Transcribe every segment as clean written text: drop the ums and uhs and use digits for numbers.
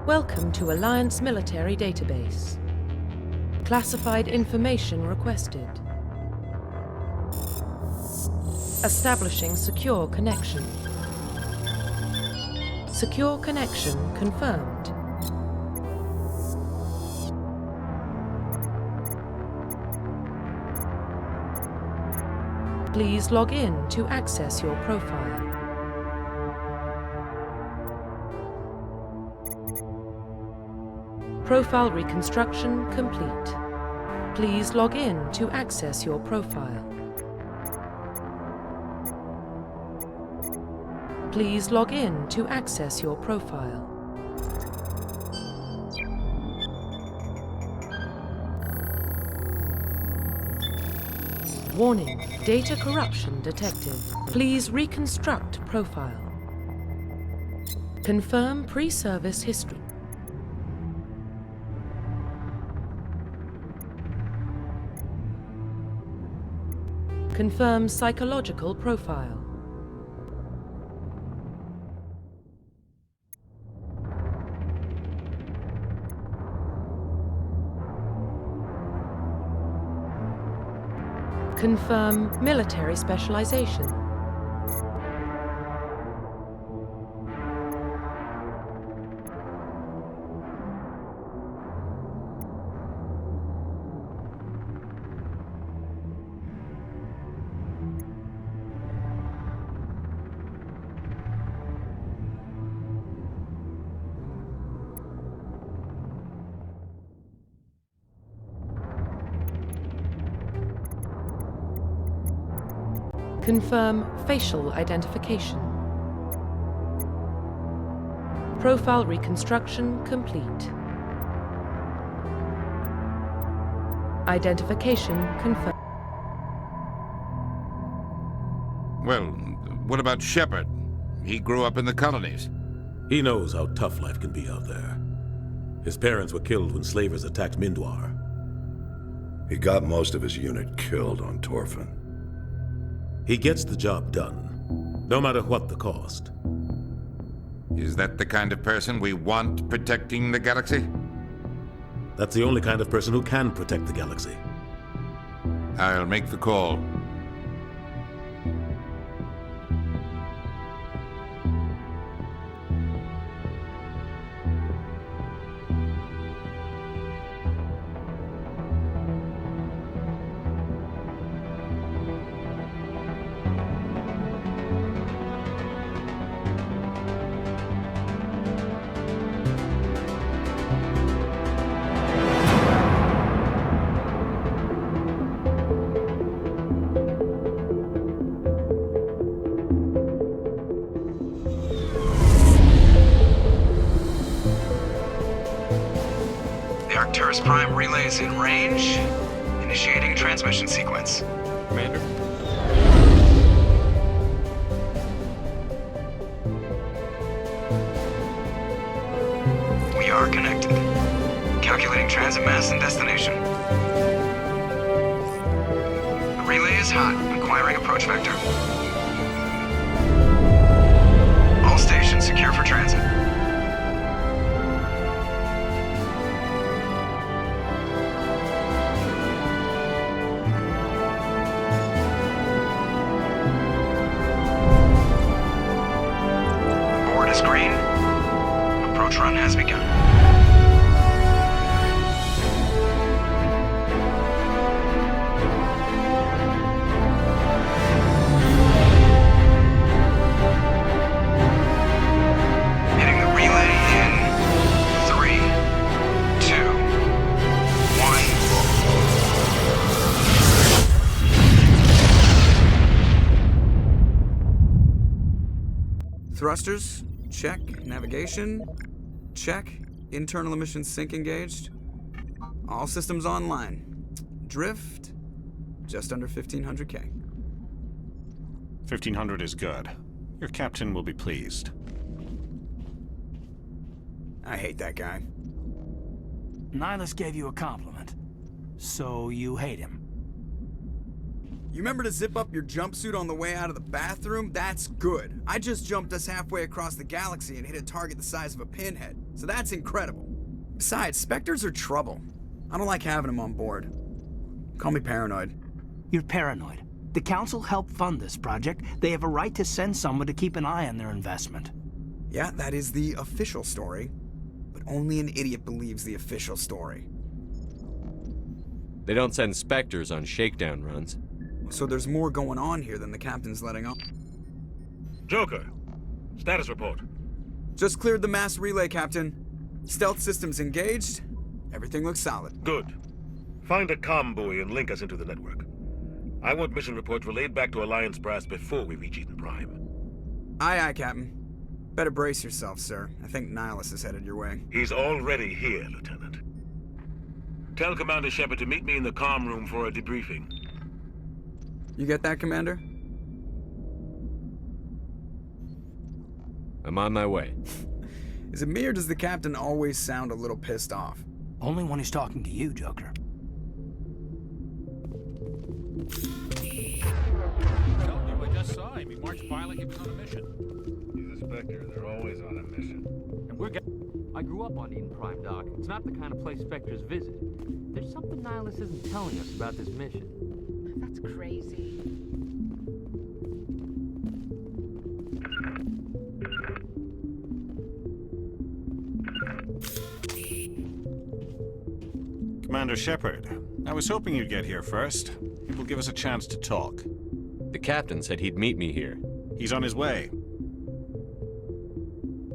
Welcome to Alliance Military Database. Classified information requested. Establishing secure connection. Secure connection confirmed. Please log in to access your profile. Profile reconstruction complete. Please log in to access your profile. Please log in to access your profile. Warning, data corruption detected. Please reconstruct profile. Confirm pre-service history. Confirm psychological profile. Confirm military specialization. Confirm facial identification. Profile reconstruction complete. Identification confirmed. Well, what about Shepard? He grew up in the colonies. He knows how tough life can be out there. His parents were killed when slavers attacked Mindwar. He got most of his unit killed on Torfin. He gets the job done, no matter what the cost. Is that the kind of person we want protecting the galaxy? That's the only kind of person who can protect the galaxy. I'll make the call. Prime relays in range. Initiating transmission sequence. Commander? We are connected. Calculating transit mass and destination. The relay is hot. Acquiring approach vector. All stations secure for transit. Green. Approach run has begun. Hitting the relay in 3, 2, 1. Thrusters. Check. Navigation. Check. Internal emissions sync engaged. All systems online. Drift. Just under 1,500K. 1,500 is good. Your captain will be pleased. I hate that guy. Nihilus gave you a compliment. So you hate him. You remember to zip up your jumpsuit on the way out of the bathroom? That's good. I just jumped us halfway across the galaxy and hit a target the size of a pinhead, so that's incredible. Besides, Spectres are trouble. I don't like having them on board. Call me paranoid. You're paranoid. The Council helped fund this project. They have a right to send someone to keep an eye on their investment. Yeah, that is the official story. But only an idiot believes the official story. They don't send Spectres on shakedown runs. So there's more going on here than the captain's letting on. Joker, status report. Just cleared the mass relay, Captain. Stealth systems engaged. Everything looks solid. Good. Find a comm buoy and link us into the network. I want mission reports relayed back to Alliance brass before we reach Eden Prime. Aye, aye, Captain. Better brace yourself, sir. I think Nihilus is headed your way. He's already here, Lieutenant. Tell Commander Shepard to meet me in the comm room for a debriefing. You get that, Commander? I'm on my way. Is it me or does the Captain always sound a little pissed off? Only when he's talking to you, Joker. Told you, I just saw him. He marched by like he was on a mission. He's a Spectre. They're always on a mission. And we're I grew up on Eden Prime, Doc. It's not the kind of place Spectres visit. There's something Nihilus isn't telling us about this mission. That's crazy. Commander Shepard, I was hoping you'd get here first. It will give us a chance to talk. The captain said he'd meet me here. He's on his way.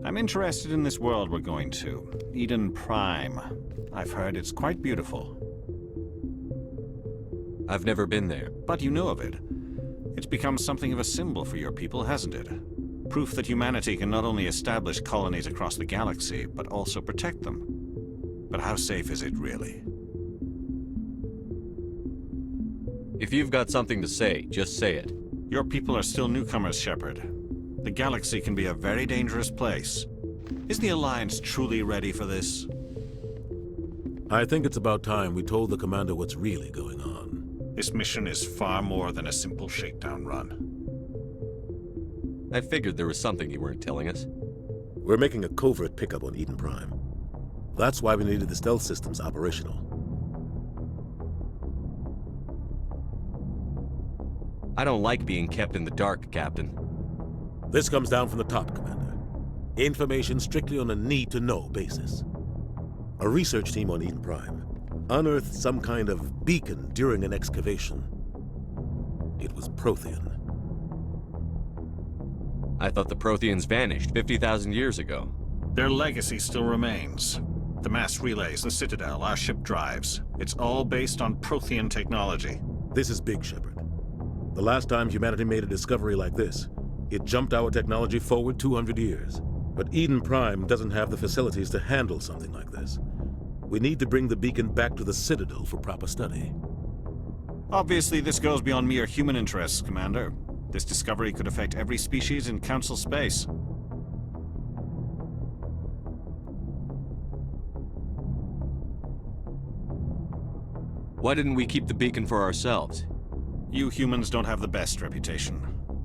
I'm interested in this world we're going to, Eden Prime. I've heard it's quite beautiful. I've never been there. But you know of it. It's become something of a symbol for your people, hasn't it? Proof that humanity can not only establish colonies across the galaxy, but also protect them. But how safe is it, really? If you've got something to say, just say it. Your people are still newcomers, Shepard. The galaxy can be a very dangerous place. Is the Alliance truly ready for this? I think it's about time we told the Commander what's really going on. This mission is far more than a simple shakedown run. I figured there was something you weren't telling us. We're making a covert pickup on Eden Prime. That's why we needed the stealth systems operational. I don't like being kept in the dark, Captain. This comes down from the top, Commander. Information strictly on a need-to-know basis. A research team on Eden Prime unearthed some kind of beacon during an excavation. It was Prothean. I thought the Protheans vanished 50,000 years ago. Their legacy still remains. The mass relays, the Citadel, our ship drives. It's all based on Prothean technology. This is big, Shepard. The last time humanity made a discovery like this, it jumped our technology forward 200 years. But Eden Prime doesn't have the facilities to handle something like this. We need to bring the beacon back to the Citadel for proper study. Obviously, this goes beyond mere human interests, Commander. This discovery could affect every species in Council space. Why didn't we keep the beacon for ourselves? You humans don't have the best reputation.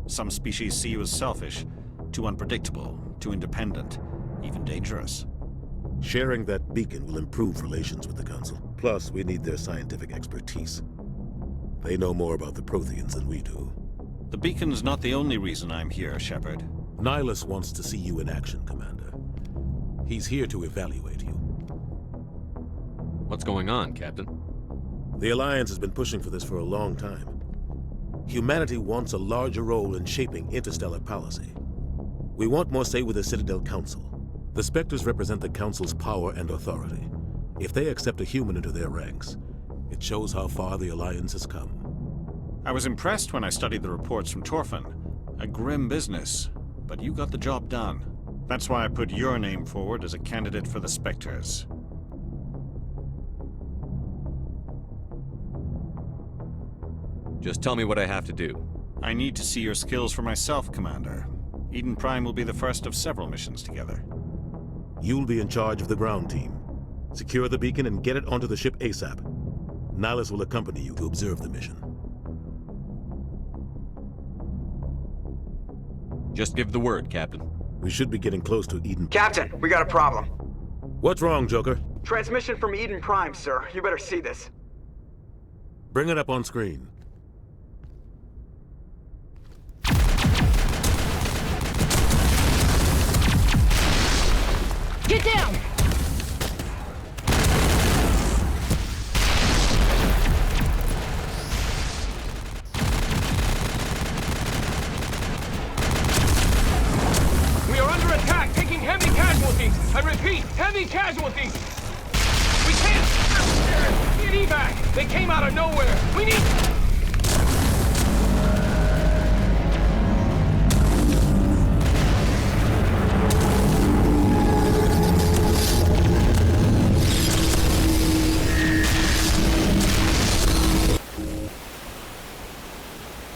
Some species see you as selfish, too unpredictable, too independent, even dangerous. Sharing that beacon will improve relations with the Council. Plus, we need their scientific expertise. They know more about the Protheans than we do. The beacon's not the only reason I'm here, Shepard. Nihilus wants to see you in action, Commander. He's here to evaluate you. What's going on, Captain? The Alliance has been pushing for this for a long time. Humanity wants a larger role in shaping interstellar policy. We want more say with the Citadel Council. The Spectres represent the Council's power and authority. If they accept a human into their ranks, it shows how far the Alliance has come. I was impressed when I studied the reports from Torfan. A grim business, but you got the job done. That's why I put your name forward as a candidate for the Spectres. Just tell me what I have to do. I need to see your skills for myself, Commander. Eden Prime will be the first of several missions together. You'll be in charge of the ground team. Secure the beacon and get it onto the ship ASAP. Nihilus will accompany you to observe the mission. Just give the word, Captain. We should be getting close to Eden. Captain, we got a problem. What's wrong, Joker? Transmission from Eden Prime, sir. You better see this. Bring it up on screen. Get down! We are under attack, taking heavy casualties. I repeat, heavy casualties. We can't get evac. They came out of nowhere. We need...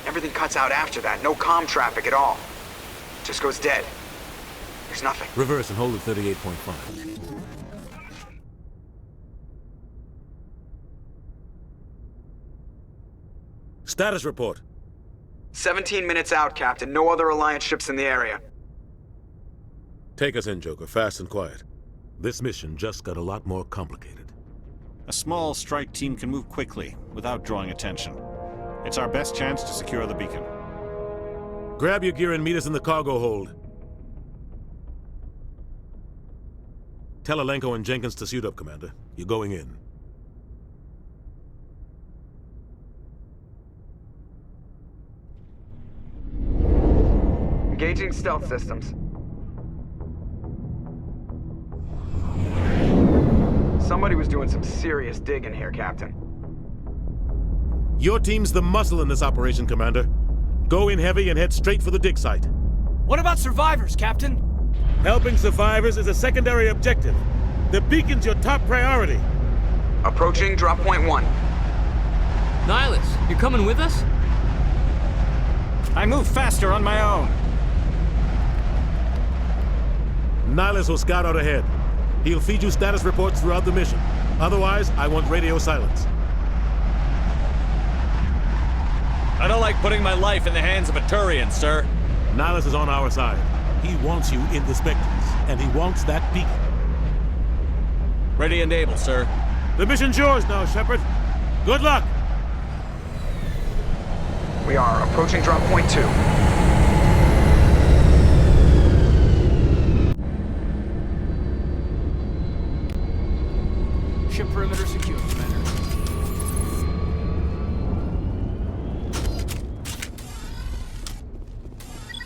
Everything cuts out after that. No comm traffic at all. Just goes dead. There's nothing. Reverse and hold at 38.5. Status report. 17 minutes out, Captain. No other Alliance ships in the area. Take us in, Joker, fast and quiet. This mission just got a lot more complicated. A small strike team can move quickly, without drawing attention. It's our best chance to secure the beacon. Grab your gear and meet us in the cargo hold. Tell Alenko and Jenkins to suit up, Commander. You're going in. Engaging stealth systems. Somebody was doing some serious digging here, Captain. Your team's the muscle in this operation, Commander. Go in heavy and head straight for the dig site. What about survivors, Captain? Helping survivors is a secondary objective. The beacon's your top priority. Approaching drop point 1. Nihilus, you coming with us? I move faster on my own. Nihilus will scout out ahead. He'll feed you status reports throughout the mission. Otherwise, I want radio silence. I don't like putting my life in the hands of a Turian, sir. Nihilus is on our side. He wants you in the Spectres, and he wants that beacon. Ready and able, sir. The mission's yours now, Shepard. Good luck! We are approaching drop point 2. Ship perimeter secure, Commander.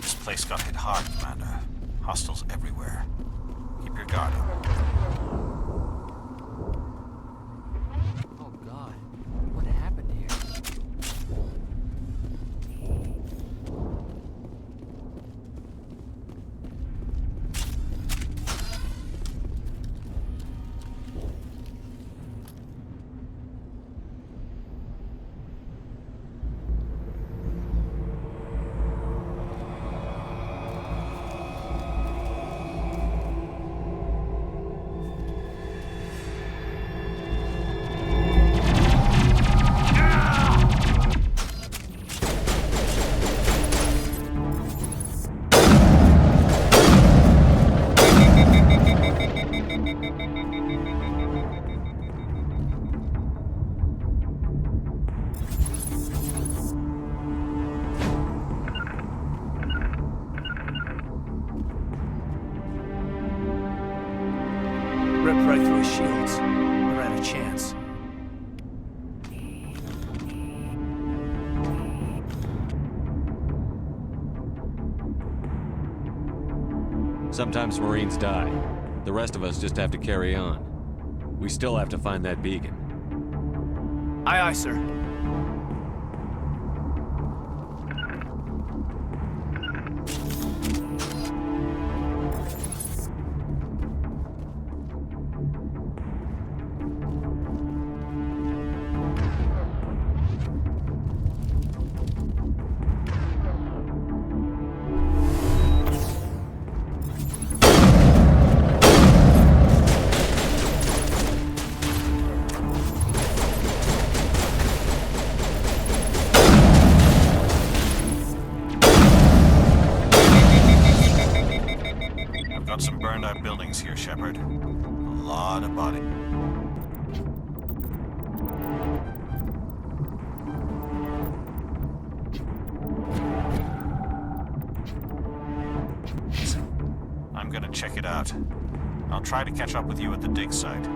This place got hit hard, Commander. Hostiles everywhere. Keep your guard up. Oh God, what happened here? Ripped right through his shields. Never had a chance. Sometimes Marines die. The rest of us just have to carry on. We still have to find that beacon. Aye, aye, sir. about buildings here, Shepard. A lot of body. I'm gonna check it out. I'll try to catch up with you at the dig site.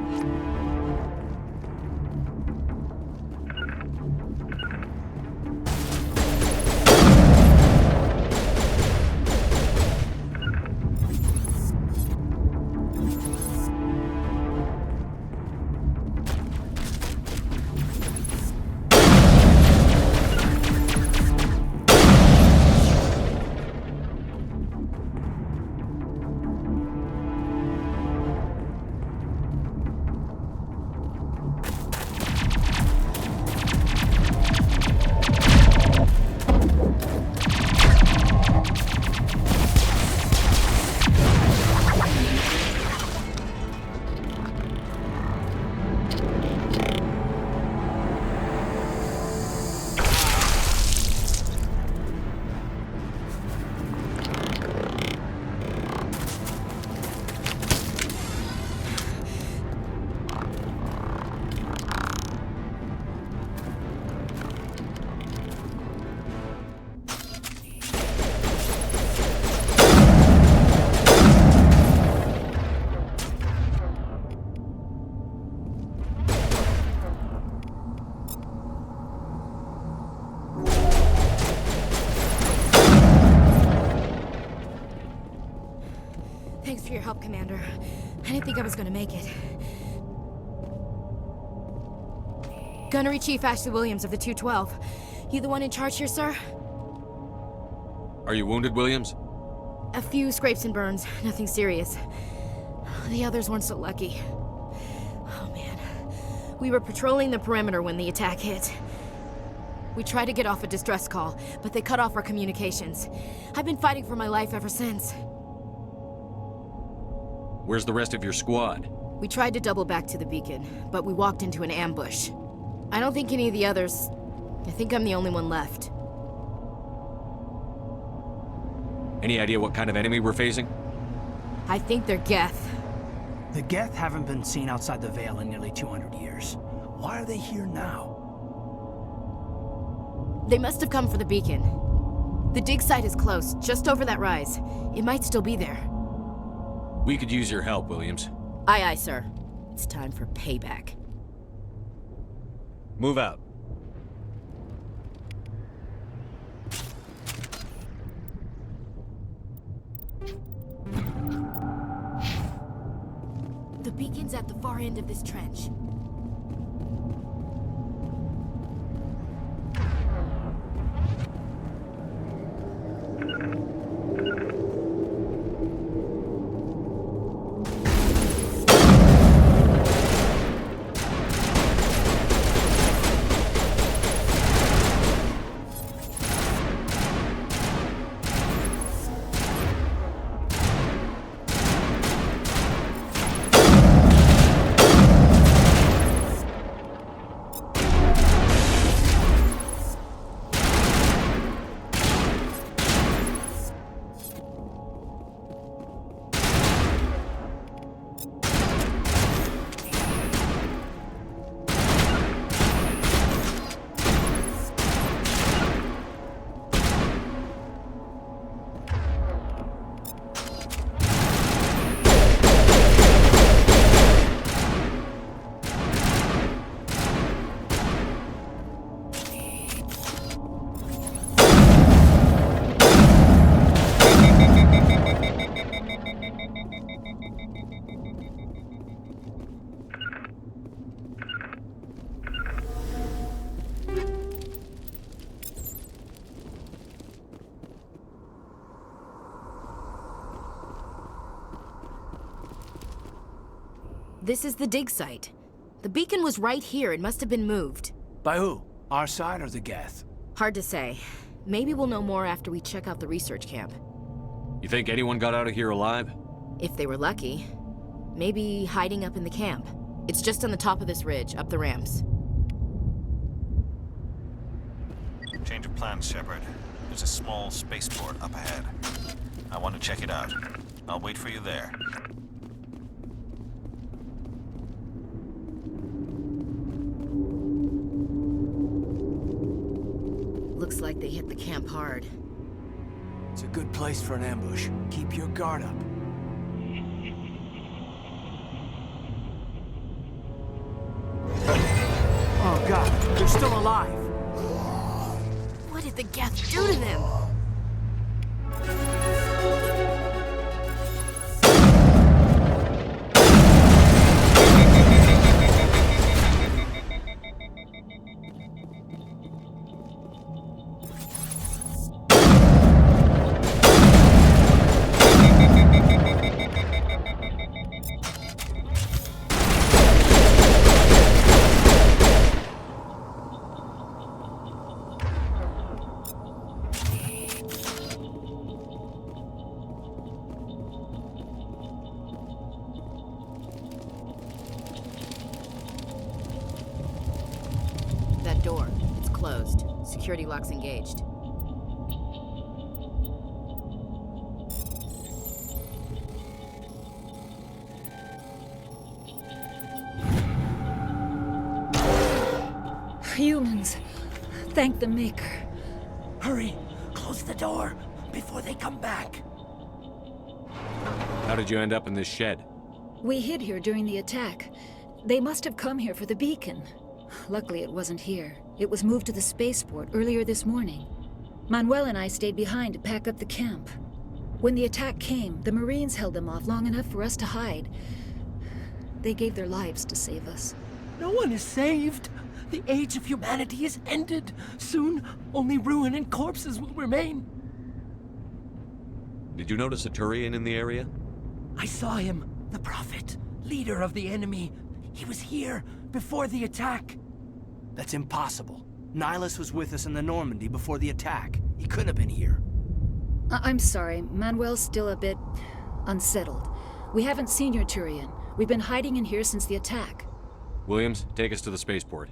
Thanks for your help, Commander. I didn't think I was gonna make it. Gunnery Chief Ashley Williams of the 212. You the one in charge here, sir? Are you wounded, Williams? A few scrapes and burns, nothing serious. The others weren't so lucky. Oh man. We were patrolling the perimeter when the attack hit. We tried to get off a distress call, but they cut off our communications. I've been fighting for my life ever since. Where's the rest of your squad? We tried to double back to the beacon, but we walked into an ambush. I don't think any of the others... I think I'm the only one left. Any idea what kind of enemy we're facing? I think they're Geth. The Geth haven't been seen outside the Veil in nearly 200 years. Why are they here now? They must have come for the beacon. The dig site is close, just over that rise. It might still be there. We could use your help, Williams. Aye, aye, sir. It's time for payback. Move out. The beacon's at the far end of this trench. This is the dig site. The beacon was right here. It must have been moved. By who? Our side or the Geth? Hard to say. Maybe we'll know more after we check out the research camp. You think anyone got out of here alive? If they were lucky. Maybe hiding up in the camp. It's just on the top of this ridge, up the ramps. Change of plans, Shepard. There's a small spaceport up ahead. I want to check it out. I'll wait for you there. Looks like they hit the camp hard. It's a good place for an ambush. Keep your guard up. Oh god, they're still alive! What did the Geth do to them? That door, it's closed. Security lock's engaged. Humans. Thank the Maker. Hurry! Close the door before they come back. How did you end up in this shed? We hid here during the attack. They must have come here for the beacon. Luckily, it wasn't here. It was moved to the spaceport earlier this morning. Manuel and I stayed behind to pack up the camp. When the attack came, the Marines held them off long enough for us to hide. They gave their lives to save us. No one is saved. The age of humanity is ended. Soon, only ruin and corpses will remain. Did you notice a Turian in the area? I saw him, the Prophet, leader of the enemy. He was here before the attack. That's impossible. Nihilus was with us in the Normandy before the attack. He couldn't have been here. I'm sorry. Manuel's still a bit unsettled. We haven't seen your Turian. We've been hiding in here since the attack. Williams, take us to the spaceport.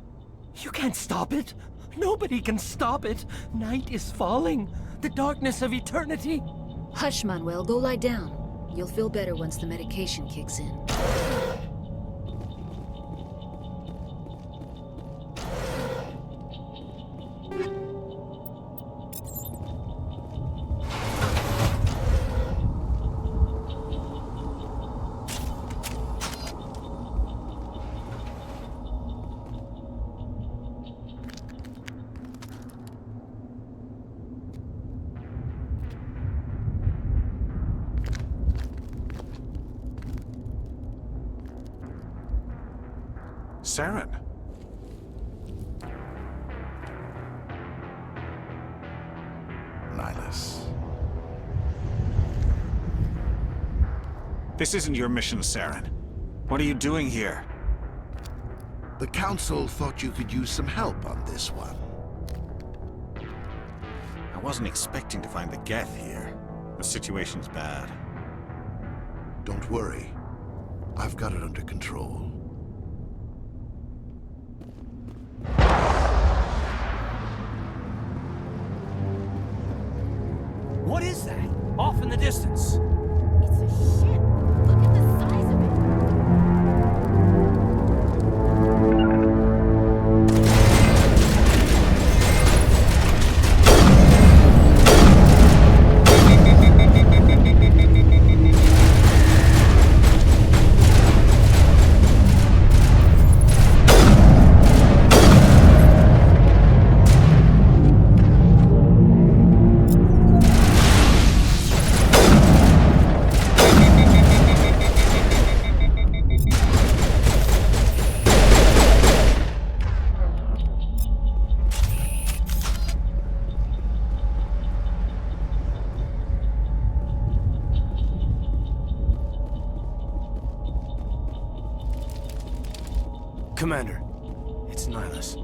You can't stop it. Nobody can stop it. Night is falling. The darkness of eternity. Hush, Manuel. Go lie down. You'll feel better once the medication kicks in. Saren. Nihilus. This isn't your mission, Saren. What are you doing here? The Council thought you could use some help on this one. I wasn't expecting to find the Geth here. The situation's bad. Don't worry. I've got it under control. What is that? Off in the distance. It's a ship. Look at the size of it. Commander, it's Nihilus.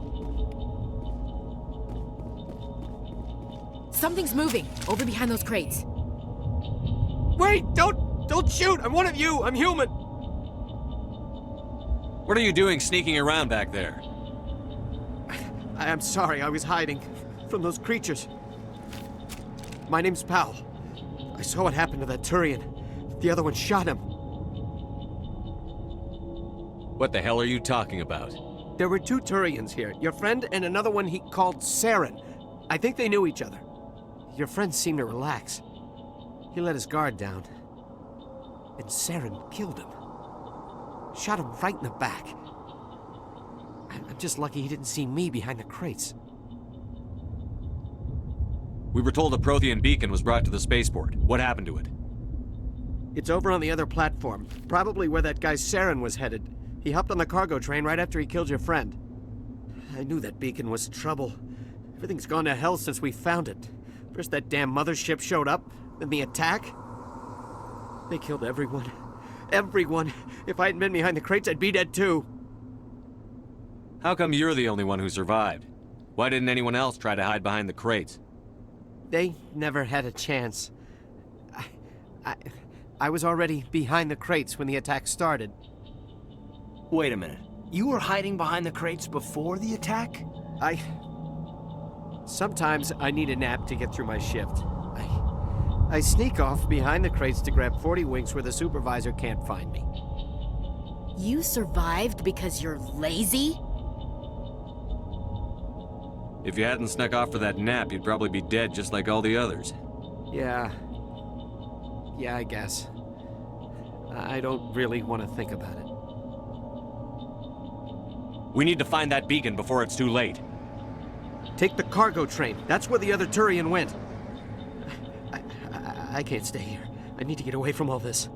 Something's moving over behind those crates. Wait! Don't shoot! I'm one of you! I'm human! What are you doing sneaking around back there? I'm sorry, I was hiding from those creatures. My name's Pal. I saw what happened to that Turian. The other one shot him. What the hell are you talking about? There were two Turians here. Your friend and another one he called Saren. I think they knew each other. Your friend seemed to relax. He let his guard down. And Saren killed him. Shot him right in the back. I'm just lucky he didn't see me behind the crates. We were told a Prothean beacon was brought to the spaceport. What happened to it? It's over on the other platform. Probably where that guy Saren was headed. He hopped on the cargo train right after he killed your friend. I knew that beacon was trouble. Everything's gone to hell since we found it. First that damn mothership showed up, then the attack. They killed everyone. Everyone. If I hadn't been behind the crates, I'd be dead too. How come you're the only one who survived? Why didn't anyone else try to hide behind the crates? They never had a chance. I was already behind the crates when the attack started. Wait a minute. You were hiding behind the crates before the attack? Sometimes I need a nap to get through my shift. I sneak off behind the crates to grab 40 winks where the supervisor can't find me. You survived because you're lazy? If you hadn't snuck off for that nap, you'd probably be dead just like all the others. Yeah, I guess. I don't really want to think about it. We need to find that beacon before it's too late. Take the cargo train. That's where the other Turian went. I can't stay here. I need to get away from all this.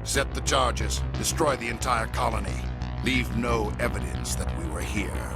Set the charges. Destroy the entire colony. Leave no evidence that we were here.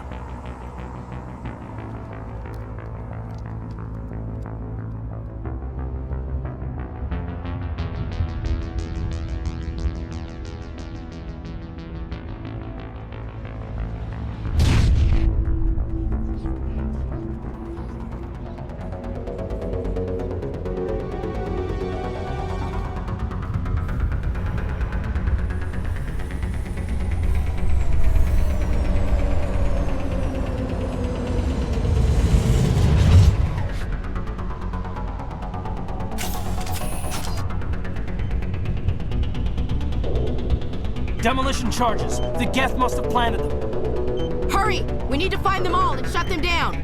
Demolition charges. The Geth must have planted them. Hurry! We need to find them all and shut them down!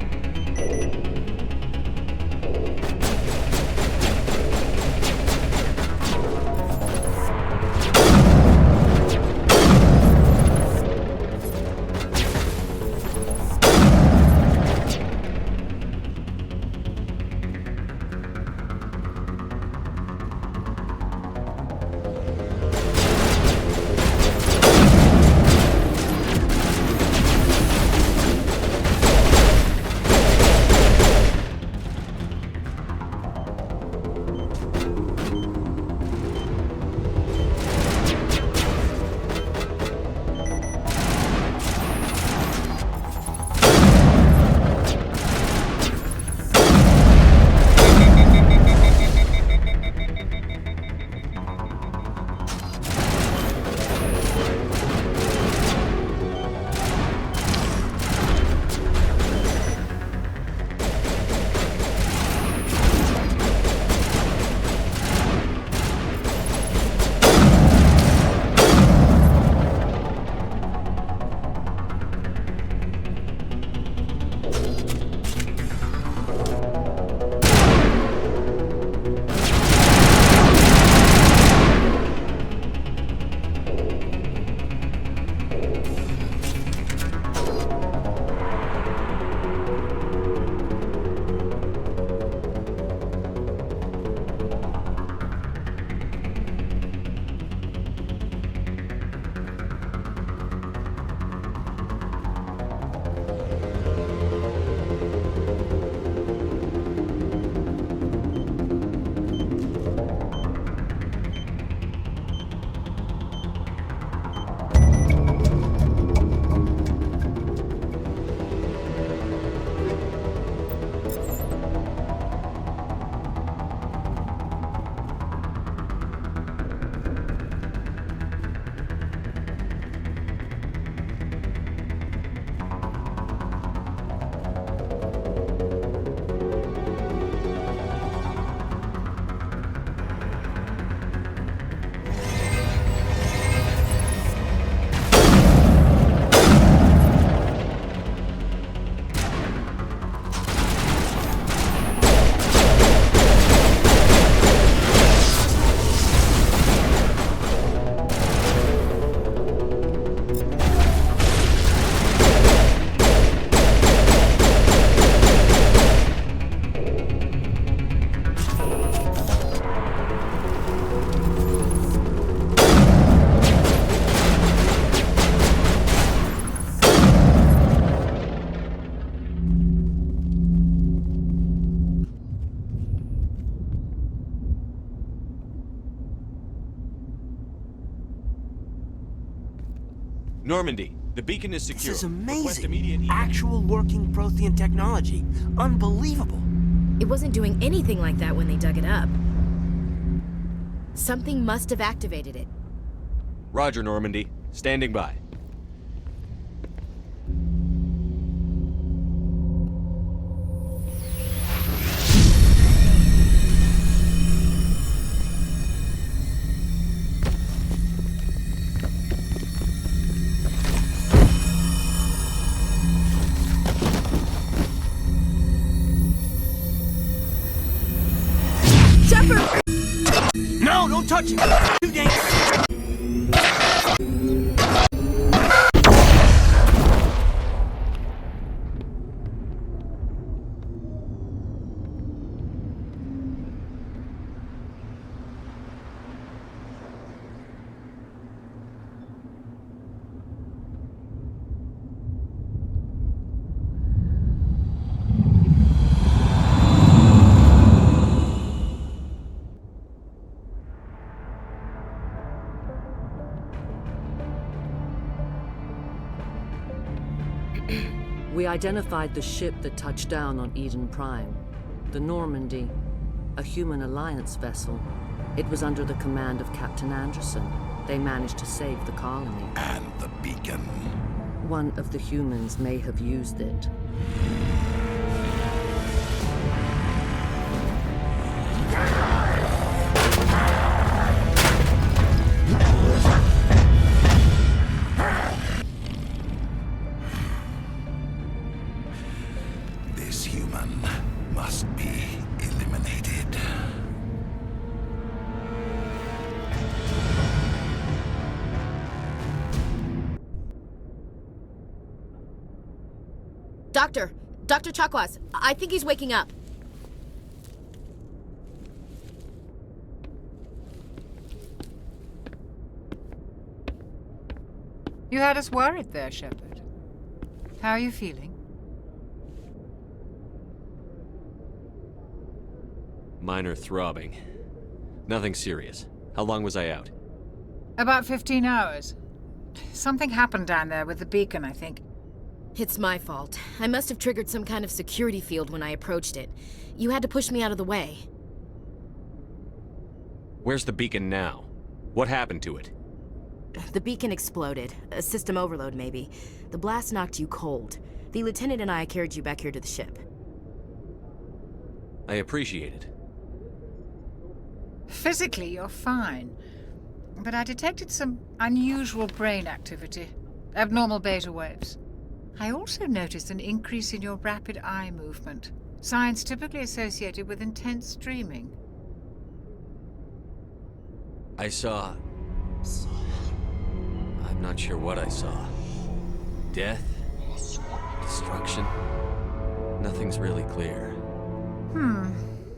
Normandy, the beacon is secure. This is Request amazing. immediate evac. Actual working Prothean technology. Unbelievable. It wasn't doing anything like that when they dug it up. Something must have activated it. Roger, Normandy. Standing by. Shepard! No, don't touch it! Too dangerous! We identified the ship that touched down on Eden Prime. The Normandy, a human alliance vessel. It was under the command of Captain Anderson. They managed to save the colony. And the beacon. One of the humans may have used it. This human must be eliminated. Dr. Chakwas, I think he's waking up. You had us worried there, Shepard. How are you feeling? Minor throbbing. Nothing serious. How long was I out? About 15 hours. Something happened down there with the beacon, I think. It's my fault. I must have triggered some kind of security field when I approached it. You had to push me out of the way. Where's the beacon now? What happened to it? The beacon exploded. A system overload, maybe. The blast knocked you cold. The lieutenant and I carried you back here to the ship. I appreciate it. Physically, you're fine. But I detected some unusual brain activity. Abnormal beta waves. I also noticed an increase in your rapid eye movement. Signs typically associated with intense streaming. I saw... I'm not sure what I saw. Death? Destruction? Nothing's really clear.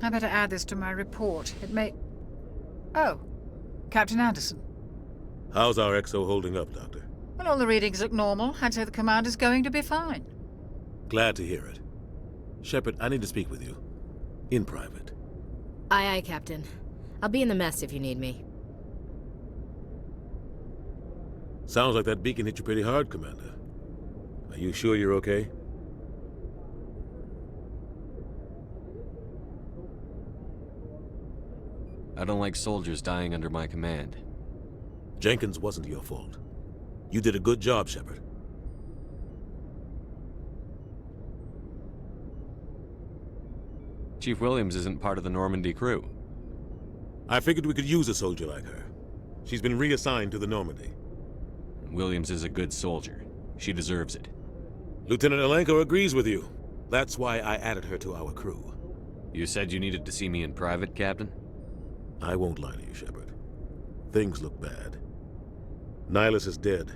I better add this to my report. It may... Oh, Captain Anderson. How's our XO holding up, Doctor? Well, all the readings look normal. I'd say the commander's going to be fine. Glad to hear it. Shepard, I need to speak with you. In private. Aye, aye, Captain. I'll be in the mess if you need me. Sounds like that beacon hit you pretty hard, Commander. Are you sure you're okay? I don't like soldiers dying under my command. Jenkins wasn't your fault. You did a good job, Shepard. Chief Williams isn't part of the Normandy crew. I figured we could use a soldier like her. She's been reassigned to the Normandy. Williams is a good soldier. She deserves it. Lieutenant Alenko agrees with you. That's why I added her to our crew. You said you needed to see me in private, Captain? I won't lie to you, Shepard. Things look bad. Nihilus is dead.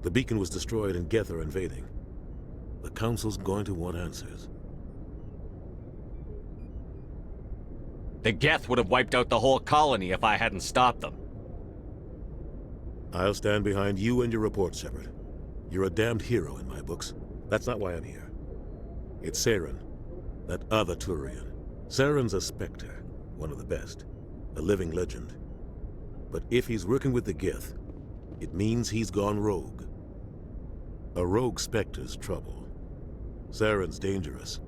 The beacon was destroyed and Geth are invading. The Council's going to want answers. The Geth would have wiped out the whole colony if I hadn't stopped them. I'll stand behind you and your report, Shepard. You're a damned hero in my books. That's not why I'm here. It's Saren, that other Turian. Saren's a Spectre, one of the best. A living legend. But if he's working with the Geth, it means he's gone rogue. A rogue Spectre's trouble. Saren's dangerous,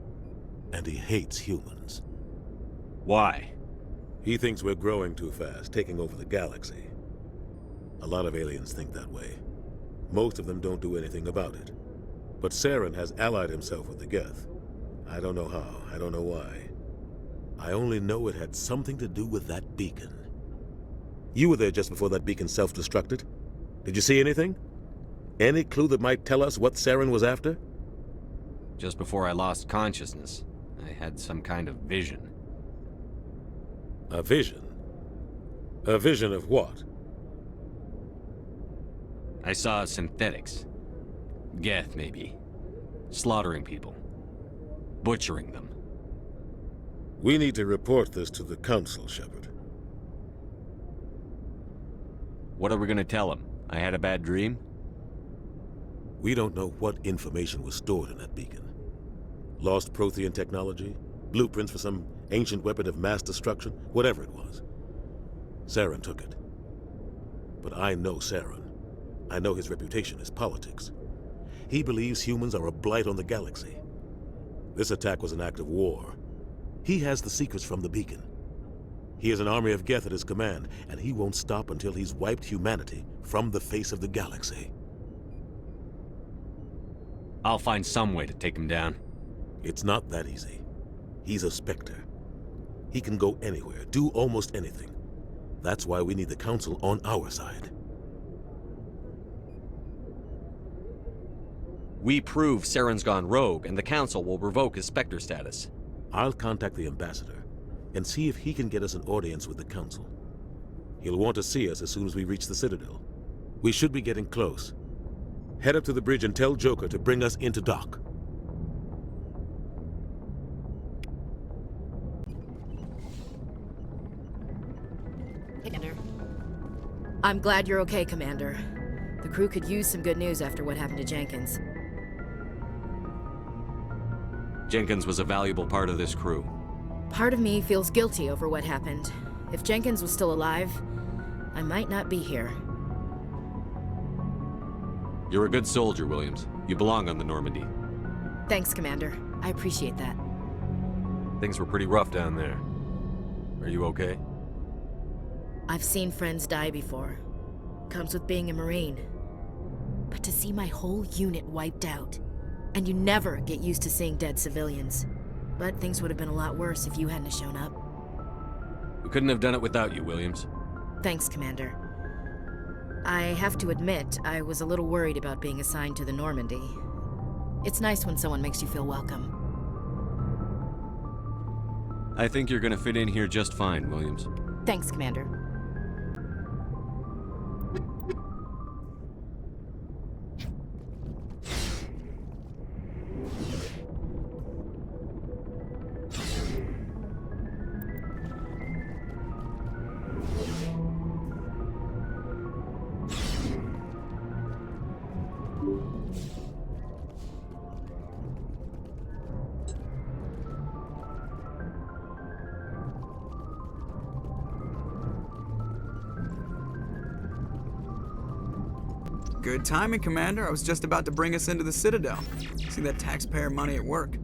and he hates humans. Why? He thinks we're growing too fast, taking over the galaxy. A lot of aliens think that way. Most of them don't do anything about it. But Saren has allied himself with the Geth. I don't know how, I don't know why. I only know it had something to do with that beacon. You were there just before that beacon self-destructed. Did you see anything? Any clue that might tell us what Saren was after? Just before I lost consciousness, I had some kind of vision. A vision? A vision of what? I saw synthetics. Geth, maybe. Slaughtering people. Butchering them. We need to report this to the Council, Shepard. What are we gonna tell them? I had a bad dream? We don't know what information was stored in that beacon. Lost Prothean technology? Blueprints for some ancient weapon of mass destruction? Whatever it was. Saren took it. But I know Saren. I know his reputation is politics. He believes humans are a blight on the galaxy. This attack was an act of war. He has the secrets from the beacon. He has an army of Geth at his command, and he won't stop until he's wiped humanity from the face of the galaxy. I'll find some way to take him down. It's not that easy. He's a Spectre. He can go anywhere, do almost anything. That's why we need the Council on our side. We prove Saren's gone rogue, and the Council will revoke his Spectre status. I'll contact the Ambassador and see if he can get us an audience with the Council. He'll want to see us as soon as we reach the Citadel. We should be getting close. Head up to the bridge and tell Joker to bring us into dock. Commander. I'm glad you're okay, Commander. The crew could use some good news after what happened to Jenkins. Jenkins was a valuable part of this crew. Part of me feels guilty over what happened. If Jenkins was still alive, I might not be here. You're a good soldier, Williams. You belong on the Normandy. Thanks, Commander. I appreciate that. Things were pretty rough down there. Are you okay? I've seen friends die before. Comes with being a Marine. But to see my whole unit wiped out, and you never get used to seeing dead civilians. But things would have been a lot worse if you hadn't shown up. We couldn't have done it without you, Williams. Thanks, Commander. I have to admit, I was a little worried about being assigned to the Normandy. It's nice when someone makes you feel welcome. I think you're gonna fit in here just fine, Williams. Thanks, Commander. Good timing, Commander. I was just about to bring us into the Citadel. See that taxpayer money at work.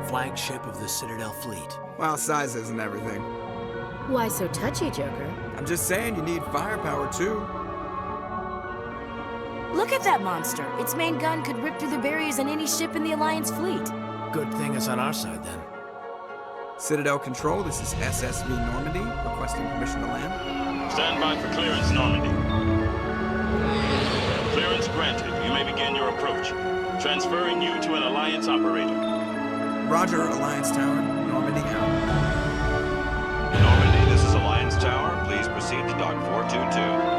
Flagship of the Citadel fleet. Well, size isn't everything. Why so touchy, Joker? I'm just saying you need firepower, too. Look at that monster. Its main gun could rip through the barriers in any ship in the Alliance fleet. Good thing it's on our side, then. Citadel Control, this is SSV Normandy, requesting permission to land. Stand by for clearance, Normandy. Clearance granted. You may begin your approach. Transferring you to an Alliance operator. Roger, Alliance Tower. Normandy out. Normandy, this is Alliance Tower. proceed to Dock 422.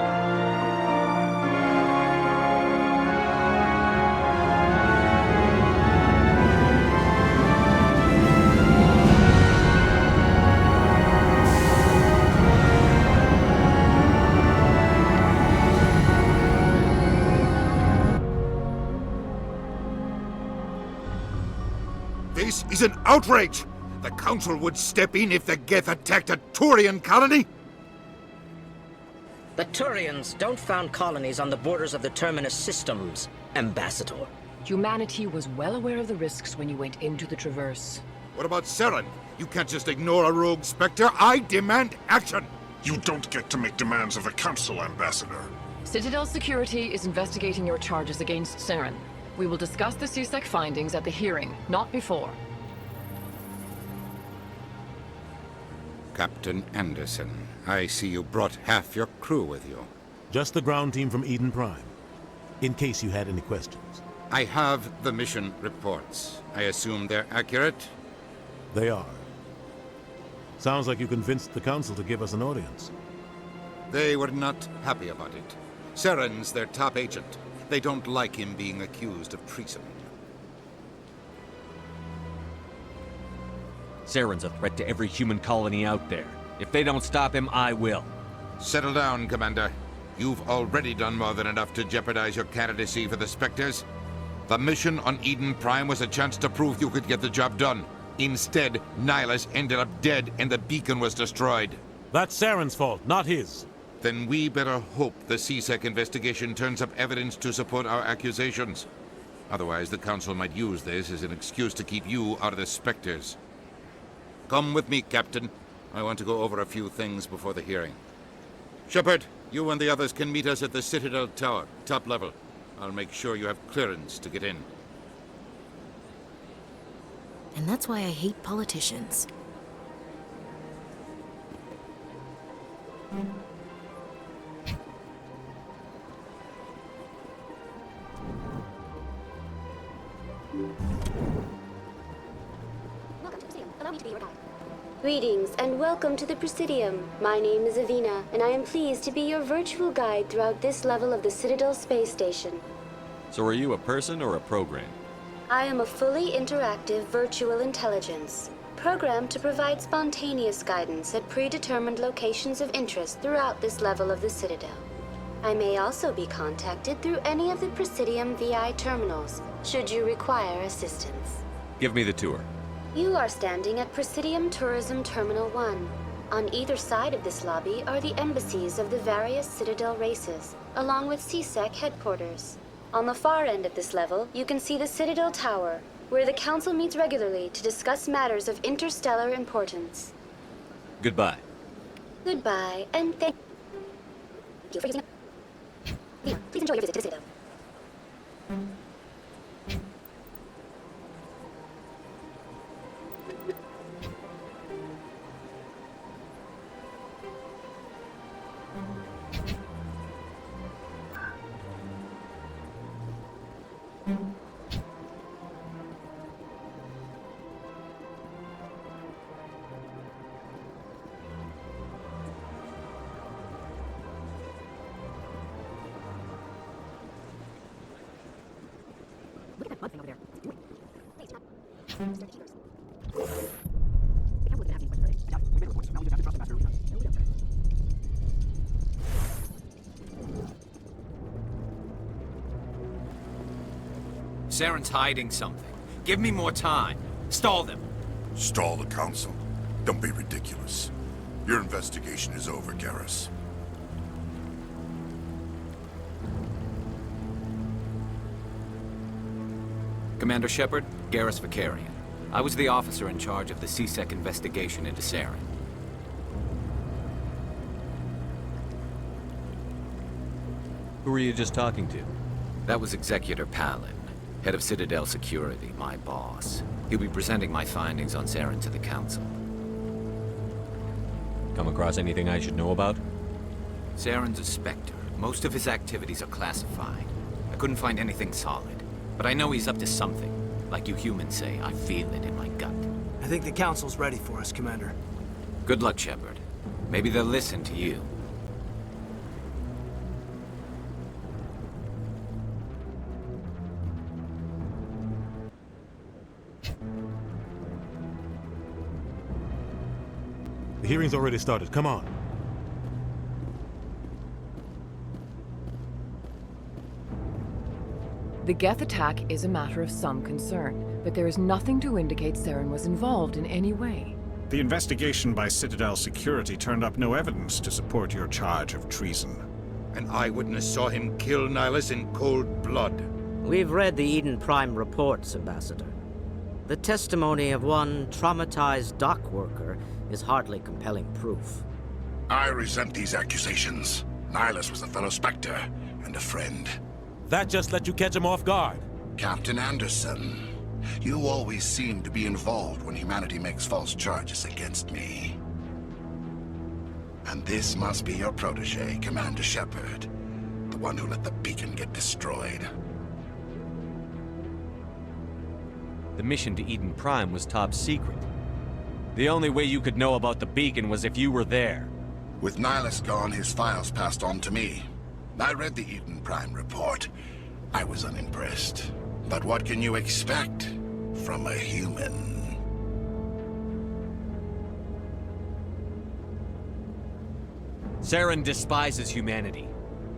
This is an outrage! The Council would step in if the Geth attacked a Turian colony? The Turians don't found colonies on the borders of the Terminus systems, Ambassador. Humanity was well aware of the risks when you went into the Traverse. What about Saren? You can't just ignore a rogue Spectre. I demand action! You don't get to make demands of the Council, Ambassador. Citadel Security is investigating your charges against Saren. We will discuss the CSEC findings at the hearing, not before. Captain Anderson, I see you brought half your crew with you. Just the ground team from Eden Prime, in case you had any questions. I have the mission reports. I assume they're accurate? They are. Sounds like you convinced the Council to give us an audience. They were not happy about it. Saren's their top agent. They don't like him being accused of treason. Saren's a threat to every human colony out there. If they don't stop him, I will. Settle down, Commander. You've already done more than enough to jeopardize your candidacy for the Spectres. The mission on Eden Prime was a chance to prove you could get the job done. Instead, Nihilus ended up dead and the beacon was destroyed. That's Saren's fault, not his. Then we better hope the CSEC investigation turns up evidence to support our accusations. Otherwise, the Council might use this as an excuse to keep you out of the Spectres. Come with me, Captain. I want to go over a few things before the hearing. Shepard, you and the others can meet us at the Citadel Tower, top level. I'll make sure you have clearance to get in. And that's why I hate politicians. Greetings and welcome to the Presidium. My name is Avina, and I am pleased to be your virtual guide throughout this level of the Citadel space station. So are you a person or a program? I am a fully interactive virtual intelligence, programmed to provide spontaneous guidance at predetermined locations of interest throughout this level of the Citadel. I may also be contacted through any of the Presidium VI terminals, should you require assistance. Give me the tour. You are standing at Presidium Tourism Terminal 1. On either side of this lobby are the embassies of the various Citadel races, along with CSEC headquarters. On the far end of this level, you can see the Citadel Tower, where the Council meets regularly to discuss matters of interstellar importance. Goodbye. Goodbye, and thank you for using it. Leon, please enjoy your visit to the Citadel. Look at that bug thing over there. It's doing. Hey, stop. Saren's hiding something. Give me more time. Stall them. Stall the Council? Don't be ridiculous. Your investigation is over, Garrus. Commander Shepard, Garrus Vakarian. I was the officer in charge of the CSEC investigation into Saren. Who were you just talking to? That was Executor Palin, head of Citadel Security, my boss. He'll be presenting my findings on Saren to the Council. Come across anything I should know about? Saren's a Spectre. Most of his activities are classified. I couldn't find anything solid, but I know he's up to something. Like you humans say, I feel it in my gut. I think the Council's ready for us, Commander. Good luck, Shepard. Maybe they'll listen to you. The hearing's already started. Come on. The Geth attack is a matter of some concern, but there is nothing to indicate Saren was involved in any way. The investigation by Citadel Security turned up no evidence to support your charge of treason. An eyewitness saw him kill Nihilus in cold blood. We've read the Eden Prime reports, Ambassador. The testimony of one traumatized dock worker is hardly compelling proof. I resent these accusations. Nihilus was a fellow Spectre and a friend. That just let you catch him off guard. Captain Anderson, you always seem to be involved when humanity makes false charges against me. And this must be your protege, Commander Shepard, the one who let the beacon get destroyed. The mission to Eden Prime was top secret. The only way you could know about the beacon was if you were there. With Nihilus gone, his files passed on to me. I read the Eden Prime report. I was unimpressed. But what can you expect from a human? Saren despises humanity.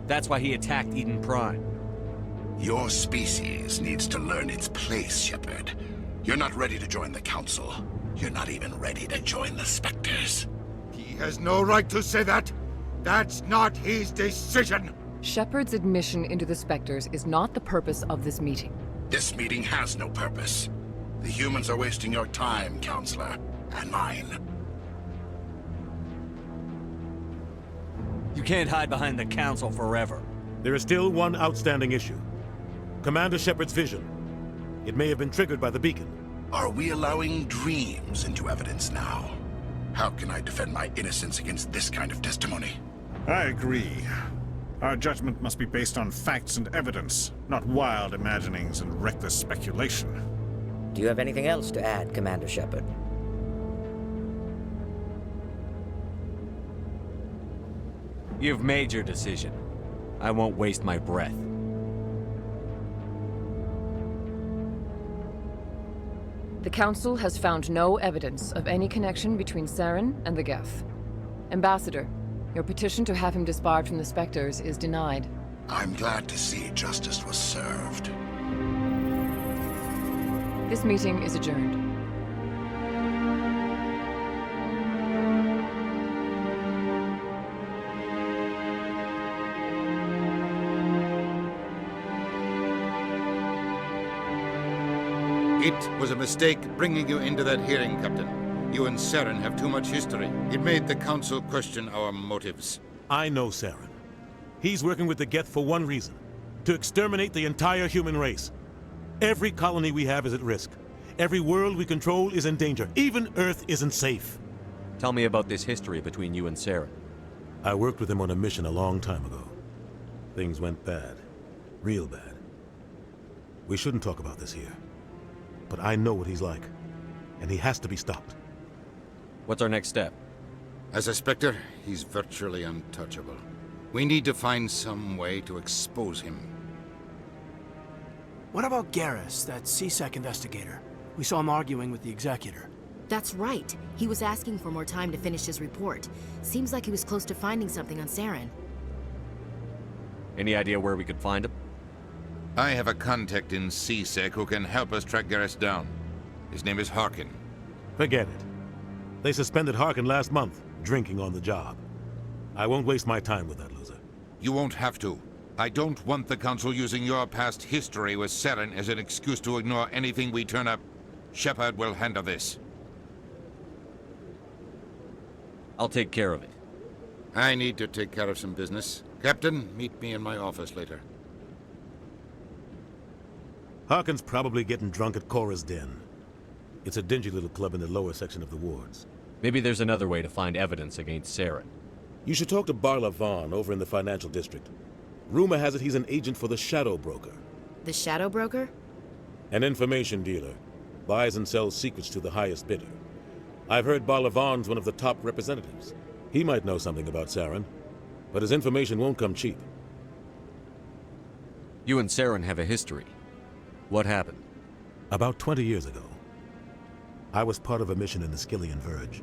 That's why he attacked Eden Prime. Your species needs to learn its place, Shepard. You're not ready to join the Council. You're not even ready to join the Spectres. He has no right to say that. That's not his decision. Shepard's admission into the Spectres is not the purpose of this meeting. This meeting has no purpose. The humans are wasting your time, Counselor, and mine. You can't hide behind the Council forever. There is still one outstanding issue. Commander Shepard's vision. It may have been triggered by the beacon. Are we allowing dreams into evidence now? How can I defend my innocence against this kind of testimony? I agree. Our judgment must be based on facts and evidence, not wild imaginings and reckless speculation. Do you have anything else to add, Commander Shepard? You've made your decision. I won't waste my breath. The Council has found no evidence of any connection between Saren and the Geth. Ambassador, your petition to have him disbarred from the Spectres is denied. I'm glad to see justice was served. This meeting is adjourned. It was a mistake bringing you into that hearing, Captain. You and Saren have too much history. It made the Council question our motives. I know Saren. He's working with the Geth for one reason. To exterminate the entire human race. Every colony we have is at risk. Every world we control is in danger. Even Earth isn't safe. Tell me about this history between you and Saren. I worked with him on a mission a long time ago. Things went bad. Real bad. We shouldn't talk about this here. But I know what he's like. And he has to be stopped. What's our next step? As a Spectre, he's virtually untouchable. We need to find some way to expose him. What about Garrus, that CSEC investigator? We saw him arguing with the Executor. That's right. He was asking for more time to finish his report. Seems like he was close to finding something on Saren. Any idea where we could find him? I have a contact in CSEC who can help us track Garrus down. His name is Harkin. Forget it. They suspended Harkin last month, drinking on the job. I won't waste my time with that loser. You won't have to. I don't want the Council using your past history with Saren as an excuse to ignore anything we turn up. Shepard will handle this. I'll take care of it. I need to take care of some business. Captain, meet me in my office later. Harkin's probably getting drunk at Cora's Den. It's a dingy little club in the lower section of the wards. Maybe there's another way to find evidence against Saren. You should talk to Barla Vaughn over in the financial district. Rumor has it he's an agent for the Shadow Broker. The Shadow Broker? An information dealer. Buys and sells secrets to the highest bidder. I've heard Barla Vaughn's one of the top representatives. He might know something about Saren, but his information won't come cheap. You and Saren have a history. What happened? About 20 years ago, I was part of a mission in the Skillian Verge.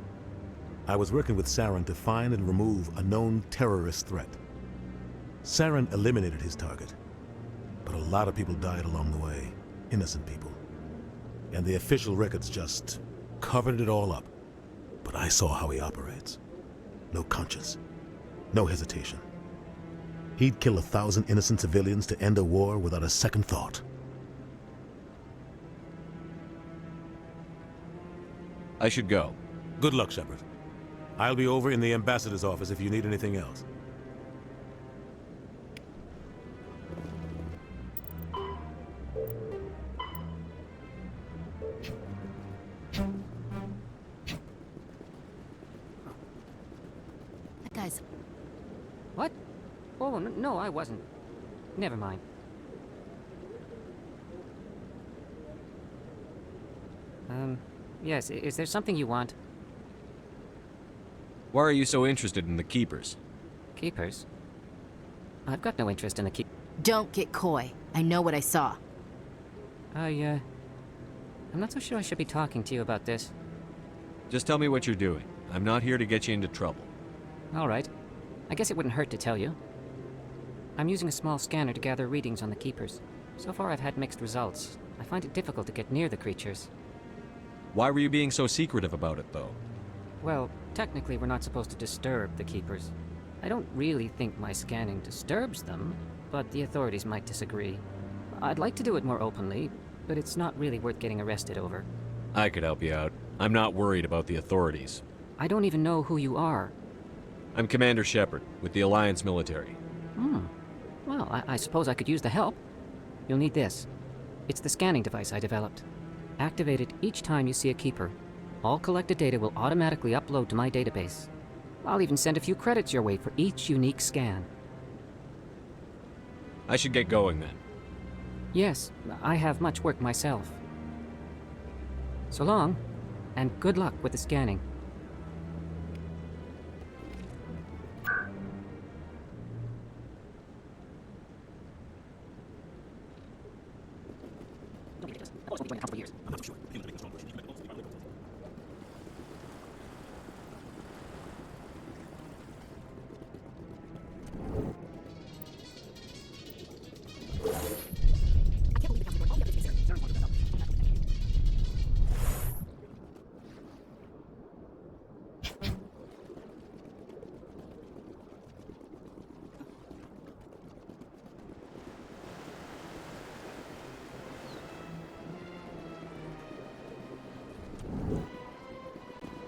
I was working with Saren to find and remove a known terrorist threat. Saren eliminated his target, but a lot of people died along the way, innocent people. And the official records just covered it all up. But I saw how he operates. No conscience, no hesitation. He'd kill 1,000 innocent civilians to end a war without a second thought. I should go. Good luck, Shepard. I'll be over in the ambassador's office if you need anything else. That guy's... What? Oh, no, I wasn't. Never mind. Yes, is there something you want? Why are you so interested in the Keepers? Keepers? I've got no interest in the keep... Don't get coy. I know what I saw. I'm not so sure I should be talking to you about this. Just tell me what you're doing. I'm not here to get you into trouble. All right. I guess it wouldn't hurt to tell you. I'm using a small scanner to gather readings on the Keepers. So far I've had mixed results. I find it difficult to get near the creatures. Why were you being so secretive about it, though? Well, technically we're not supposed to disturb the Keepers. I don't really think my scanning disturbs them, but the authorities might disagree. I'd like to do it more openly, but it's not really worth getting arrested over. I could help you out. I'm not worried about the authorities. I don't even know who you are. I'm Commander Shepard, with the Alliance military. Well, I suppose I could use the help. You'll need this. It's the scanning device I developed. Activate it each time you see a Keeper. All collected data will automatically upload to my database. I'll even send a few credits your way for each unique scan. I should get going then. Yes, I have much work myself. So long, and good luck with the scanning.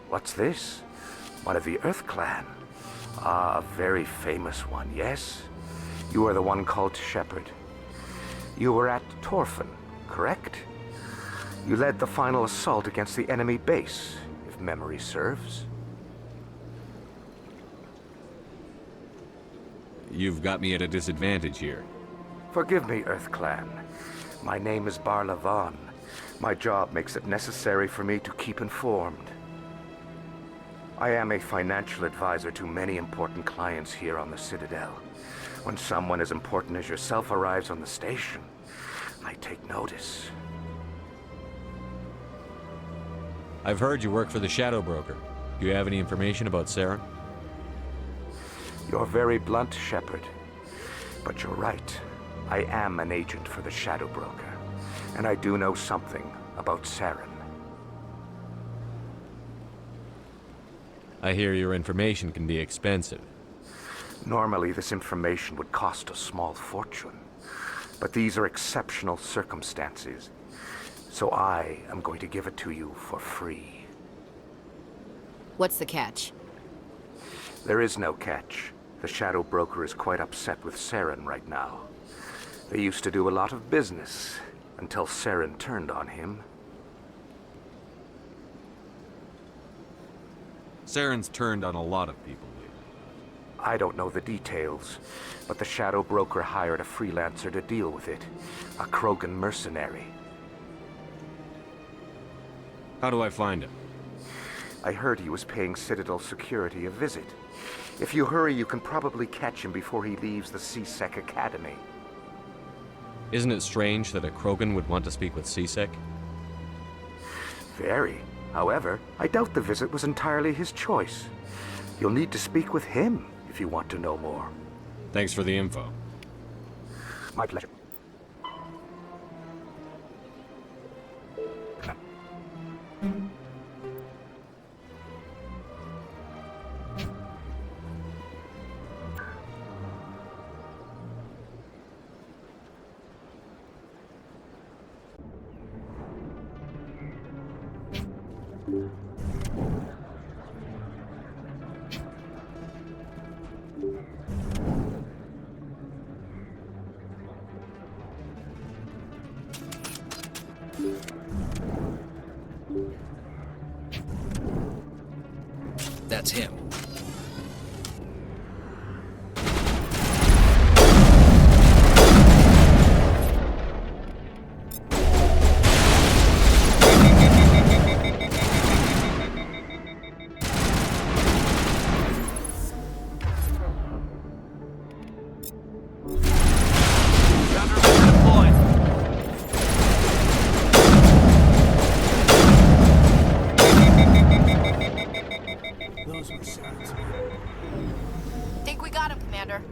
What's this? One of the Earth Clan. Ah, a very famous one, yes? You are the one called Shepard. You were at Torfan, correct? You led the final assault against the enemy base, if memory serves. You've got me at a disadvantage here. Forgive me, Earth Clan. My name is Barla Vaughn. My job makes it necessary for me to keep informed. I am a financial advisor to many important clients here on the Citadel. When someone as important as yourself arrives on the station, I take notice. I've heard you work for the Shadow Broker. Do you have any information about Saren? You're very blunt, Shepard. But you're right. I am an agent for the Shadow Broker, and I do know something about Saren. I hear your information can be expensive. Normally, this information would cost a small fortune. But these are exceptional circumstances, so I am going to give it to you for free. What's the catch? There is no catch. The Shadow Broker is quite upset with Saren right now. They used to do a lot of business, until Saren turned on him. Saren's turned on a lot of people lately. I don't know the details, but the Shadow Broker hired a freelancer to deal with it. A Krogan mercenary. How do I find him? I heard he was paying Citadel security a visit. If you hurry, you can probably catch him before he leaves the C-Sec Academy. Isn't it strange that a Krogan would want to speak with C-Sec? Very. However, I doubt the visit was entirely his choice. You'll need to speak with him if you want to know more. Thanks for the info. My pleasure. That's him. Think we got him, Commander.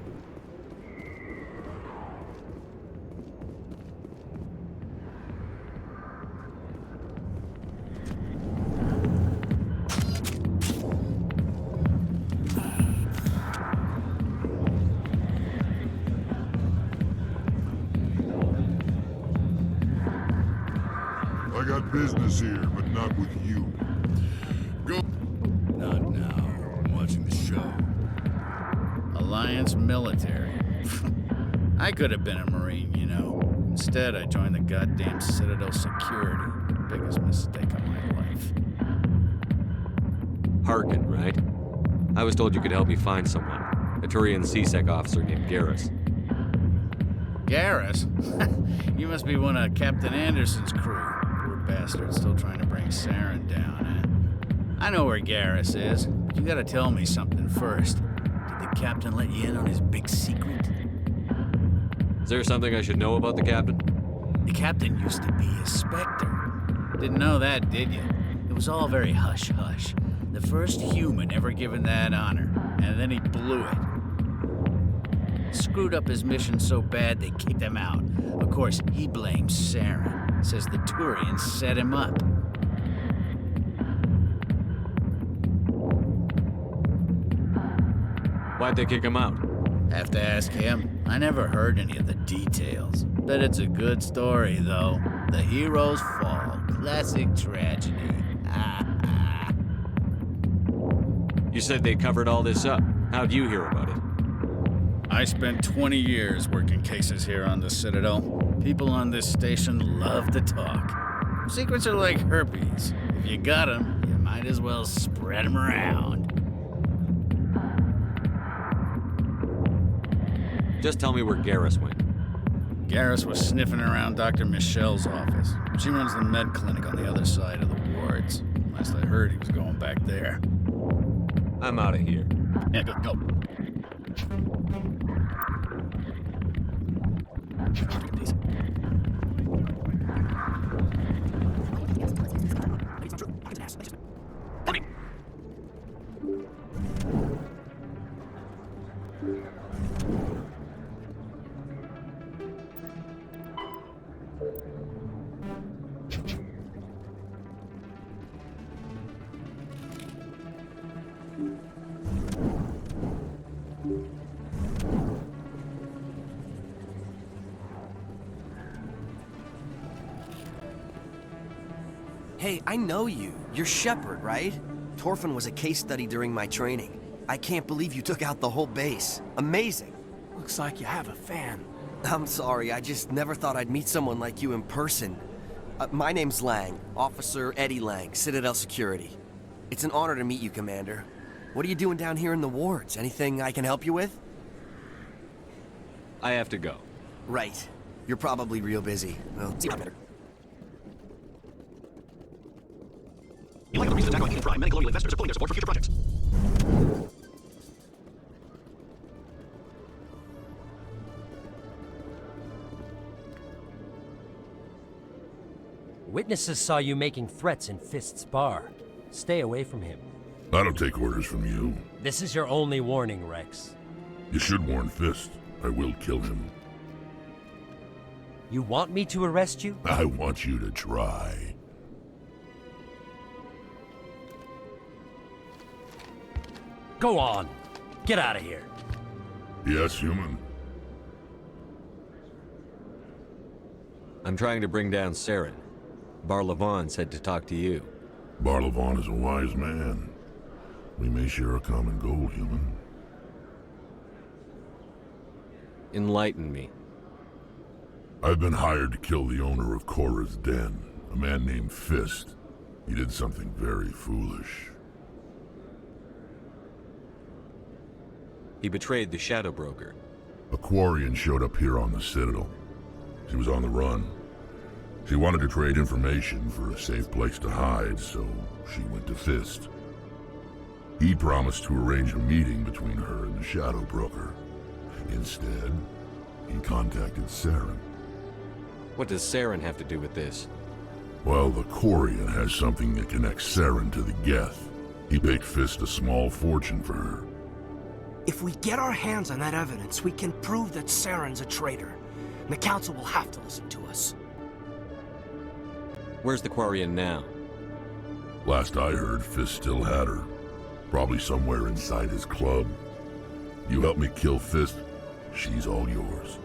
I got business here, but not with you. Go. Not now. I'm watching the show. Alliance military. I could have been a Marine, you know. Instead, I joined the goddamn Citadel security. The biggest mistake of my life. Harkin, right? I was told you could help me find someone. A Turian CSEC officer named Garrus. Garrus? You must be one of Captain Anderson's crew. Poor bastard, still trying to bring Saren down, eh? I know where Garrus is, but you gotta tell me something first. Did the captain let you in on his big secret? Is there something I should know about the captain? The captain used to be a Spectre. Didn't know that, did you? It was all very hush-hush. The first human ever given that honor, and then he blew it. Screwed up his mission so bad they kicked him out. Of course, he blames Saren. Says the Turians set him up. Why'd they kick him out? Have to ask him. I never heard any of the details. Bet it's a good story, though. The hero's fall. Classic tragedy. You said they covered all this up. How'd you hear about it? I spent 20 years working cases here on the Citadel. People on this station love to talk. Secrets are like herpes. If you got them, you might as well spread them around. Just tell me where Garrus went. Garrus was sniffing around Dr. Michelle's office. She runs the med clinic on the other side of the wards. Last I heard, he was going back there. I'm out of here. Yeah, go. Hey, I know you. You're Shepard, right? Torfin was a case study during my training. I can't believe you took out the whole base. Amazing. Looks like you have a fan. I'm sorry, I just never thought I'd meet someone like you in person. My name's Lang, Officer Eddie Lang, Citadel Security. It's an honor to meet you, Commander. What are you doing down here in the wards? Anything I can help you with? I have to go. Right. You're probably real busy. Well, see you later. You like the recent attack on Eden Prime, many colonial investors are pulling their support for future projects. Witnesses saw you making threats in Fist's bar. Stay away from him. I don't take orders from you. This is your only warning, Rex. You should warn Fist. I will kill him. You want me to arrest you? I want you to try. Go on. Get out of here. Yes, human. I'm trying to bring down Saren. Barlavon said to talk to you. Barlavon is a wise man. We may share a common goal, human. Enlighten me. I've been hired to kill the owner of Korra's Den, a man named Fist. He did something very foolish. He betrayed the Shadow Broker. A Quarian showed up here on the Citadel. She was on the run. She wanted to trade information for a safe place to hide, so she went to Fist. He promised to arrange a meeting between her and the Shadow Broker. Instead, he contacted Saren. What does Saren have to do with this? Well, the Quarian has something that connects Saren to the Geth. He paid Fist a small fortune for her. If we get our hands on that evidence, we can prove that Saren's a traitor. And the Council will have to listen to us. Where's the Quarian now? Last I heard, Fist still had her. Probably somewhere inside his club. You help me kill Fist, she's all yours.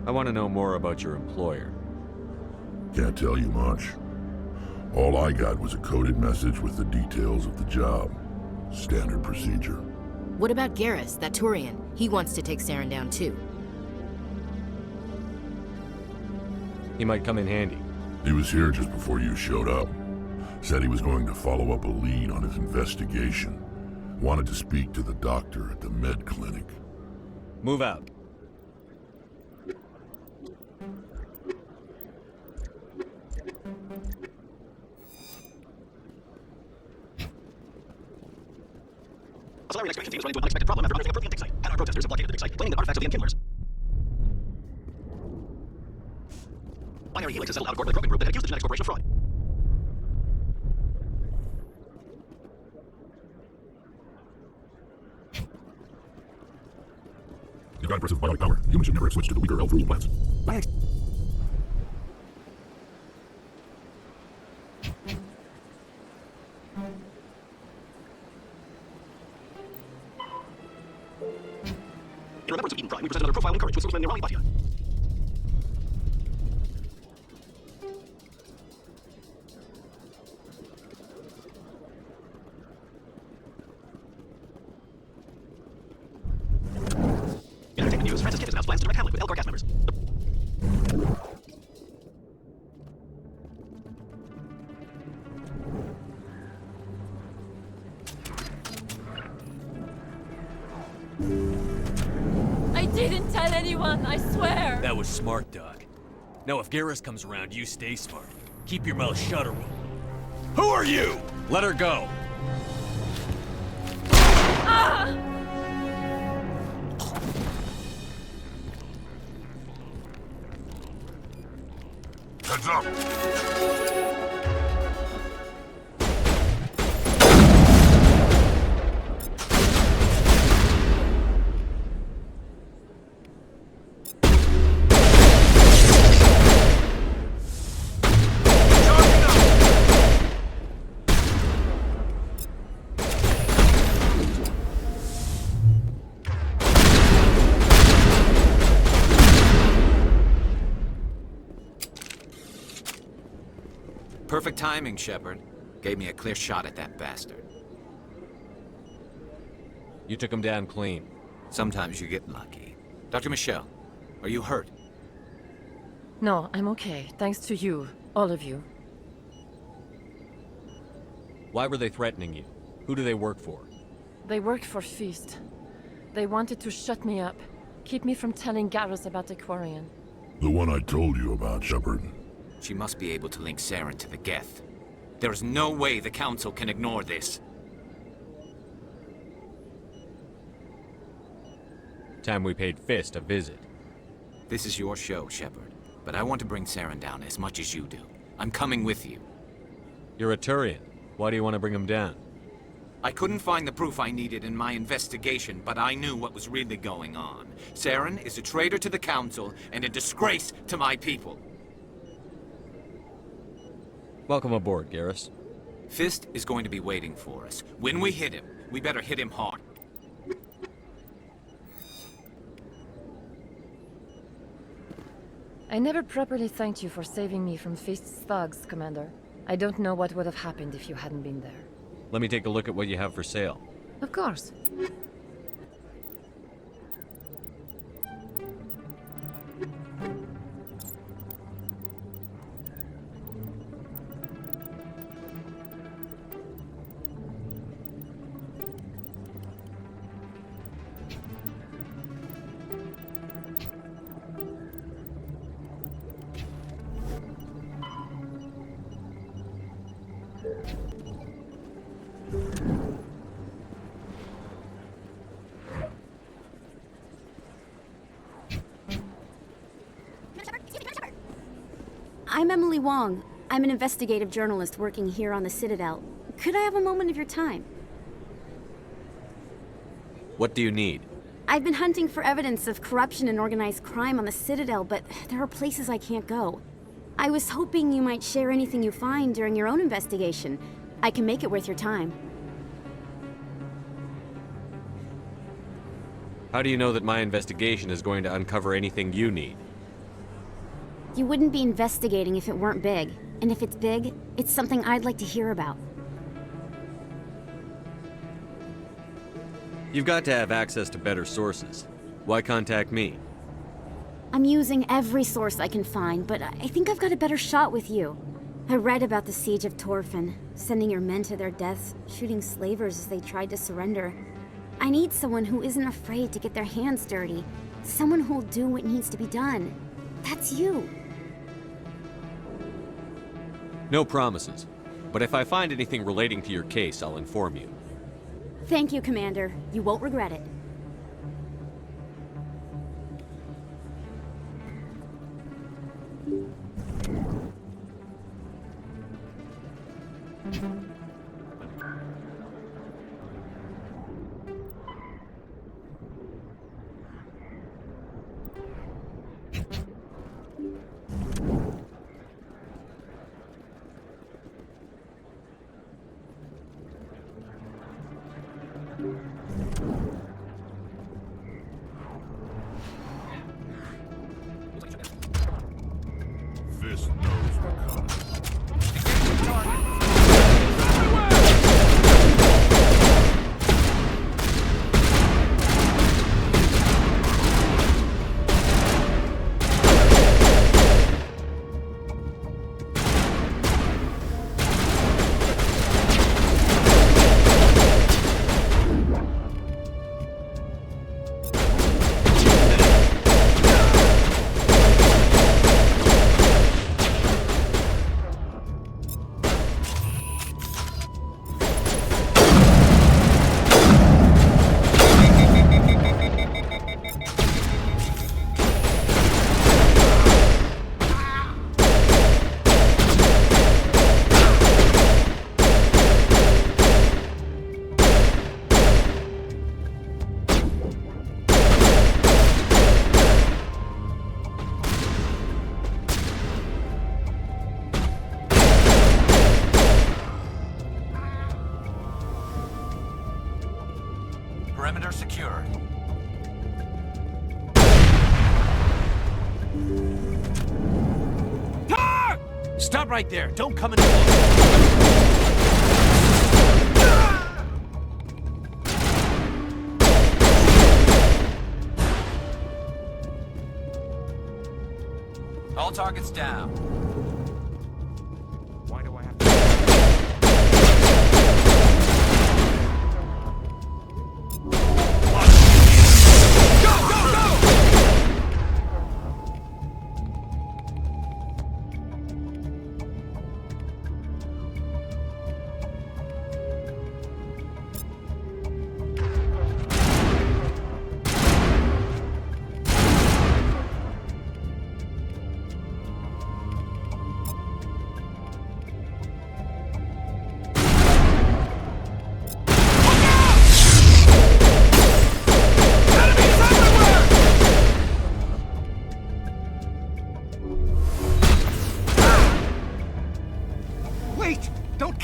I want to know more about your employer. Can't tell you much. All I got was a coded message with the details of the job. Standard procedure. What about Garrus, that Turian? He wants to take Saren down too. He might come in handy. He was here just before you showed up. Said he was going to follow up a lead on his investigation. Wanted to speak to the doctor at the med clinic. Move out. Asari excavation team is running into an unexpected problem after unearthing a Protean dig site. Hanar protesters have blockaded the dig site, claiming the artifacts of the Enkindlers. Binary Helix has settled out of court with a Krogan group that had accused the Genetics Corporation of fraud. You've got impressive bionic power. Humans should never have switched to the weaker elf ruling plants. In remembrance of Eden Prime, we present another profile in courage with spokesman Nirali Bhatia. In entertainment news, Francis Kidd has announced plans to direct Hamlet with Elgar cast members. I didn't tell anyone, I swear! That was smart, Doc. Now if Garrus comes around, you stay smart. Keep your mouth shut or we'll... Who are you? Let her go. Ah! Heads up! Perfect timing, Shepard. Gave me a clear shot at that bastard. You took him down clean. Sometimes you get lucky. Dr. Michelle, are you hurt? No, I'm okay. Thanks to you. All of you. Why were they threatening you? Who do they work for? They worked for Feast. They wanted to shut me up. Keep me from telling Garrus about the Quarian. The one I told you about, Shepard. She must be able to link Saren to the Geth. There is no way the Council can ignore this. Time we paid Fist a visit. This is your show, Shepard. but I want to bring Saren down as much as you do. I'm coming with you. You're a Turian. Why do you want to bring him down? I couldn't find the proof I needed in my investigation, but I knew what was really going on. Saren is a traitor to the Council and a disgrace to my people. Welcome aboard, Garrus. Fist is going to be waiting for us. When we hit him, we better hit him hard. I never properly thanked you for saving me from Fist's thugs, Commander. I don't know what would have happened if you hadn't been there. Let me take a look at what you have for sale. Of course. I'm Emily Wong. I'm an investigative journalist working here on the Citadel. Could I have a moment of your time? What do you need? I've been hunting for evidence of corruption and organized crime on the Citadel, but there are places I can't go. I was hoping you might share anything you find during your own investigation. I can make it worth your time. How do you know that my investigation is going to uncover anything you need? You wouldn't be investigating if it weren't big. And if it's big, it's something I'd like to hear about. You've got to have access to better sources. Why contact me? I'm using every source I can find, but I think I've got a better shot with you. I read about the siege of Torfin, sending your men to their deaths, shooting slavers as they tried to surrender. I need someone who isn't afraid to get their hands dirty. Someone who'll do what needs to be done. That's you. No promises. But if I find anything relating to your case, I'll inform you. Thank you, Commander. You won't regret it. Fist knows we're coming. Perimeter secured. Stop right there! Don't come in close! All targets down. Why do I have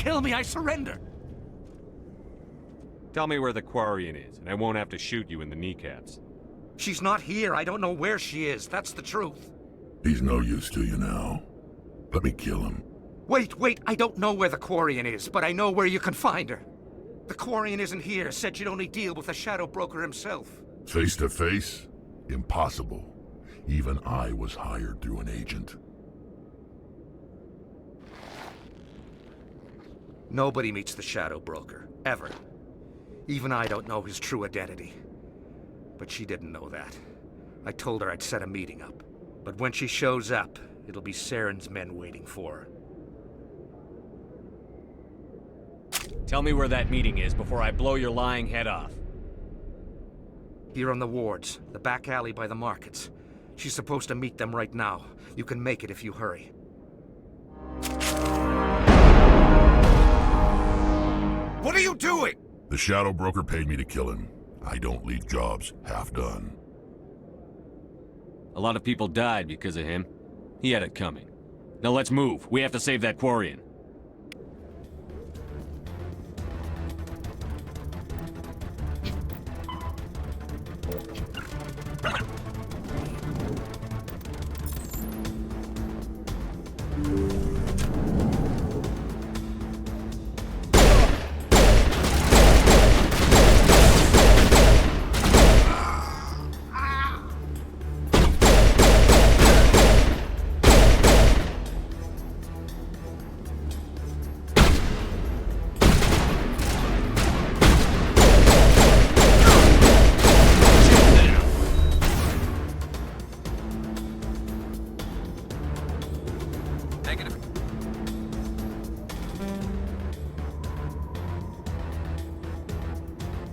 kill me, I surrender. Tell me where the Quarian is, and I won't have to shoot you in the kneecaps. She's not here. I don't know where she is. That's the truth. He's no use to you now. Let me kill him. Wait. I don't know where the Quarian is, but I know where you can find her. The Quarian isn't here. Said she'd only deal with the Shadow Broker himself. Face to face? Impossible. Even I was hired through an agent. Nobody meets the Shadow Broker, ever. Even I don't know his true identity. But she didn't know that. I told her I'd set a meeting up. But when she shows up, it'll be Saren's men waiting for her. Tell me where that meeting is before I blow your lying head off. Here on the wards, the back alley by the markets. She's supposed to meet them right now. You can make it if you hurry. What are you doing? The Shadow Broker paid me to kill him. I don't leave jobs half done. A lot of people died because of him. He had it coming. Now let's move. We have to save that Quarian.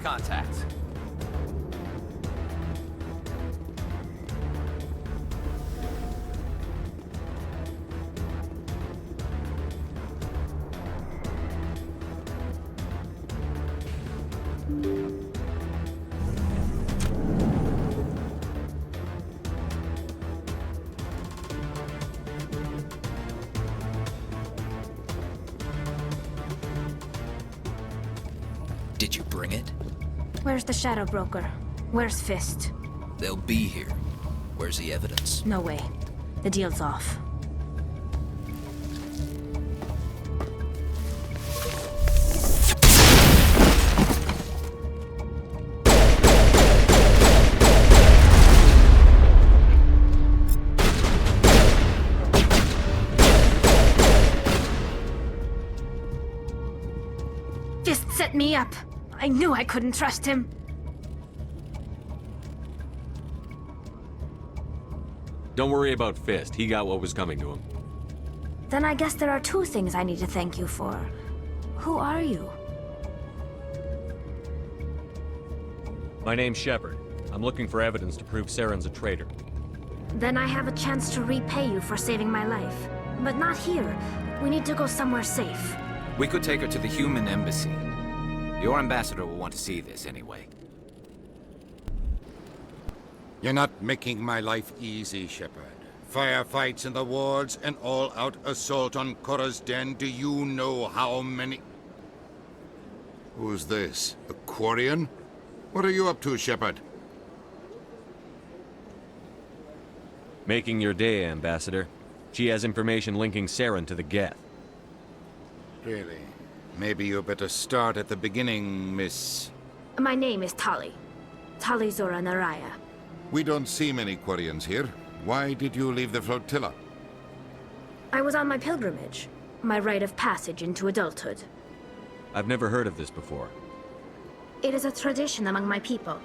Contacts. Did you bring it? Where's the Shadow Broker? Where's Fist? They'll be here. Where's the evidence? No way. The deal's off. Fist set me up. I knew I couldn't trust him. Don't worry about Fist. He got what was coming to him. Then I guess there are two things I need to thank you for. Who are you? My name's Shepard. I'm looking for evidence to prove Saren's a traitor. Then I have a chance to repay you for saving my life. But not here. We need to go somewhere safe. We could take her to the human embassy. Your ambassador will want to see this anyway. You're not making my life easy, Shepard. Firefights in the wards, an all-out assault on Korra's den. Do you know how many... Who's this? A Quarian? What are you up to, Shepard? Making your day, Ambassador. She has information linking Saren to the Geth. Really? Maybe you better start at the beginning, Miss... My name is Tali'Zorah Naraya. We don't see many Quarians here. Why did you leave the flotilla? I was on my pilgrimage. My rite of passage into adulthood. I've never heard of this before. It is a tradition among my people.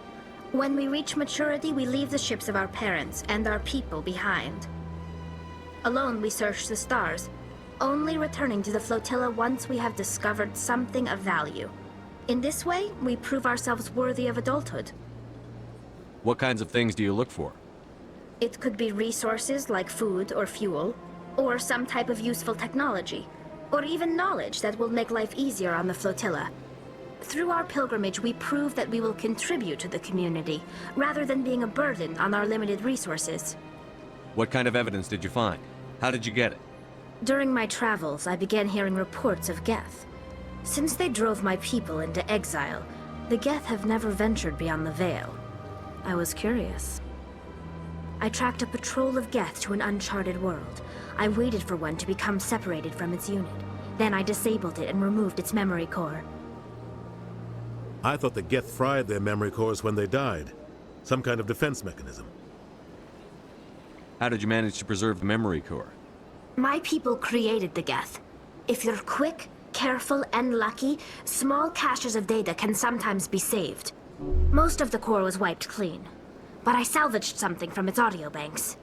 When we reach maturity, we leave the ships of our parents and our people behind. Alone, we search the stars, only returning to the flotilla once we have discovered something of value. In this way, we prove ourselves worthy of adulthood. What kinds of things do you look for? It could be resources like food or fuel, or some type of useful technology, or even knowledge that will make life easier on the flotilla. Through our pilgrimage, we prove that we will contribute to the community, rather than being a burden on our limited resources. What kind of evidence did you find? How did you get it? During my travels, I began hearing reports of Geth. Since they drove my people into exile, the Geth have never ventured beyond the Veil. I was curious. I tracked a patrol of Geth to an uncharted world. I waited for one to become separated from its unit. Then I disabled it and removed its memory core. I thought the Geth fried their memory cores when they died. Some kind of defense mechanism. How did you manage to preserve the memory core? My people created the Geth. If you're quick, careful, and lucky, small caches of data can sometimes be saved. Most of the core was wiped clean, but I salvaged something from its audio banks.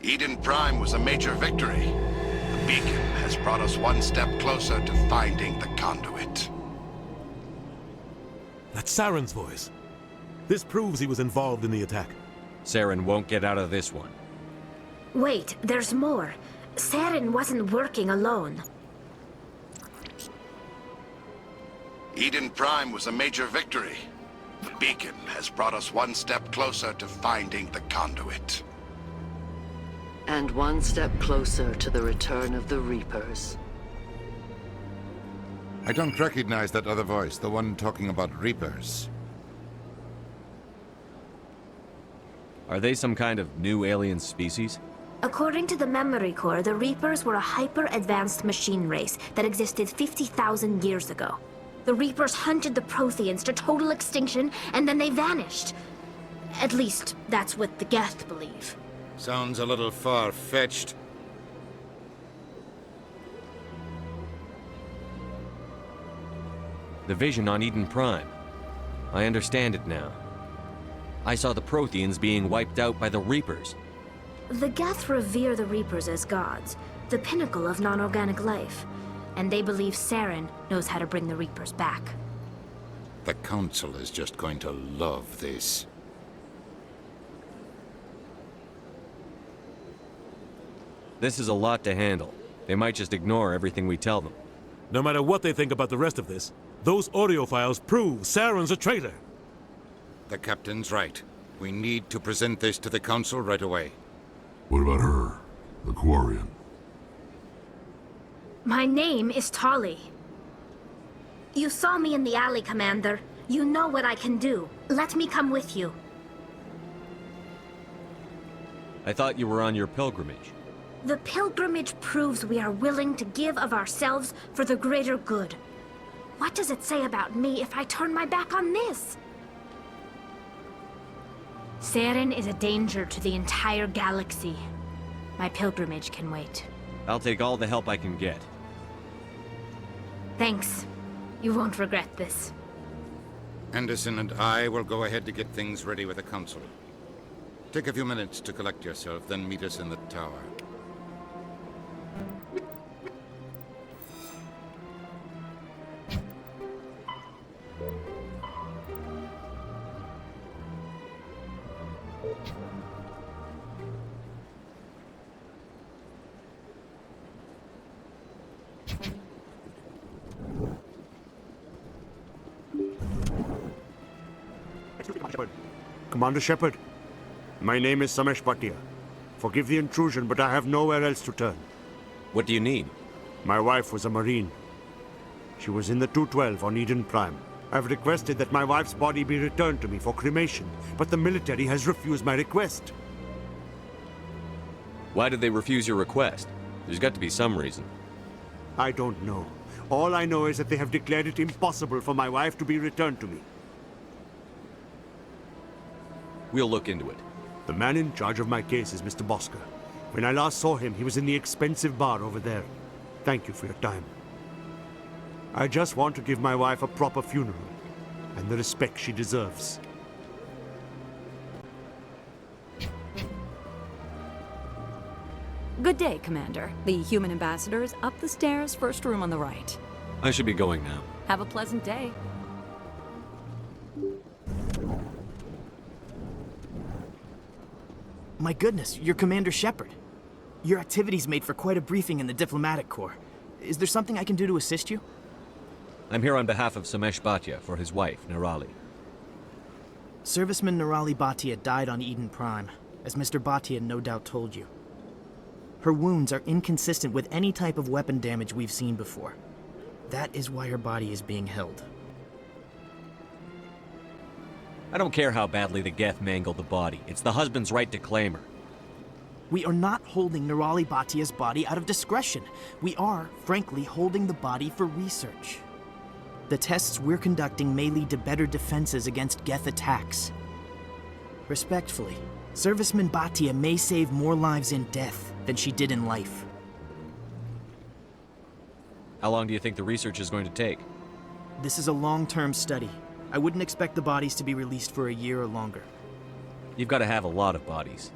Eden Prime was a major victory. The beacon has brought us one step closer to finding the conduit. That's Saren's voice. This proves he was involved in the attack. Saren won't get out of this one. Wait, there's more. Saren wasn't working alone. Eden Prime was a major victory. The beacon has brought us one step closer to finding the conduit. And one step closer to the return of the Reapers. I don't recognize that other voice, the one talking about Reapers. Are they some kind of new alien species? According to the memory core, the Reapers were a hyper-advanced machine race that existed 50,000 years ago. The Reapers hunted the Protheans to total extinction, and then they vanished. At least, that's what the Geth believe. Sounds a little far-fetched. The vision on Eden Prime. I understand it now. I saw the Protheans being wiped out by the Reapers. The Geth revere the Reapers as gods, the pinnacle of non-organic life. And they believe Saren knows how to bring the Reapers back. The Council is just going to love this. This is a lot to handle. They might just ignore everything we tell them. No matter what they think about the rest of this, those audio files prove Saren's a traitor. The Captain's right. We need to present this to the Council right away. What about her? The Quarian? My name is Tali. You saw me in the alley, Commander. You know what I can do. Let me come with you. I thought you were on your pilgrimage. The pilgrimage proves we are willing to give of ourselves for the greater good. What does it say about me if I turn my back on this? Saren is a danger to the entire galaxy. My pilgrimage can wait. I'll take all the help I can get. Thanks. You won't regret this. Anderson and I will go ahead to get things ready with the Council. Take a few minutes to collect yourself, then meet us in the tower. Commander Shepard, my name is Samesh Bhatia. Forgive the intrusion, but I have nowhere else to turn. What do you need? My wife was a Marine. She was in the 212 on Eden Prime. I've requested that my wife's body be returned to me for cremation, but the military has refused my request. Why did they refuse your request? There's got to be some reason. I don't know. All I know is that they have declared it impossible for my wife to be returned to me. We'll look into it. The man in charge of my case is Mr. Bosker. When I last saw him, he was in the expensive bar over there. Thank you for your time. I just want to give my wife a proper funeral, and the respect she deserves. Good day, Commander. The human ambassador is up the stairs, first room on the right. I should be going now. Have a pleasant day. My goodness, you're Commander Shepard. Your activities made for quite a briefing in the diplomatic corps. Is there something I can do to assist you? I'm here on behalf of Samesh Bhatia for his wife, Nirali. Serviceman Nirali Bhatia died on Eden Prime, as Mr. Bhatia no doubt told you. Her wounds are inconsistent with any type of weapon damage we've seen before. That is why her body is being held. I don't care how badly the Geth mangled the body. It's the husband's right to claim her. We are not holding Nerali Batia's body out of discretion. We are, frankly, holding the body for research. The tests we're conducting may lead to better defenses against Geth attacks. Respectfully, Serviceman Batia may save more lives in death than she did in life. How long do you think the research is going to take? This is a long-term study. I wouldn't expect the bodies to be released for a year or longer. You've got to have a lot of bodies.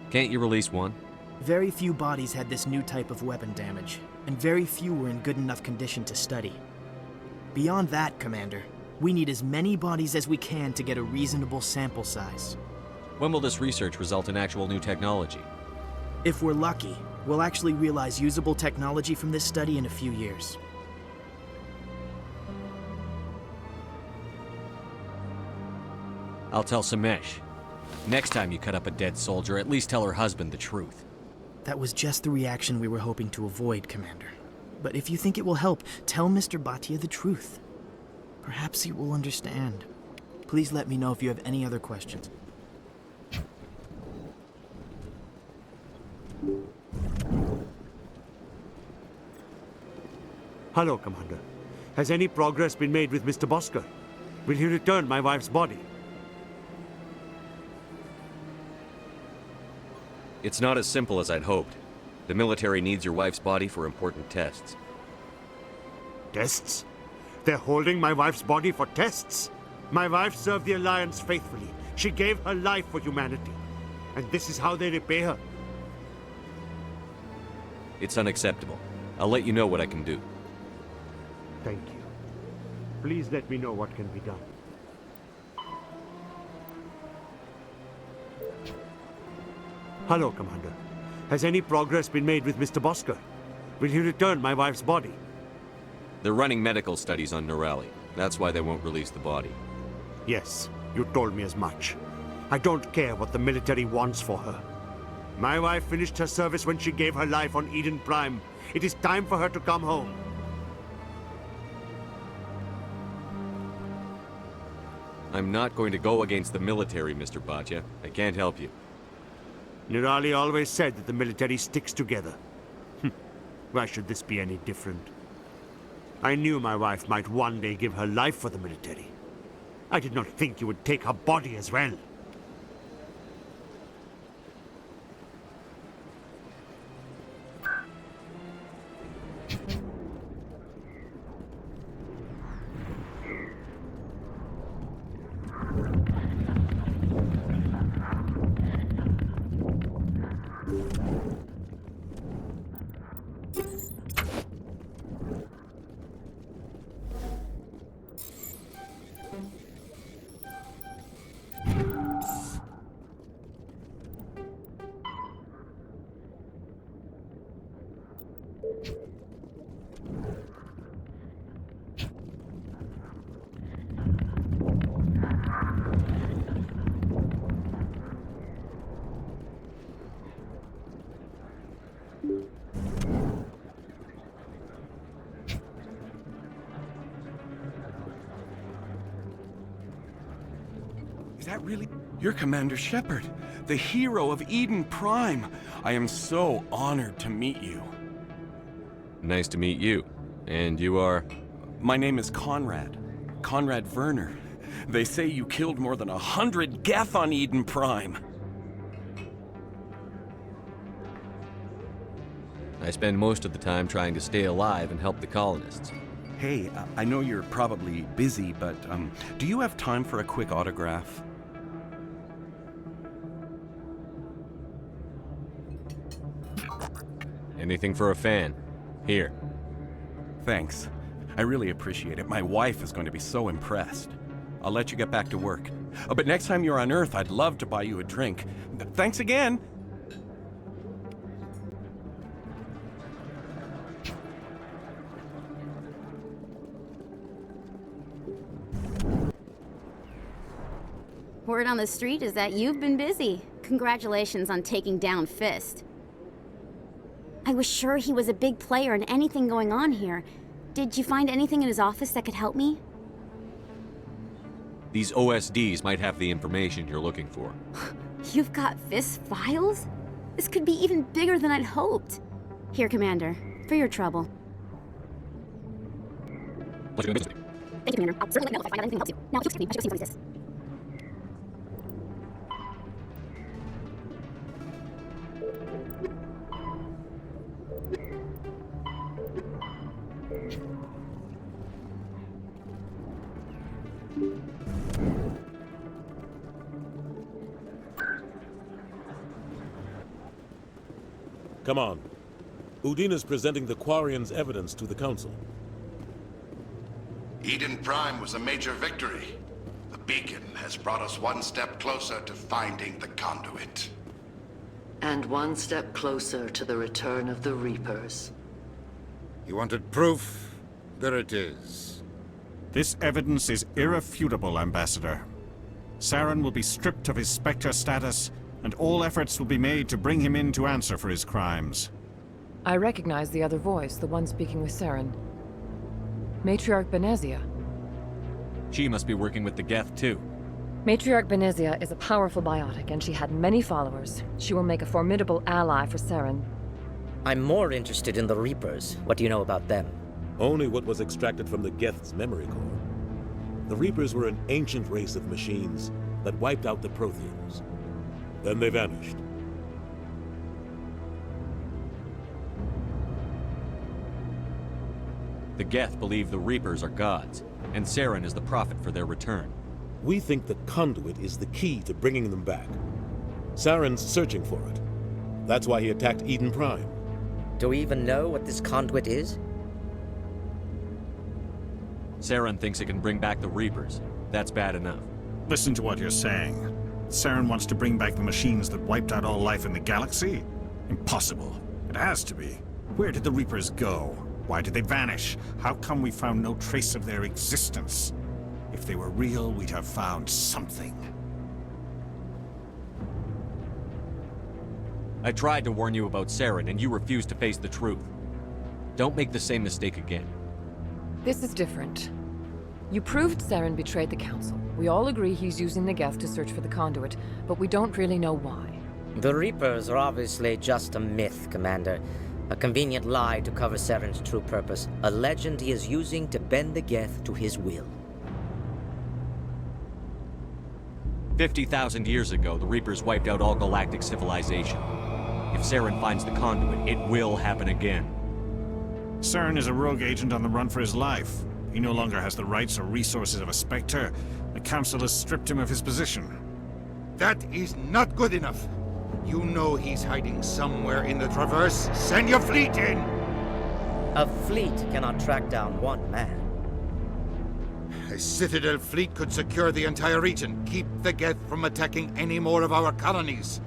Can't you release one? Very few bodies had this new type of weapon damage, and very few were in good enough condition to study. Beyond that, Commander, we need as many bodies as we can to get a reasonable sample size. When will this research result in actual new technology? If we're lucky, we'll actually realize usable technology from this study in a few years. I'll tell Samesh. Next time you cut up a dead soldier, at least tell her husband the truth. That was just the reaction we were hoping to avoid, Commander. But if you think it will help, tell Mr. Batia the truth. Perhaps he will understand. Please let me know if you have any other questions. Hello, Commander. Has any progress been made with Mr. Bosker? Will he return my wife's body? It's not as simple as I'd hoped. The military needs your wife's body for important tests. Tests? They're holding my wife's body for tests? My wife served the Alliance faithfully. She gave her life for humanity. And this is how they repay her. It's unacceptable. I'll let you know what I can do. Thank you. Please let me know what can be done. Hello, Commander. Has any progress been made with Mr. Bosker? Will he return my wife's body? They're running medical studies on Nerali. That's why they won't release the body. Yes, you told me as much. I don't care what the military wants for her. My wife finished her service when she gave her life on Eden Prime. It is time for her to come home. I'm not going to go against the military, Mr. Batia. I can't help you. Nerali always said that the military sticks together. Why should this be any different? I knew my wife might one day give her life for the military. I did not think you would take her body as well. Is that really? You're Commander Shepard, the hero of Eden Prime. I am so honored to meet you. Nice to meet you. And you are? My name is Conrad. Conrad Werner. They say you killed more than 100 Geth on Eden Prime. I spend most of the time trying to stay alive and help the colonists. Hey, I know you're probably busy, but do you have time for a quick autograph? Anything for a fan. Here. Thanks. I really appreciate it. My wife is going to be so impressed. I'll let you get back to work. Oh, but next time you're on Earth, I'd love to buy you a drink. Thanks again! Word on the street is that you've been busy. Congratulations on taking down Fist. I was sure he was a big player in anything going on here. Did you find anything in his office that could help me? These OSDs might have the information you're looking for. You've got Fist's files? This could be even bigger than I'd hoped. Here, Commander, for your trouble. Thank you, Commander. I'll certainly let me know if I find anything that helps you. Now, if you excuse me, I should go see what this is. Come on. Udina's presenting the Quarians' evidence to the Council. Eden Prime was a major victory. The beacon has brought us one step closer to finding the conduit. And one step closer to the return of the Reapers. You wanted proof? There it is. This evidence is irrefutable, Ambassador. Saren will be stripped of his Spectre status, and all efforts will be made to bring him in to answer for his crimes. I recognize the other voice, the one speaking with Saren. Matriarch Benezia. She must be working with the Geth, too. Matriarch Benezia is a powerful biotic, and she had many followers. She will make a formidable ally for Saren. I'm more interested in the Reapers. What do you know about them? Only what was extracted from the Geth's memory core. The Reapers were an ancient race of machines that wiped out the Protheans. Then they vanished. The Geth believe the Reapers are gods, and Saren is the prophet for their return. We think the conduit is the key to bringing them back. Saren's searching for it. That's why he attacked Eden Prime. Do we even know what this conduit is? Saren thinks it can bring back the Reapers. That's bad enough. Listen to what you're saying. Saren wants to bring back the machines that wiped out all life in the galaxy? Impossible. It has to be. Where did the Reapers go? Why did they vanish? How come we found no trace of their existence? If they were real, we'd have found something. I tried to warn you about Saren, and you refused to face the truth. Don't make the same mistake again. This is different. You proved Saren betrayed the Council. We all agree he's using the Geth to search for the conduit, but we don't really know why. The Reapers are obviously just a myth, Commander. A convenient lie to cover Saren's true purpose. A legend he is using to bend the Geth to his will. 50,000 years ago, the Reapers wiped out all galactic civilization. If Saren finds the conduit, it will happen again. Saren is a rogue agent on the run for his life. He no longer has the rights or resources of a Spectre. The Council has stripped him of his position. That is not good enough. You know he's hiding somewhere in the Traverse. Send your fleet in! A fleet cannot track down one man. A Citadel fleet could secure the entire region, keep the Geth from attacking any more of our colonies.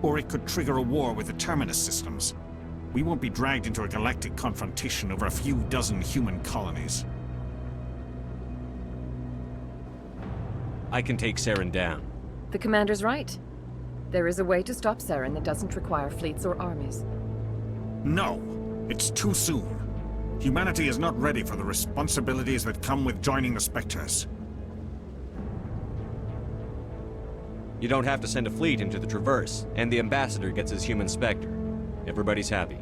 Or it could trigger a war with the Terminus systems. We won't be dragged into a galactic confrontation over a few dozen human colonies. I can take Saren down. The Commander's right. There is a way to stop Saren that doesn't require fleets or armies. No, it's too soon. Humanity is not ready for the responsibilities that come with joining the Spectres. You don't have to send a fleet into the Traverse, and the Ambassador gets his human Spectre. Everybody's happy.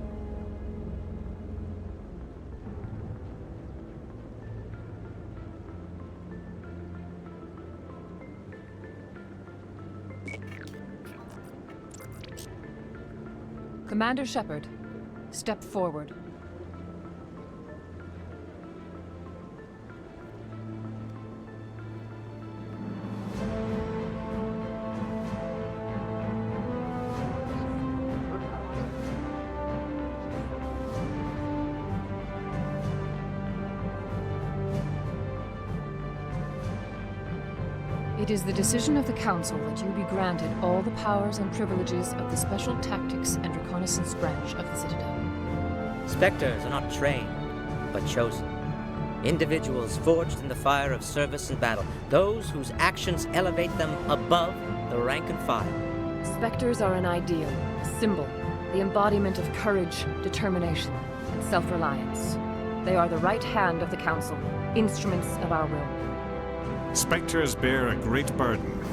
Commander Shepard, step forward. It is the decision of the Council that you be granted all the powers and privileges of the Special Tactics and Reconnaissance branch of the Citadel. Spectres are not trained, but chosen. Individuals forged in the fire of service and battle. Those whose actions elevate them above the rank and file. Spectres are an ideal, a symbol, The embodiment of courage, determination, and self-reliance. They are the right hand of the Council, instruments of our will. Spectres bear a great burden.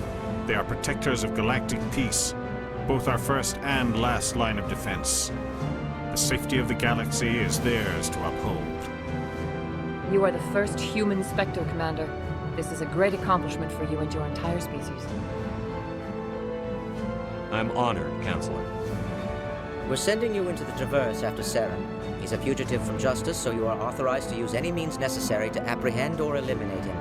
They are protectors of galactic peace, both our first and last line of defense. The safety of the galaxy is theirs to uphold. You are the first human Spectre, Commander. This is a great accomplishment for you and your entire species. I'm honored, Counselor. We're sending you into the Traverse after Saren. He's a fugitive from justice, so you are authorized to use any means necessary to apprehend or eliminate him.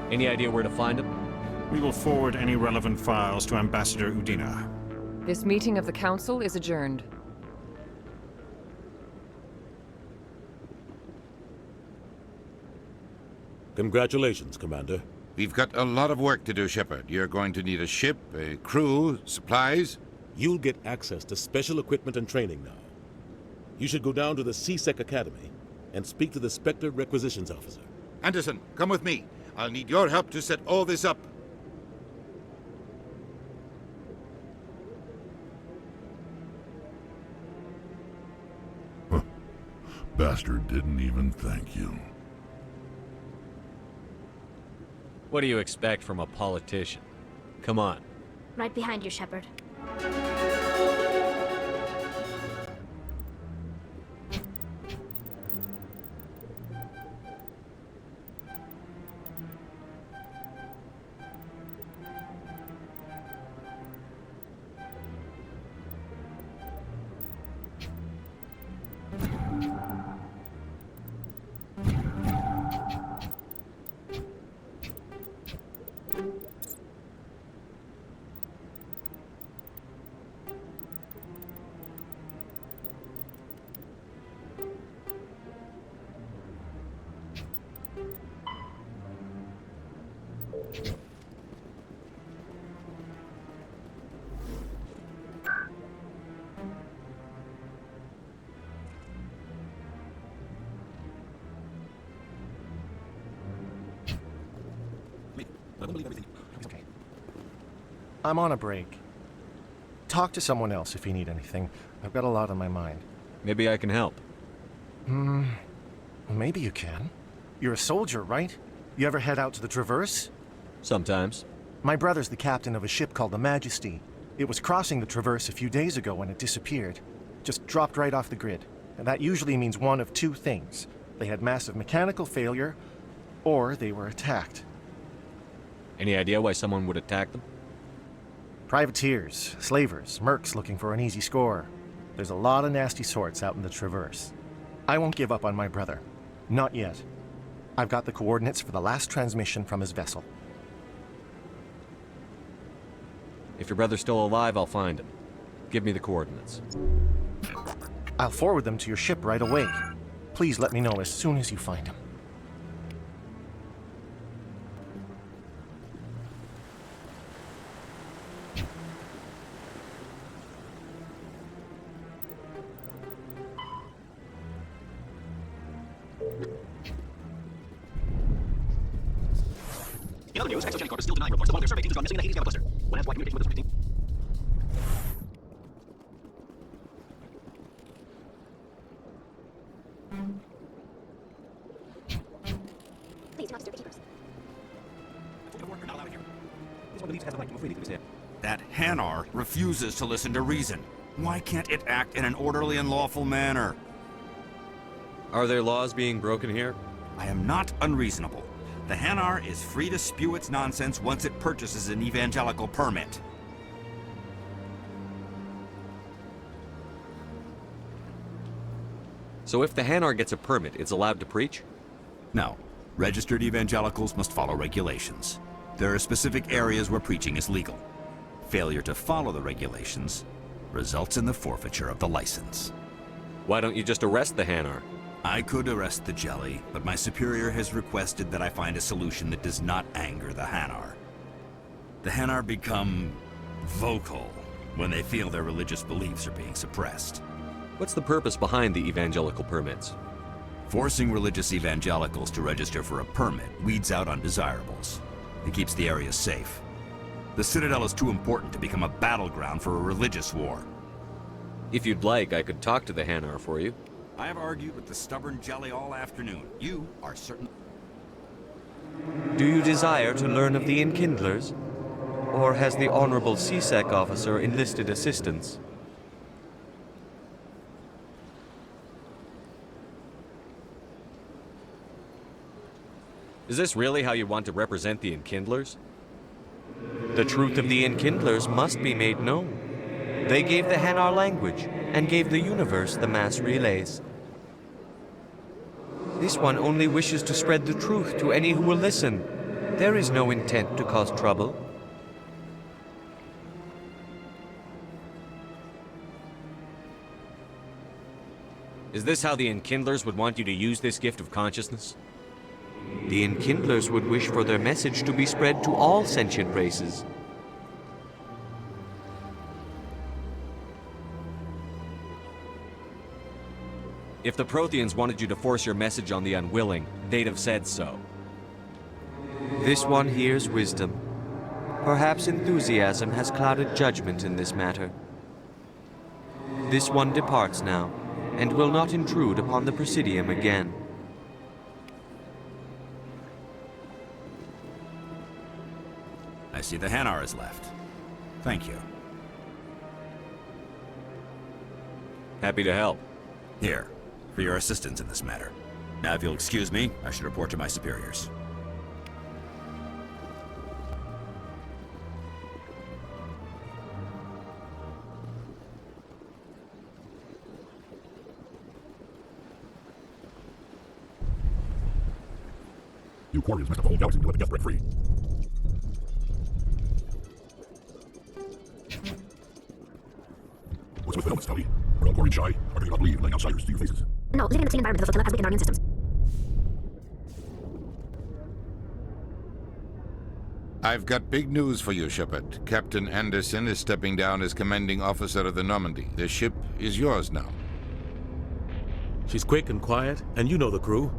Any idea where to find him? We will forward any relevant files to Ambassador Udina. This meeting of the Council is adjourned. Congratulations, Commander. We've got a lot of work to do, Shepard. You're going to need a ship, a crew, supplies. You'll get access to special equipment and training now. You should go down to the C-Sec Academy and speak to the Spectre Requisitions Officer. Anderson, come with me. I'll need your help to set all this up. Bastard didn't even thank you. What do you expect from a politician? Come on. Right behind you, Shepard. I'm on a break. Talk to someone else if you need anything. I've got a lot on my mind. Maybe I can help. Maybe you can. You're a soldier, right? You ever head out to the Traverse? Sometimes. My brother's the captain of a ship called the Majesty. It was crossing the Traverse a few days ago when it disappeared. Just dropped right off the grid. And that usually means one of two things. They had massive mechanical failure, or they were attacked. Any idea why someone would attack them? Privateers, slavers, mercs looking for an easy score. There's a lot of nasty sorts out in the Traverse. I won't give up on my brother. Not yet. I've got the coordinates for the last transmission from his vessel. If your brother's still alive, I'll find him. Give me the coordinates. I'll forward them to your ship right away. Please let me know as soon as you find him. In other news, Exogenetic Corp is still denying reports of one of their survey teams has gone missing in the Hades Gamma Cluster. When asked why communication with the team. Please do not disturb the keepers. You're not allowed in here. This one believes it has the right to move freely through his head. That Hanar refuses to listen to reason. Why can't it act in an orderly and lawful manner? Are there laws being broken here? I am not unreasonable. The Hanar is free to spew its nonsense once it purchases an evangelical permit. So if the Hanar gets a permit, it's allowed to preach? No. Registered evangelicals must follow regulations. There are specific areas where preaching is legal. Failure to follow the regulations results in the forfeiture of the license. Why don't you just arrest the Hanar? I could arrest the jelly, but my superior has requested that I find a solution that does not anger the Hanar. The Hanar become vocal when they feel their religious beliefs are being suppressed. What's the purpose behind the evangelical permits? Forcing religious evangelicals to register for a permit weeds out undesirables. It keeps the area safe. The Citadel is too important to become a battleground for a religious war. If you'd like, I could talk to the Hanar for you. I have argued with the stubborn jelly all afternoon. You are certain... Do you desire to learn of the Enkindlers? Or has the Honorable CSEC officer enlisted assistance? Is this really how you want to represent the Enkindlers? The truth of the Enkindlers must be made known. They gave the Hanar language, and gave the universe the mass relays. This one only wishes to spread the truth to any who will listen. There is no intent to cause trouble. Is this how the Enkindlers would want you to use this gift of consciousness? The Enkindlers would wish for their message to be spread to all sentient races. If the Protheans wanted you to force your message on the unwilling, they'd have said so. This one hears wisdom. Perhaps enthusiasm has clouded judgment in this matter. This one departs now, and will not intrude upon the Presidium again. I see the Hanar is left. Thank you. Happy to help. Here, for your assistance in this matter. Now, if you'll excuse me, I should report to my superiors. You Quarians messed up the whole galaxy to let the Geth break free. What's with the helmets, Tali? Are all Quarians shy? Or do you not believe letting outsiders see your faces? No, living in the same environment does kill has weakened our immune systems. I've got big news for you, Shepard. Captain Anderson is stepping down as commanding officer of the Normandy. The ship is yours now. She's quick and quiet, and you know the crew.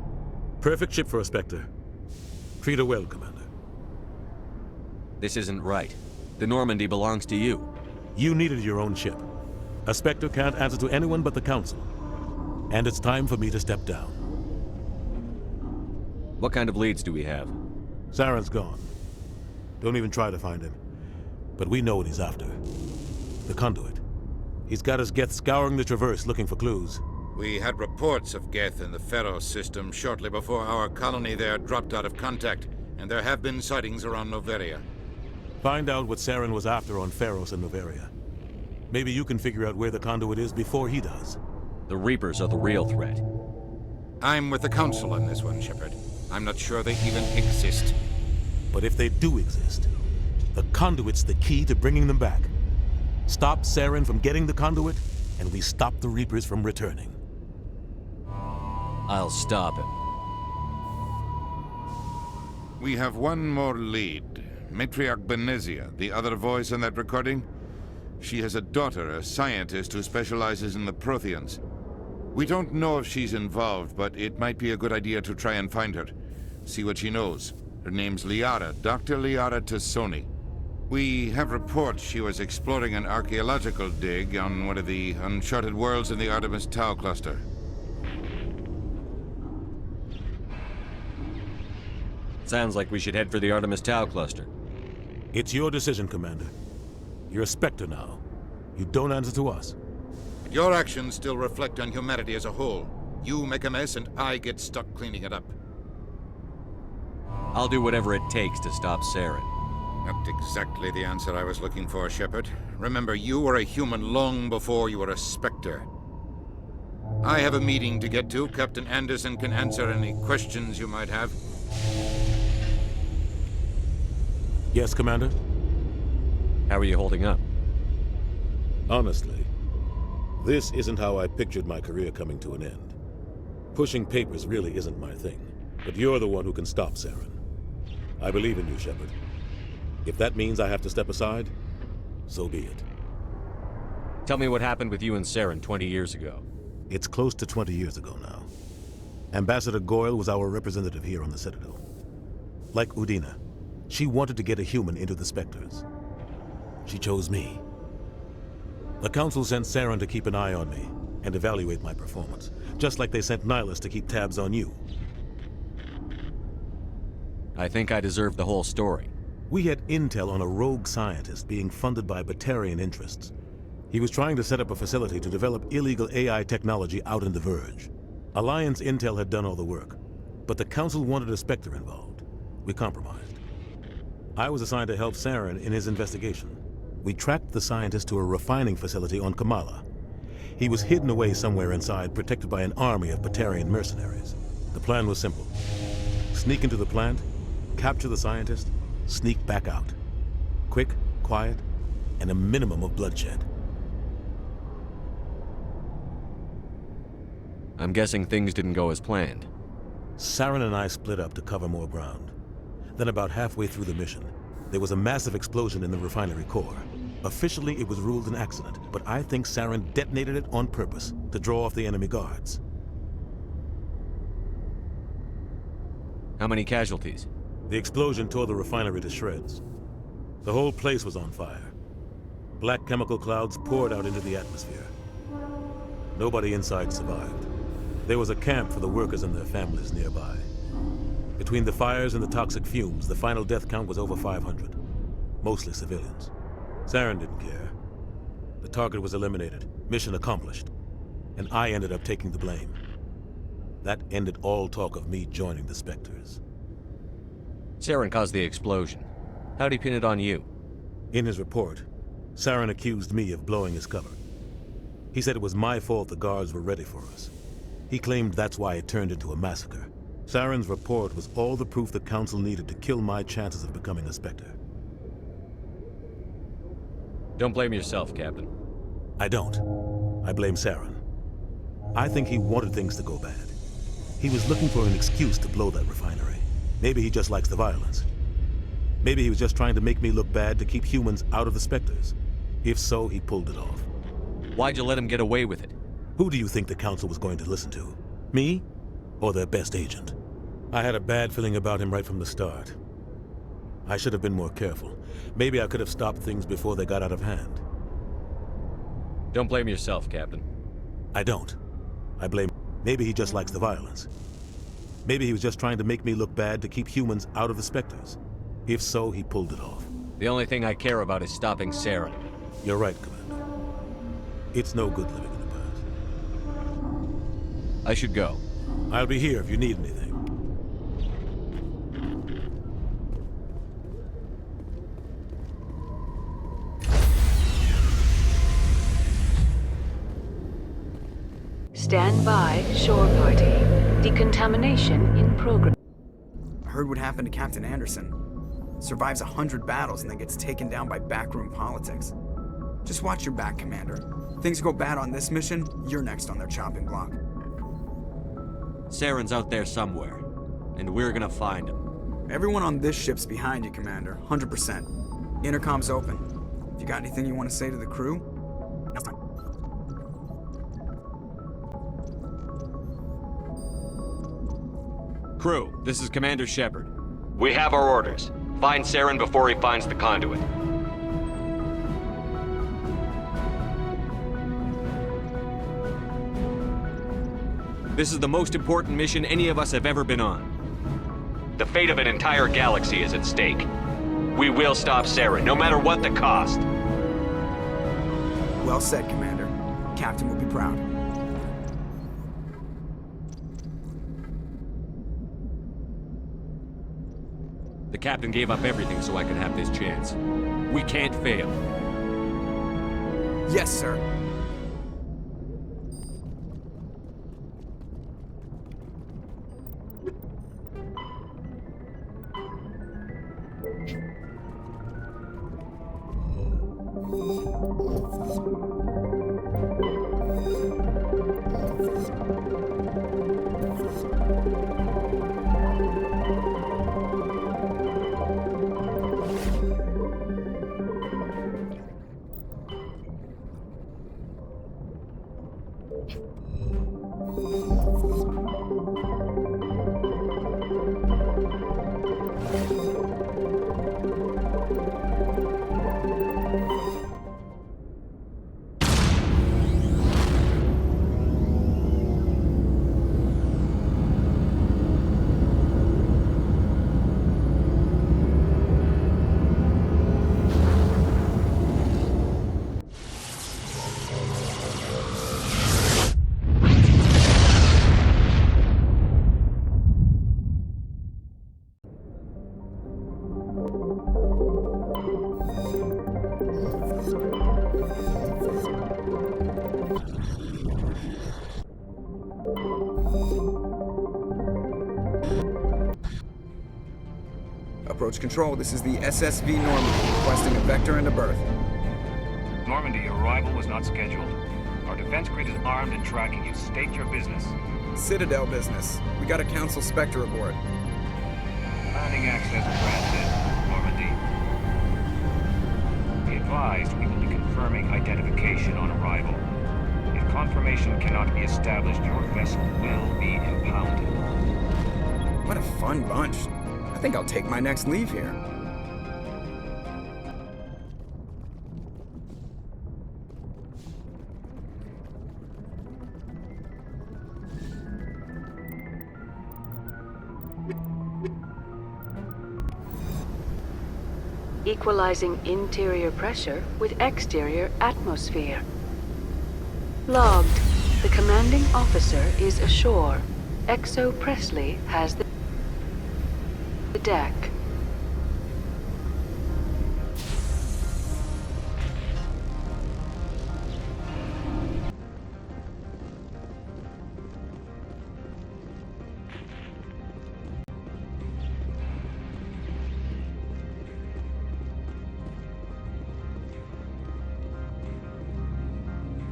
Perfect ship for a Spectre. Treat her well, Commander. This isn't right. The Normandy belongs to you. You needed your own ship. A Spectre can't answer to anyone but the Council. And it's time for me to step down. What kind of leads do we have? Saren's gone. Don't even try to find him. But we know what he's after. The Conduit. He's got his Geth scouring the Traverse looking for clues. We had reports of Geth in the Pharaoh system shortly before our colony there dropped out of contact, and there have been sightings around Noveria. Find out what Saren was after on Pharos and Noveria. Maybe you can figure out where the Conduit is before he does. The Reapers are the real threat. I'm with the Council on this one, Shepard. I'm not sure they even exist. But if they do exist, the Conduit's the key to bringing them back. Stop Saren from getting the Conduit, and we stop the Reapers from returning. I'll stop him. We have one more lead. Matriarch Benezia, the other voice in that recording. She has a daughter, a scientist who specializes in the Protheans. We don't know if she's involved, but it might be a good idea to try and find her. See what she knows. Her name's Liara, Dr. Liara Tassoni. We have reports she was exploring an archaeological dig on one of the uncharted worlds in the Artemis Tau cluster. Sounds like we should head for the Artemis Tau cluster. It's your decision, Commander. You're a Spectre now. You don't answer to us. But your actions still reflect on humanity as a whole. You make a mess and I get stuck cleaning it up. I'll do whatever it takes to stop Saren. Not exactly the answer I was looking for, Shepard. Remember, you were a human long before you were a Spectre. I have a meeting to get to. Captain Anderson can answer any questions you might have. Yes, Commander? How are you holding up? Honestly, this isn't how I pictured my career coming to an end. Pushing papers really isn't my thing, but you're the one who can stop Saren. I believe in you, Shepard. If that means I have to step aside, so be it. Tell me what happened with you and Saren 20 years ago. It's close to 20 years ago now. Ambassador Goyle was our representative here on the Citadel. Like Udina, she wanted to get a human into the Spectres. She chose me. The Council sent Saren to keep an eye on me and evaluate my performance, just like they sent Nihilus to keep tabs on you. I think I deserve the whole story. We had intel on a rogue scientist being funded by Batarian interests. He was trying to set up a facility to develop illegal AI technology out in the Verge. Alliance intel had done all the work, but the Council wanted a Spectre involved. We compromised. I was assigned to help Saren in his investigation. We tracked the scientist to a refining facility on Kamala. He was hidden away somewhere inside, protected by an army of Batarian mercenaries. The plan was simple. Sneak into the plant, capture the scientist, sneak back out. Quick, quiet, and a minimum of bloodshed. I'm guessing things didn't go as planned. Saren and I split up to cover more ground. Then about halfway through the mission, there was a massive explosion in the refinery core. Officially, it was ruled an accident, but I think Saren detonated it on purpose to draw off the enemy guards. How many casualties? The explosion tore the refinery to shreds. The whole place was on fire. Black chemical clouds poured out into the atmosphere. Nobody inside survived. There was a camp for the workers and their families nearby. Between the fires and the toxic fumes, the final death count was over 500. Mostly civilians. Saren didn't care. The target was eliminated, mission accomplished, and I ended up taking the blame. That ended all talk of me joining the Spectres. Saren caused the explosion. How'd he pin it on you? In his report, Saren accused me of blowing his cover. He said it was my fault the guards were ready for us. He claimed that's why it turned into a massacre. Saren's report was all the proof the Council needed to kill my chances of becoming a Spectre. Don't blame yourself, Captain. I don't. I blame Saren. I think he wanted things to go bad. He was looking for an excuse to blow that refinery. Maybe he just likes the violence. Maybe he was just trying to make me look bad to keep humans out of the Spectres. If so, he pulled it off. Why'd you let him get away with it? Who do you think the Council was going to listen to? Me? Or their best agent? I had a bad feeling about him right from the start. I should have been more careful. Maybe I could have stopped things before they got out of hand. Don't blame yourself, Captain. I don't. I blame... Maybe he just likes the violence. Maybe he was just trying to make me look bad to keep humans out of the Spectres. If so, he pulled it off. The only thing I care about is stopping Saren. You're right, Commander. It's no good living in the past. I should go. I'll be here if you need anything. Stand by, shore party. Decontamination in progress. I heard what happened to Captain Anderson. Survives 100 battles and then gets taken down by backroom politics. Just watch your back, Commander. Things go bad on this mission, you're next on their chopping block. Saren's out there somewhere, and we're gonna find him. Everyone on this ship's behind you, Commander. 100%. Intercom's open. If you got anything you want to say to the crew, now's time. Crew, this is Commander Shepard. We have our orders. Find Saren before he finds the conduit. This is the most important mission any of us have ever been on. The fate of an entire galaxy is at stake. We will stop Saren, no matter what the cost. Well said, Commander. Captain will be proud. The captain gave up everything so I could have this chance. We can't fail. Yes, sir. Approach control, this is the SSV Normandy, requesting a vector and a berth. Normandy, your arrival was not scheduled. Our defense grid is armed and tracking you. State your business. Citadel business. We got a Council Spectre aboard. Landing access granted, Normandy. Be advised, we will be confirming identification on arrival. If confirmation cannot be established, your vessel will be impounded. What a fun bunch. I think I'll take my next leave here. Equalizing interior pressure with exterior atmosphere. Logged. The commanding officer is ashore. Exo Presley has the deck.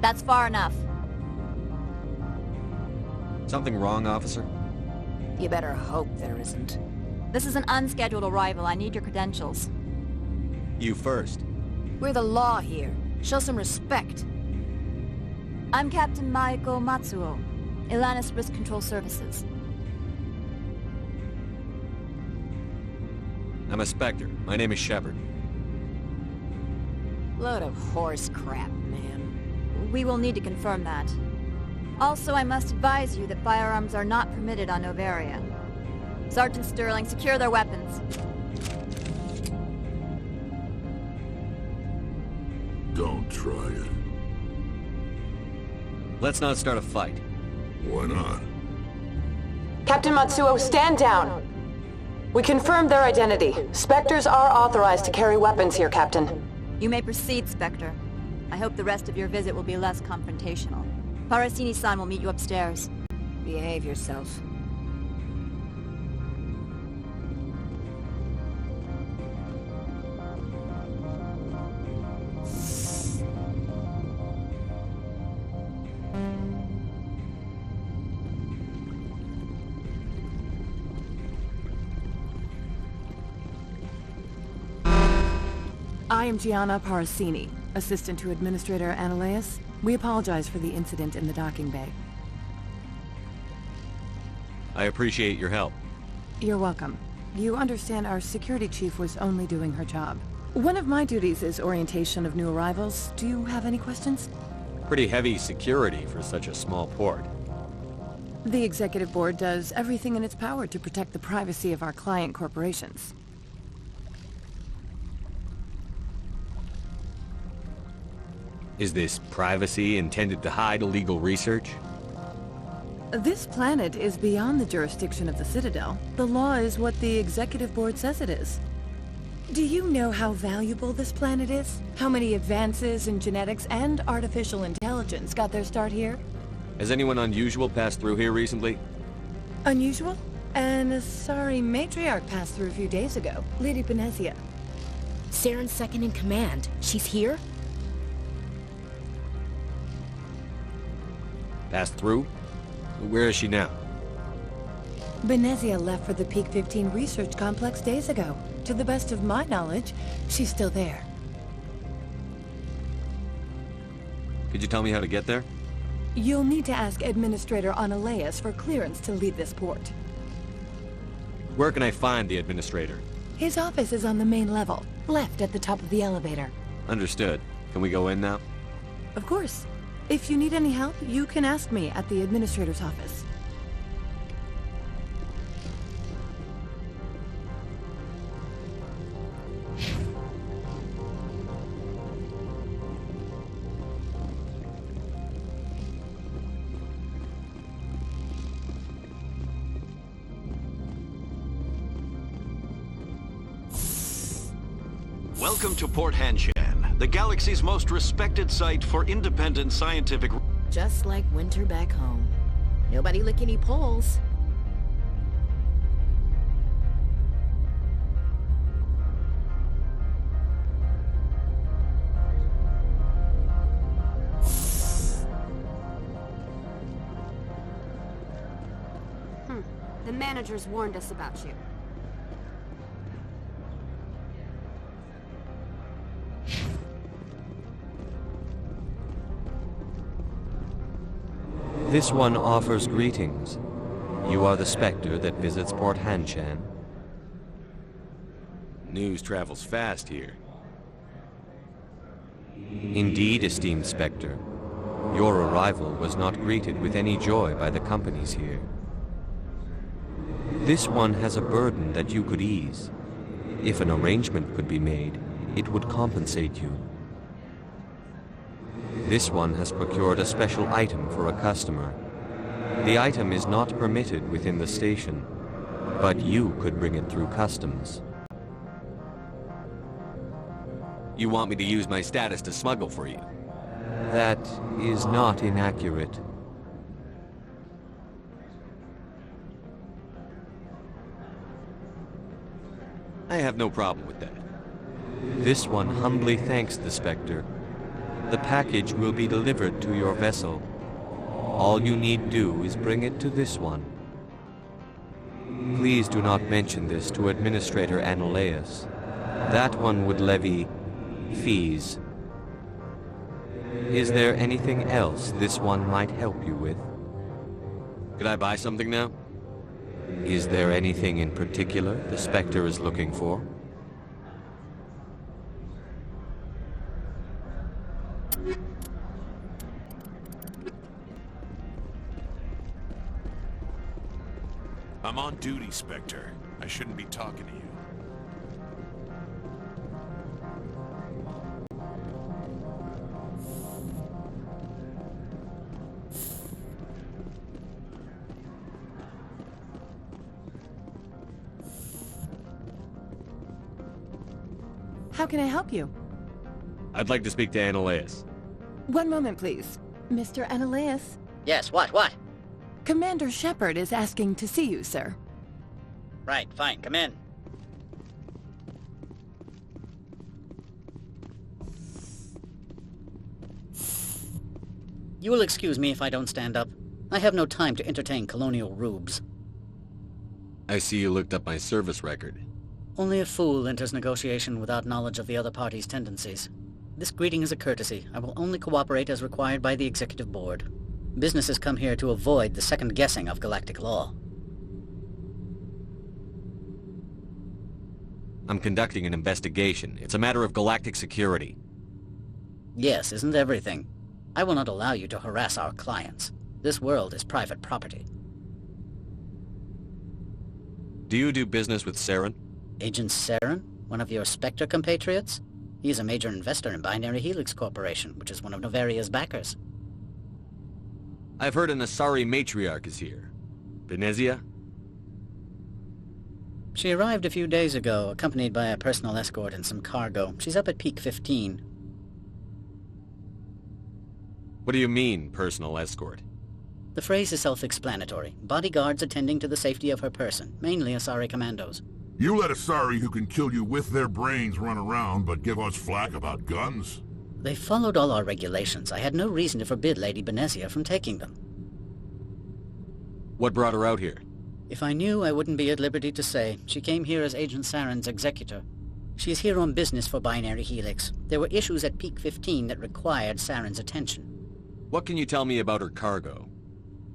That's far enough. Something wrong, officer? You better hope there isn't. This is an unscheduled arrival. I need your credentials. You first. We're the law here. Show some respect. I'm Captain Maiko Matsuo, Ilanis Risk Control Services. I'm a Spectre. My name is Shepard. Load of horse crap, man. We will need to confirm that. Also, I must advise you that firearms are not permitted on Novaria. Sergeant Sterling, secure their weapons. Don't try it. Let's not start a fight. Why not? Captain Matsuo, stand down! We confirmed their identity. Spectres are authorized to carry weapons here, Captain. You may proceed, Spectre. I hope the rest of your visit will be less confrontational. Parasini-san will meet you upstairs. Behave yourself. I am Gianna Parasini, assistant to Administrator Analeas. We apologize for the incident in the docking bay. I appreciate your help. You're welcome. You understand our security chief was only doing her job. One of my duties is orientation of new arrivals. Do you have any questions? Pretty heavy security for such a small port. The executive board does everything in its power to protect the privacy of our client corporations. Is this privacy intended to hide illegal research? This planet is beyond the jurisdiction of the Citadel. The law is what the executive board says it is. Do you know how valuable this planet is? How many advances in genetics and artificial intelligence got their start here? Has anyone unusual passed through here recently? Unusual? An Asari matriarch passed through a few days ago. Lady Benezia. Saren's second in command. She's here? Passed through? Where is she now? Benezia left for the Peak 15 research complex days ago. To the best of my knowledge, she's still there. Could you tell me how to get there? You'll need to ask Administrator Analeas for clearance to leave this port. Where can I find the Administrator? His office is on the main level, left at the top of the elevator. Understood. Can we go in now? Of course. If you need any help, you can ask me at the Administrator's office. Welcome to Port Hanshan, the galaxy's most respected site for independent scientific... Just like winter back home. Nobody lick any poles. The managers warned us about you. This one offers greetings. You are the Spectre that visits Port Hanshan. News travels fast here. Indeed, esteemed Spectre. Your arrival was not greeted with any joy by the companies here. This one has a burden that you could ease. If an arrangement could be made, it would compensate you. This one has procured a special item for a customer. The item is not permitted within the station, but you could bring it through customs. You want me to use my status to smuggle for you? That is not inaccurate. I have no problem with that. This one humbly thanks the Spectre. The package will be delivered to your vessel. All you need do is bring it to this one. Please do not mention this to Administrator Analaeus. That one would levy fees. Is there anything else this one might help you with? Could I buy something now? Is there anything in particular the Spectre is looking for? I'm on duty, Spectre. I shouldn't be talking to you. How can I help you? I'd like to speak to Analaeus. One moment, please. Mr. Analaeus? Yes, what? Commander Shepard is asking to see you, sir. Right, fine, come in. You will excuse me if I don't stand up. I have no time to entertain colonial rubes. I see you looked up my service record. Only a fool enters negotiation without knowledge of the other party's tendencies. This greeting is a courtesy. I will only cooperate as required by the Executive Board. Businesses come here to avoid the second guessing of galactic law. I'm conducting an investigation. It's a matter of galactic security. Yes, isn't everything? I will not allow you to harass our clients. This world is private property. Do you do business with Saren? Agent Saren? One of your Spectre compatriots? He is a major investor in Binary Helix Corporation, which is one of Novaria's backers. I've heard an Asari matriarch is here. Venezia? She arrived a few days ago, accompanied by a personal escort and some cargo. She's up at Peak 15. What do you mean, personal escort? The phrase is self-explanatory. Bodyguards attending to the safety of her person, mainly Asari commandos. You let Asari who can kill you with their brains run around, but give us flack about guns? They followed all our regulations. I had no reason to forbid Lady Venezia from taking them. What brought her out here? If I knew, I wouldn't be at liberty to say. She came here as Agent Saren's executor. She is here on business for Binary Helix. There were issues at Peak 15 that required Saren's attention. What can you tell me about her cargo?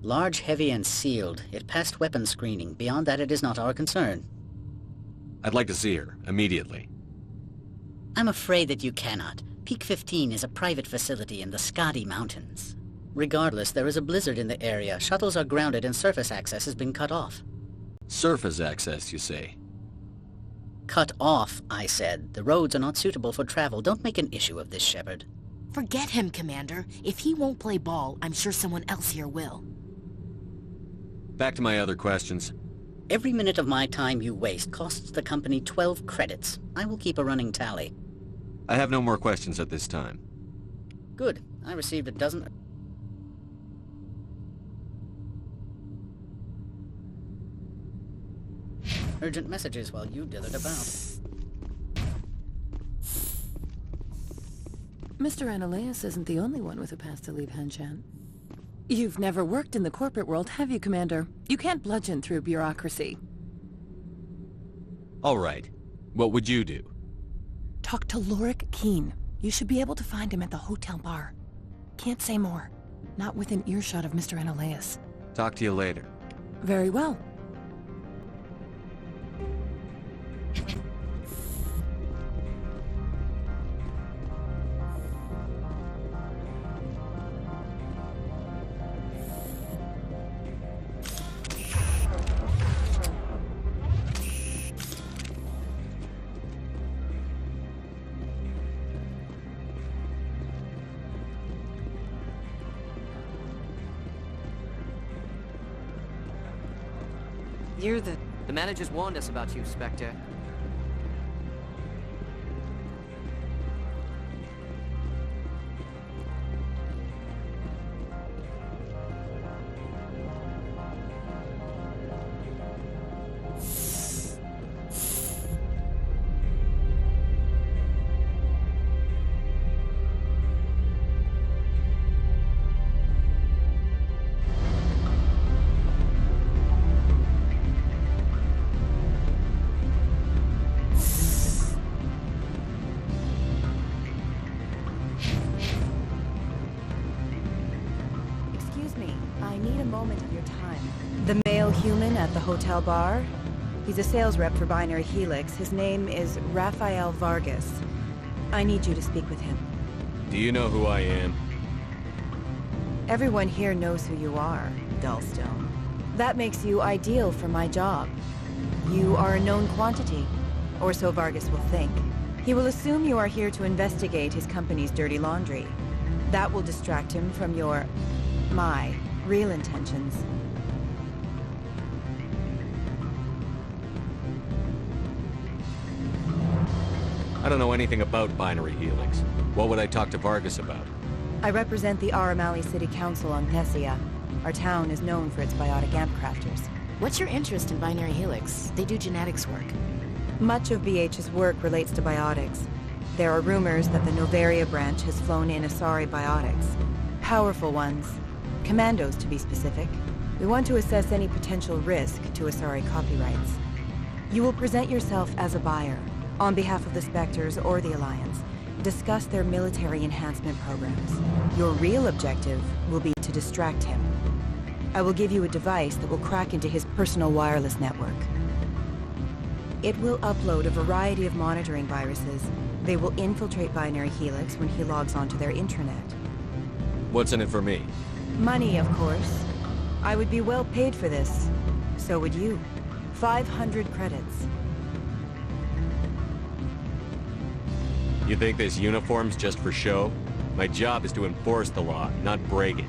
Large, heavy, and sealed. It passed weapons screening. Beyond that, it is not our concern. I'd like to see her, immediately. I'm afraid that you cannot. Peak 15 is a private facility in the Skadi Mountains. Regardless, there is a blizzard in the area. Shuttles are grounded and surface access has been cut off. Surface access, you say? Cut off, I said. The roads are not suitable for travel. Don't make an issue of this, Shepard. Forget him, Commander. If he won't play ball, I'm sure someone else here will. Back to my other questions. Every minute of my time you waste costs the company 12 credits. I will keep a running tally. I have no more questions at this time. Good. I received a dozen... urgent messages while you dithered about. Mr. Analaeus isn't the only one with a pass to leave Hanshan. You've never worked in the corporate world, have you, Commander? You can't bludgeon through bureaucracy. All right. What would you do? Talk to Lorik Keen. You should be able to find him at the hotel bar. Can't say more. Not within earshot of Mr. Analeas. Talk to you later. Very well. You're the manager's warned us about you, Spectre. The male human at the hotel bar? He's a sales rep for Binary Helix. His name is Rafael Vargas. I need you to speak with him. Do you know who I am? Everyone here knows who you are, Dullstone. That makes you ideal for my job. You are a known quantity, or so Vargas will think. He will assume you are here to investigate his company's dirty laundry. That will distract him from my real intentions. I don't know anything about Binary Helix. What would I talk to Vargas about? I represent the Aramali City Council on Thessia. Our town is known for its biotic amp crafters. What's your interest in Binary Helix? They do genetics work. Much of BH's work relates to biotics. There are rumors that the Novaria branch has flown in Asari biotics. Powerful ones. Commandos, to be specific. We want to assess any potential risk to Asari copyrights. You will present yourself as a buyer, on behalf of the Spectres or the Alliance. Discuss their military enhancement programs. Your real objective will be to distract him. I will give you a device that will crack into his personal wireless network. It will upload a variety of monitoring viruses. They will infiltrate Binary Helix when he logs onto their intranet. What's in it for me? Money, of course. I would be well paid for this. So would you. 500 credits. You think this uniform's just for show? My job is to enforce the law, not break it.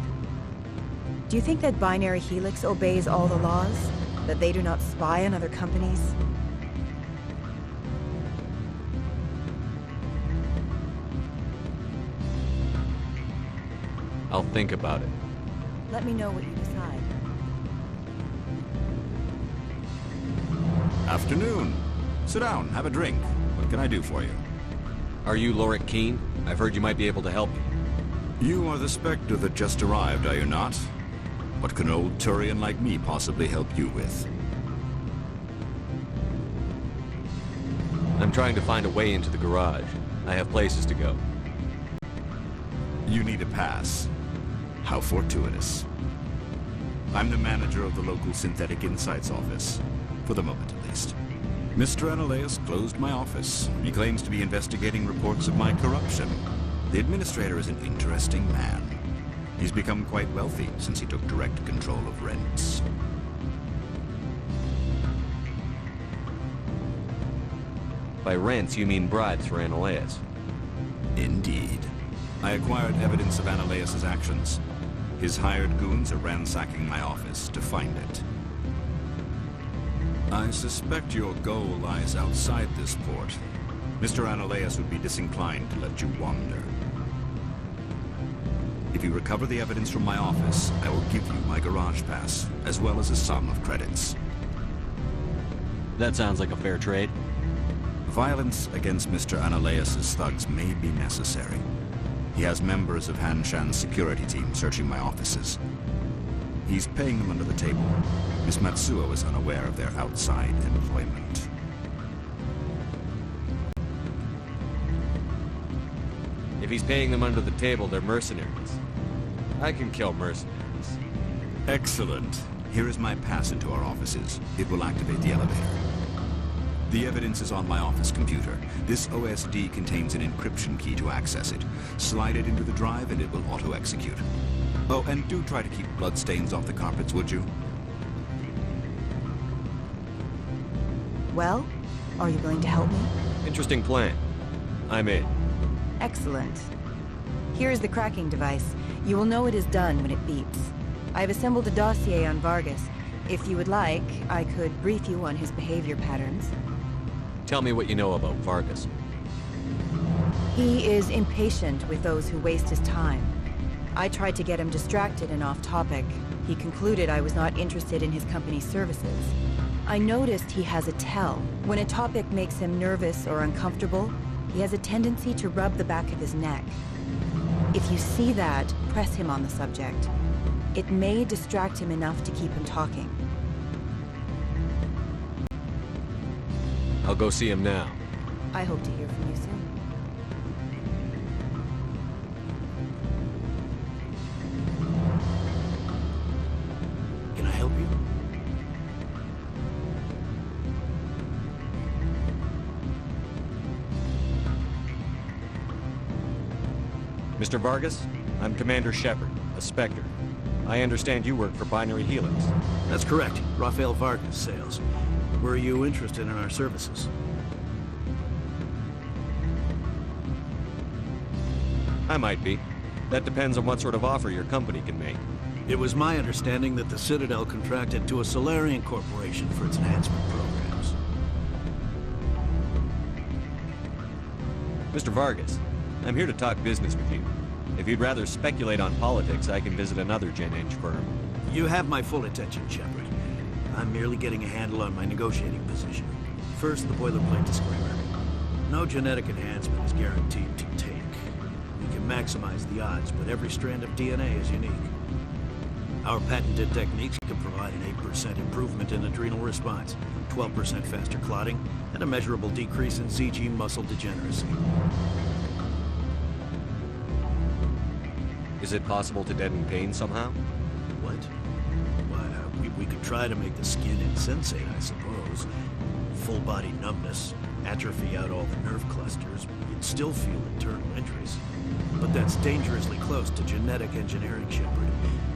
Do you think that Binary Helix obeys all the laws? That they do not spy on other companies? I'll think about it. Let me know what you decide. Afternoon. Sit down, have a drink. What can I do for you? Are you Lorik Keen? I've heard you might be able to help me. You are the Spectre that just arrived, are you not? What can an old Turian like me possibly help you with? I'm trying to find a way into the garage. I have places to go. You need a pass. How fortuitous. I'm the manager of the local Synthetic Insights office. For the moment, at least. Mr. Analeas closed my office. He claims to be investigating reports of my corruption. The administrator is an interesting man. He's become quite wealthy since he took direct control of rents. By rents, you mean bribes for Analeas? Indeed. I acquired evidence of Analeas' actions. His hired goons are ransacking my office to find it. I suspect your goal lies outside this port. Mr. Analeas would be disinclined to let you wander. If you recover the evidence from my office, I will give you my garage pass, as well as a sum of credits. That sounds like a fair trade. Violence against Mr. Analeas' thugs may be necessary. He has members of Han Shan's security team searching my offices. He's paying them under the table. Miss Matsuo is unaware of their outside employment. If he's paying them under the table, they're mercenaries. I can kill mercenaries. Excellent. Here is my pass into our offices. It will activate the elevator. The evidence is on my office computer. This OSD contains an encryption key to access it. Slide it into the drive and it will auto-execute. Oh, and do try to keep bloodstains off the carpets, would you? Well, are you willing to help me? Interesting plan. I'm in. Excellent. Here is the cracking device. You will know it is done when it beeps. I have assembled a dossier on Vargas. If you would like, I could brief you on his behavior patterns. Tell me what you know about Vargas. He is impatient with those who waste his time. I tried to get him distracted and off topic. He concluded I was not interested in his company's services. I noticed he has a tell. When a topic makes him nervous or uncomfortable, he has a tendency to rub the back of his neck. If you see that, press him on the subject. It may distract him enough to keep him talking. I'll go see him now. I hope to hear from you soon. Can I help you? Mr. Vargas, I'm Commander Shepard, a Spectre. I understand you work for Binary Helix. That's correct. Rafael Vargas, sales. Were you interested in our services? I might be. That depends on what sort of offer your company can make. It was my understanding that the Citadel contracted to a Solarian corporation for its enhancement programs. Mr. Vargas, I'm here to talk business with you. If you'd rather speculate on politics, I can visit another Gen Eng firm. You have my full attention, Shepard. I'm merely getting a handle on my negotiating position. First, the boilerplate disclaimer. No genetic enhancement is guaranteed to take. We can maximize the odds, but every strand of DNA is unique. Our patented techniques can provide an 8% improvement in adrenal response, 12% faster clotting, and a measurable decrease in ZG muscle degeneracy. Is it possible to deaden pain somehow? What? We could try to make the skin insensate, I suppose. Full body numbness, atrophy out all the nerve clusters, you'd still feel internal injuries. But that's dangerously close to genetic engineering, Shepard.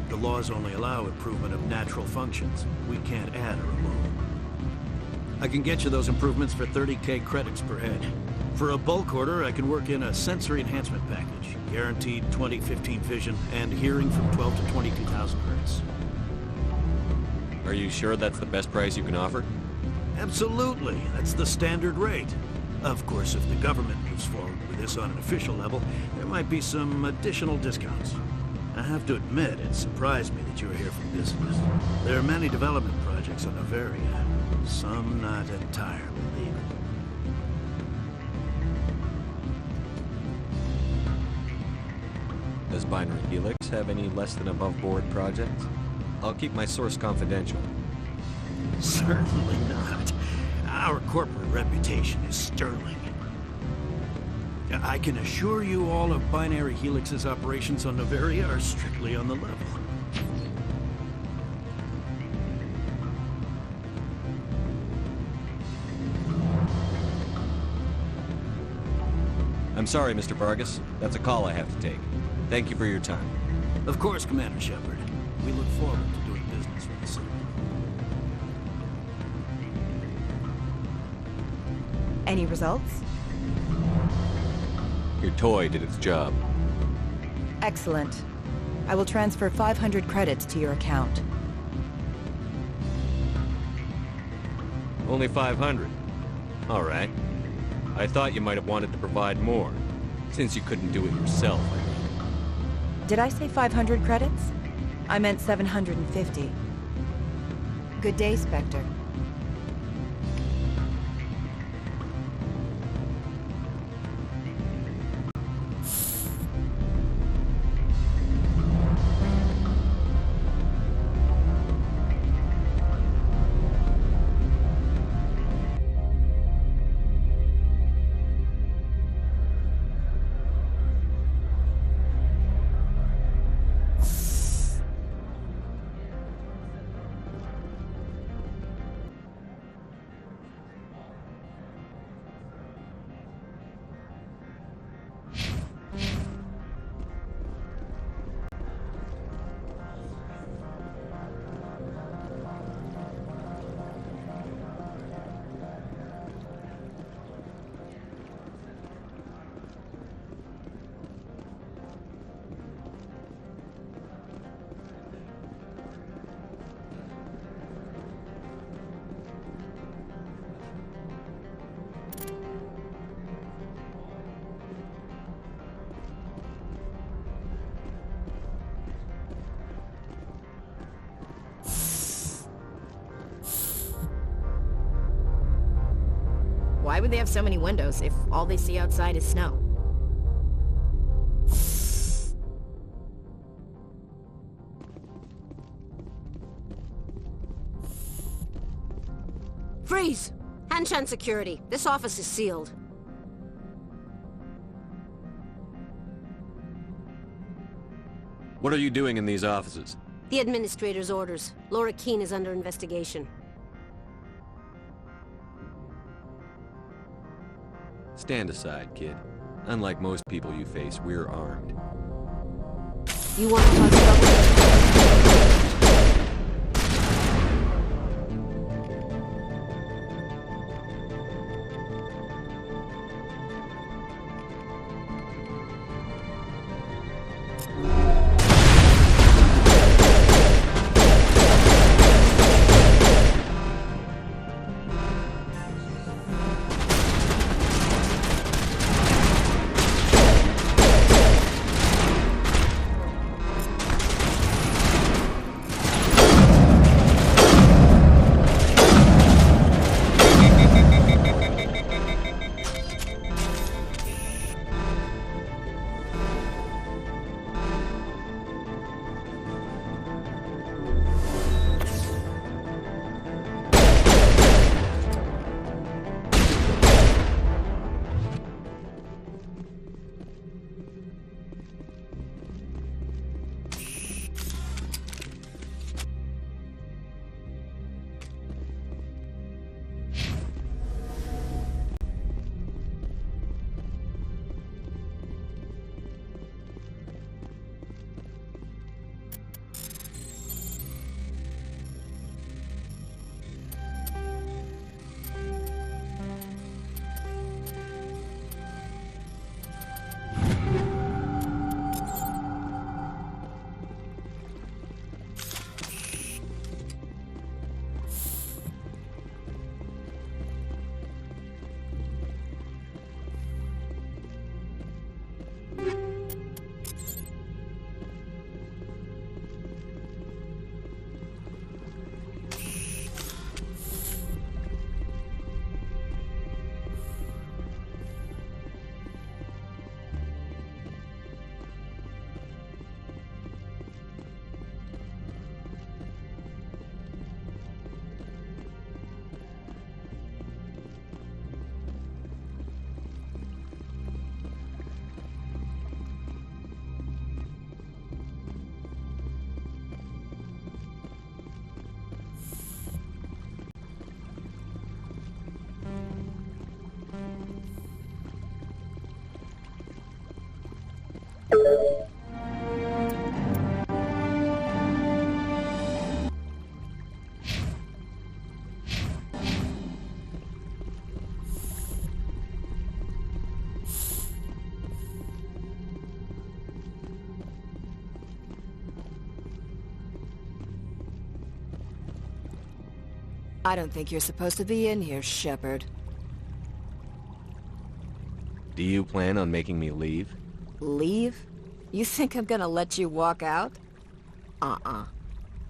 The laws only allow improvement of natural functions. We can't add or remove. I can get you those improvements for 30K credits per head. For a bulk order, I can work in a sensory enhancement package. Guaranteed 20/15 vision and hearing from 12 to 22,000 hertz. Are you sure that's the best price you can offer? Absolutely. That's the standard rate. Of course, if the government moves forward with this on an official level, there might be some additional discounts. I have to admit, it surprised me that you were here for business. There are many development projects on Noveria, some not entirely legal. Does Binary Helix have any less than above-board projects? I'll keep my source confidential. Certainly not. Our corporate reputation is sterling. I can assure you all of Binary Helix's operations on Noveria are strictly on the level. I'm sorry, Mr. Vargas. That's a call I have to take. Thank you for your time. Of course, Commander Shepard. We look forward to doing business with the Citadel. Any results? Your toy did its job. Excellent. I will transfer 500 credits to your account. Only 500. All right. I thought you might have wanted to provide more, since you couldn't do it yourself, I mean. Did I say 500 credits? I meant 750. Good day, Spectre. Why would they have so many windows if all they see outside is snow? Freeze! Hanshan security. This office is sealed. What are you doing in these offices? The administrator's orders. Laura Keene is under investigation. Stand aside, kid. Unlike most people you face, we're armed. You want to talk about... I don't think you're supposed to be in here, Shepard. Do you plan on making me leave? Leave? You think I'm gonna let you walk out?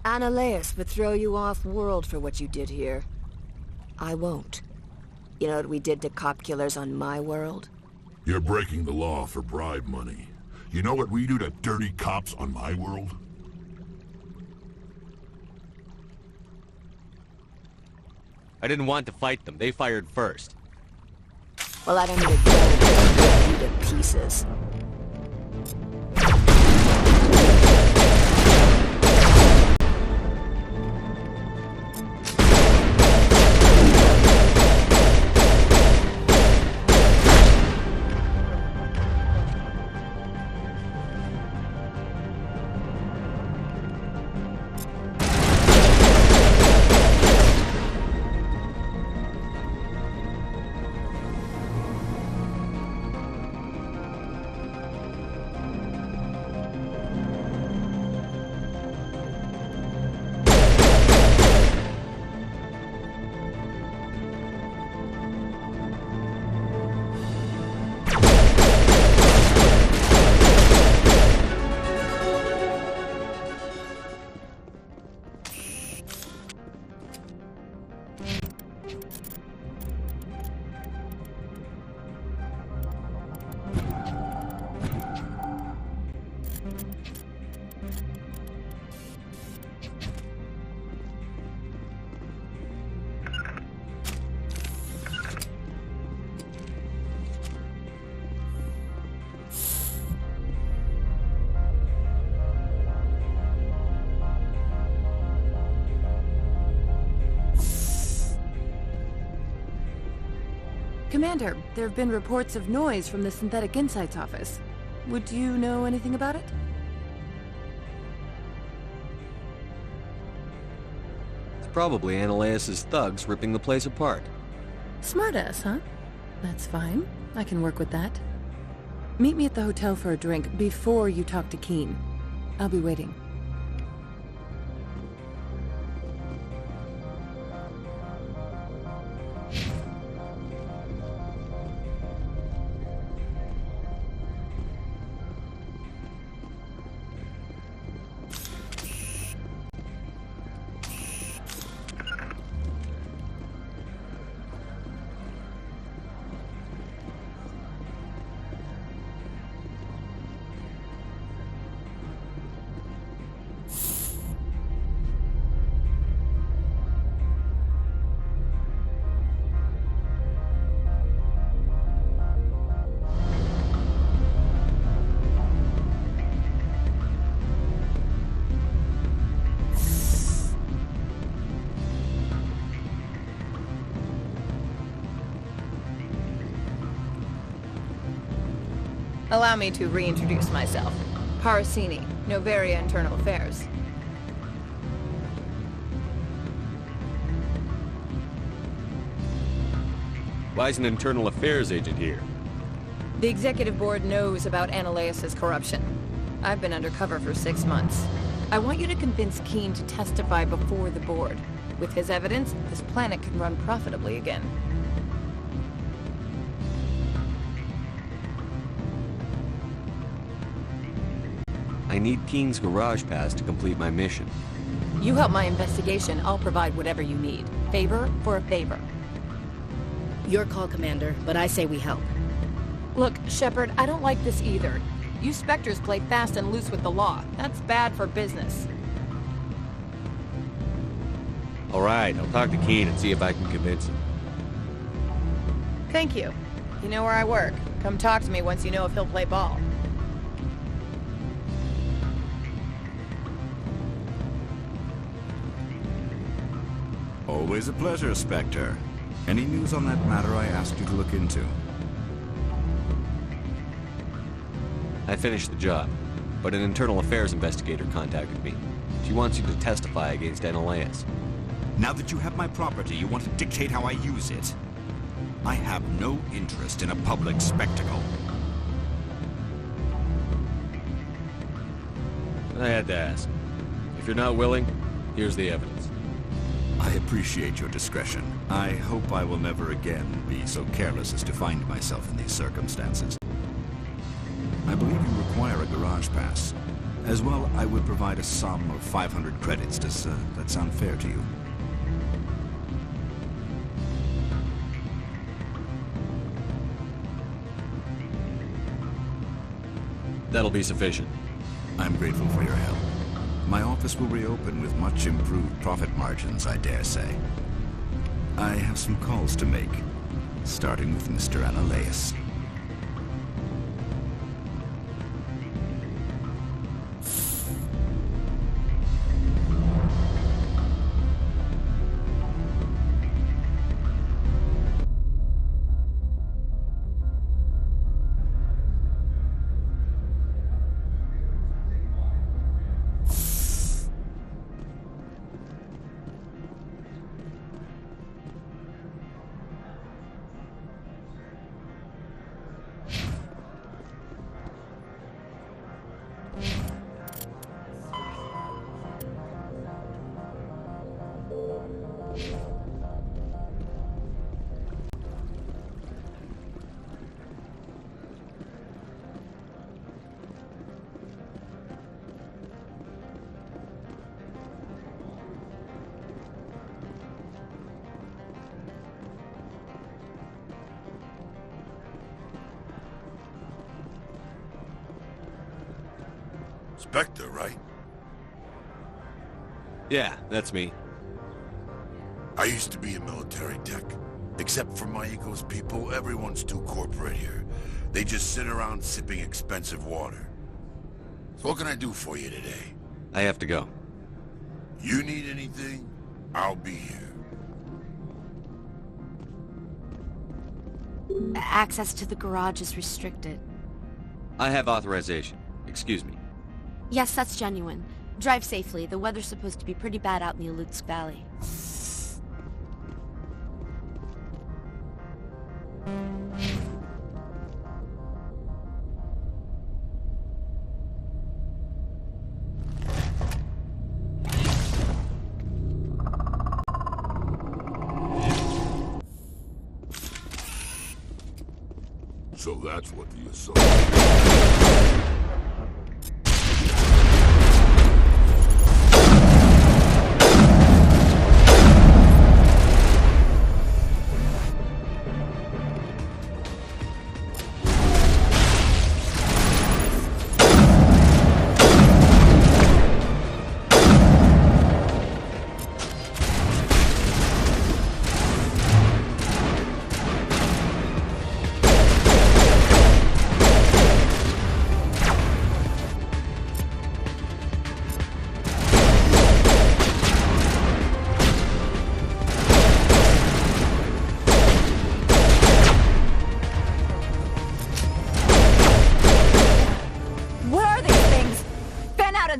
Annaleus would throw you off-world for what you did here. I won't. You know what we did to cop killers on my world? You're breaking the law for bribe money. You know what we do to dirty cops on my world? I didn't want to fight them. They fired first. Well, I don't need a gun to rip you to pieces. Commander, there have been reports of noise from the Synthetic Insights office. Would you know anything about it? It's probably Ananias' thugs ripping the place apart. Smartass, huh? That's fine. I can work with that. Meet me at the hotel for a drink before you talk to Keen. I'll be waiting. Allow me to reintroduce myself. Parasini, Noveria Internal Affairs. Why is an internal affairs agent here? The Executive Board knows about Ananias' corruption. I've been undercover for 6 months. I want you to convince Keen to testify before the Board. With his evidence, this planet can run profitably again. I need Keen's garage pass to complete my mission. You help my investigation, I'll provide whatever you need. Favor for a favor. Your call, Commander, but I say we help. Look, Shepard, I don't like this either. You Spectres play fast and loose with the law. That's bad for business. All right, I'll talk to Keen and see if I can convince him. Thank you. You know where I work. Come talk to me once you know if he'll play ball. Always a pleasure, Spectre. Any news on that matter I asked you to look into? I finished the job, but an internal affairs investigator contacted me. She wants you to testify against Ananias. Now that you have my property, you want to dictate how I use it? I have no interest in a public spectacle. I had to ask. If you're not willing, here's the evidence. I appreciate your discretion. I hope I will never again be so careless as to find myself in these circumstances. I believe you require a garage pass. As well, I would provide a sum of 500 credits. Does that sound fair to you? That'll be sufficient. I'm grateful for your help. My office will reopen with much improved profit margins, I dare say. I have some calls to make, starting with Mr. Ananias. Spectre, right? Yeah, that's me. I used to be in military tech. Except for my ego's people, everyone's too corporate here. They just sit around sipping expensive water. So what can I do for you today? I have to go. You need anything? I'll be here. Access to the garage is restricted. I have authorization. Excuse me. Yes, that's genuine. Drive safely. The weather's supposed to be pretty bad out in the Alutsk Valley. So that's what the Asari...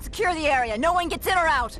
Secure the area. No one gets in or out.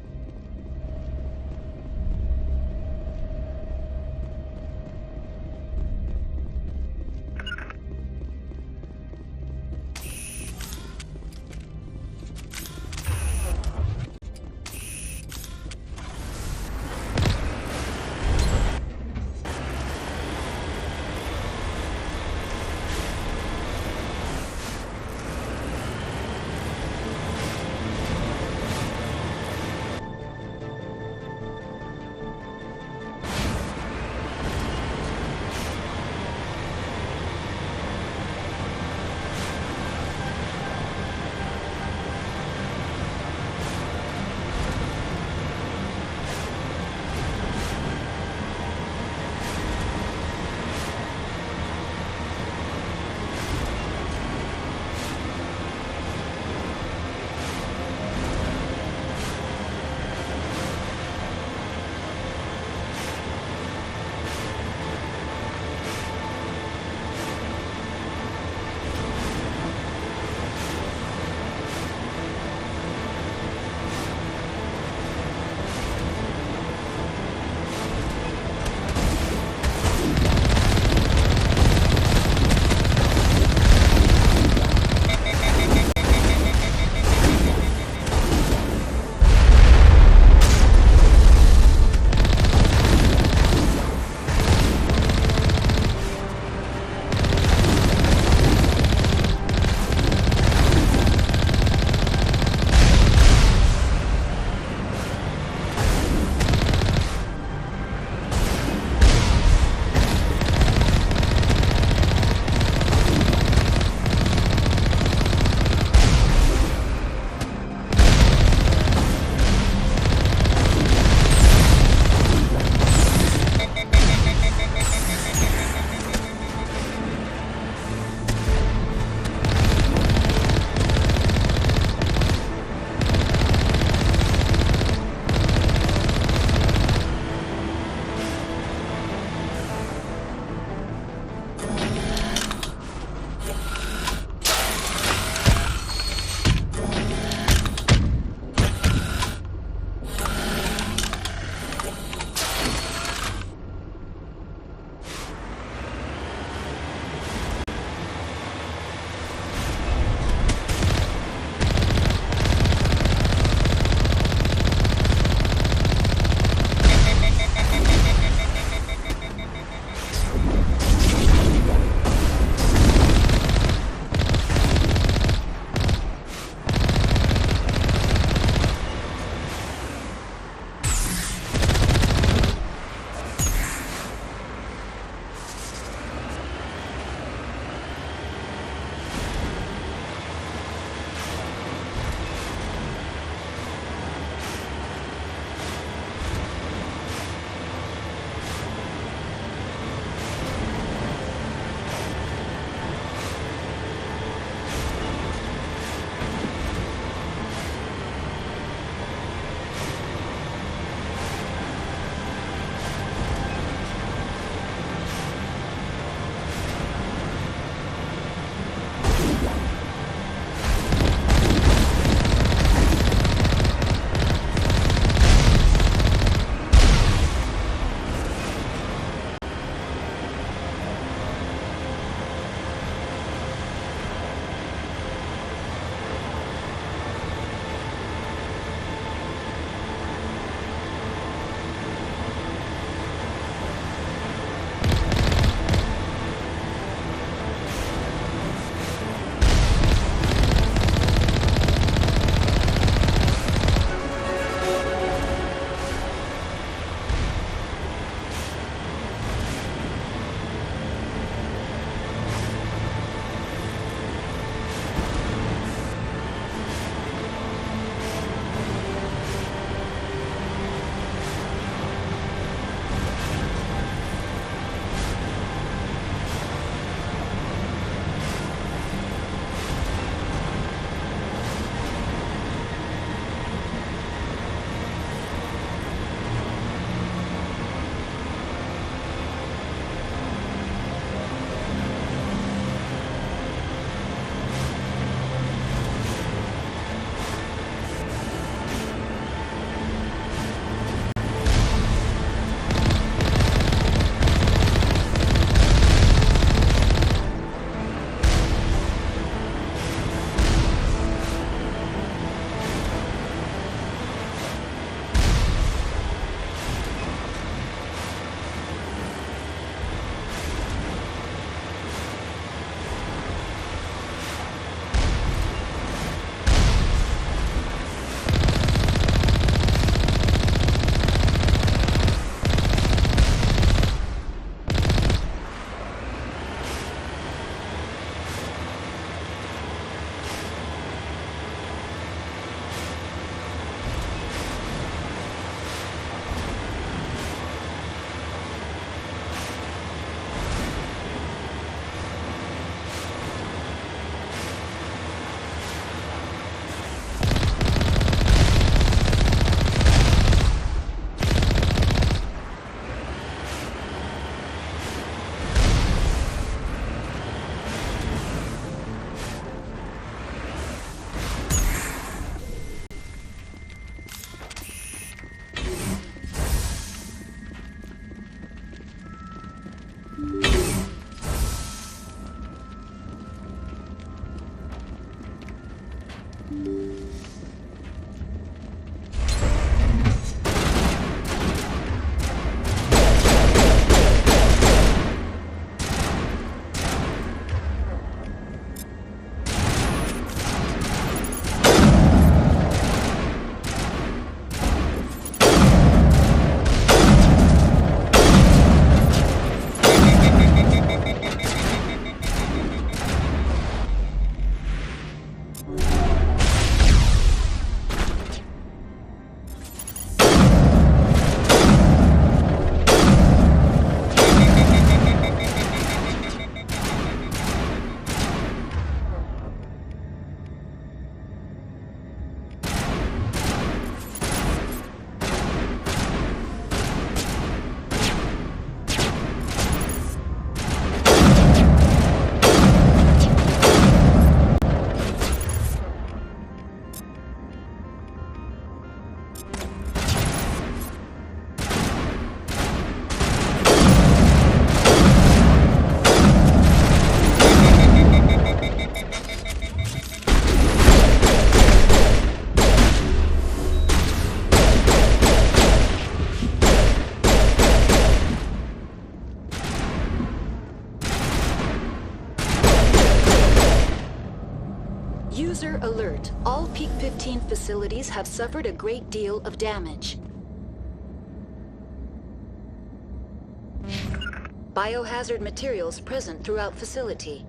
All Peak 15 facilities have suffered a great deal of damage. Biohazard materials present throughout facility.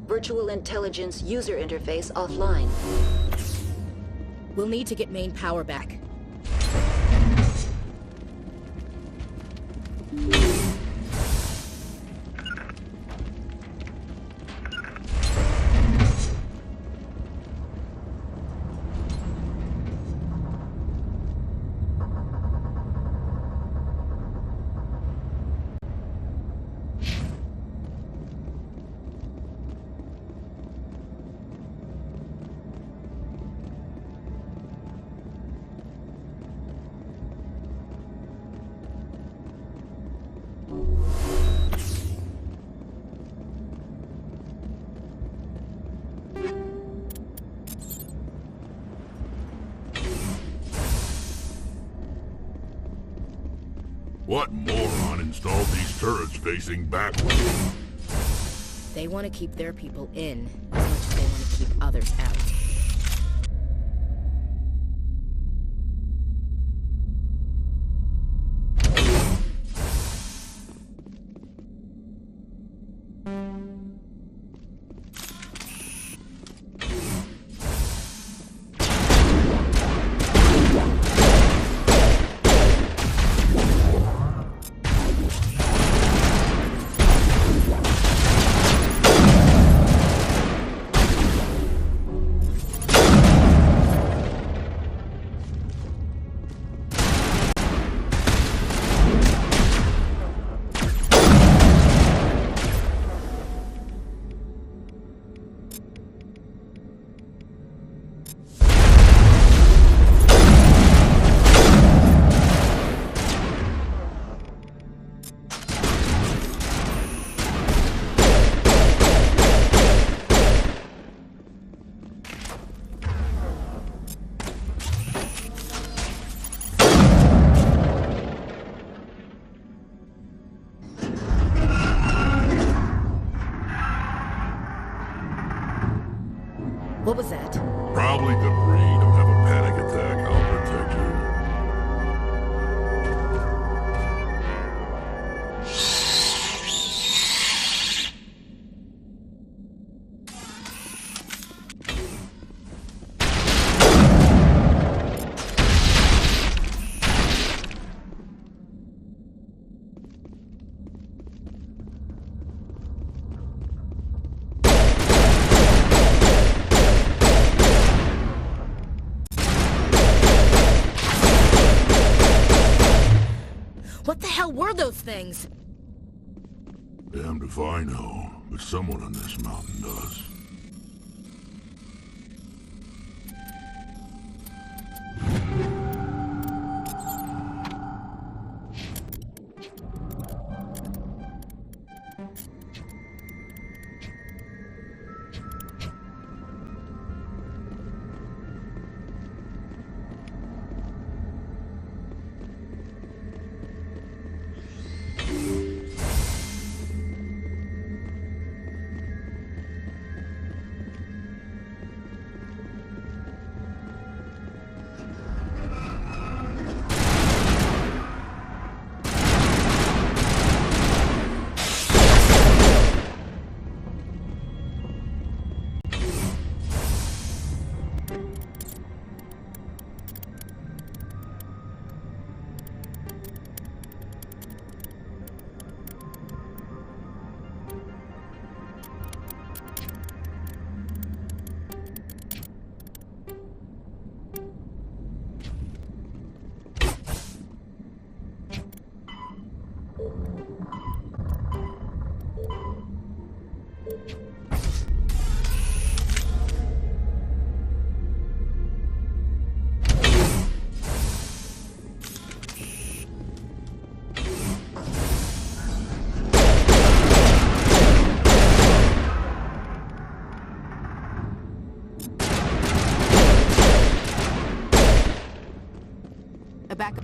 Virtual intelligence user interface offline. We'll need to get main power back. What moron installed these turrets facing backwards? They want to keep their people in as much as they want to keep others out. What was that? Probably debris. Don't have a panic attack. I'll protect you. What the hell were those things? Damned if I know, but someone on this mountain does.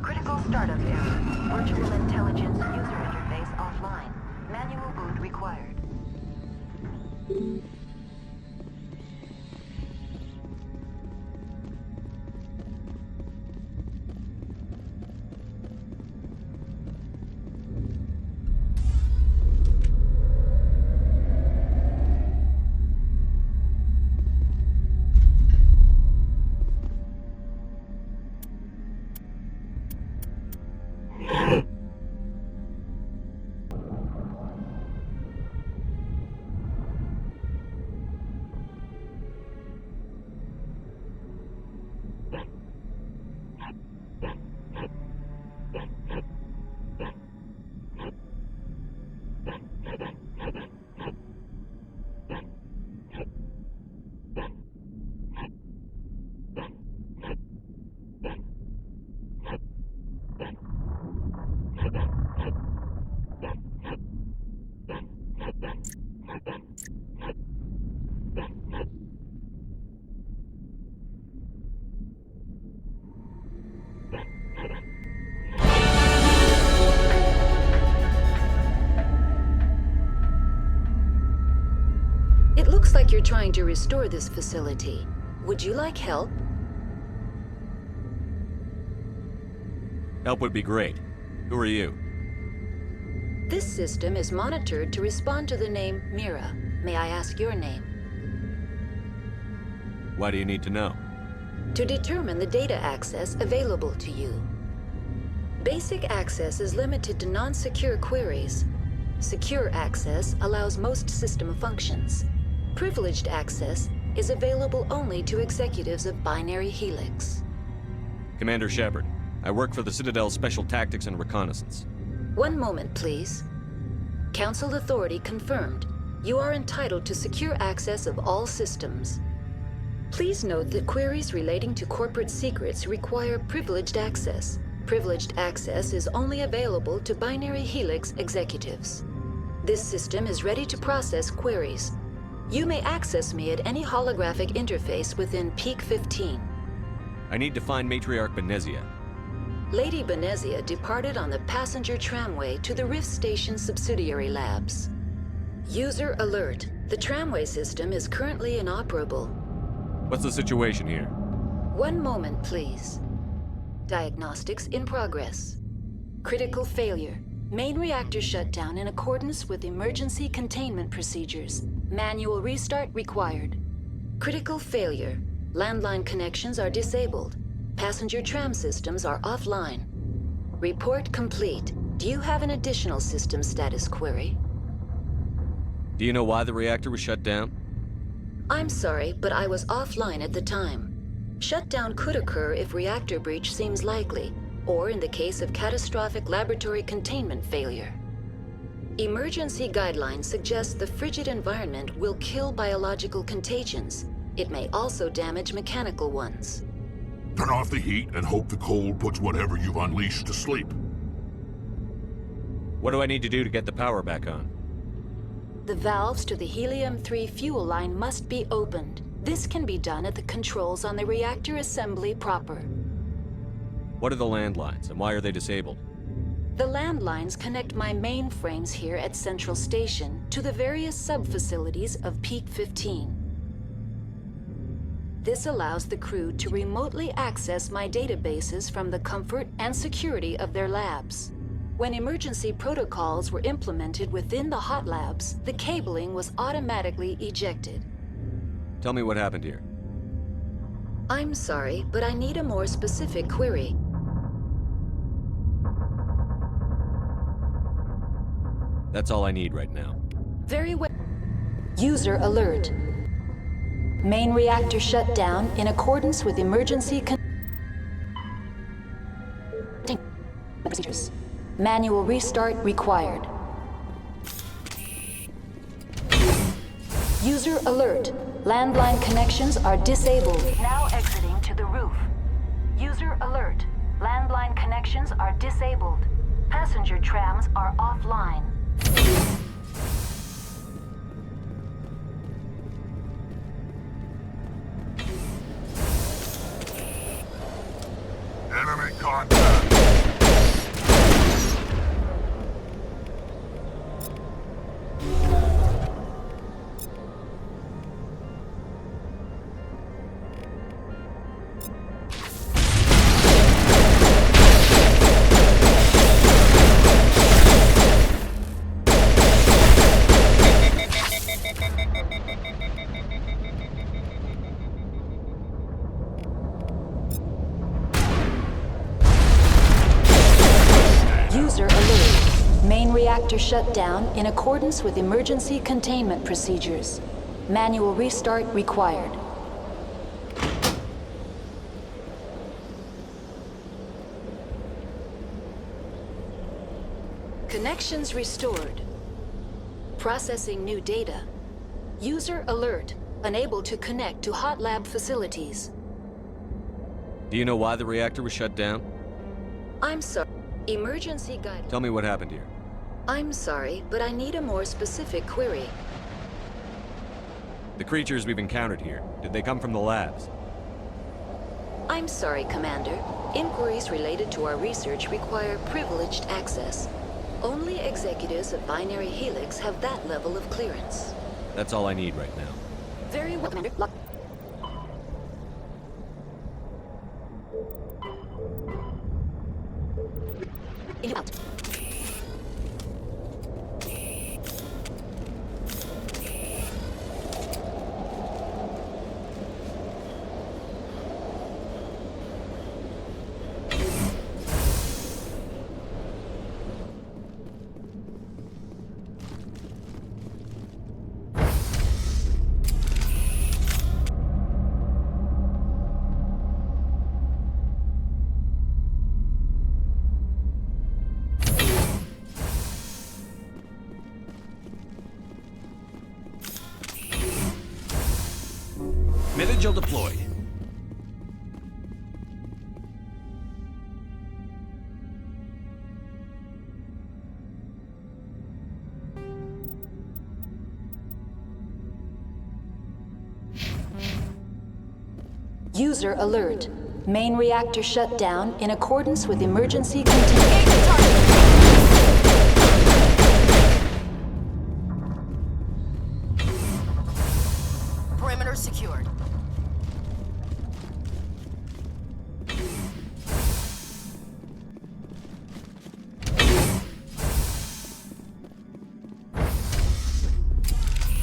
Critical startup error. Virtual intelligence user interface offline. Manual boot required. trying to restore this facility. Would you like help? Help would be great. Who are you? This system is monitored to respond to the name Mira. May I ask your name? Why do you need to know? To determine the data access available to you. Basic access is limited to non-secure queries. Secure access allows most system functions. Privileged access is available only to executives of Binary Helix. Commander Shepard, I work for the Citadel's Special Tactics and Reconnaissance. One moment, please. Council authority confirmed. You are entitled to secure access of all systems. Please note that queries relating to corporate secrets require privileged access. Privileged access is only available to Binary Helix executives. This system is ready to process queries. You may access me at any holographic interface within Peak 15. I need to find Matriarch Benezia. Lady Benezia departed on the passenger tramway to the Rift Station subsidiary labs. User alert. The tramway system is currently inoperable. What's the situation here? One moment, please. Diagnostics in progress. Critical failure. Main reactor shutdown in accordance with emergency containment procedures. Manual restart required. Critical failure. Landline connections are disabled. Passenger tram systems are offline. Report complete. Do you have an additional system status query? Do you know why the reactor was shut down? I'm sorry, but I was offline at the time. Shutdown could occur if reactor breach seems likely, or in the case of catastrophic laboratory containment failure. Emergency guidelines suggest the frigid environment will kill biological contagions. It may also damage mechanical ones. Turn off the heat and hope the cold puts whatever you've unleashed to sleep. What do I need to do to get the power back on? The valves to the helium-3 fuel line must be opened. This can be done at the controls on the reactor assembly proper. What are the landlines, and why are they disabled? The landlines connect my mainframes here at Central Station to the various sub-facilities of Peak 15. This allows the crew to remotely access my databases from the comfort and security of their labs. When emergency protocols were implemented within the hot labs, the cabling was automatically ejected. Tell me what happened here. I'm sorry, but I need a more specific query. That's all I need right now. Very well. User alert. Main reactor shut down in accordance with emergency procedures. Manual restart required. User alert. Landline connections are disabled. Now exiting to the roof. User alert. Landline connections are disabled. Passenger trams are offline. Enemy contact! Reactor shut down in accordance with emergency containment procedures. Manual restart required. Connections restored. Processing new data. User alert. Unable to connect to hot lab facilities. Do you know why the reactor was shut down? I'm sorry. Emergency guide. Tell me what happened here. I'm sorry, but I need a more specific query. The creatures we've encountered here, did they come from the labs? I'm sorry, Commander. Inquiries related to our research require privileged access. Only executives of Binary Helix have that level of clearance. That's all I need right now. Very well, Commander. Lock. In and out. Metagel deployed. User alert. Main reactor shut down in accordance with emergency containment. Perimeter secured.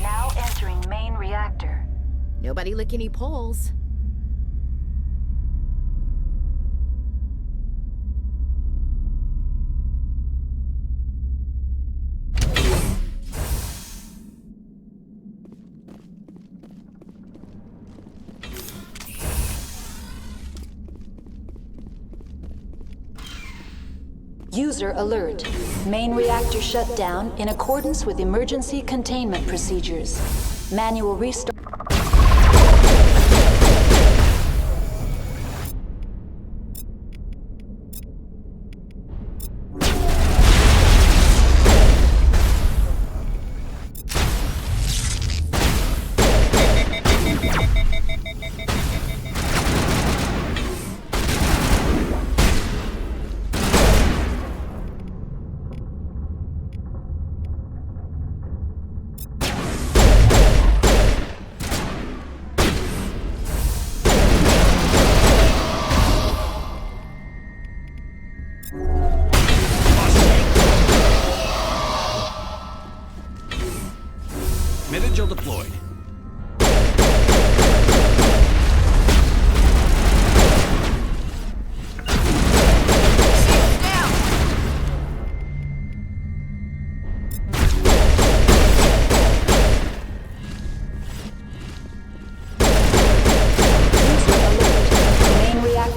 Now entering main reactor. Nobody lick any poles. User alert. Main reactor shut down in accordance with emergency containment procedures. Manual restart. Metagel deployed.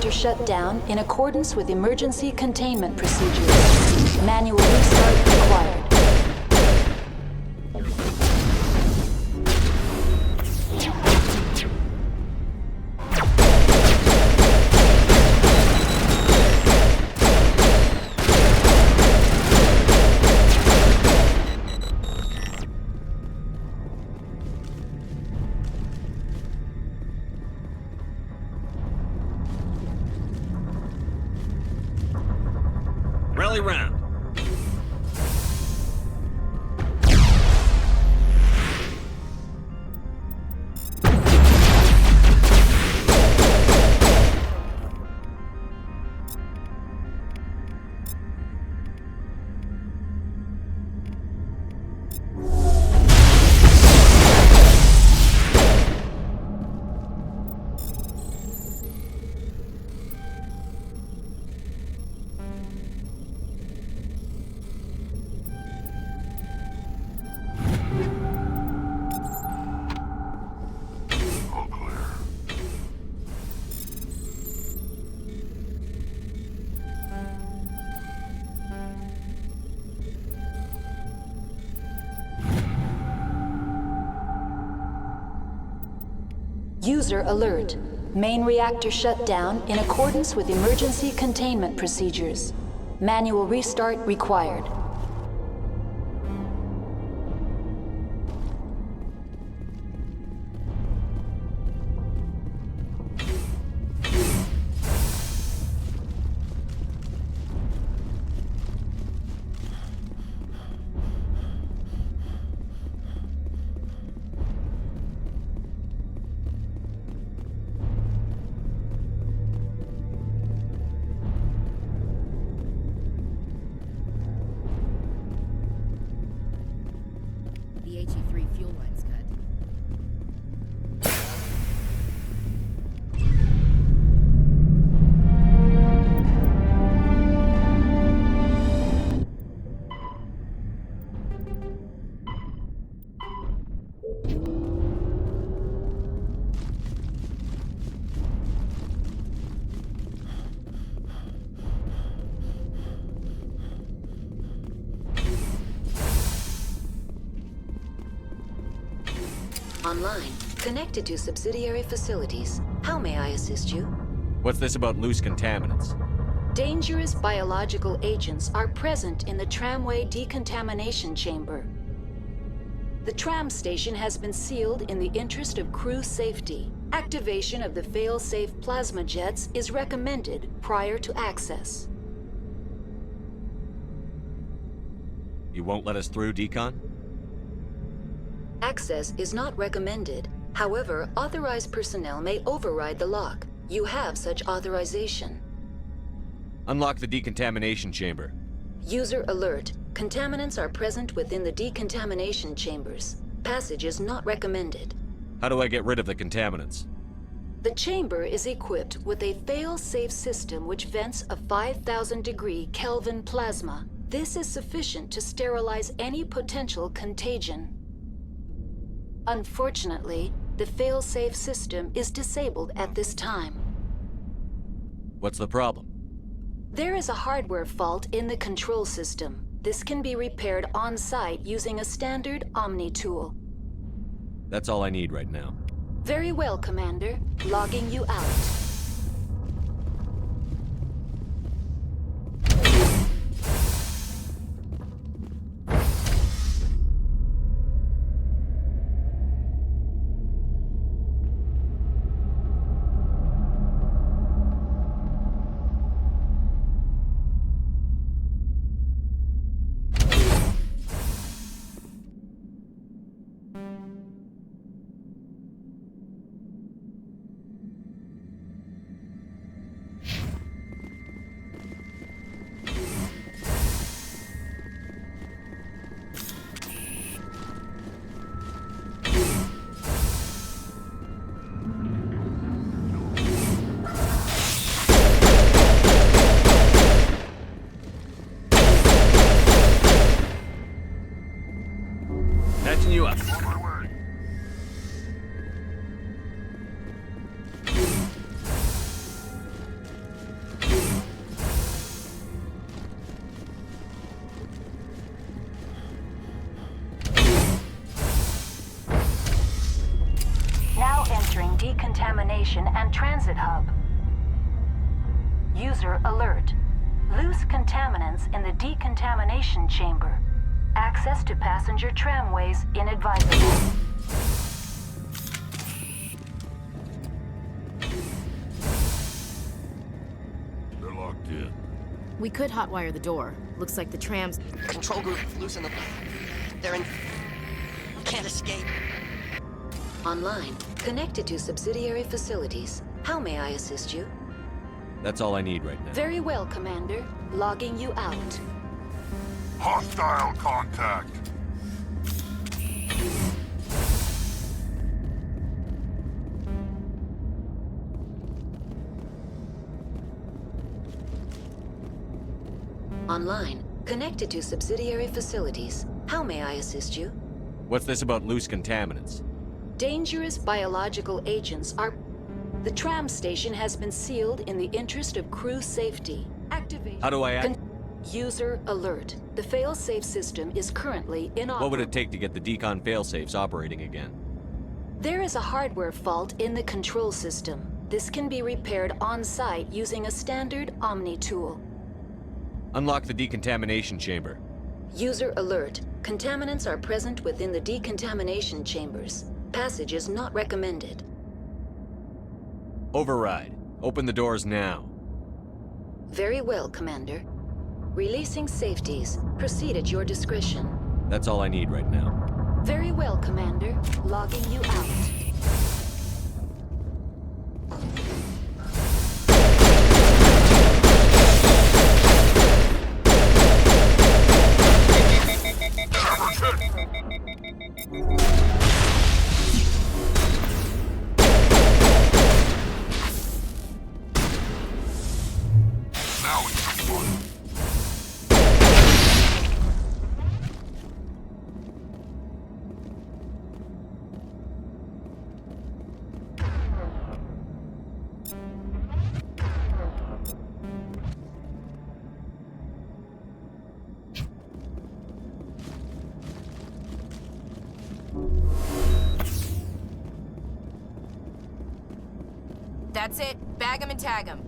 Shut down in accordance with emergency containment procedures. Manual restart required. Rally round. User alert. Main reactor shut down in accordance with emergency containment procedures. Manual restart required. Online, connected to subsidiary facilities. How may I assist you? What's this about loose contaminants? Dangerous biological agents are present in the tramway decontamination chamber. The tram station has been sealed in the interest of crew safety. Activation of the fail-safe plasma jets is recommended prior to access. You won't let us through, Decon? Access is not recommended. However, authorized personnel may override the lock. You have such authorization. Unlock the decontamination chamber. User alert. Contaminants are present within the decontamination chambers. Passage is not recommended. How do I get rid of the contaminants? The chamber is equipped with a fail-safe system which vents a 5,000-degree Kelvin plasma. This is sufficient to sterilize any potential contagion. Unfortunately, the fail-safe system is disabled at this time. What's the problem? There is a hardware fault in the control system. This can be repaired on-site using a standard Omni tool. That's all I need right now. Very well, Commander. Logging you out. Patching you up. Now entering decontamination and transit hub. User alert. Loose contaminants in the decontamination chamber. Access to passenger tramways inadvisable. They're locked in. We could hotwire the door. Looks like the tram's Control group, loosen them. They're in... Can't escape. Online, connected to subsidiary facilities. How may I assist you? That's all I need right now. Very well, Commander. Logging you out. Hostile contact! Online, connected to subsidiary facilities. How may I assist you? What's this about loose contaminants? Dangerous biological agents are... The tram station has been sealed in the interest of crew safety. Activate... How do I act? User alert. The fail-safe system is currently inoperable. What would it take to get the decon failsafes operating again? There is a hardware fault in the control system. This can be repaired on-site using a standard Omni tool. Unlock the decontamination chamber. User alert. Contaminants are present within the decontamination chambers. Passage is not recommended. Override. Open the doors now. Very well, Commander. Releasing safeties. Proceed at your discretion. That's all I need right now. Very well, Commander. Logging you out. That's it. Bag 'em and tag 'em.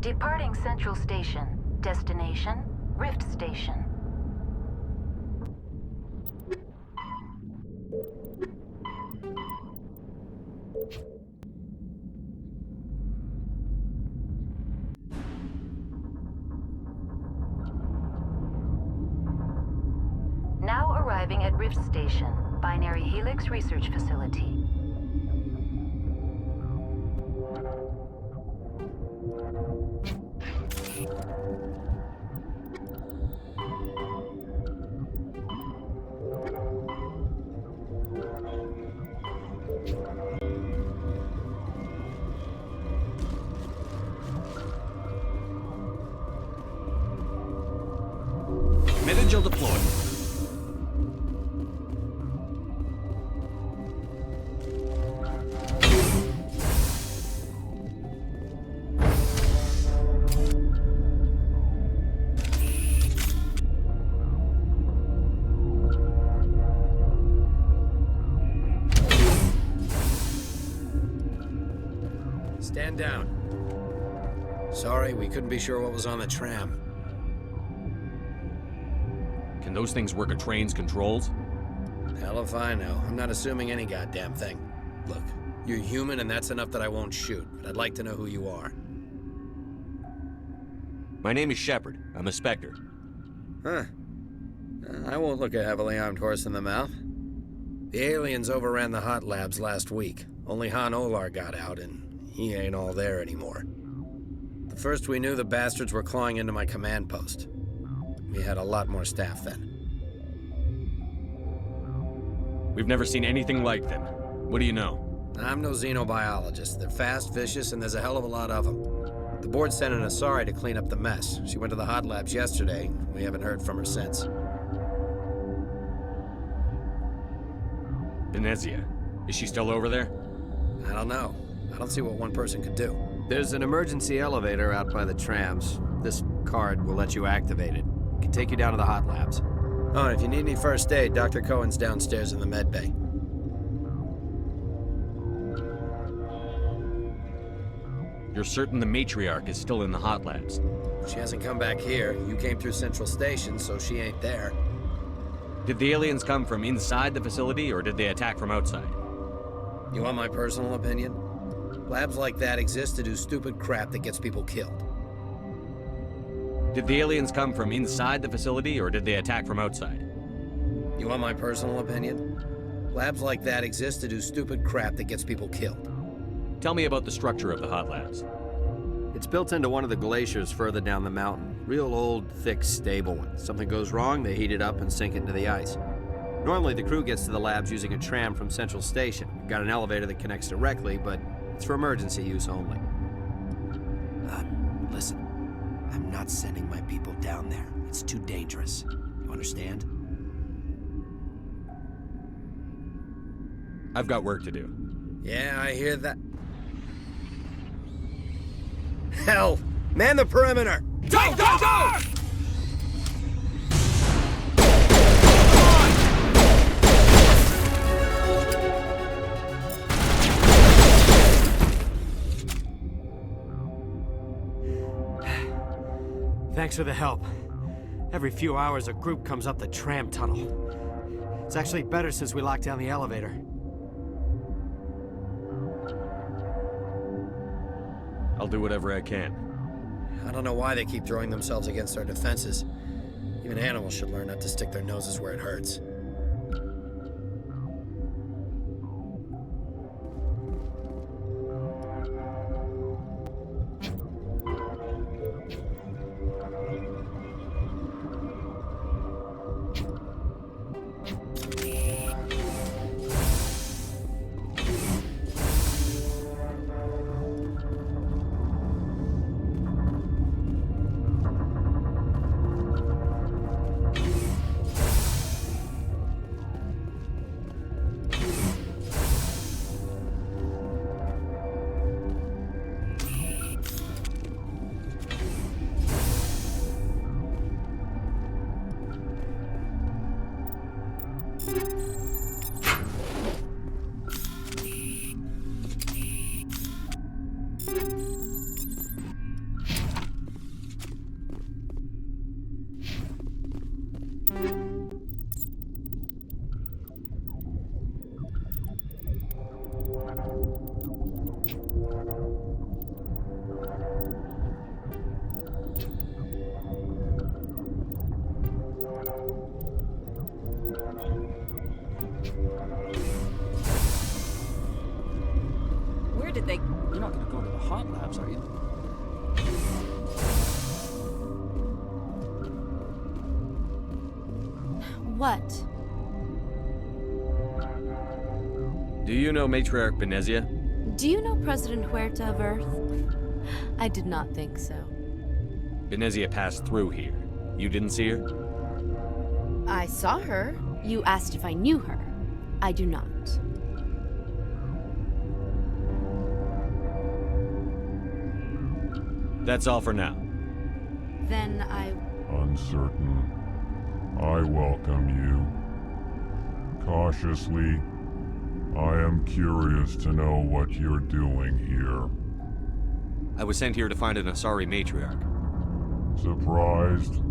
Departing Central Station. Destination, Rift Station. Now arriving at Rift Station, Binary Helix Research Facility. Mid-engine deployed. Stand down. Sorry, we couldn't be sure what was on the tram. Can those things work a train's controls? Hell if I know. I'm not assuming any goddamn thing. Look, you're human and that's enough that I won't shoot, but I'd like to know who you are. My name is Shepard. I'm a Spectre. Huh. I won't look a heavily armed horse in the mouth. The aliens overran the hot labs last week. Only Han Olar got out, and he ain't all there anymore. The first we knew, the bastards were clawing into my command post. We had a lot more staff then. We've never seen anything like them. What do you know? I'm no xenobiologist. They're fast, vicious, and there's a hell of a lot of them. The board sent an Asari to clean up the mess. She went to the hot labs yesterday. We haven't heard from her since. Venezia. Is she still over there? I don't know. I don't see what one person could do. There's an emergency elevator out by the trams. This card will let you activate it. It can take you down to the hot labs. Oh, and if you need any first aid, Dr. Cohen's downstairs in the med bay. You're certain the matriarch is still in the hot labs? She hasn't come back here. You came through Central Station, so she ain't there. Did the aliens come from inside the facility, or did they attack from outside? You want my personal opinion? Labs like that exist to do stupid crap that gets people killed. Did the aliens come from inside the facility, or did they attack from outside? You want my personal opinion? Labs like that exist to do stupid crap that gets people killed. Tell me about the structure of the hot labs. It's built into one of the glaciers further down the mountain. Real old, thick, stable one. Something goes wrong, they heat it up and sink it into the ice. Normally, the crew gets to the labs using a tram from Central Station. We've got an elevator that connects directly, but it's for emergency use only. Listen. I'm not sending my people down there. It's too dangerous. You understand? I've got work to do. Yeah, I hear that. Hell! Man the perimeter! Go, go, go! Thanks for the help. Every few hours, a group comes up the tram tunnel. It's actually better since we locked down the elevator. I'll do whatever I can. I don't know why they keep throwing themselves against our defenses. Even animals should learn not to stick their noses where it hurts. labs, are you? What? Do you know Matriarch Benezia? Do you know President Huerta of Earth? I did not think so. Benezia passed through here. You didn't see her? I saw her. You asked if I knew her. I do not. That's all for now. Then I... Uncertain. I welcome you. Cautiously, I am curious to know what you're doing here. I was sent here to find an Asari matriarch. Surprised?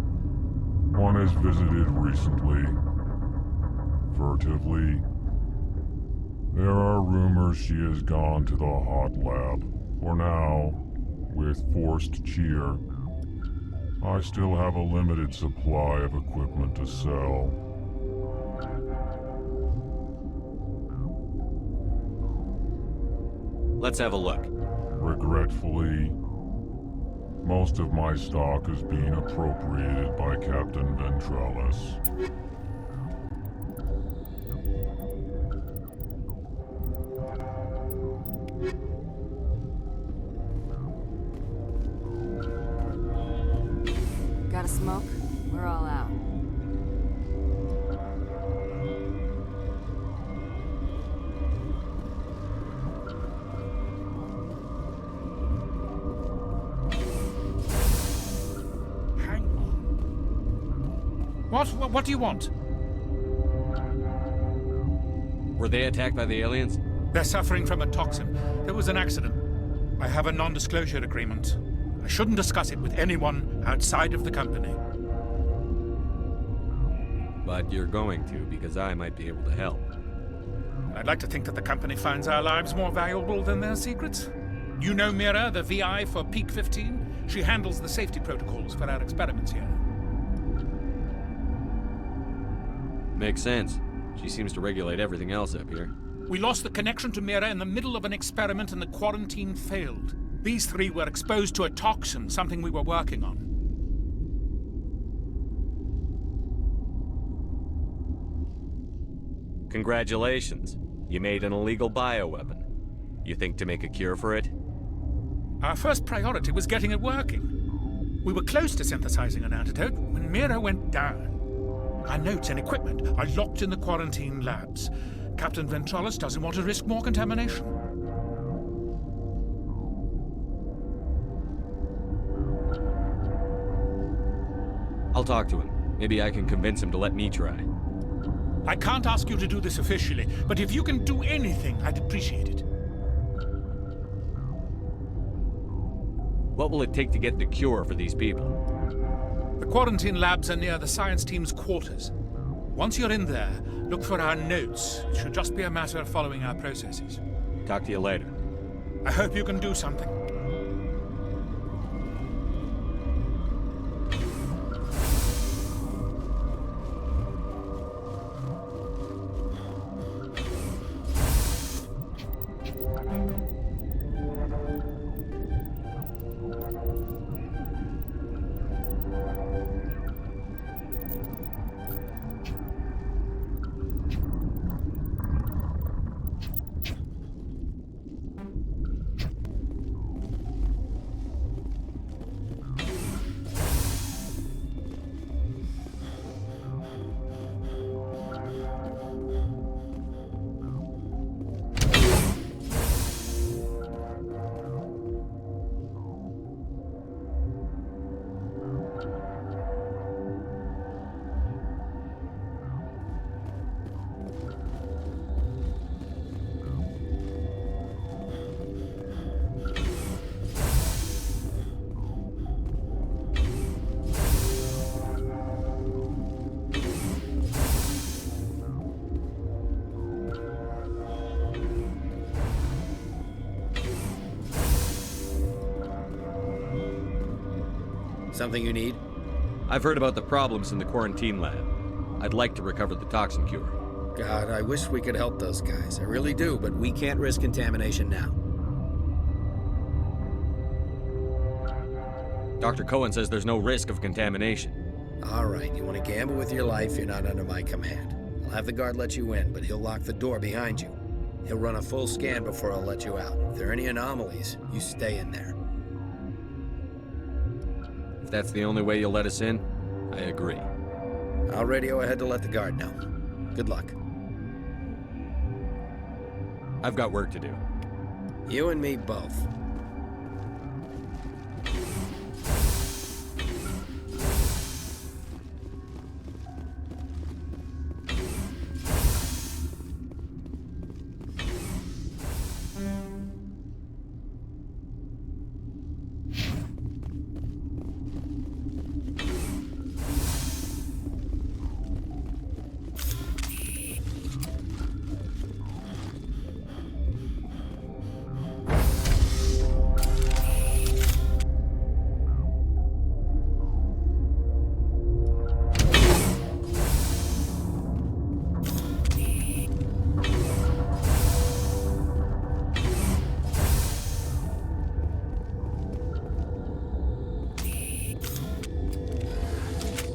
One has visited recently. Furtively. There are rumors she has gone to the hot lab. For now, with forced cheer. I still have a limited supply of equipment to sell. Let's have a look. Regretfully, most of my stock is being appropriated by Captain Ventralis. Got a smoke? We're all out. What do you want? Were they attacked by the aliens? They're suffering from a toxin. There was an accident. I have a non-disclosure agreement. I shouldn't discuss it with anyone outside of the company. But you're going to, because I might be able to help. I'd like to think that the company finds our lives more valuable than their secrets. You know Mira, the VI for Peak 15? She handles the safety protocols for our experiments here. Makes sense. She seems to regulate everything else up here. We lost the connection to Mira in the middle of an experiment and the quarantine failed. These three were exposed to a toxin, something we were working on. Congratulations. You made an illegal bioweapon. You think to make a cure for it? Our first priority was getting it working. We were close to synthesizing an antidote when Mira went down. Our notes and equipment are locked in the quarantine labs. Captain Ventralis doesn't want to risk more contamination. I'll talk to him. Maybe I can convince him to let me try. I can't ask you to do this officially, but if you can do anything, I'd appreciate it. What will it take to get the cure for these people? The quarantine labs are near the science team's quarters. Once you're in there, look for our notes. It should just be a matter of following our processes. Talk to you later. I hope you can do something. Something you need? I've heard about the problems in the quarantine lab. I'd like to recover the toxin cure. God, I wish we could help those guys. I really do, but We can't risk contamination now. Dr. Cohen says there's no risk of contamination. All right, you want to gamble with your life, you're not under my command. I'll have the guard let you in, but he'll lock the door behind you. He'll run a full scan before I'll let you out. If there are any anomalies, you stay in there. If that's the only way you'll let us in, I agree. I'll radio ahead to let the guard know. Good luck. I've got work to do. You and me both.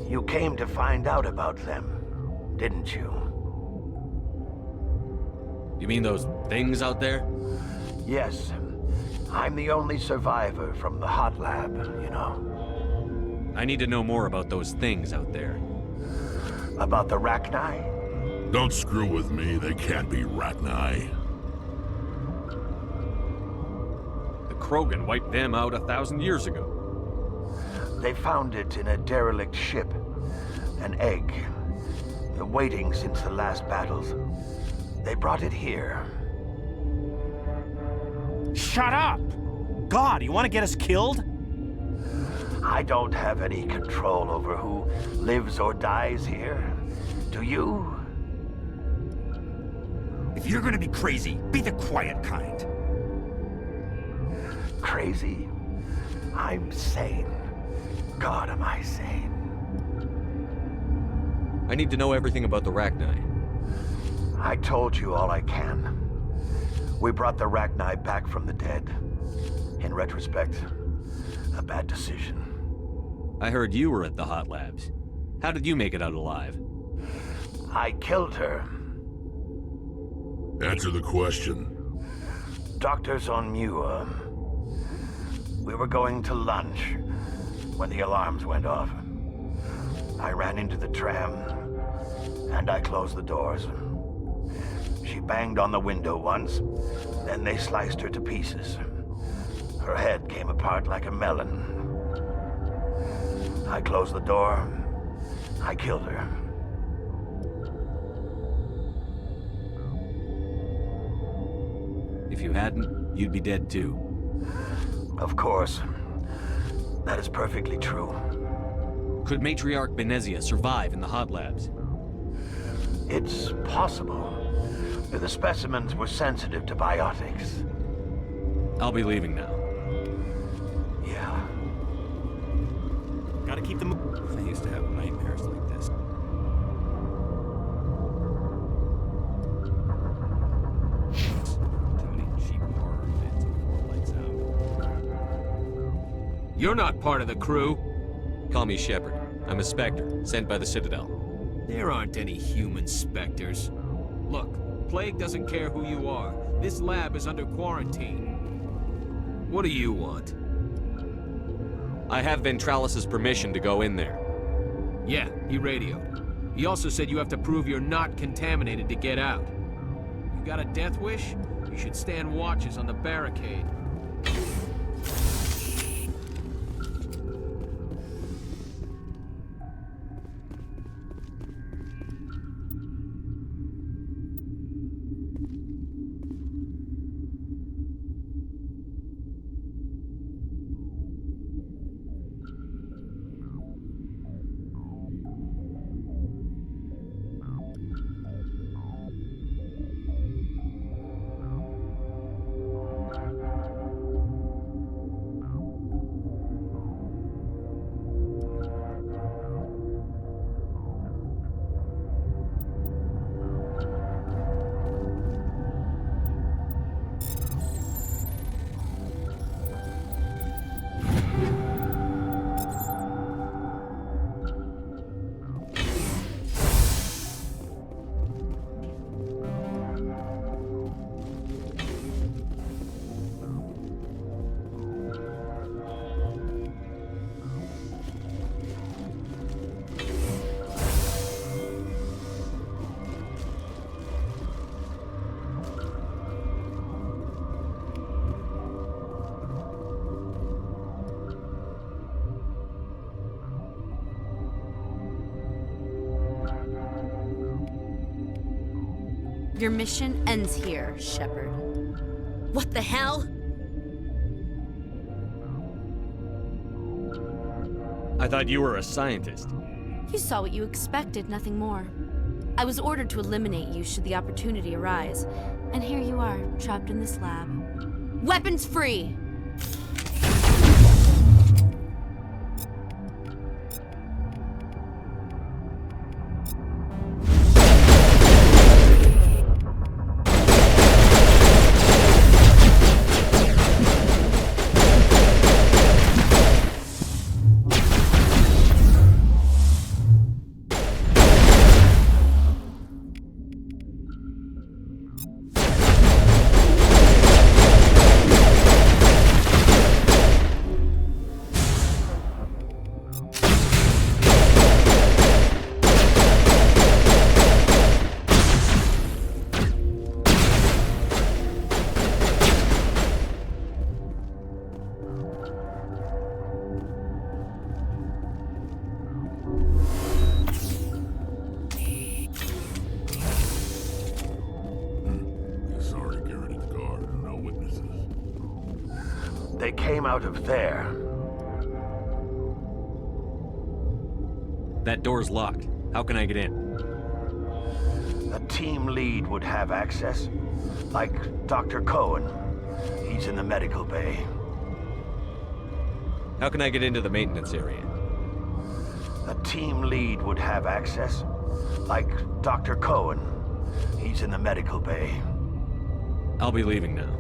You came to find out about them, didn't you? You mean those things out there? Yes. I'm the only survivor from the hot lab, you know. I need to know more about those things out there. About the Rachni? Don't screw with me, they can't be Rachni. The Krogan wiped them out 1,000 years ago. They found it in a derelict ship. An egg. Waiting since the last battles. They brought it here. Shut up! God, you want to get us killed? I don't have any control over who lives or dies here. Do you? If you're gonna be crazy, be the quiet kind. Crazy? I'm sane. God, am I sane? I need to know everything about the Rachni. I told you all I can. We brought the Rachni back from the dead. In retrospect, a bad decision. I heard you were at the hot labs. How did you make it out alive? I killed her. Answer the question. Doctors on Muir. We were going to lunch when the alarms went off. I ran into the tram, and I closed the doors. She banged on the window once, then they sliced her to pieces. Her head came apart like a melon. I closed the door. I killed her. If you hadn't, you'd be dead too. Of course. That is perfectly true. Could Matriarch Benezia survive in the hot labs? It's possible. The specimens were sensitive to biotics. I'll be leaving now. Yeah. Gotta keep them. I used to have nightmares like this. Too many cheap horror fits before lights out. You're not part of the crew. Call me Shepard. I'm a Spectre, sent by the Citadel. There aren't any human Spectres. Look, Plague doesn't care who you are. This lab is under quarantine. What do you want? I have Ventralis's permission to go in there. Yeah, he radioed. He also said you have to prove you're not contaminated to get out. You got a death wish? You should stand watches on the barricade. Your mission ends here, Shepard. What the hell? I thought you were a scientist. You saw what you expected, nothing more. I was ordered to eliminate you should the opportunity arise. And here you are, trapped in this lab. Weapons free! They came out of there. That door's locked. How can I get in? A team lead would have access. Like Dr. Cohen. He's in the medical bay. How can I get into the maintenance area? A team lead would have access. Like Dr. Cohen. He's in the medical bay. I'll be leaving now.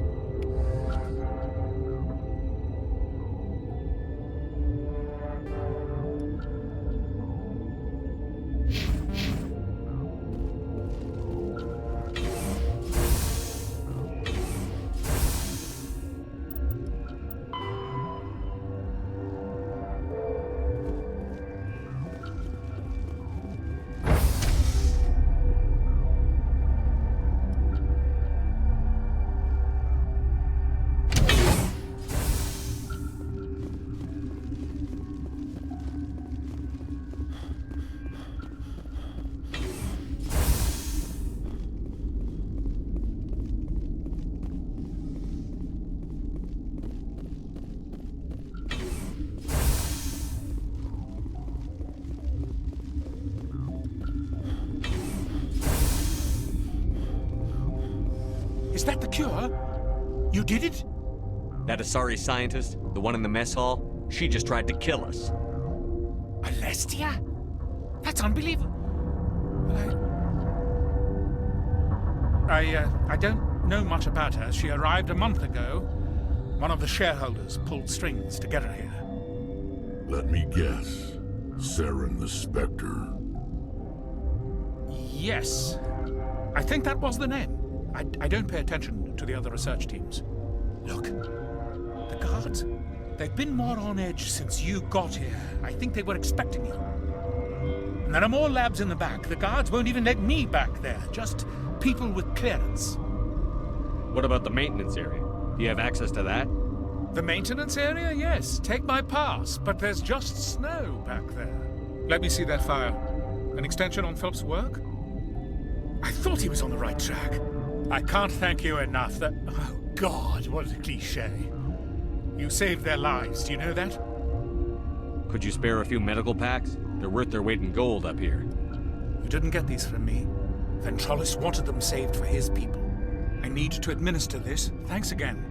Is that the cure? You did it? That Asari scientist, the one in the mess hall, she just tried to kill us. Alestia? That's unbelievable. I don't know much about her. She arrived a month ago. One of the shareholders pulled strings to get her here. Let me guess. Saren the Spectre. Yes. I think that was the name. I don't pay attention to the other research teams. Look, the guards, they've been more on edge since you got here. I think they were expecting you. And there are more labs in the back. The guards won't even let me back there. Just people with clearance. What about the maintenance area? Do you have access to that? The maintenance area? Yes. Take my pass. But there's just snow back there. Let me see that file. An extension on Philip's work? I thought he was on the right track. I can't thank you enough. Oh, God, what a cliché. You saved their lives, do you know that? Could you spare a few medical packs? They're worth their weight in gold up here. You didn't get these from me. Ventralis wanted them saved for his people. I need to administer this. Thanks again.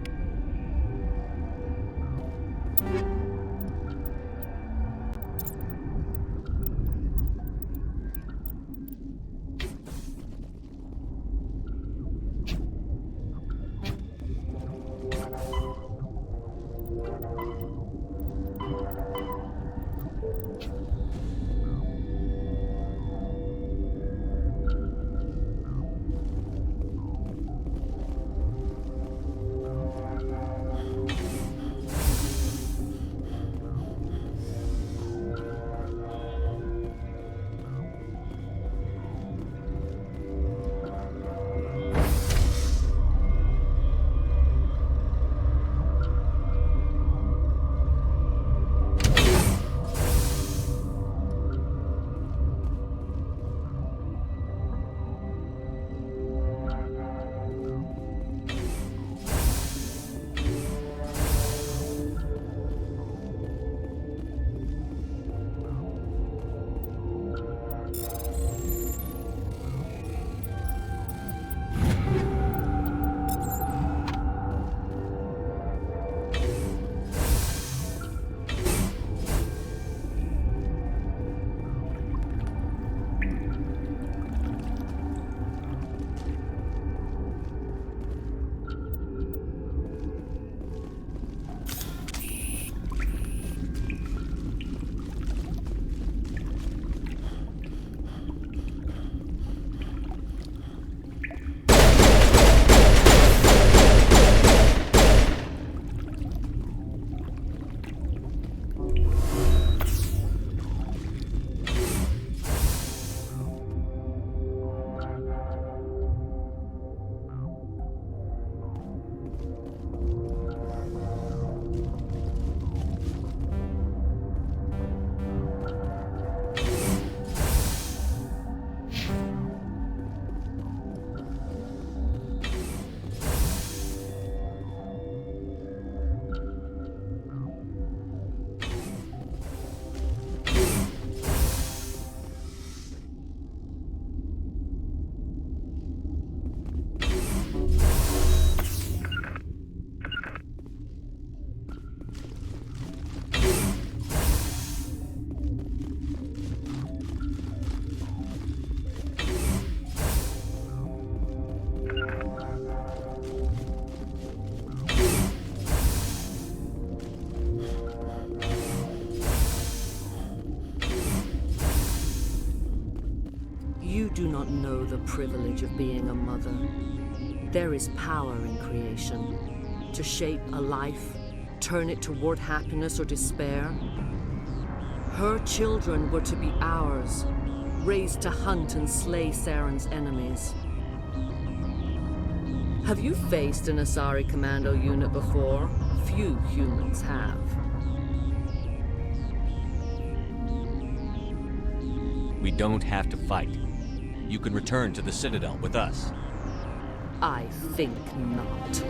do not know the privilege of being a mother. There is power in creation. To shape a life, turn it toward happiness or despair. Her children were to be ours, raised to hunt and slay Saren's enemies. Have you faced an Asari commando unit before? Few humans have. We don't have to fight. You can return to the Citadel with us. I think not.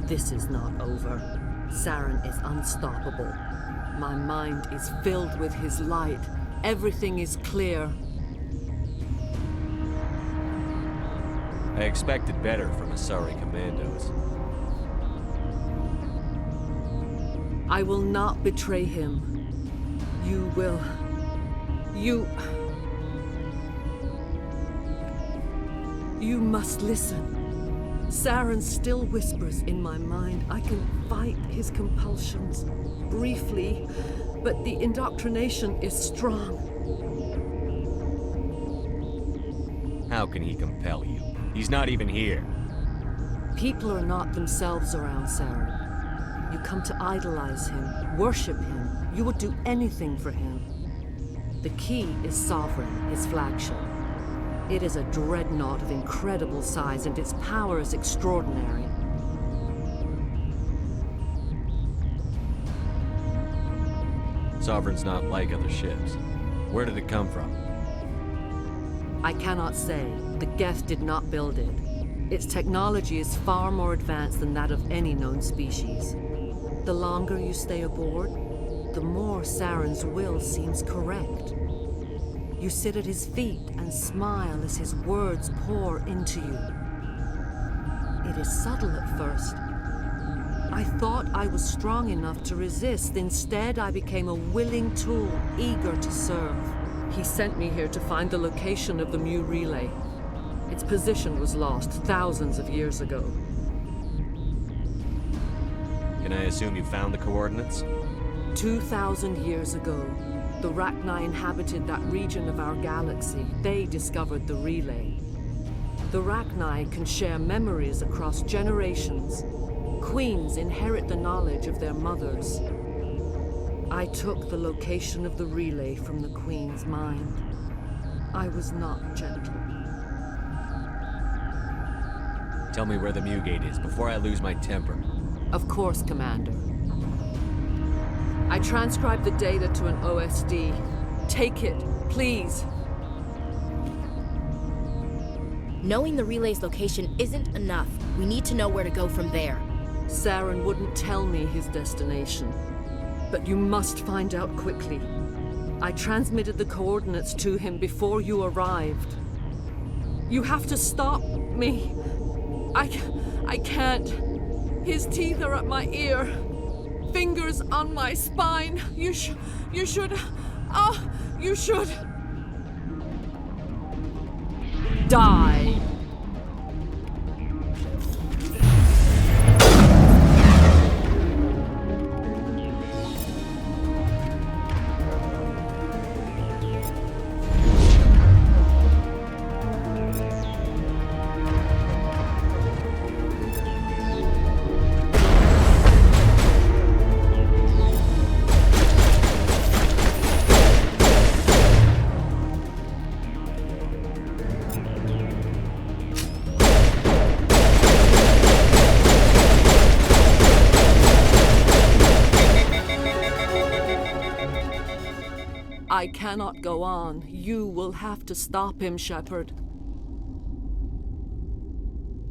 This is not over. Saren is unstoppable. My mind is filled with his light. Everything is clear. I expected better from Asari commandos. I will not betray him. You will. You must listen. Saren still whispers in my mind. I can fight his compulsions, briefly, but the indoctrination is strong. How can he compel you? He's not even here. People are not themselves around Saren. You come to idolize him, worship him. You would do anything for him. The key is Sovereign, his flagship. It is a dreadnought of incredible size, and its power is extraordinary. Sovereign's not like other ships. Where did it come from? I cannot say. The Geth did not build it. Its technology is far more advanced than that of any known species. The longer you stay aboard, the more Saren's will seems correct. You sit at his feet and smile as his words pour into you. It is subtle at first. I thought I was strong enough to resist. Instead, I became a willing tool, eager to serve. He sent me here to find the location of the Mu relay. Its position was lost thousands of years ago. Can I assume you found the coordinates? 2,000 years ago, the Rachni inhabited that region of our galaxy. They discovered the relay. The Rachni can share memories across generations. Queens inherit the knowledge of their mothers. I took the location of the relay from the Queen's mind. I was not gentle. Tell me where the Mu Gate is before I lose my temper. Of course, Commander. I transcribed the data to an OSD. Take it, please. Knowing the relay's location isn't enough. We need to know where to go from there. Saren wouldn't tell me his destination. But you must find out quickly. I transmitted the coordinates to him before you arrived. You have to stop me. I can't. His teeth are at my ear. Fingers on my spine. You should. You should. Die. I cannot go on. You will have to stop him, Shepard.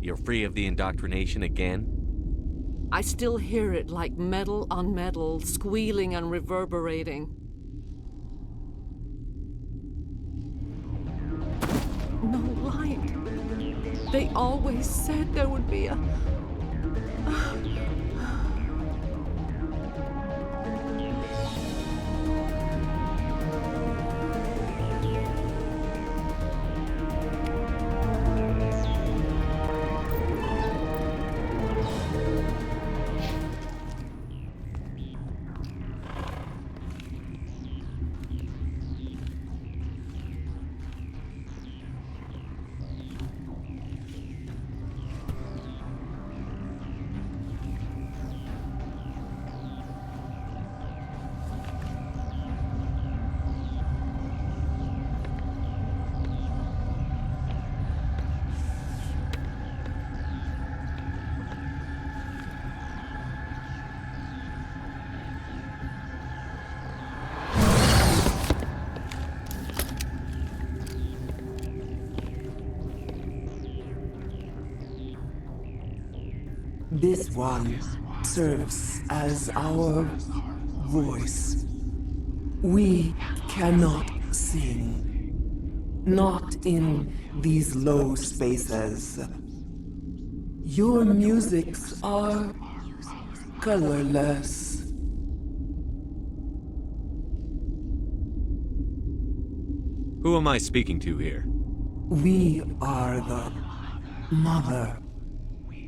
You're free of the indoctrination again? I still hear it like metal on metal, squealing and reverberating. No light. They always said there would be a... This one serves as our voice. We cannot sing. Not in these low spaces. Your musics are colorless. Who am I speaking to here? We are the Mother.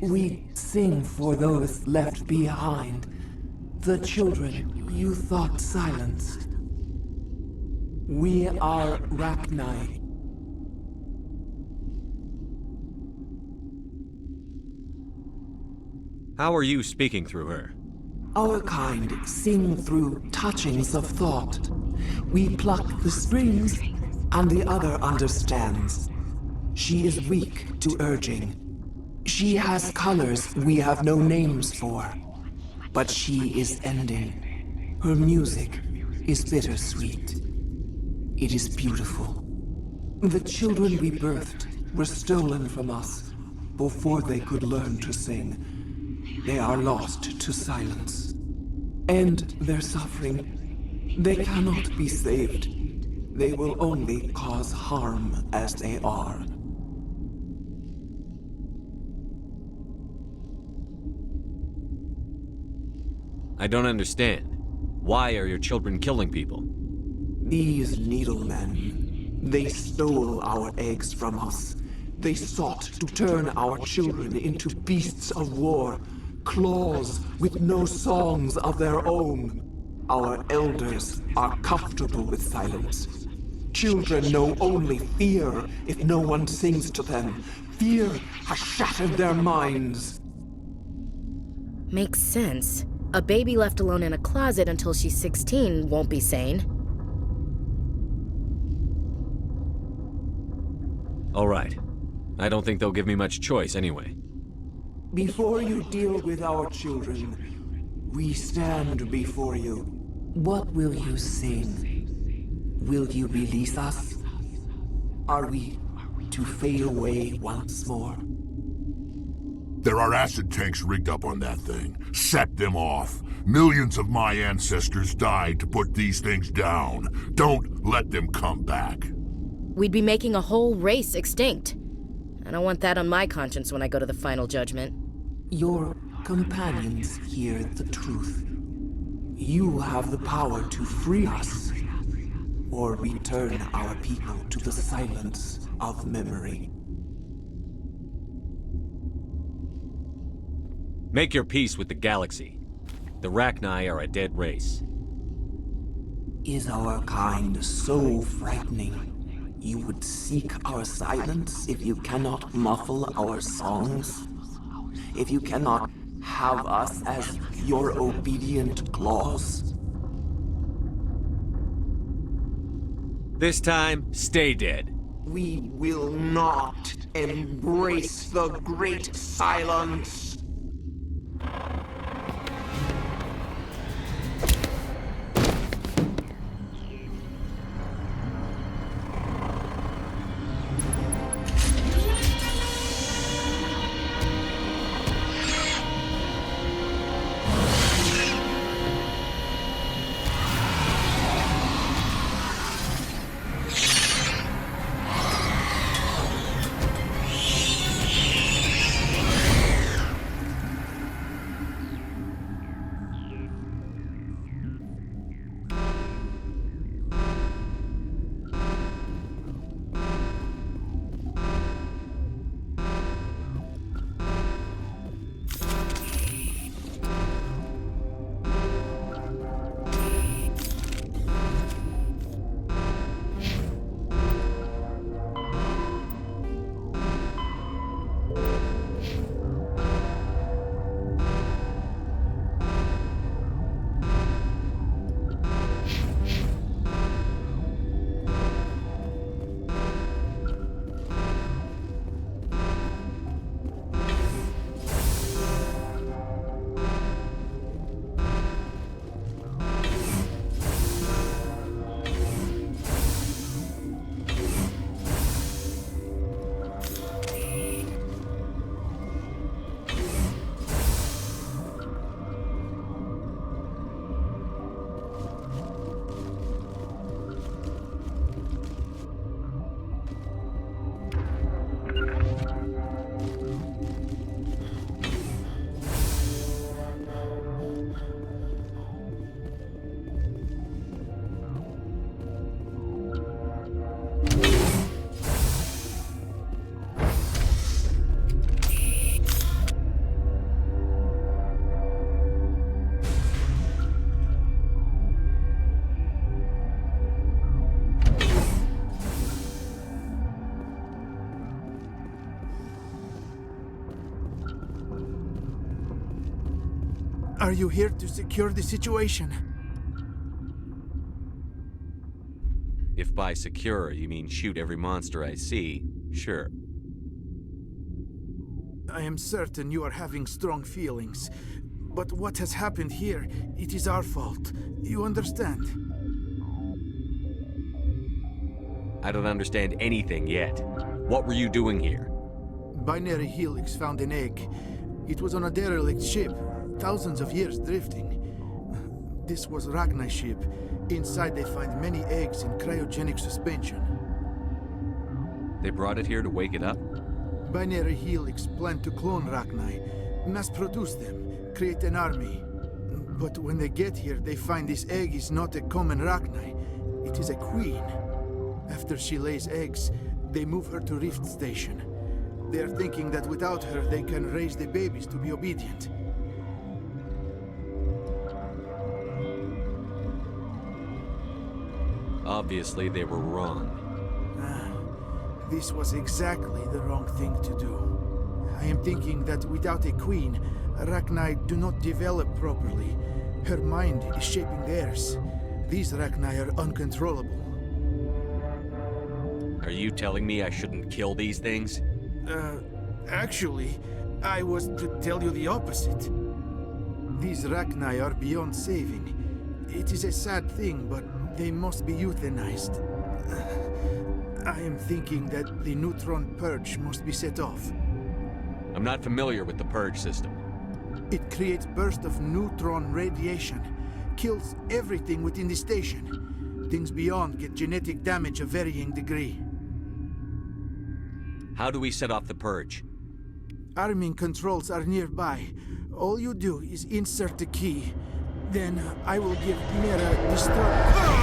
We sing for those left behind, the children you thought silenced. We are Rachni. How are you speaking through her? Our kind sing through touchings of thought. We pluck the strings, and the other understands. She is weak to urging. She has colors we have no names for. But she is ending. Her music is bittersweet. It is beautiful. The children we birthed were stolen from us before they could learn to sing. They are lost to silence. And their suffering, they cannot be saved. They will only cause harm as they are. I don't understand. Why are your children killing people? These needlemen, they stole our eggs from us. They sought to turn our children into beasts of war, claws with no songs of their own. Our elders are comfortable with silence. Children know only fear if no one sings to them. Fear has shattered their minds. Makes sense. A baby left alone in a closet until she's 16 won't be sane. All right. I don't think they'll give me much choice anyway. Before you deal with our children, we stand before you. What will you sing? Will you release us? Are we to fade away once more? There are acid tanks rigged up on that thing. Set them off. Millions of my ancestors died to put these things down. Don't let them come back. We'd be making a whole race extinct. I don't want that on my conscience when I go to the final judgment. Your companions hear the truth. You have the power to free us, or return our people to the silence of memory. Make your peace with the galaxy. The Rachni are a dead race. Is our kind so frightening? You would seek our silence if you cannot muffle our songs? If you cannot have us as your obedient claws? This time, stay dead. We will not embrace the great silence. Are you here to secure the situation? If by secure you mean shoot every monster I see, sure. I am certain you are having strong feelings. But what has happened here, it is our fault. You understand? I don't understand anything yet. What were you doing here? Binary Helix found an egg. It was on a derelict ship, thousands of years drifting. This was Ragnai's ship. Inside they find many eggs in cryogenic suspension. They brought it here to wake it up? Binary Helix planned to clone Ragnai, mass-produce them, create an army. But when they get here, they find this egg is not a common Ragnai. It is a queen. After she lays eggs, they move her to Rift Station. They are thinking that without her, they can raise the babies to be obedient. Obviously, they were wrong. This was exactly the wrong thing to do. I am thinking that without a queen, Ragnai do not develop properly. Her mind is shaping theirs. These Ragnai are uncontrollable. Are you telling me I shouldn't kill these things? Actually, I was to tell you the opposite. These Ragnai are beyond saving. It is a sad thing, but they must be euthanized. I am thinking that the neutron purge must be set off. I'm not familiar with the purge system. It creates bursts of neutron radiation, kills everything within the station. Things beyond get genetic damage of varying degree. How do we set off the purge? Arming controls are nearby. All you do is insert the key. Then I will give Mira destroy.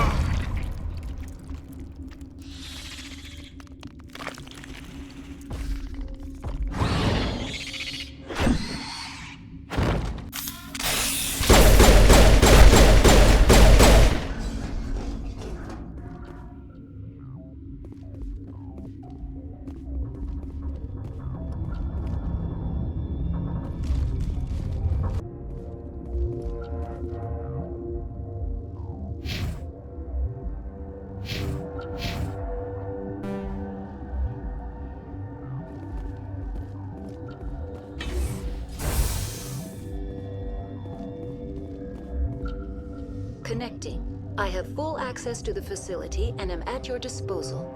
Connecting. I have full access to the facility and am at your disposal.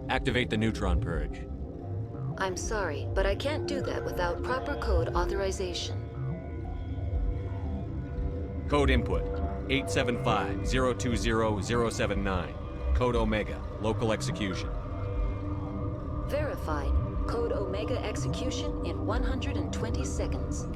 Activate the neutron purge. I'm sorry, but I can't do that without proper code authorization. Code input 875-020-079. Code Omega. Local execution. Verified. Code Omega execution in 120 seconds.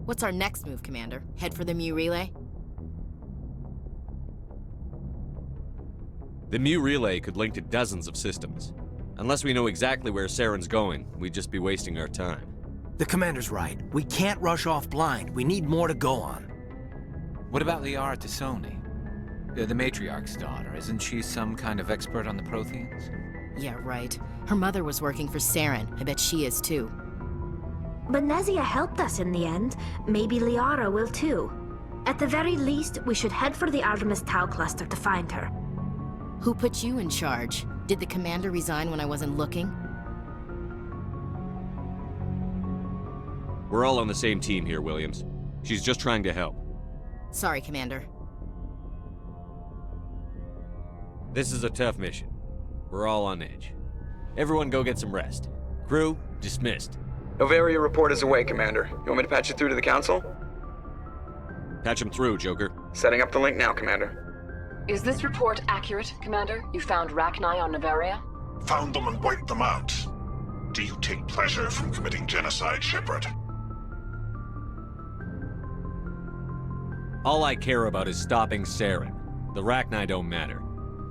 What's our next move, Commander? Head for the Mu relay? The Mu relay could link to dozens of systems. Unless we know exactly where Saren's going, we'd just be wasting our time. The Commander's right. We can't rush off blind. We need more to go on. What about Liara Tassoni? The matriarch's daughter. Isn't she some kind of expert on the Protheans? Yeah, right. Her mother was working for Saren. I bet she is too. But Nezia helped us in the end. Maybe Liara will too. At the very least, we should head for the Artemis Tau cluster to find her. Who put you in charge? Did the commander resign when I wasn't looking? We're all on the same team here, Williams. She's just trying to help. Sorry, Commander. This is a tough mission. We're all on edge. Everyone go get some rest. Crew, dismissed. Novaria report is away, Commander. You want me to patch it through to the Council? Patch him through, Joker. Setting up the link now, Commander. Is this report accurate, Commander? You found Rachni on Novaria? Found them and wiped them out. Do you take pleasure from committing genocide, Shepard? All I care about is stopping Saren. The Rachni don't matter.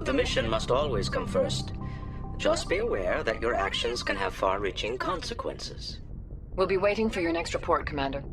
The mission must always come first. Just be aware that your actions can have far-reaching consequences. We'll be waiting for your next report, Commander.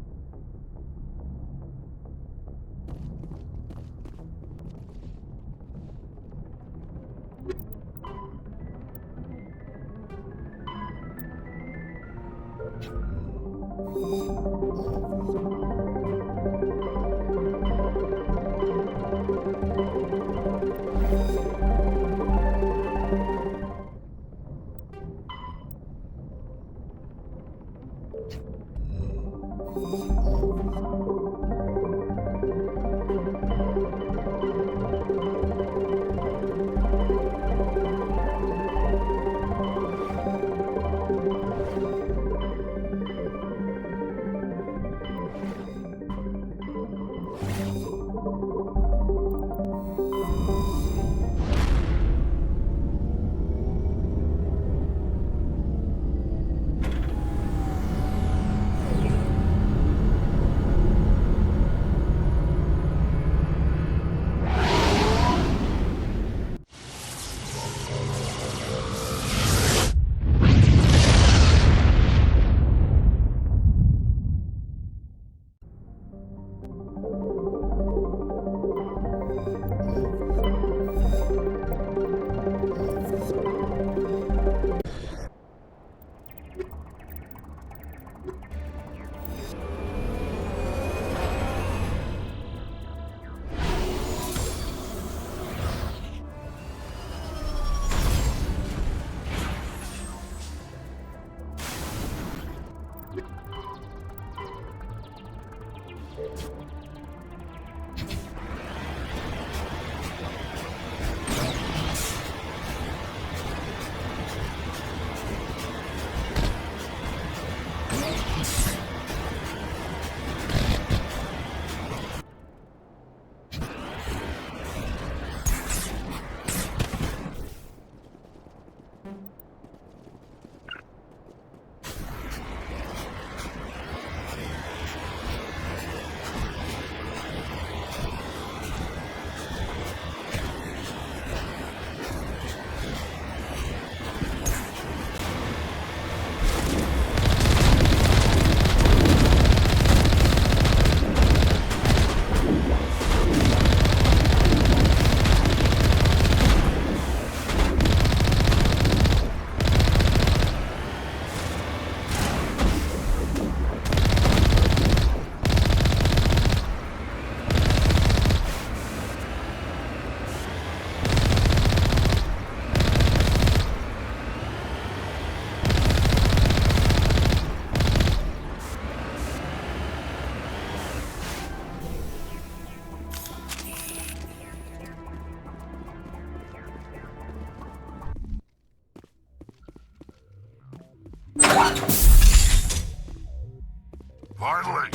Finally!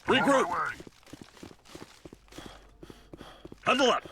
Regroup! Huddle up!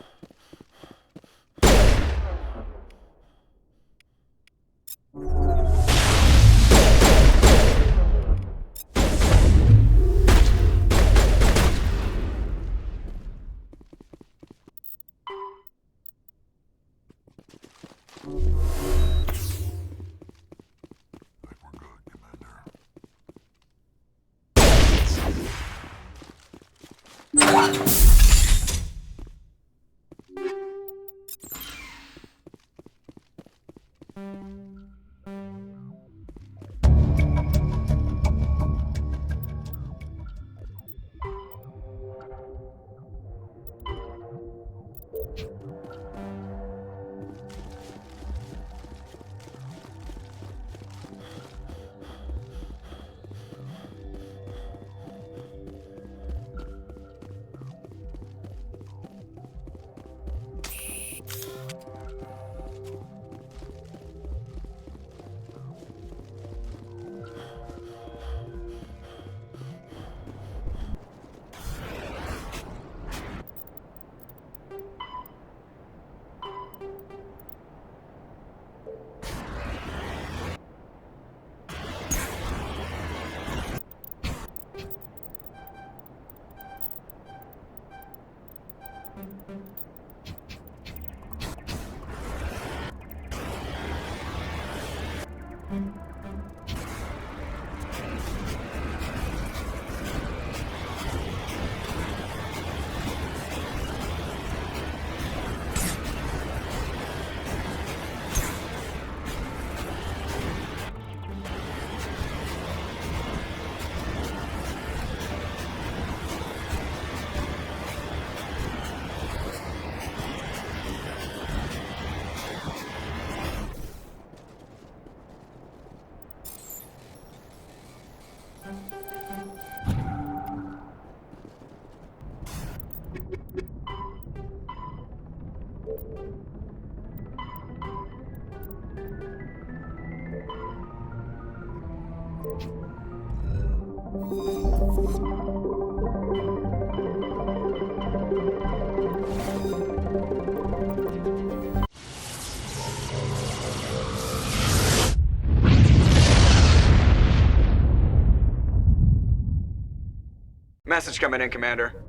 Message coming in, Commander.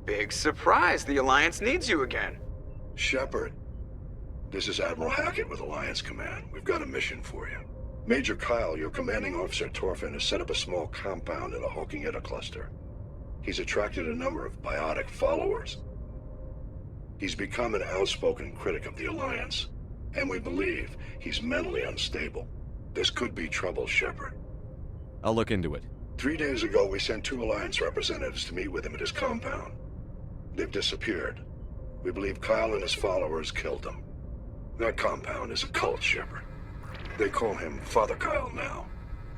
Big surprise, the Alliance needs you again. Shepard, this is Admiral Hackett with Alliance Command. We've got a mission for you. Major Kyle, your commanding officer Torfin, has set up a small compound in the Hulking-Ida cluster. He's attracted a number of biotic followers. He's become an outspoken critic of the Alliance, and we believe he's mentally unstable. This could be trouble, Shepard. I'll look into it. 3 days ago, we sent 2 Alliance representatives to meet with him at his compound. They've disappeared. We believe Kyle and his followers killed them. That compound is a cult, Shepard. They call him Father Kyle now.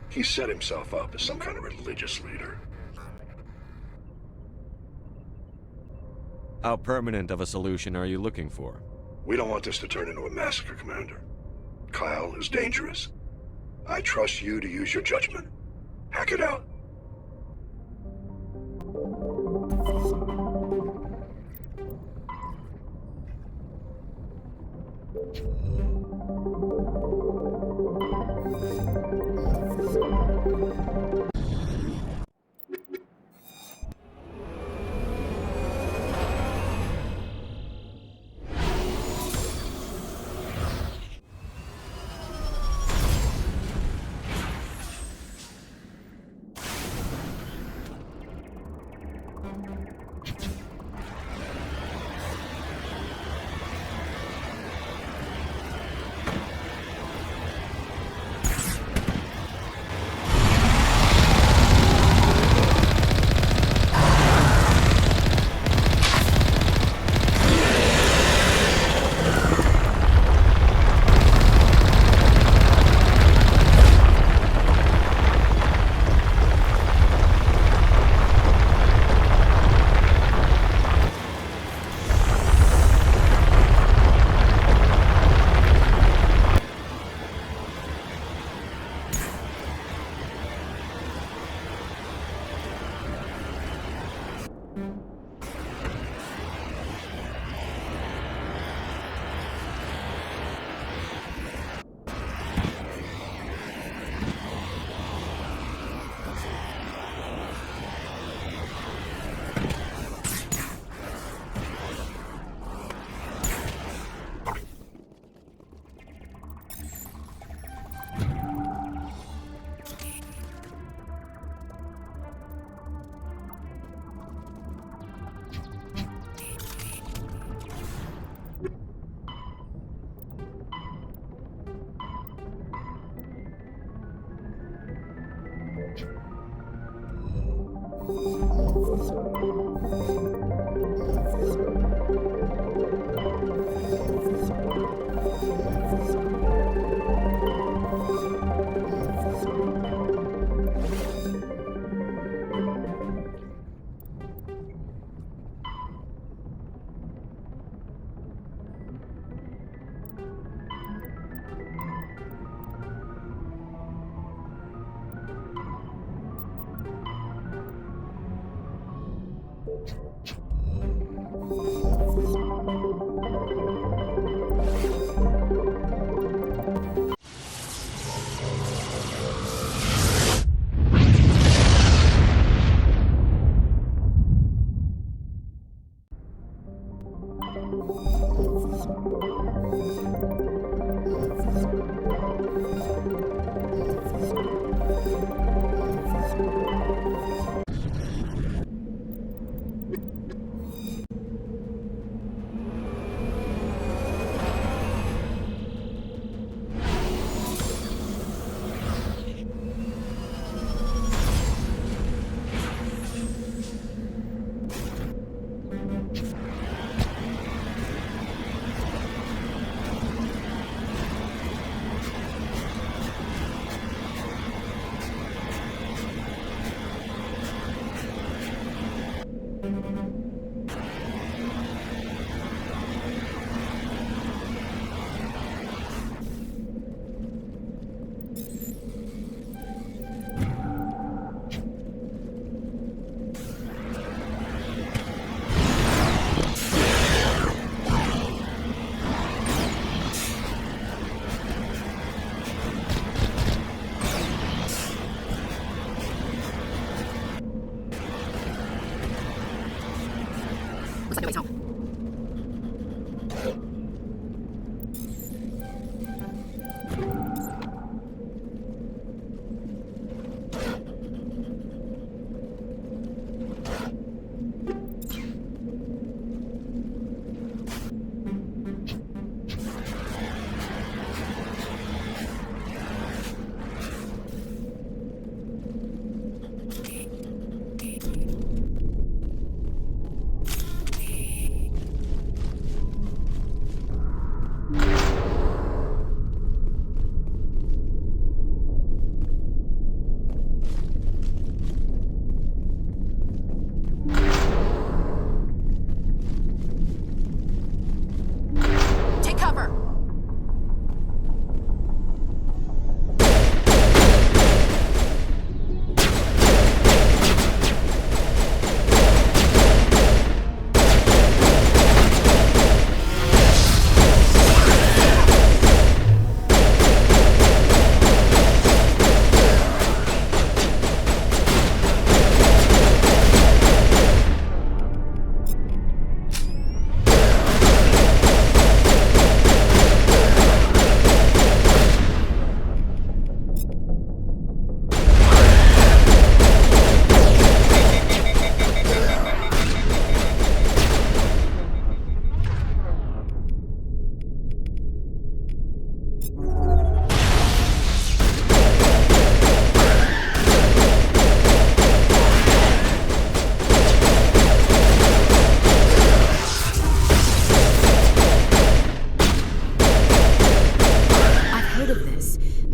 He set himself up as some kind of religious leader. How permanent of a solution are you looking for? We don't want this to turn into a massacre, Commander. Kyle is dangerous. I trust you to use your judgment. Hack it out.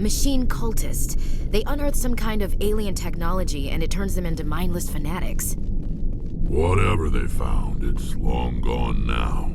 Machine cultist. They unearth some kind of alien technology and it turns them into mindless fanatics. Whatever they found, it's long gone now.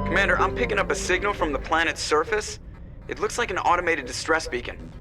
Commander, I'm picking up a signal from the planet's surface. It looks like an automated distress beacon.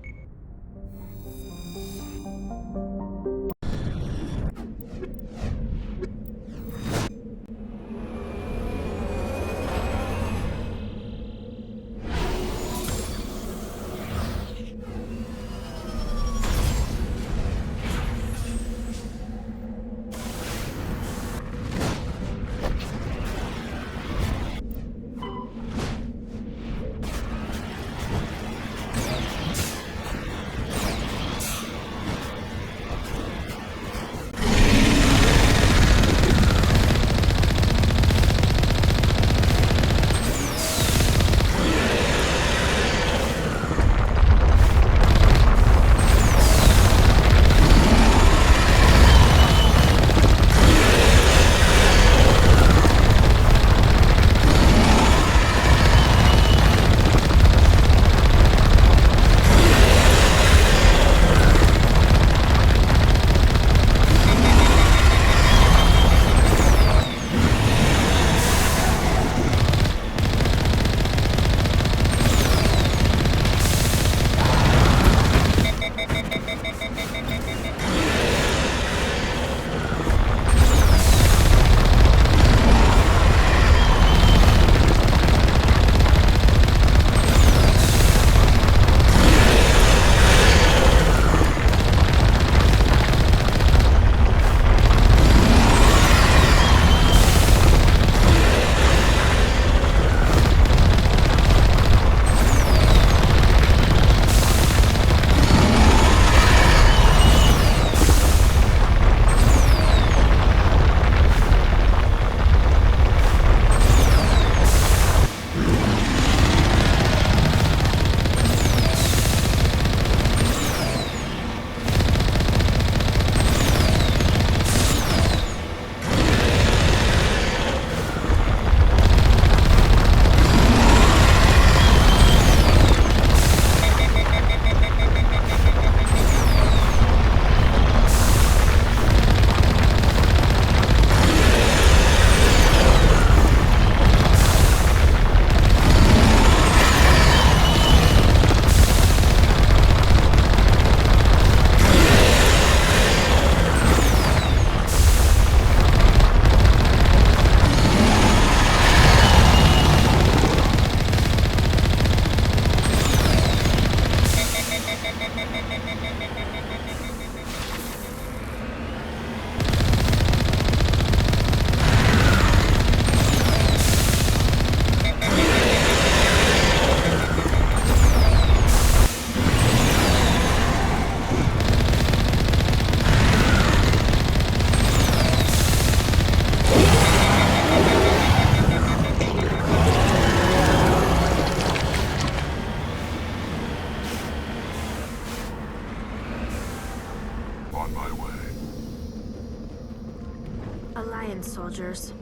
Alliance soldiers.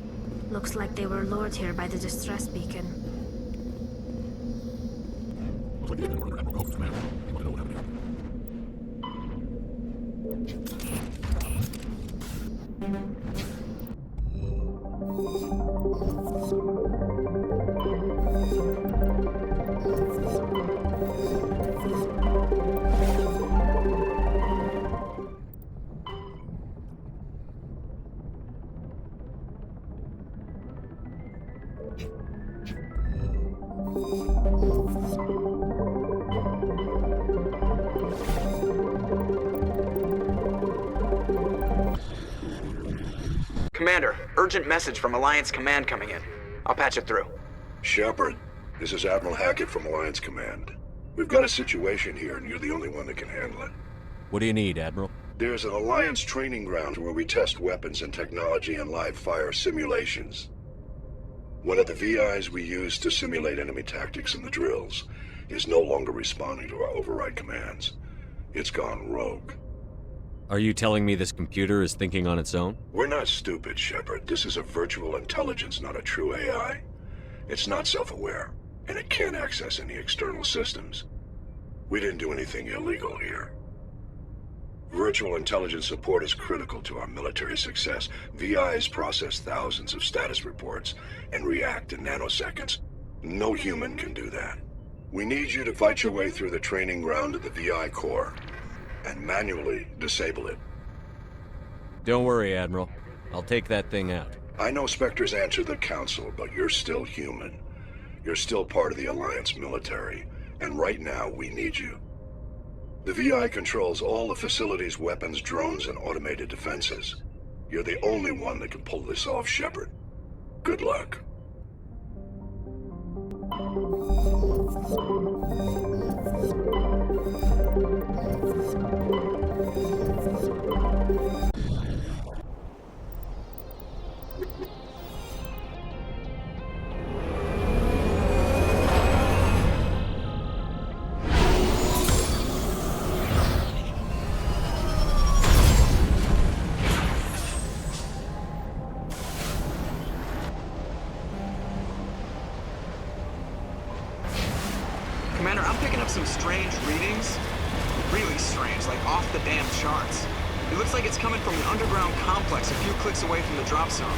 Looks like they were lured here by the distress beacon. Commander, urgent message from Alliance Command coming in. I'll patch it through. Shepard, this is Admiral Hackett from Alliance Command. We've got a situation here, and you're the only one that can handle it. What do you need, Admiral? There's an Alliance training ground where we test weapons and technology in live fire simulations. One of the VIs we use to simulate enemy tactics in the drills is no longer responding to our override commands. It's gone rogue. Are you telling me this computer is thinking on its own? We're not stupid, Shepard. This is a virtual intelligence, not a true AI. It's not self-aware, and it can't access any external systems. We didn't do anything illegal here. Virtual intelligence support is critical to our military success. VIs process thousands of status reports and react in nanoseconds. No human can do that. We need you to fight your way through the training ground of the VI core and manually disable it. Don't worry, Admiral. I'll take that thing out. I know Spectres answer the Council, but you're still human. You're still part of the Alliance military, and right now we need you. The VI controls all the facility's weapons, drones, and automated defenses. You're the only one that can pull this off, Shepard. Good luck. Commander, I'm picking up some strange readings. Really strange, like off the damn charts. It looks like it's coming from an underground complex a few clicks away from the drop zone.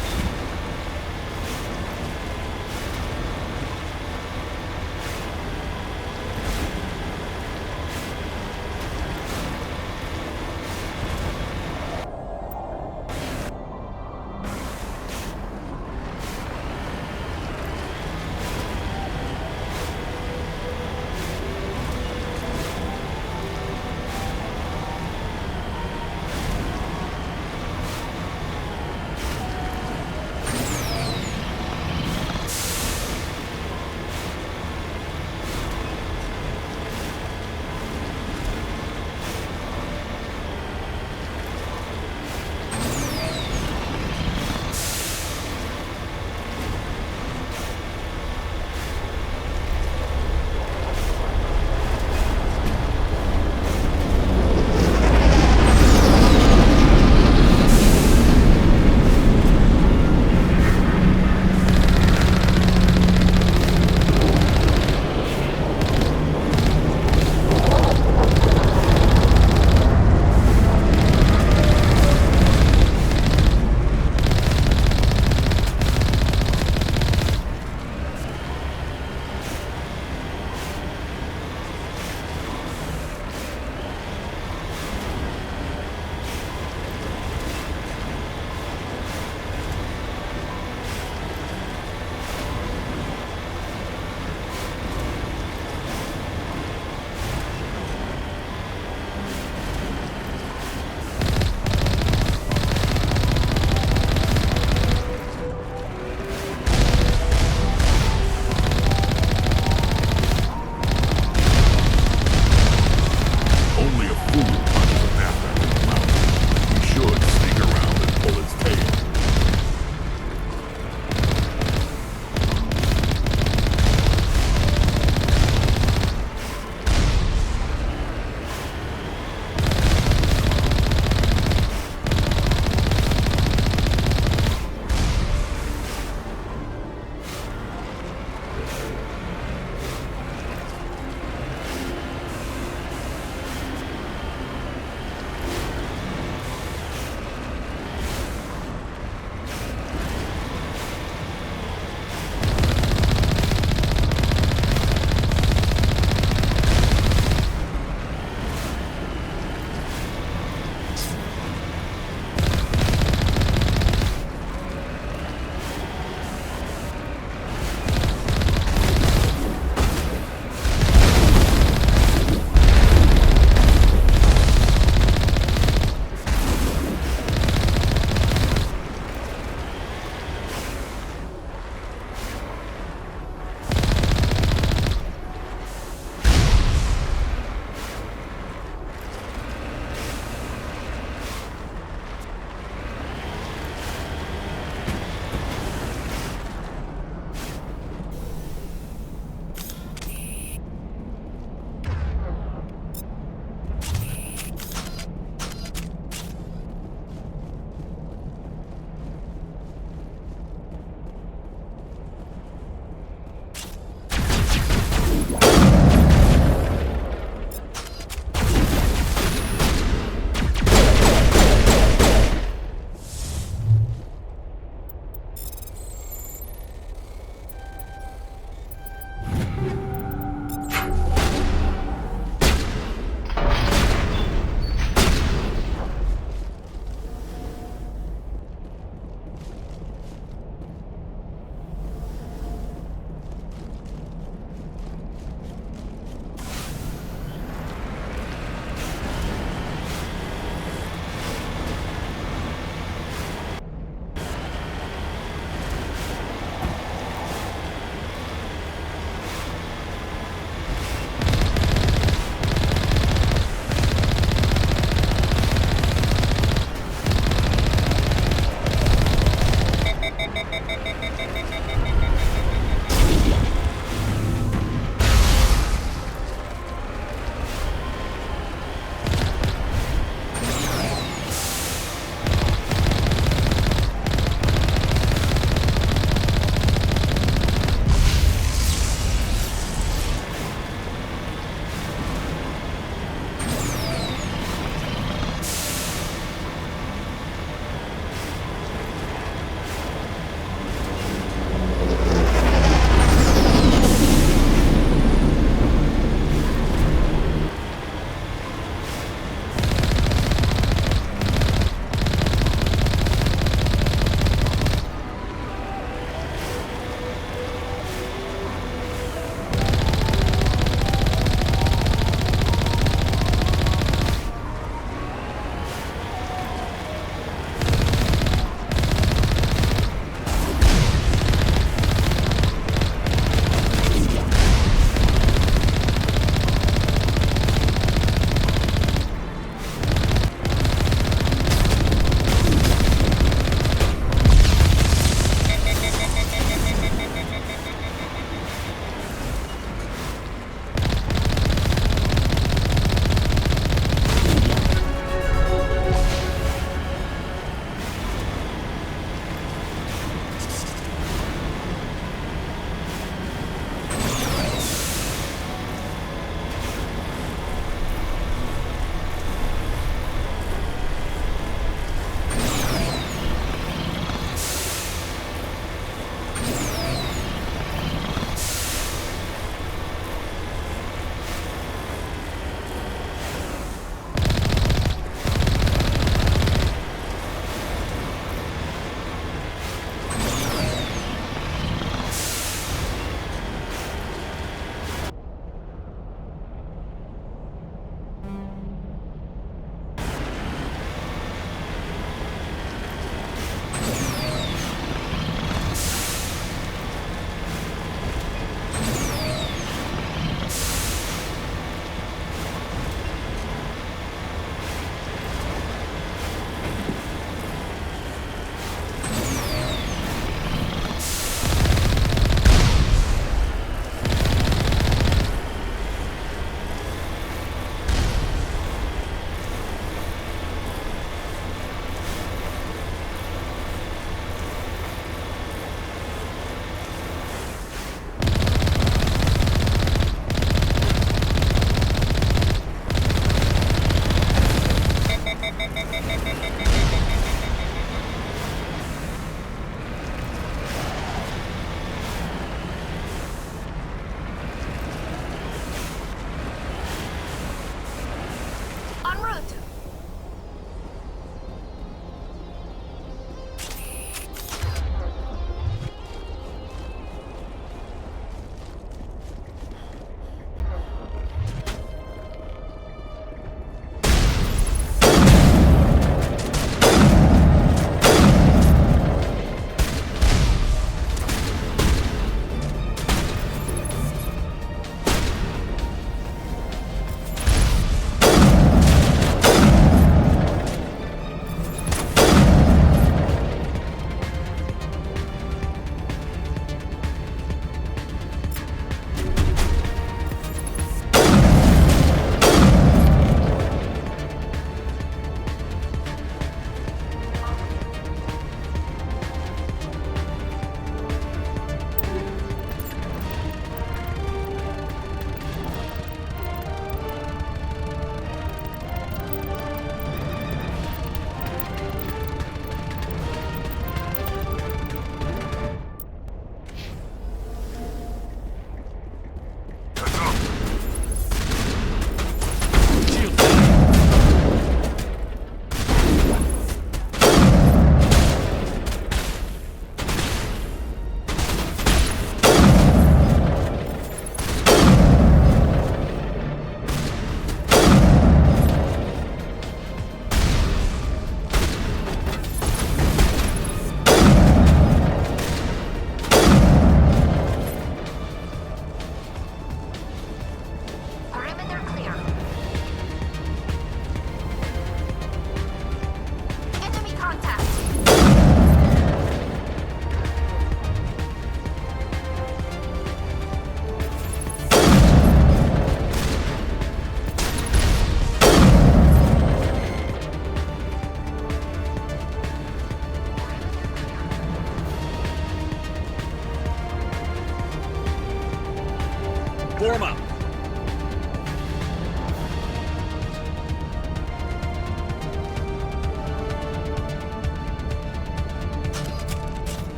Form up.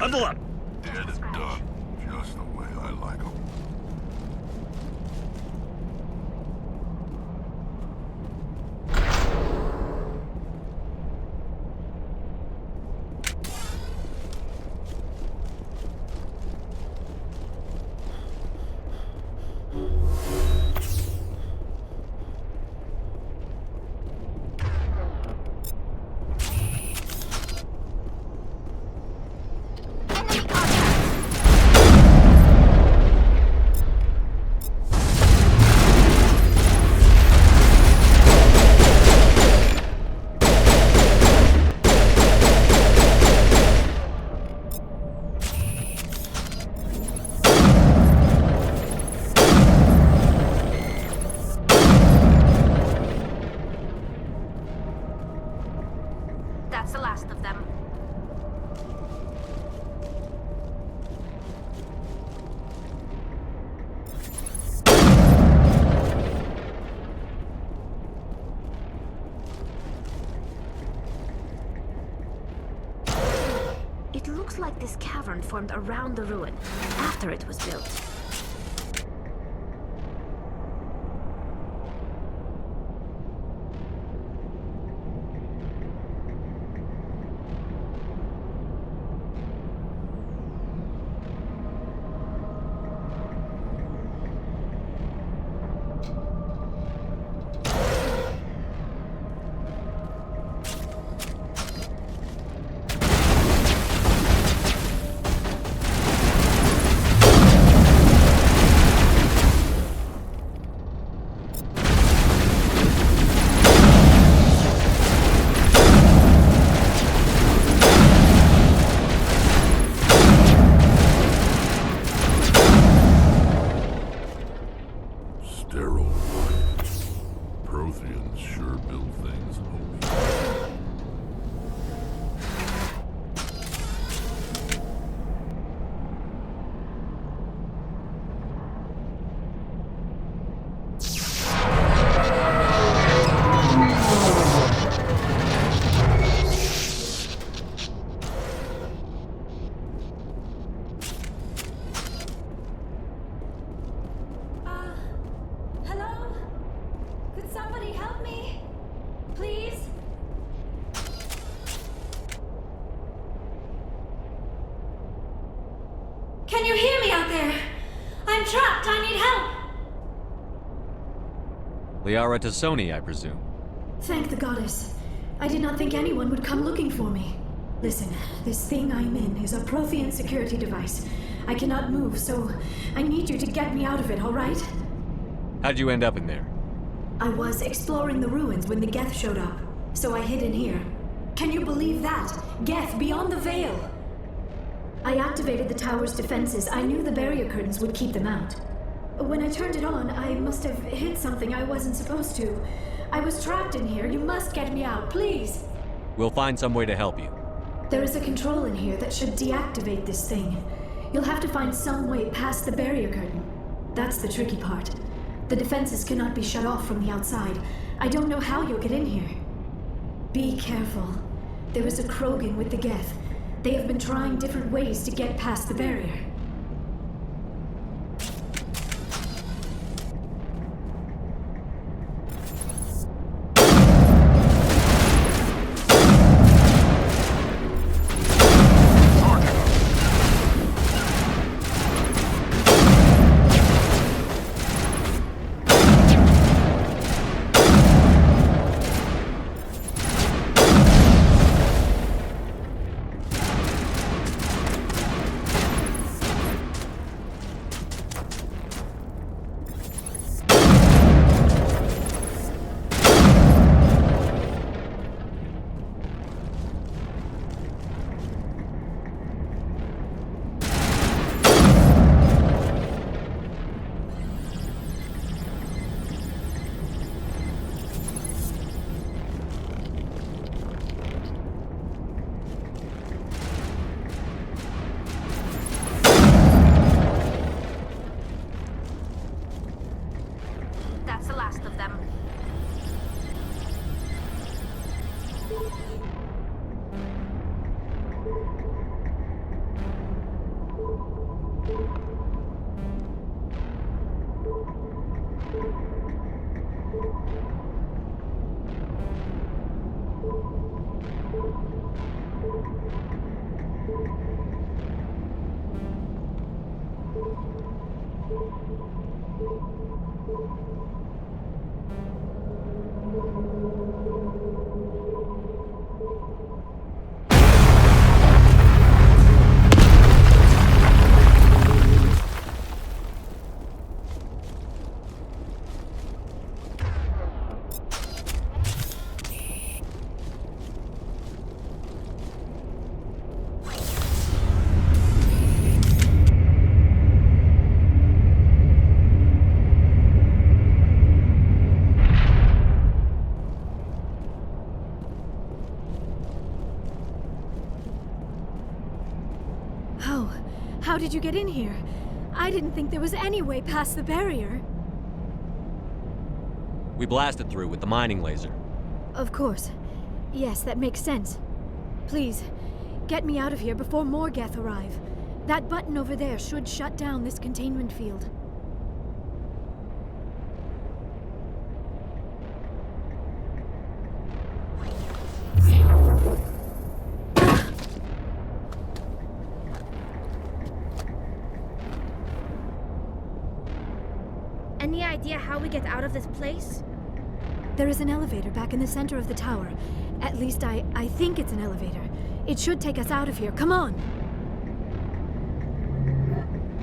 Huddle up. Dead and done. Just the way I like them. That's the last of them. It looks like this cavern formed around the ruin, after it was built. Can you hear me out there? I'm trapped. I need help. Liara T'Soni, I presume. Thank the goddess. I did not think anyone would come looking for me. Listen, this thing I'm in is a Prothean security device. I cannot move, so I need you to get me out of it, all right? How'd you end up in there? I was exploring the ruins when the Geth showed up, so I hid in here. Can you believe that? Geth, beyond the veil! I activated the tower's defenses. I knew the barrier curtains would keep them out. When I turned it on, I must have hit something I wasn't supposed to. I was trapped in here. You must get me out, please! We'll find some way to help you. There is a control in here that should deactivate this thing. You'll have to find some way past the barrier curtain. That's the tricky part. The defenses cannot be shut off from the outside. I don't know how you'll get in here. Be careful. There is a Krogan with the Geth. They have been trying different ways to get past the barrier. That's the last of them. How did you get in here? I didn't think there was any way past the barrier. We blasted through with the mining laser. Of course. Yes, that makes sense. Please, get me out of here before more Geth arrive. That button over there should shut down this containment field. Any idea how we get out of this place? There is an elevator back in the center of the tower. At least I think it's an elevator. It should take us out of here. Come on!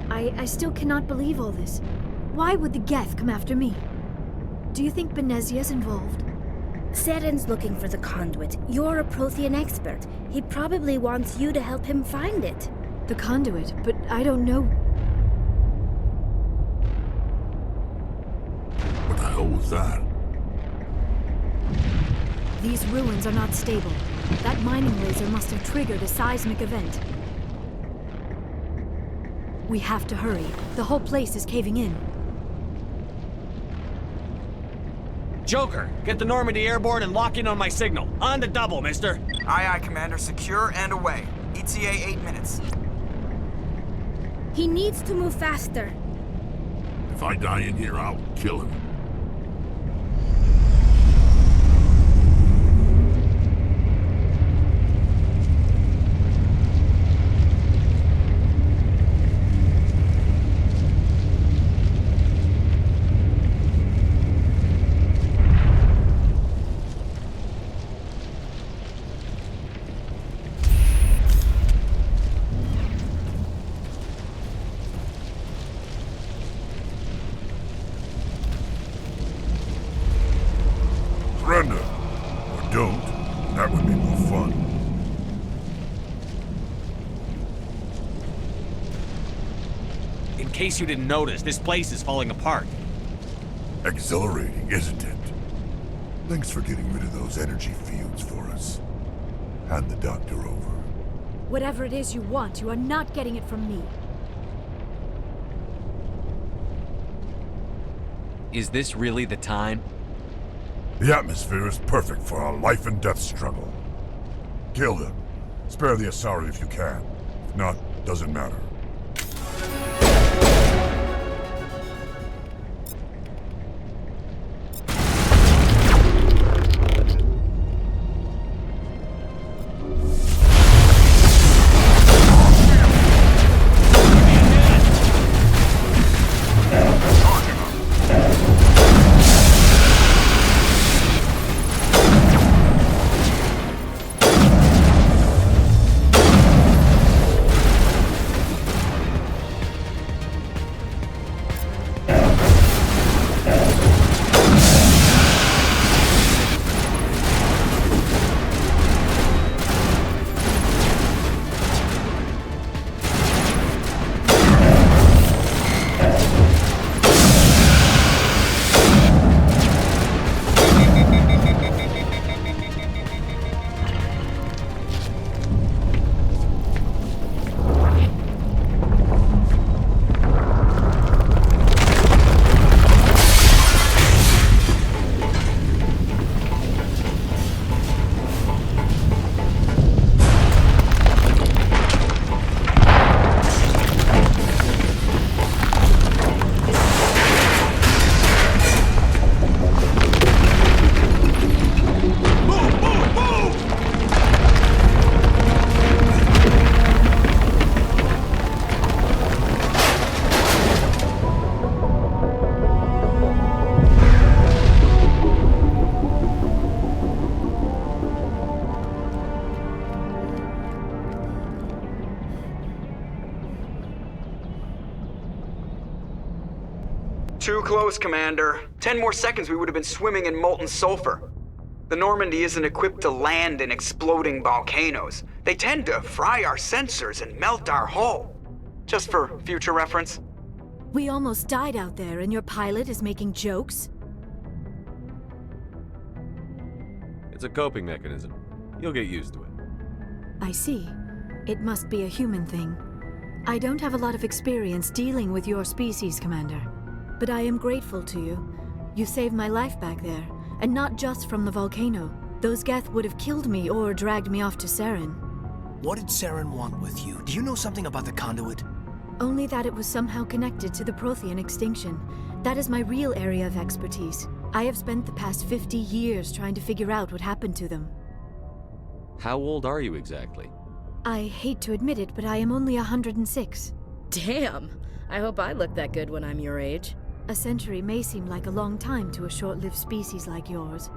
I still cannot believe all this. Why would the Geth come after me? Do you think Benezia's involved? Saren's looking for the conduit. You're a Prothean expert. He probably wants you to help him find it. The conduit? But I don't know... What the hell was that? These ruins are not stable. That mining laser must have triggered a seismic event. We have to hurry. The whole place is caving in. Joker, get the Normandy airborne and lock in on my signal. On the double, mister. Aye, aye, Commander. Secure and away. ETA 8 minutes. He needs to move faster. If I die in here, I'll kill him. Surrender. Or don't. That would be more fun. In case you didn't notice, this place is falling apart. Exhilarating, isn't it? Thanks for getting rid of those energy fields for us. Hand the doctor over. Whatever it is you want, you are not getting it from me. Is this really the time? The atmosphere is perfect for a life and death struggle. Kill him. Spare the Asari if you can. If not, doesn't matter. Too close, Commander. 10 more seconds we would have been swimming in molten sulfur. The Normandy isn't equipped to land in exploding volcanoes. They tend to fry our sensors and melt our hull. Just for future reference. We almost died out there, and your pilot is making jokes? It's a coping mechanism. You'll get used to it. I see. It must be a human thing. I don't have a lot of experience dealing with your species, Commander. But I am grateful to you. You saved my life back there, and not just from the volcano. Those Geth would have killed me or dragged me off to Saren. What did Saren want with you? Do you know something about the conduit? Only that it was somehow connected to the Prothean extinction. That is my real area of expertise. I have spent the past 50 years trying to figure out what happened to them. How old are you exactly? I hate to admit it, but I am only 106. Damn! I hope I look that good when I'm your age. A century may seem like a long time to a short-lived species like yours.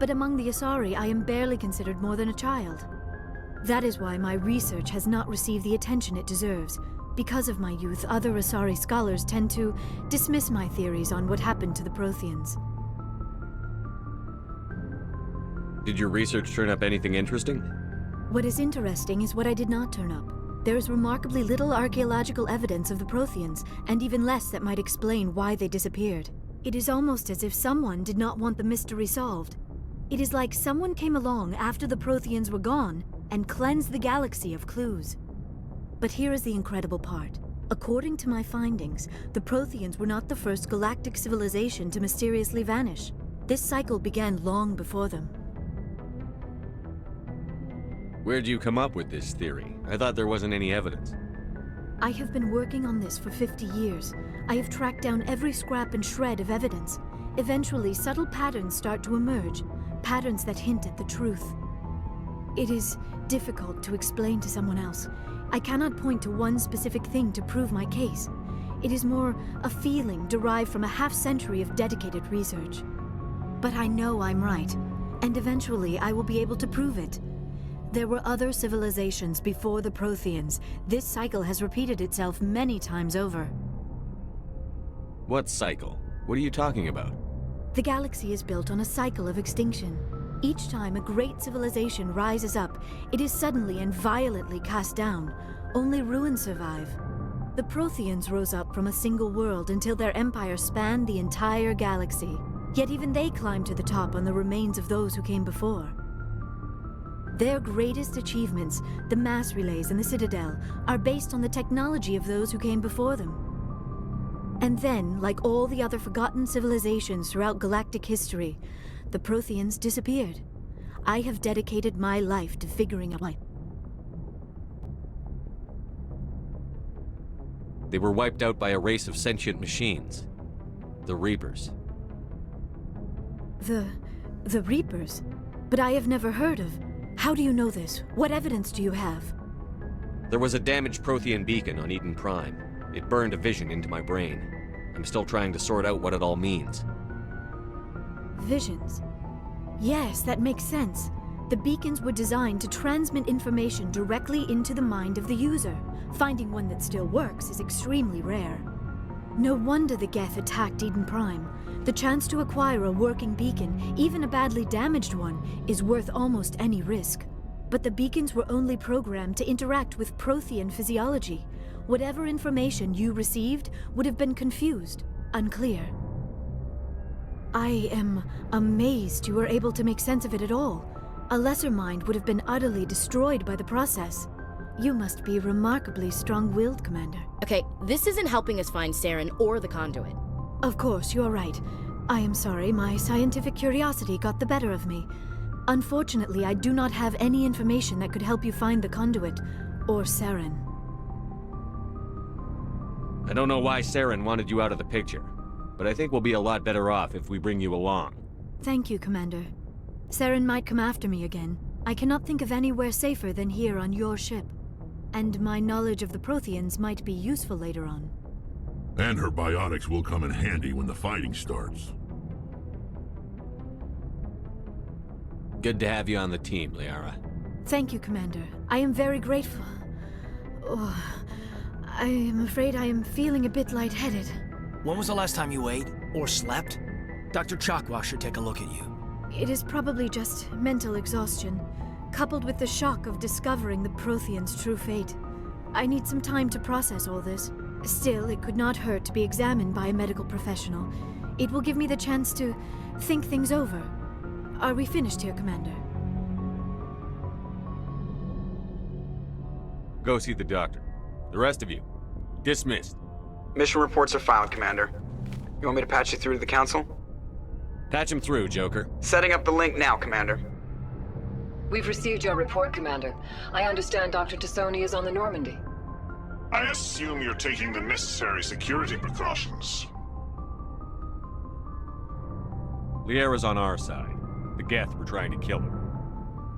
But among the Asari, I am barely considered more than a child. That is why my research has not received the attention it deserves. Because of my youth, other Asari scholars tend to dismiss my theories on what happened to the Protheans. Did your research turn up anything interesting? What is interesting is what I did not turn up. There is remarkably little archaeological evidence of the Protheans, and even less that might explain why they disappeared. It is almost as if someone did not want the mystery solved. It is like someone came along after the Protheans were gone and cleansed the galaxy of clues. But here is the incredible part. According to my findings, the Protheans were not the first galactic civilization to mysteriously vanish. This cycle began long before them. Where'd you come up with this theory? I thought there wasn't any evidence. I have been working on this for 50 years. I have tracked down every scrap and shred of evidence. Eventually, subtle patterns start to emerge, patterns that hint at the truth. It is difficult to explain to someone else. I cannot point to one specific thing to prove my case. It is more a feeling derived from a half-century of dedicated research. But I know I'm right, and eventually I will be able to prove it. There were other civilizations before the Protheans. This cycle has repeated itself many times over. What cycle? What are you talking about? The galaxy is built on a cycle of extinction. Each time a great civilization rises up, it is suddenly and violently cast down. Only ruins survive. The Protheans rose up from a single world until their empire spanned the entire galaxy. Yet even they climbed to the top on the remains of those who came before. Their greatest achievements, the mass relays and the Citadel, are based on the technology of those who came before them. And then, like all the other forgotten civilizations throughout galactic history, the Protheans disappeared. I have dedicated my life to figuring out why. They were wiped out by a race of sentient machines. The Reapers. The Reapers? But I have never heard of. How do you know this? What evidence do you have? There was a damaged Prothean beacon on Eden Prime. It burned a vision into my brain. I'm still trying to sort out what it all means. Visions. Yes, that makes sense. The beacons were designed to transmit information directly into the mind of the user. Finding one that still works is extremely rare. No wonder the Geth attacked Eden Prime. The chance to acquire a working beacon, even a badly damaged one, is worth almost any risk. But the beacons were only programmed to interact with Prothean physiology. Whatever information you received would have been confused, unclear. I am amazed you were able to make sense of it at all. A lesser mind would have been utterly destroyed by the process. You must be remarkably strong-willed, Commander. Okay, this isn't helping us find Saren or the conduit. Of course, you're right. I am sorry, my scientific curiosity got the better of me. Unfortunately, I do not have any information that could help you find the conduit, or Saren. I don't know why Saren wanted you out of the picture, but I think we'll be a lot better off if we bring you along. Thank you, Commander. Saren might come after me again. I cannot think of anywhere safer than here on your ship. And my knowledge of the Protheans might be useful later on. And her biotics will come in handy when the fighting starts. Good to have you on the team, Liara. Thank you, Commander. I am very grateful. Oh, I am afraid I am feeling a bit lightheaded. When was the last time you ate? Or slept? Dr. Chakwa should take a look at you. It is probably just mental exhaustion, coupled with the shock of discovering the Protheans' true fate. I need some time to process all this. Still, it could not hurt to be examined by a medical professional. It will give me the chance to think things over. Are we finished here, Commander? Go see the doctor. The rest of you, dismissed. Mission reports are filed, Commander. You want me to patch you through to the Council? Patch him through, Joker. Setting up the link now, Commander. We've received your report, Commander. I understand Dr. T'Soni is on the Normandy. I assume you're taking the necessary security precautions. Liara's on our side. The Geth were trying to kill her.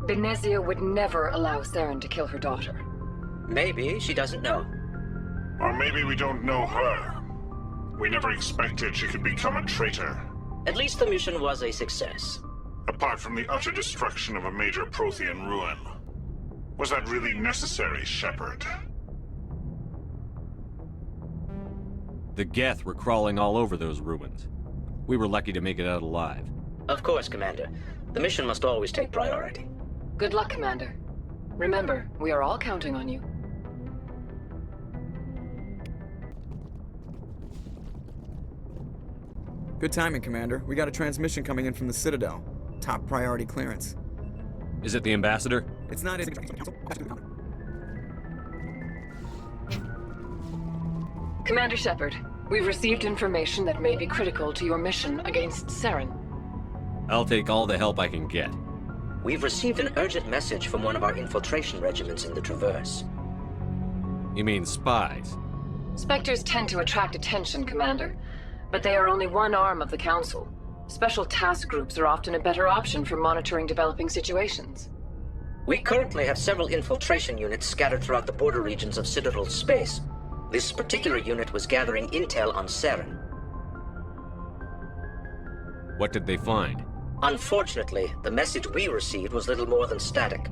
Benezia would never allow Saren to kill her daughter. Maybe she doesn't know. Or maybe we don't know her. We never expected she could become a traitor. At least the mission was a success. Apart from the utter destruction of a major Prothean ruin. Was that really necessary, Shepard? The Geth were crawling all over those ruins. We were lucky to make it out alive. Of course, Commander. The mission must always take priority. Good luck, Commander. Remember, we are all counting on you. Good timing, Commander. We got a transmission coming in from the Citadel. Top priority clearance. Is it the Ambassador? It's not. Commander Shepard, we've received information that may be critical to your mission against Saren. I'll take all the help I can get. We've received an urgent message from one of our infiltration regiments in the Traverse. You mean spies? Spectres tend to attract attention, Commander. But they are only one arm of the Council. Special task groups are often a better option for monitoring developing situations. We currently have several infiltration units scattered throughout the border regions of Citadel space. This particular unit was gathering intel on Saren. What did they find? Unfortunately, the message we received was little more than static.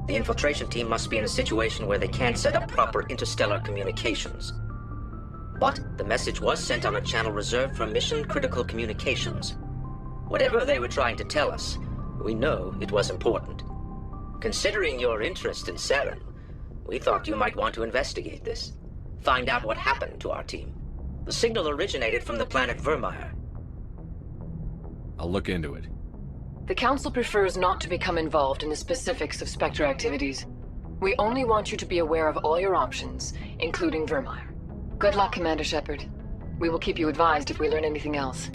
The infiltration team must be in a situation where they can't set up proper interstellar communications. But the message was sent on a channel reserved for mission-critical communications. Whatever they were trying to tell us, we know it was important. Considering your interest in Saren, we thought you might want to investigate this. Find out what happened to our team. The signal originated from the planet Vermeer. I'll look into it. The Council prefers not to become involved in the specifics of Spectre activities. We only want you to be aware of all your options, including Vermeer. Good luck, Commander Shepard. We will keep you advised if we learn anything else.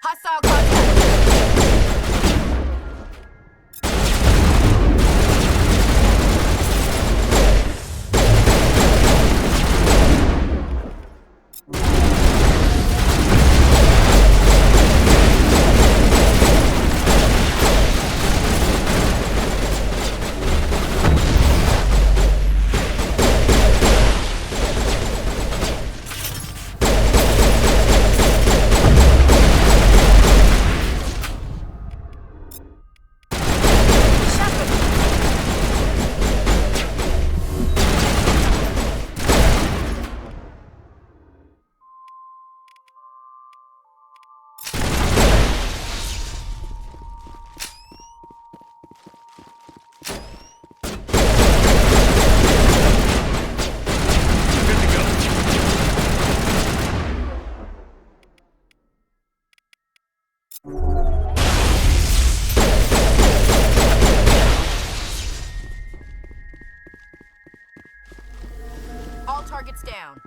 Hostile contact! All targets down.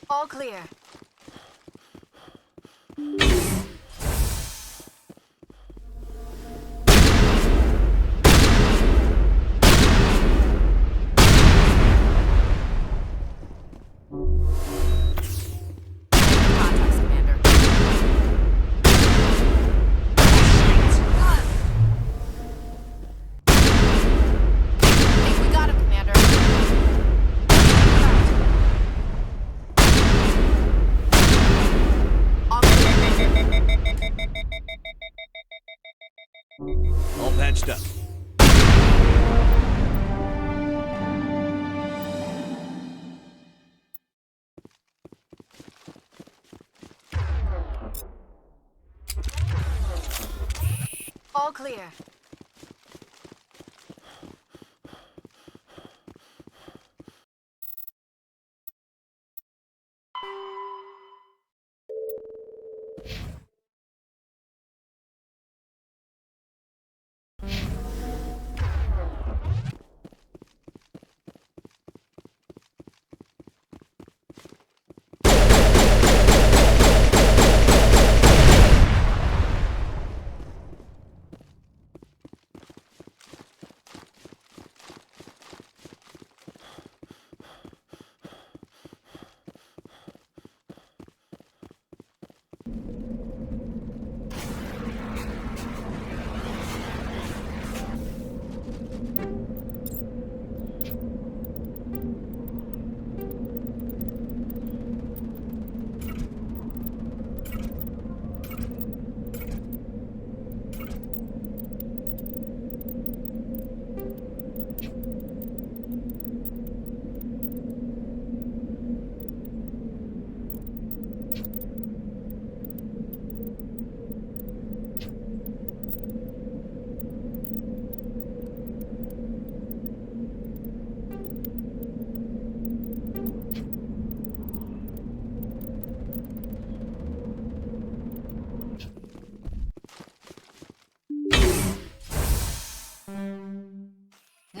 All clear. All patched up. All clear.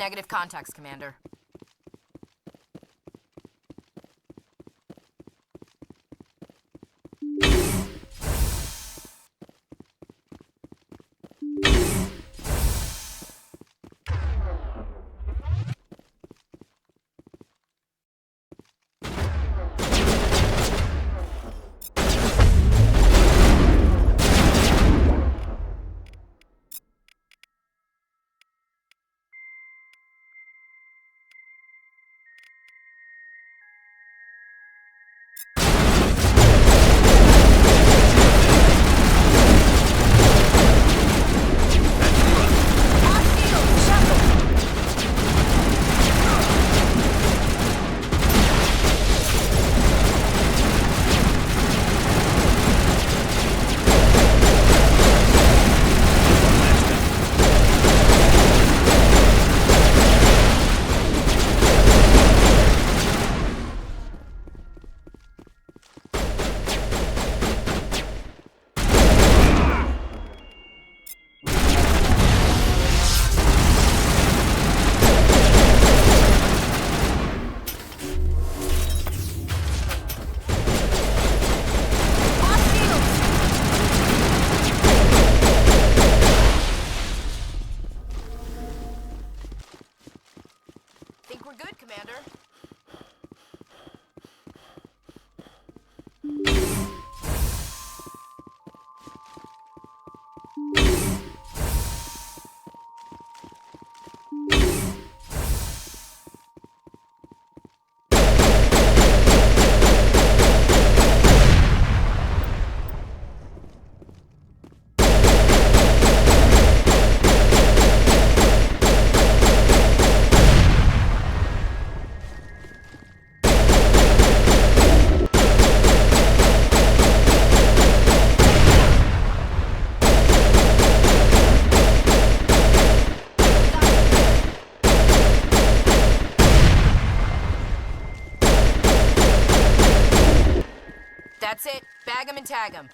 Negative contacts, Commander. That's it. Bag 'em and tag 'em.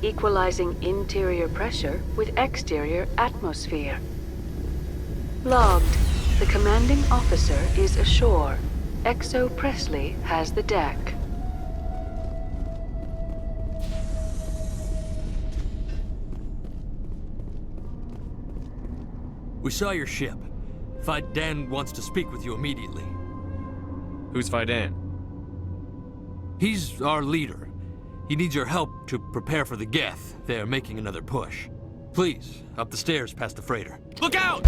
Equalizing interior pressure with exterior atmosphere. Logged. The commanding officer is ashore. Exo Presley has the deck. We saw your ship. Fidan wants to speak with you immediately. Who's Fidan? He's our leader. He needs your help to prepare for the Geth. They're making another push. Please, up the stairs past the freighter. Look out!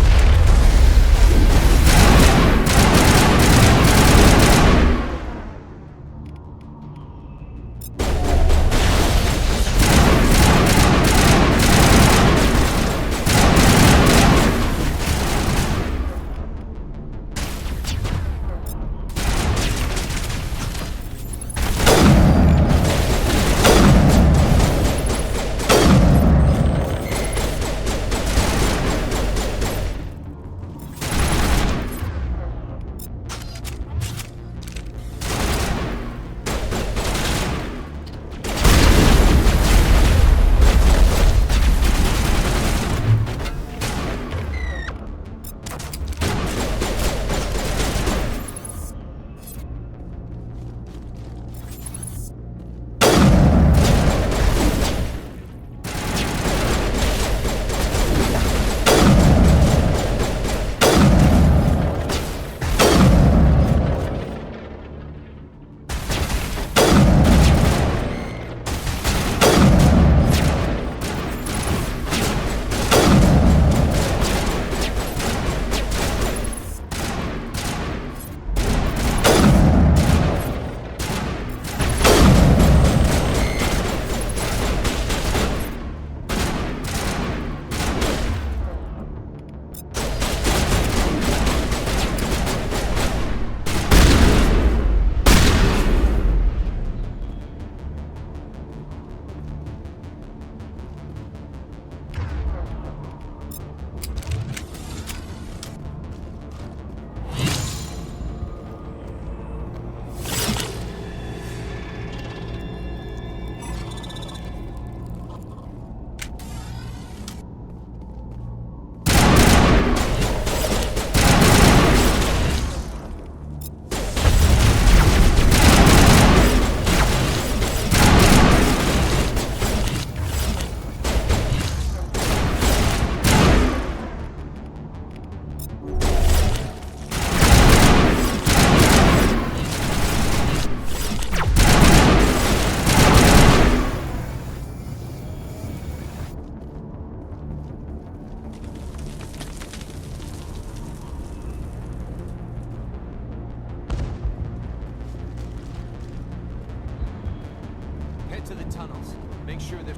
to the tunnels. Make sure there's...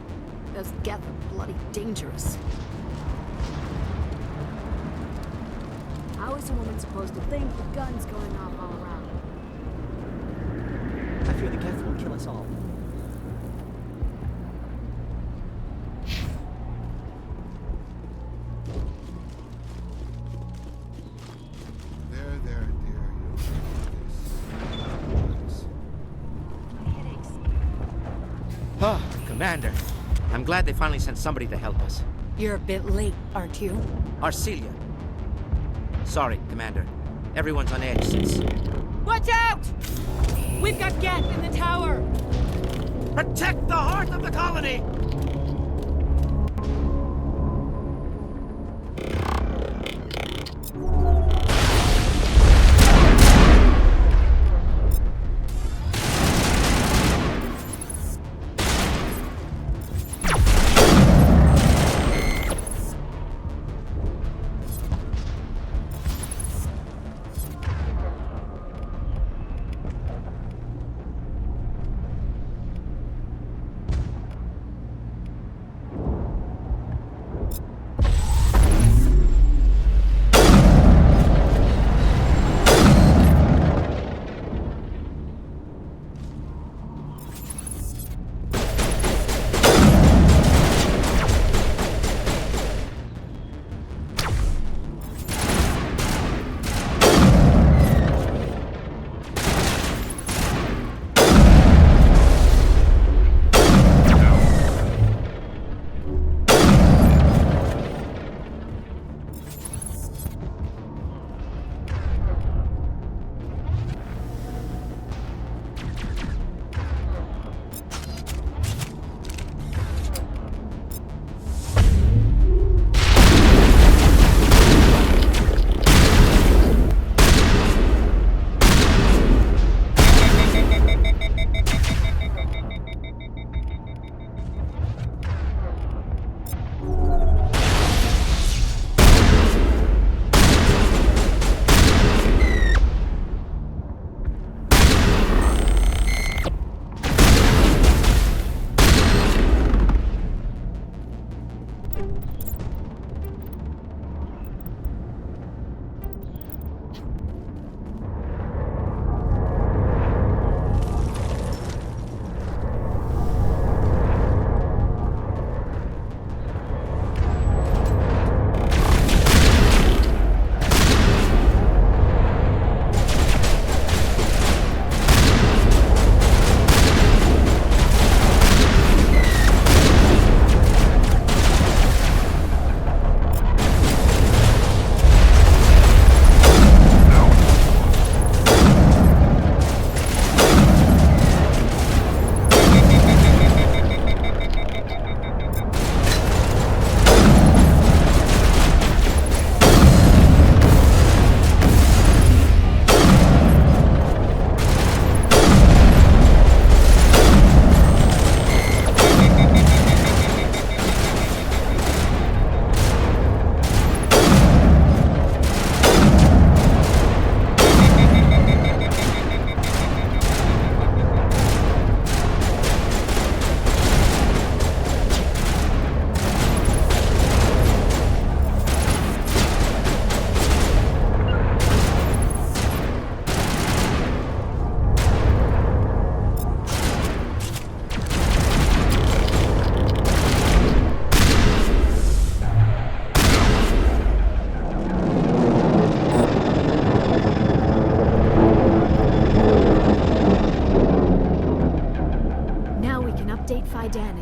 Those Geth are bloody dangerous. How is a woman supposed to think with guns going off all around? I fear the Geth will kill us all. There, dear. Ah, Commander. I'm glad they finally sent somebody to help us. You're a bit late, aren't you? Arcelia. Sorry, Commander. Everyone's on edge since... Watch out! We've got Geth in the tower! Protect the heart of the colony!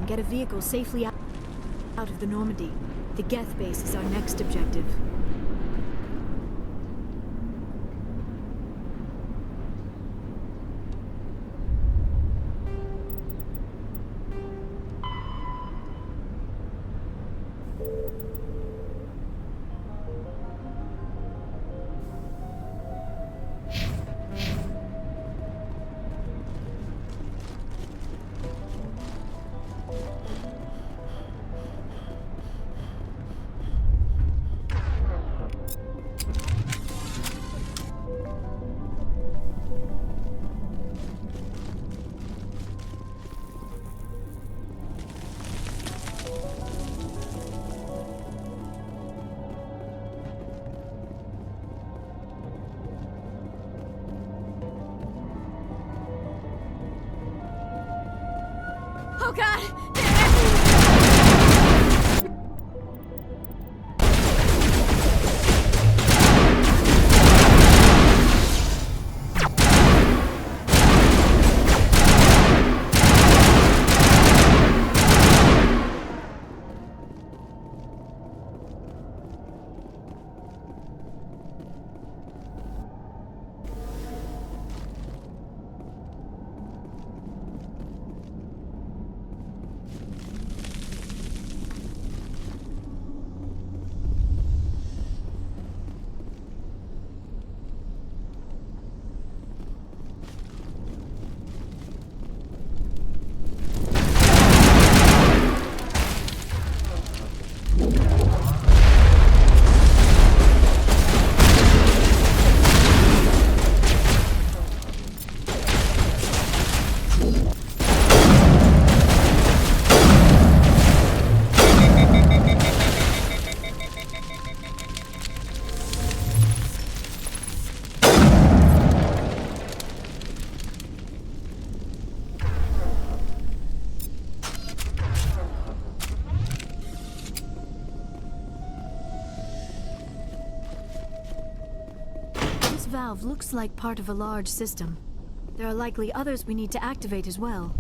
Get a vehicle safely out of the Normandy. The Geth base is our next objective. Oh god! This valve looks like part of a large system. There are likely others we need to activate as well.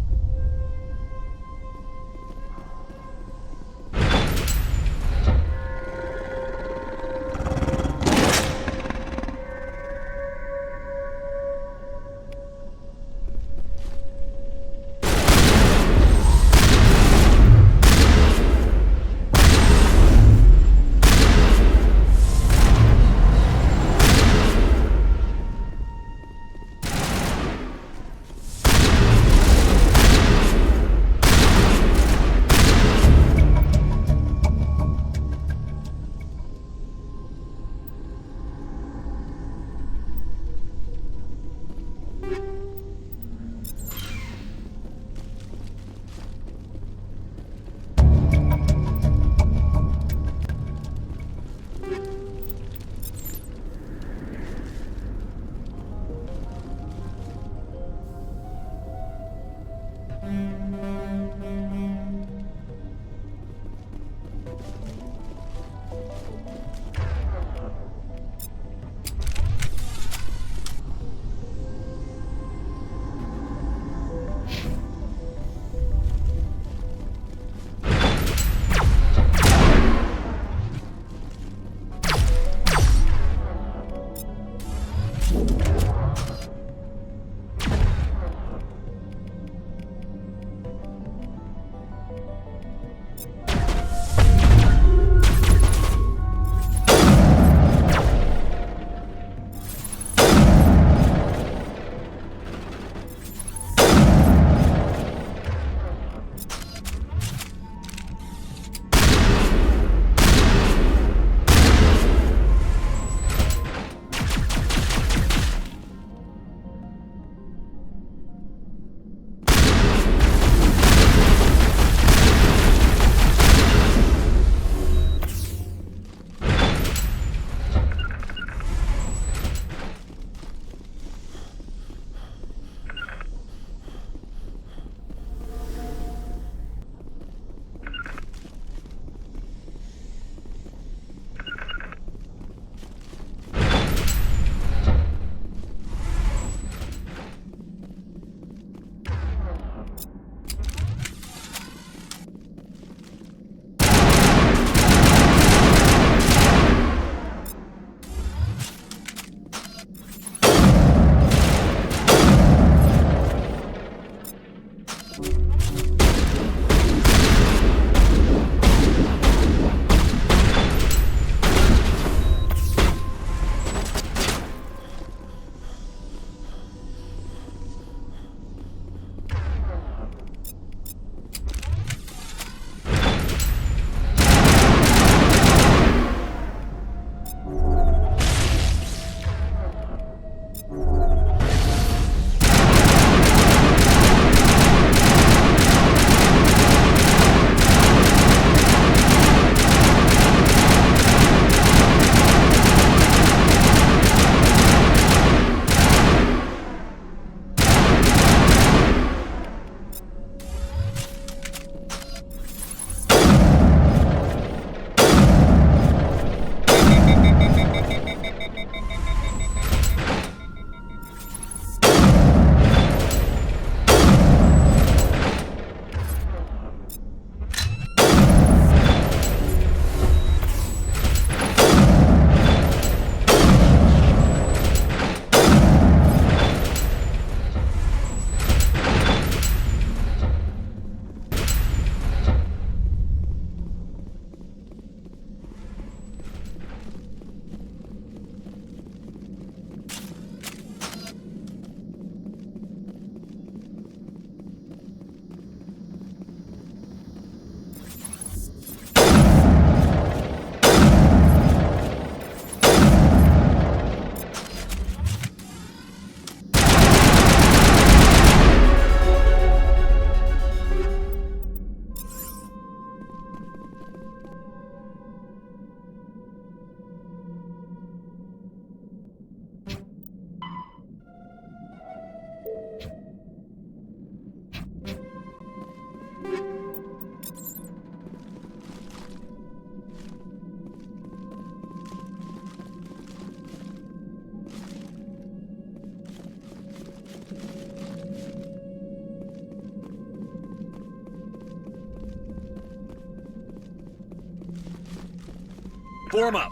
Form up.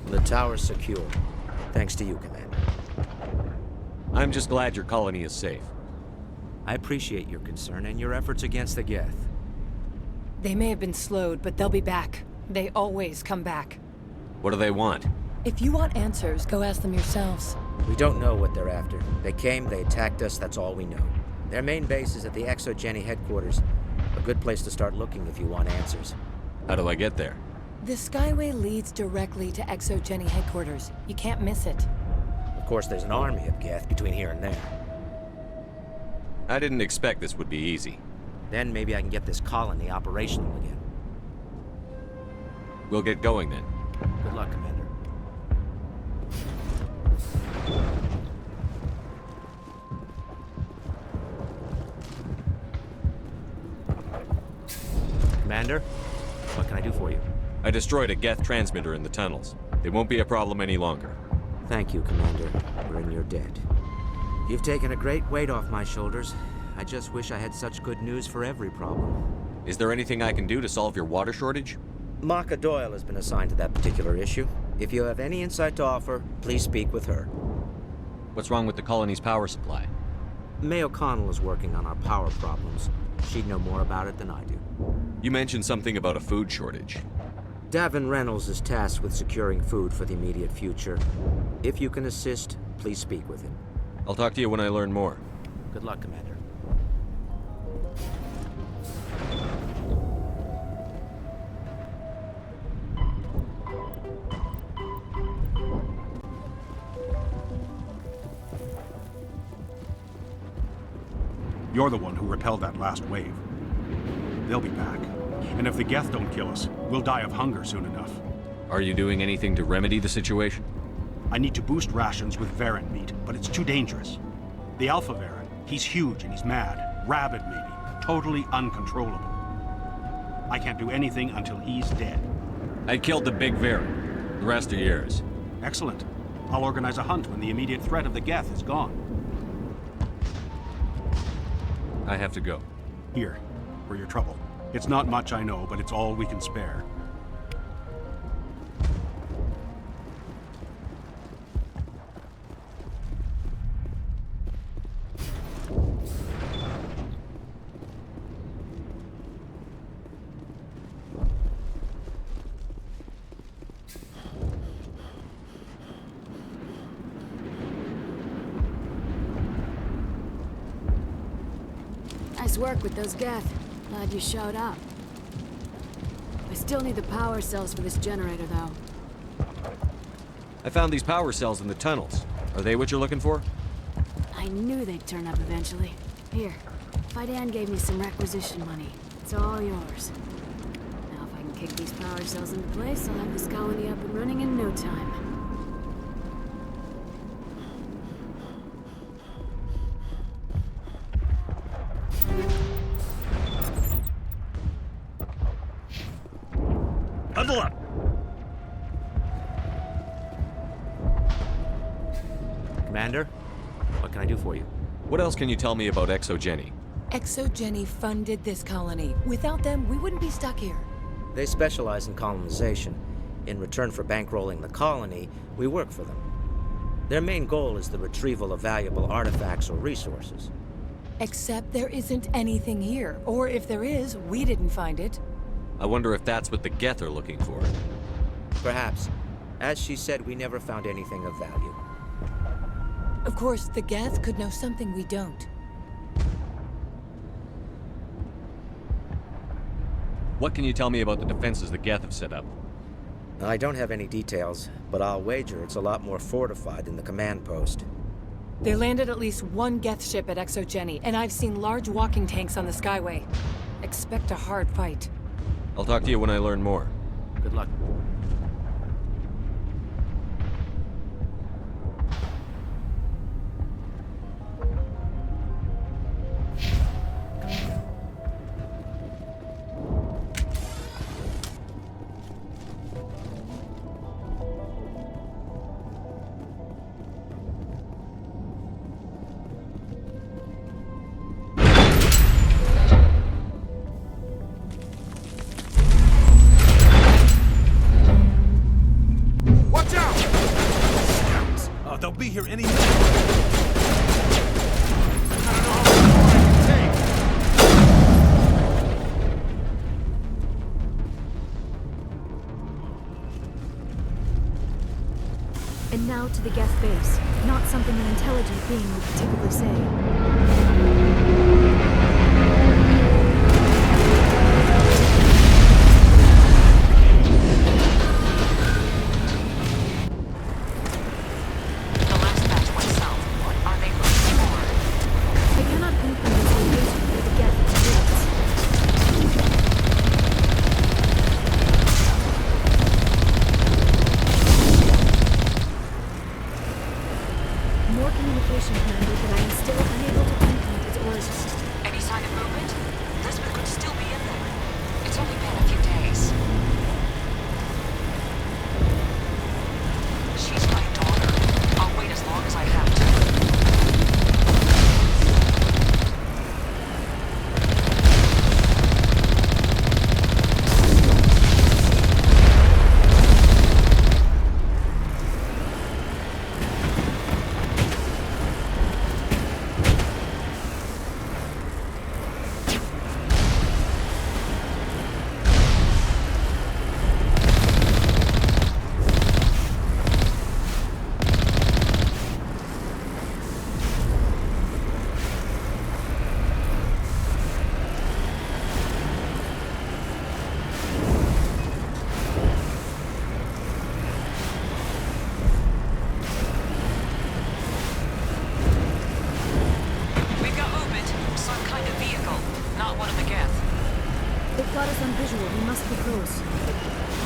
The tower's secure. Thanks to you, Commander. I'm just glad your colony is safe. I appreciate your concern and your efforts against the Geth. They may have been slowed, but they'll be back. They always come back. What do they want? If you want answers, go ask them yourselves. We don't know what they're after. They came, they attacked us, that's all we know. Their main base is at the ExoGeni headquarters. A good place to start looking if you want answers. How do I get there? The Skyway leads directly to ExoGeni headquarters. You can't miss it. Of course, there's an army of Geth between here and there. I didn't expect this would be easy. Then maybe I can get this colony operational again. We'll get going then. Good luck, Commander. Commander, what can I do for you? I destroyed a Geth transmitter in the tunnels. They won't be a problem any longer. Thank you, Commander. We're in your debt. You've taken a great weight off my shoulders. I just wish I had such good news for every problem. Is there anything I can do to solve your water shortage? Maka Doyle has been assigned to that particular issue. If you have any insight to offer, please speak with her. What's wrong with the colony's power supply? May O'Connell is working on our power problems. She'd know more about it than I do. You mentioned something about a food shortage. Davin Reynolds is tasked with securing food for the immediate future. If you can assist, please speak with him. I'll talk to you when I learn more. Good luck, Commander. You're the one who repelled that last wave. They'll be back. And if the Geth don't kill us, we'll die of hunger soon enough. Are you doing anything to remedy the situation? I need to boost rations with Varren meat, but it's too dangerous. The Alpha Varren, he's huge and he's mad. Rabid, maybe. Totally uncontrollable. I can't do anything until he's dead. I killed the big Varren. The rest are yours. Excellent. I'll organize a hunt when the immediate threat of the Geth is gone. I have to go. Here, for your trouble. It's not much, I know, but it's all we can spare. Nice work with those Geth. Glad you showed up. I still need the power cells for this generator, though. I found these power cells in the tunnels. Are they what you're looking for? I knew they'd turn up eventually. Here, Fidan gave me some requisition money. It's all yours. Now if I can kick these power cells into place, I'll have this colony up and running in no time. Huddle up! Commander, what can I do for you? What else can you tell me about ExoGeni? ExoGeni funded this colony. Without them, we wouldn't be stuck here. They specialize in colonization. In return for bankrolling the colony, we work for them. Their main goal is the retrieval of valuable artifacts or resources. Except there isn't anything here. Or if there is, we didn't find it. I wonder if that's what the Geth are looking for. Perhaps. As she said, we never found anything of value. Of course, the Geth could know something we don't. What can you tell me about the defenses the Geth have set up? I don't have any details, but I'll wager it's a lot more fortified than the command post. They landed at least one Geth ship at ExoGeni, and I've seen large walking tanks on the Skyway. Expect a hard fight. I'll talk to you when I learn more. Good luck. They'll be here any minute. And now to the Geth base. Not something an intelligent being would typically say.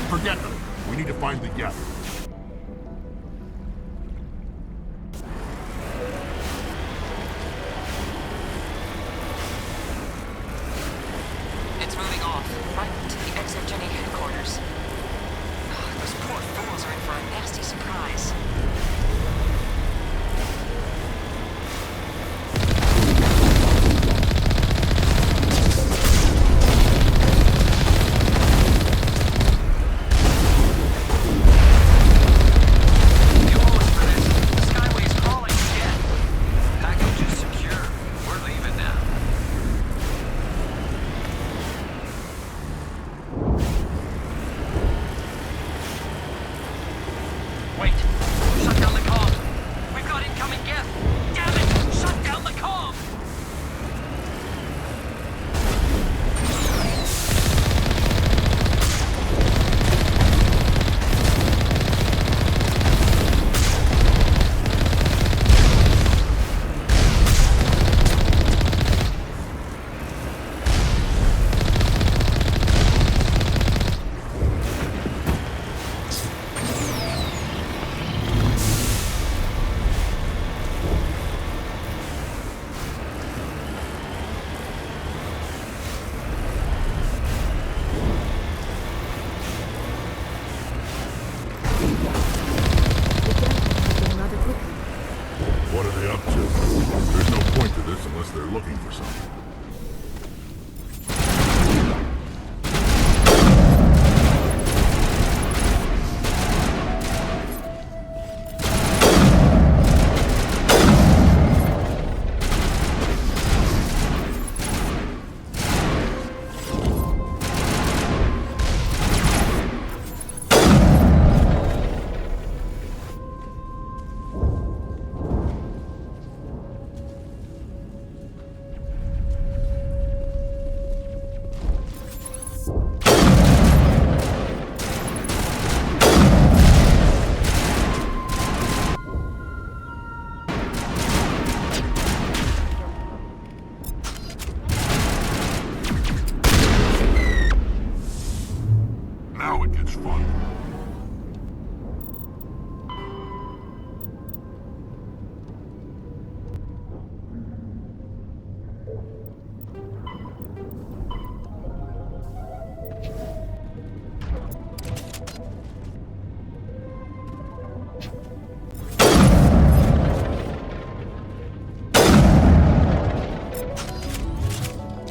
Forget them. We need to find the Geth. It's moving off, right to the ExoGeni headquarters. Those poor fools are in for a nasty surprise. fund.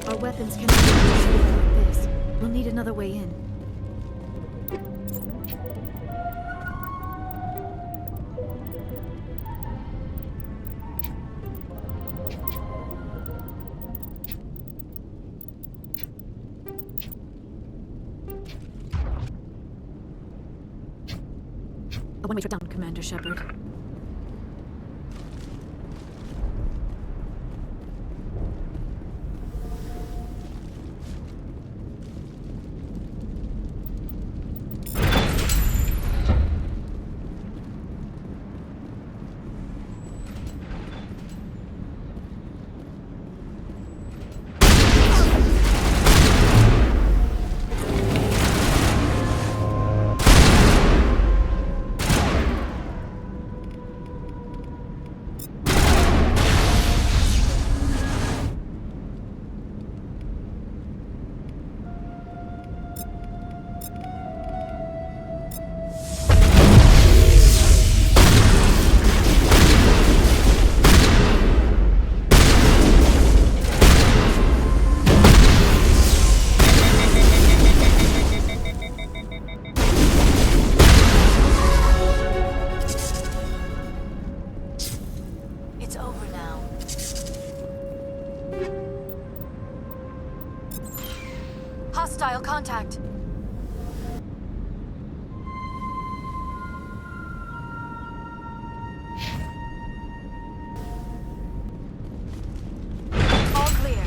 Our weapons cannot be like this. We'll need another way in. A one-way trip down, Commander Shepard. Hostile contact. All clear.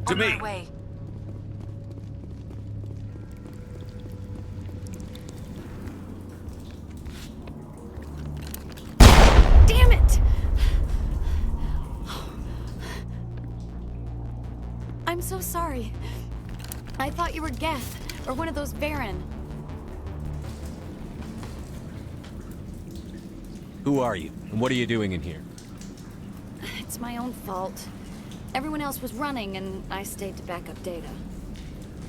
To me. On my way. Damn it! I'm so sorry. I thought you were Geth, or one of those Varen. Who are you, and what are you doing in here? It's my own fault. Everyone else was running, and I stayed to back up data.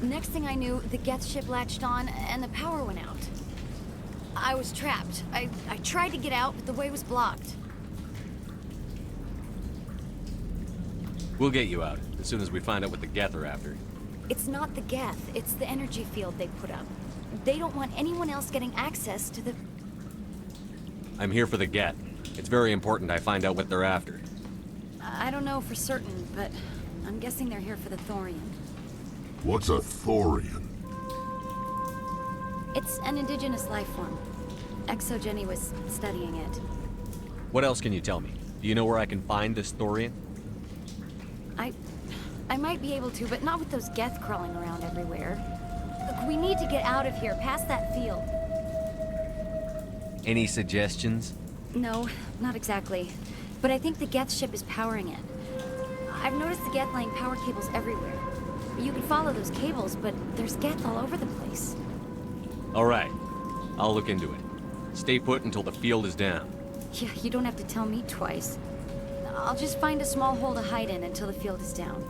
Next thing I knew, the Geth ship latched on, and the power went out. I was trapped. I tried to get out, but the way was blocked. We'll get you out, as soon as we find out what the Geth are after. It's not the Geth, it's the energy field they put up. They don't want anyone else getting access to the... I'm here for the Geth. It's very important I find out what they're after. I don't know for certain, but I'm guessing they're here for the Thorian. What's a Thorian? It's an indigenous life form. Exogeny was studying it. What else can you tell me? Do you know where I can find this Thorian? I might be able to, but not with those Geth crawling around everywhere. Look, we need to get out of here, past that field. Any suggestions? No, not exactly. But I think the Geth ship is powering it. I've noticed the Geth laying power cables everywhere. You can follow those cables, but there's Geth all over the place. All right. I'll look into it. Stay put until the field is down. Yeah, you don't have to tell me twice. I'll just find a small hole to hide in until the field is down.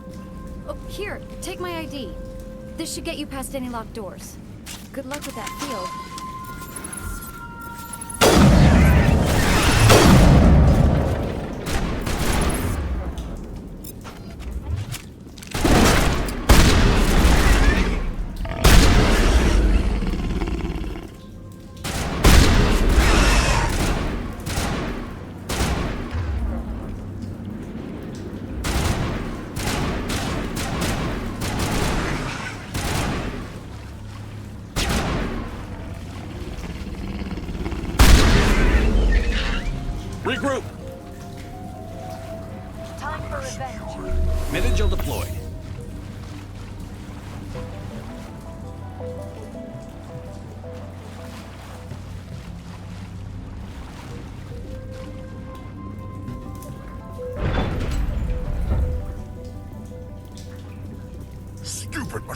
Oh, here, take my ID. This should get you past any locked doors. Good luck with that field. Regroup! Time for revenge. Metagel deployed.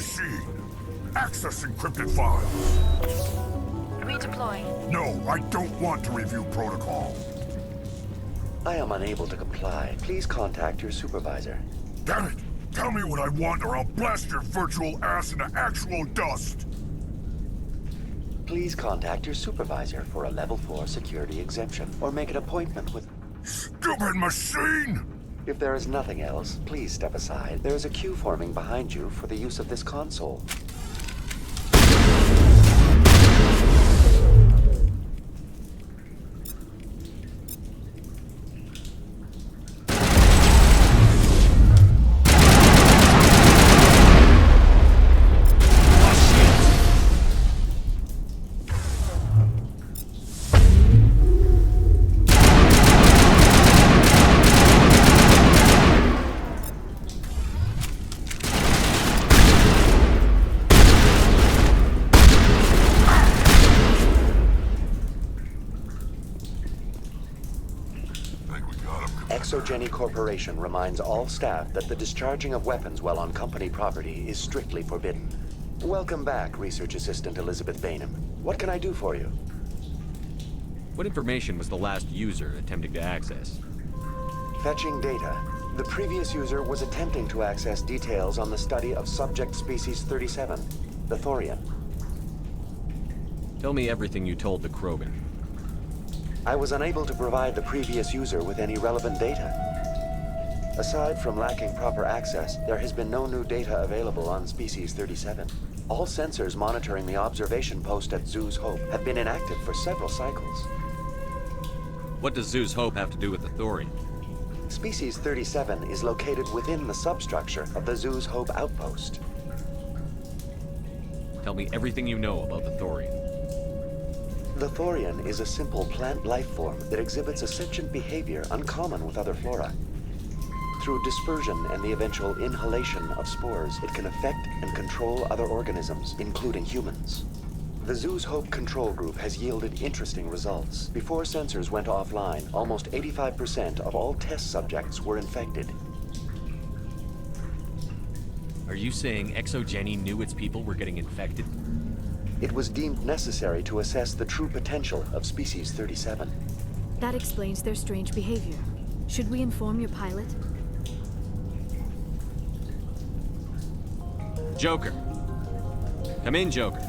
machine. Access encrypted files. Redeploy. No, I don't want to review protocol. I am unable to comply. Please contact your supervisor. Damn it! Tell me what I want or I'll blast your virtual ass into actual dust! Please contact your supervisor for a level 4 security exemption, or make an appointment with... Stupid machine! If there is nothing else, please step aside. There is a queue forming behind you for the use of this console. Exogeny Corporation reminds all staff that the discharging of weapons while on company property is strictly forbidden. Welcome back, Research Assistant Elizabeth Bainham. What can I do for you? What information was the last user attempting to access? Fetching data. The previous user was attempting to access details on the study of subject species 37, the Thorian. Tell me everything you told the Krogan. I was unable to provide the previous user with any relevant data. Aside from lacking proper access, there has been no new data available on Species 37. All sensors monitoring the observation post at Zhu's Hope have been inactive for several cycles. What does Zhu's Hope have to do with the Thorian? Species 37 is located within the substructure of the Zhu's Hope outpost. Tell me everything you know about the Thorian. The Thorian is a simple plant life form that exhibits a sentient behavior uncommon with other flora. Through dispersion and the eventual inhalation of spores, it can affect and control other organisms, including humans. The Zhu's Hope control group has yielded interesting results. Before sensors went offline, almost 85% of all test subjects were infected. Are you saying Exogeny knew its people were getting infected? It was deemed necessary to assess the true potential of Species 37. That explains their strange behavior. Should we inform your pilot? Joker. Come in, Joker.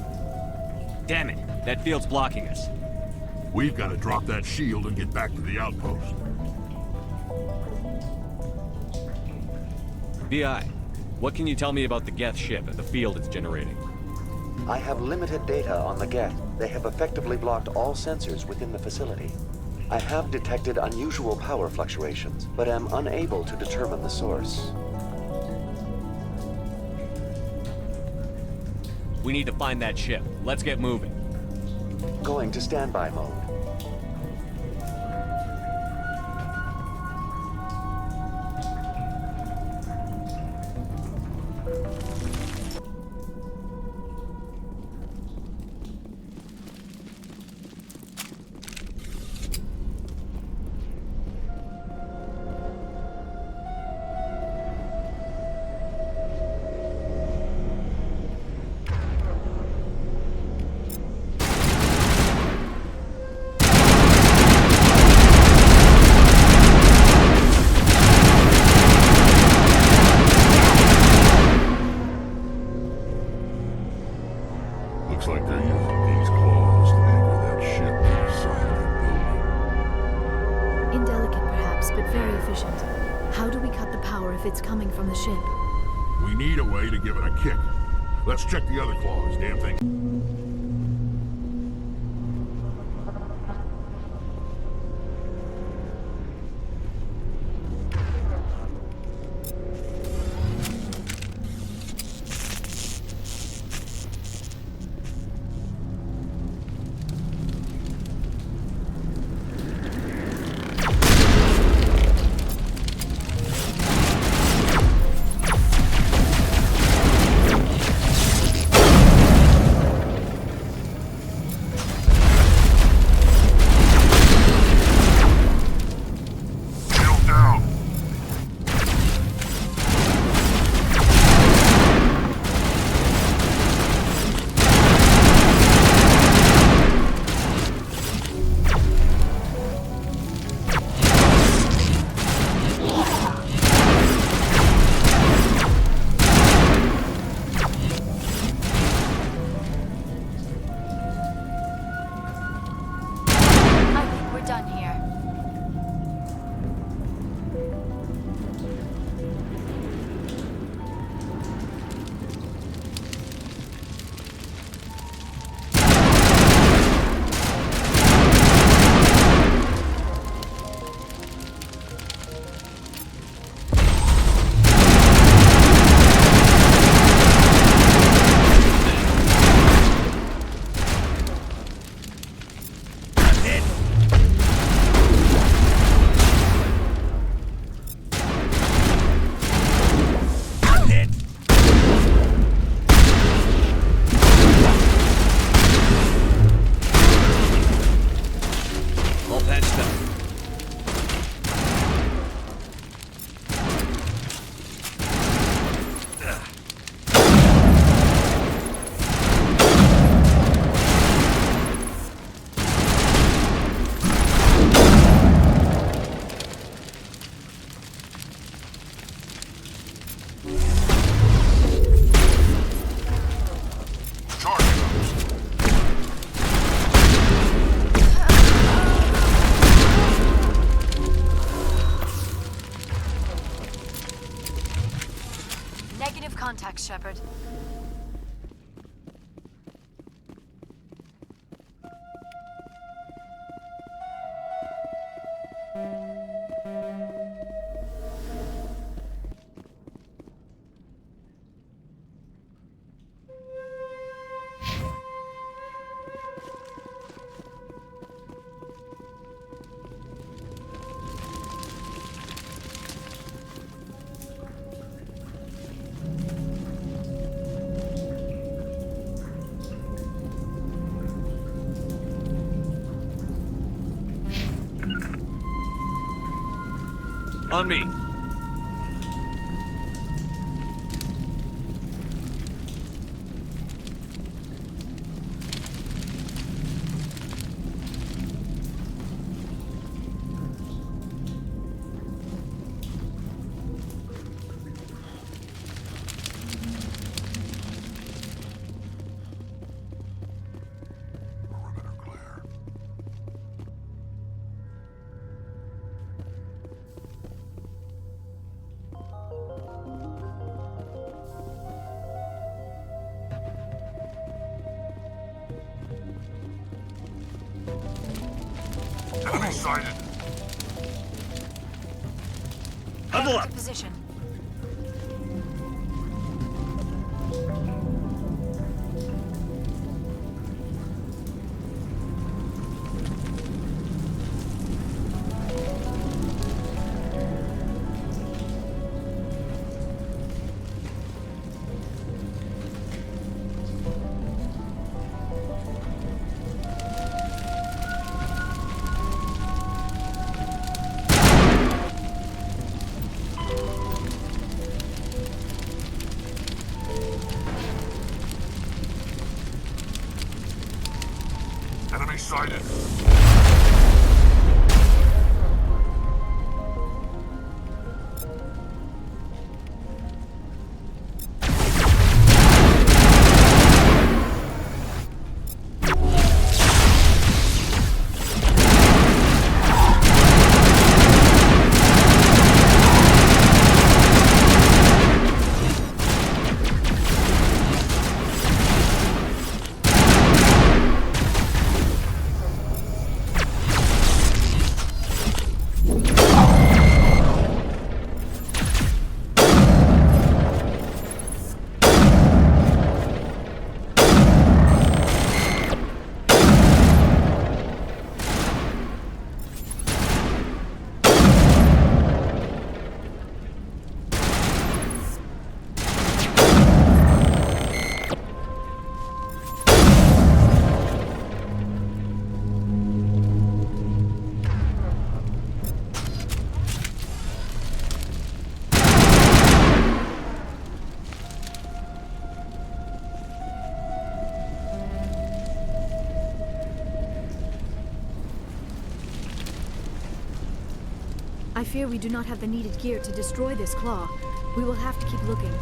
Damn it, that field's blocking us. We've got to drop that shield and get back to the outpost. BI, what can you tell me about the Geth ship and the field it's generating? I have limited data on the Geth. They have effectively blocked all sensors within the facility. I have detected unusual power fluctuations, but am unable to determine the source. We need to find that ship. Let's get moving. Going to standby mode. Looks like they're using these claws to anchor that ship to the side of the building. Indelicate perhaps, but very efficient. How do we cut the power if it's coming from the ship? We need a way to give it a kick. Let's check the other claws, damn thing. Shepard. On me. Enemy sighted. Huddle up. Position. Enemy sighted. I fear we do not have the needed gear to destroy this claw. We will have to keep looking.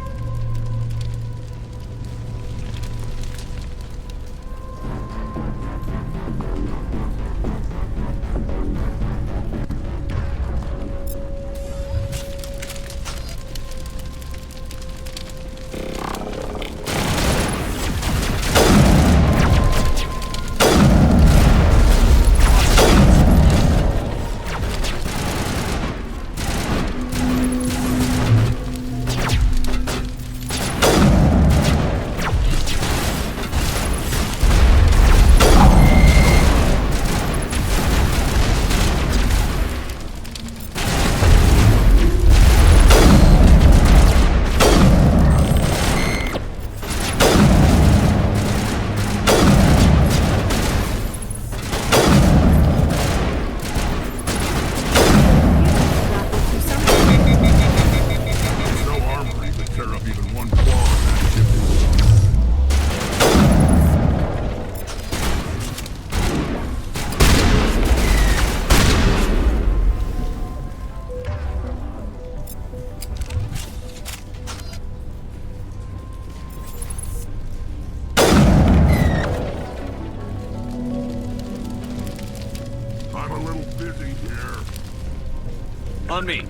On me.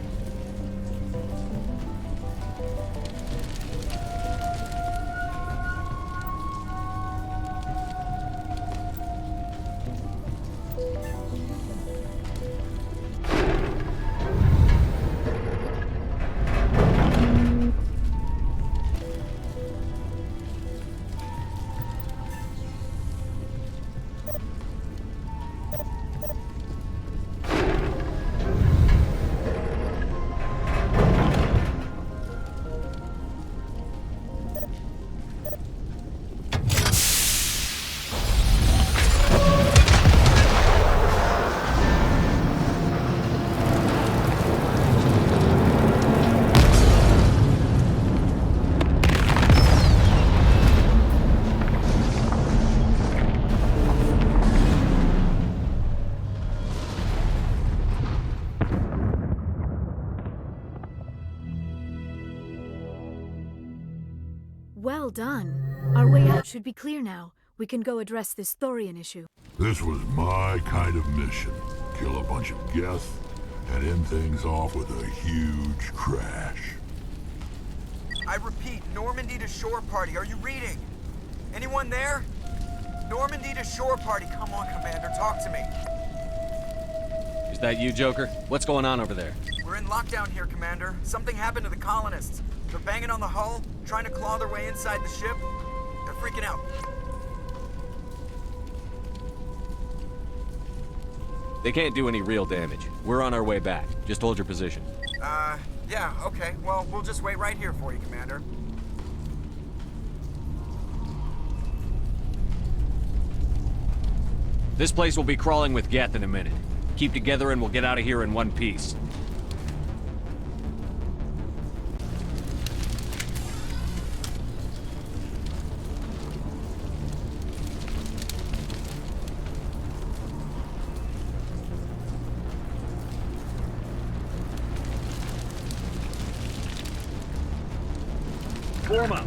done. Our way out should be clear now. We can go address this Thorian issue. This was my kind of mission. Kill a bunch of Geth and end things off with a huge crash. I repeat, Normandy to shore party. Are you reading? Anyone there? Normandy to shore party. Come on, Commander, talk to me. Is that you, Joker? What's going on over there? We're in lockdown here, Commander. Something happened to the colonists. They're banging on the hull, trying to claw their way inside the ship. They're freaking out. They can't do any real damage. We're on our way back. Just hold your position. Yeah, okay. Well, we'll just wait right here for you, Commander. This place will be crawling with Geth in a minute. Keep together and we'll get out of here in one piece. Form up.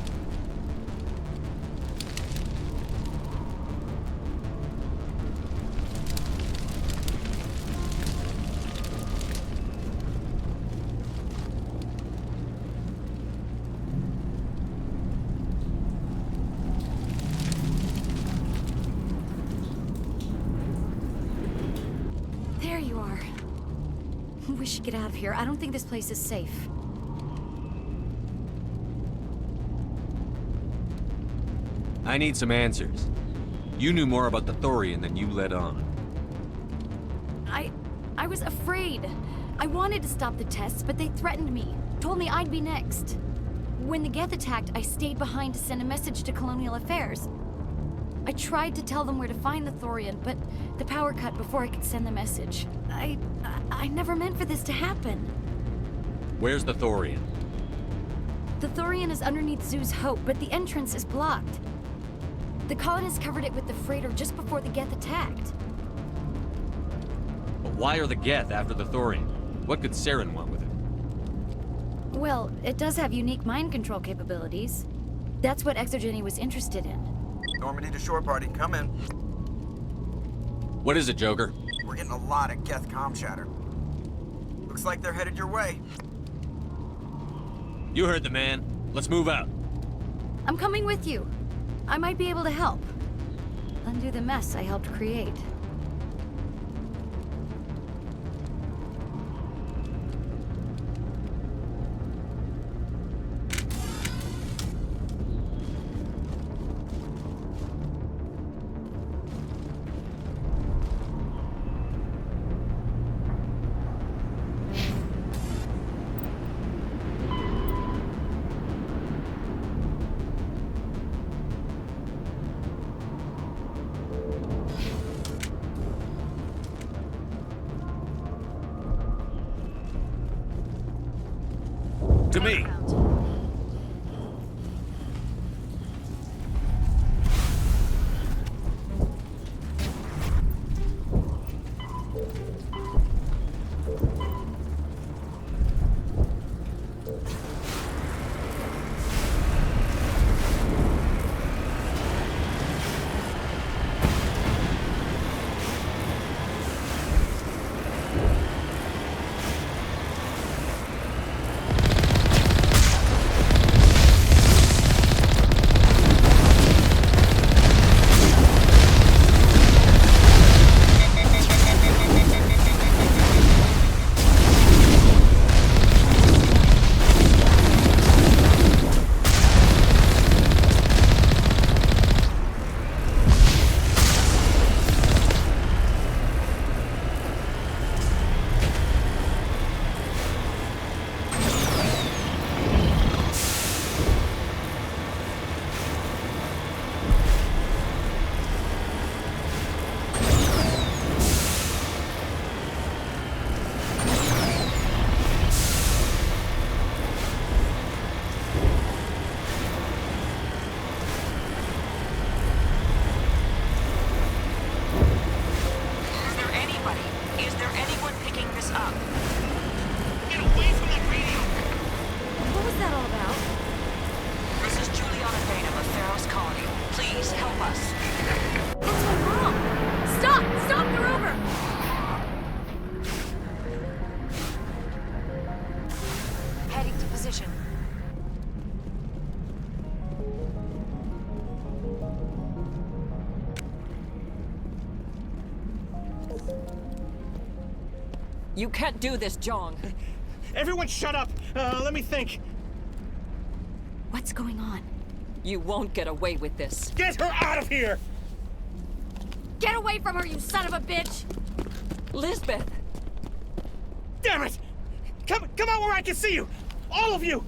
There you are. We should get out of here. I don't think this place is safe. I need some answers. You knew more about the Thorian than you let on. I was afraid. I wanted to stop the tests, but they threatened me. Told me I'd be next. When the Geth attacked, I stayed behind to send a message to Colonial Affairs. I tried to tell them where to find the Thorian, but the power cut before I could send the message. I never meant for this to happen. Where's the Thorian? The Thorian is underneath Zoo's Hope, but the entrance is blocked. The colonists covered it with the freighter just before the Geth attacked. But why are the Geth after the Thorian? What could Saren want with it? Well, it does have unique mind control capabilities. That's what Exogeny was interested in. Normandy to shore party, come in. What is it, Joker? We're getting a lot of Geth comm chatter. Looks like they're headed your way. You heard the man. Let's move out. I'm coming with you. I might be able to help. Undo the mess I helped create. To me. us! That's my mom! Stop! Stop the rover! Heading to position. You can't do this, Jong. Everyone shut up! Let me think. What's going on? You won't get away with this. Get her out of here! Get away from her, you son of a bitch! Lisbeth! Damn it! Come out where I can see you! All of you!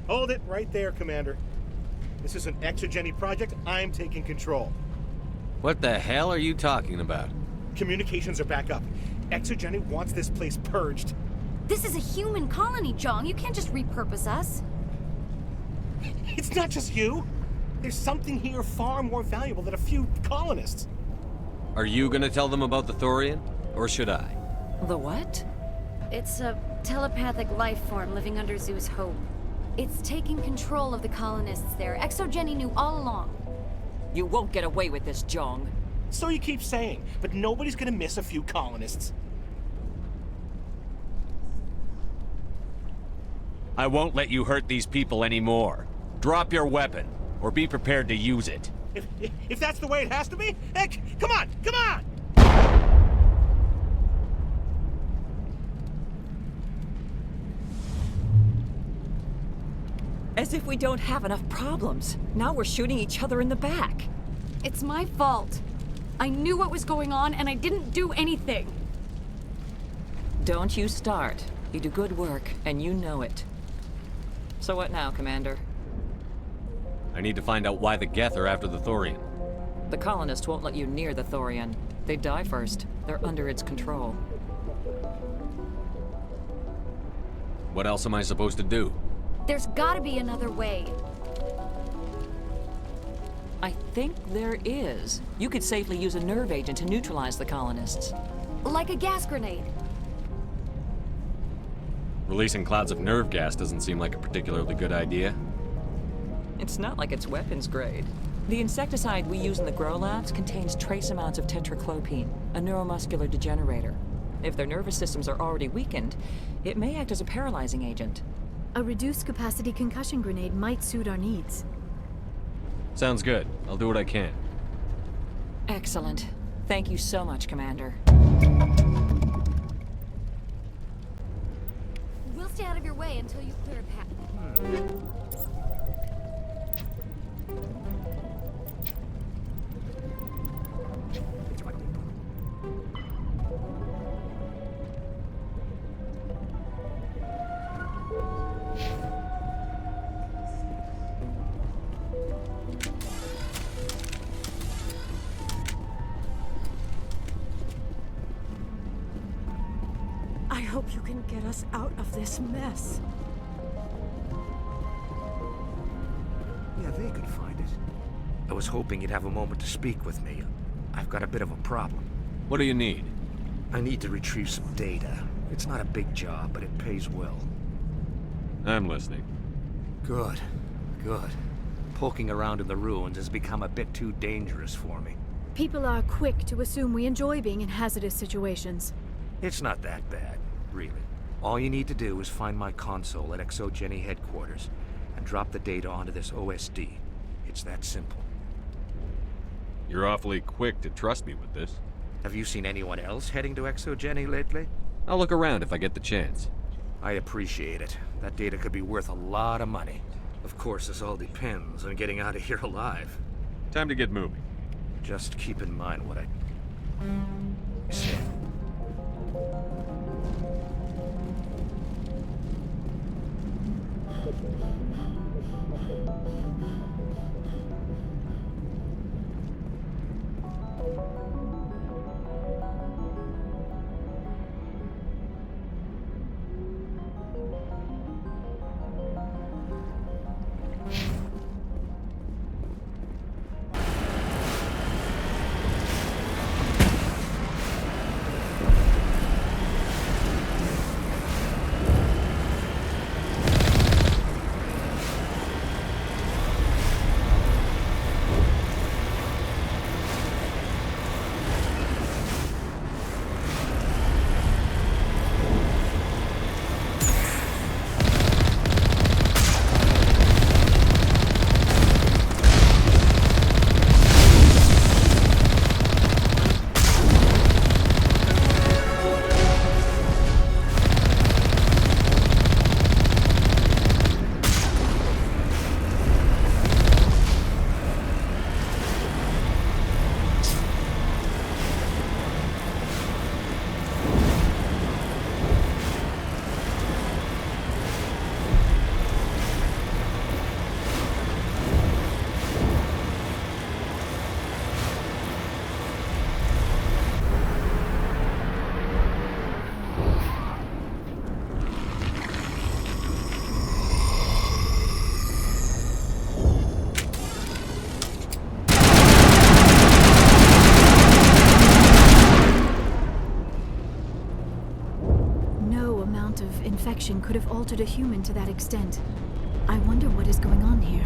Hold it right there, Commander. This is an exogeny project. I'm taking control. What the hell are you talking about? Communications are back up. Exogeny wants this place purged. This is a human colony, Jong. You can't just repurpose us. It's not just you. There's something here far more valuable than a few colonists. Are you gonna tell them about the Thorian? Or should I? The what? It's a telepathic life form living under Zoo's hope. It's taking control of the colonists there. Exogeny knew all along. You won't get away with this, Jong. So you keep saying, but nobody's gonna miss a few colonists. I won't let you hurt these people anymore. Drop your weapon, or be prepared to use it. If that's the way it has to be, heck, come on, come on! As if we don't have enough problems. Now we're shooting each other in the back. It's my fault. I knew what was going on, and I didn't do anything. Don't you start. You do good work, and you know it. So what now, Commander? I need to find out why the Geth are after the Thorian. The colonists won't let you near the Thorian. They die first. They're under its control. What else am I supposed to do? There's gotta be another way. I think there is. You could safely use a nerve agent to neutralize the colonists. Like a gas grenade. Releasing clouds of nerve gas doesn't seem like a particularly good idea. It's not like it's weapons grade. The insecticide we use in the grow labs contains trace amounts of tetraclopine, a neuromuscular degenerator. If their nervous systems are already weakened, it may act as a paralyzing agent. A reduced capacity concussion grenade might suit our needs. Sounds good. I'll do what I can. Excellent. Thank you so much, Commander. We'll stay out of your way until you clear a path. I hope you can get us out of this mess. Yeah, they could find it. I was hoping you'd have a moment to speak with me. I've got a bit of a problem. What do you need? I need to retrieve some data. It's not a big job, but it pays well. I'm listening. Good. Good. Poking around in the ruins has become a bit too dangerous for me. People are quick to assume we enjoy being in hazardous situations. It's not that bad, really. All you need to do is find my console at Exogeny headquarters and drop the data onto this OSD. It's that simple. You're awfully quick to trust me with this. Have you seen anyone else heading to Exogeny lately? I'll look around if I get the chance. I appreciate it. That data could be worth a lot of money. Of course, this all depends on getting out of here alive. Time to get moving. Just keep in mind what I said. mutation could have altered a human to that extent. I wonder what is going on here.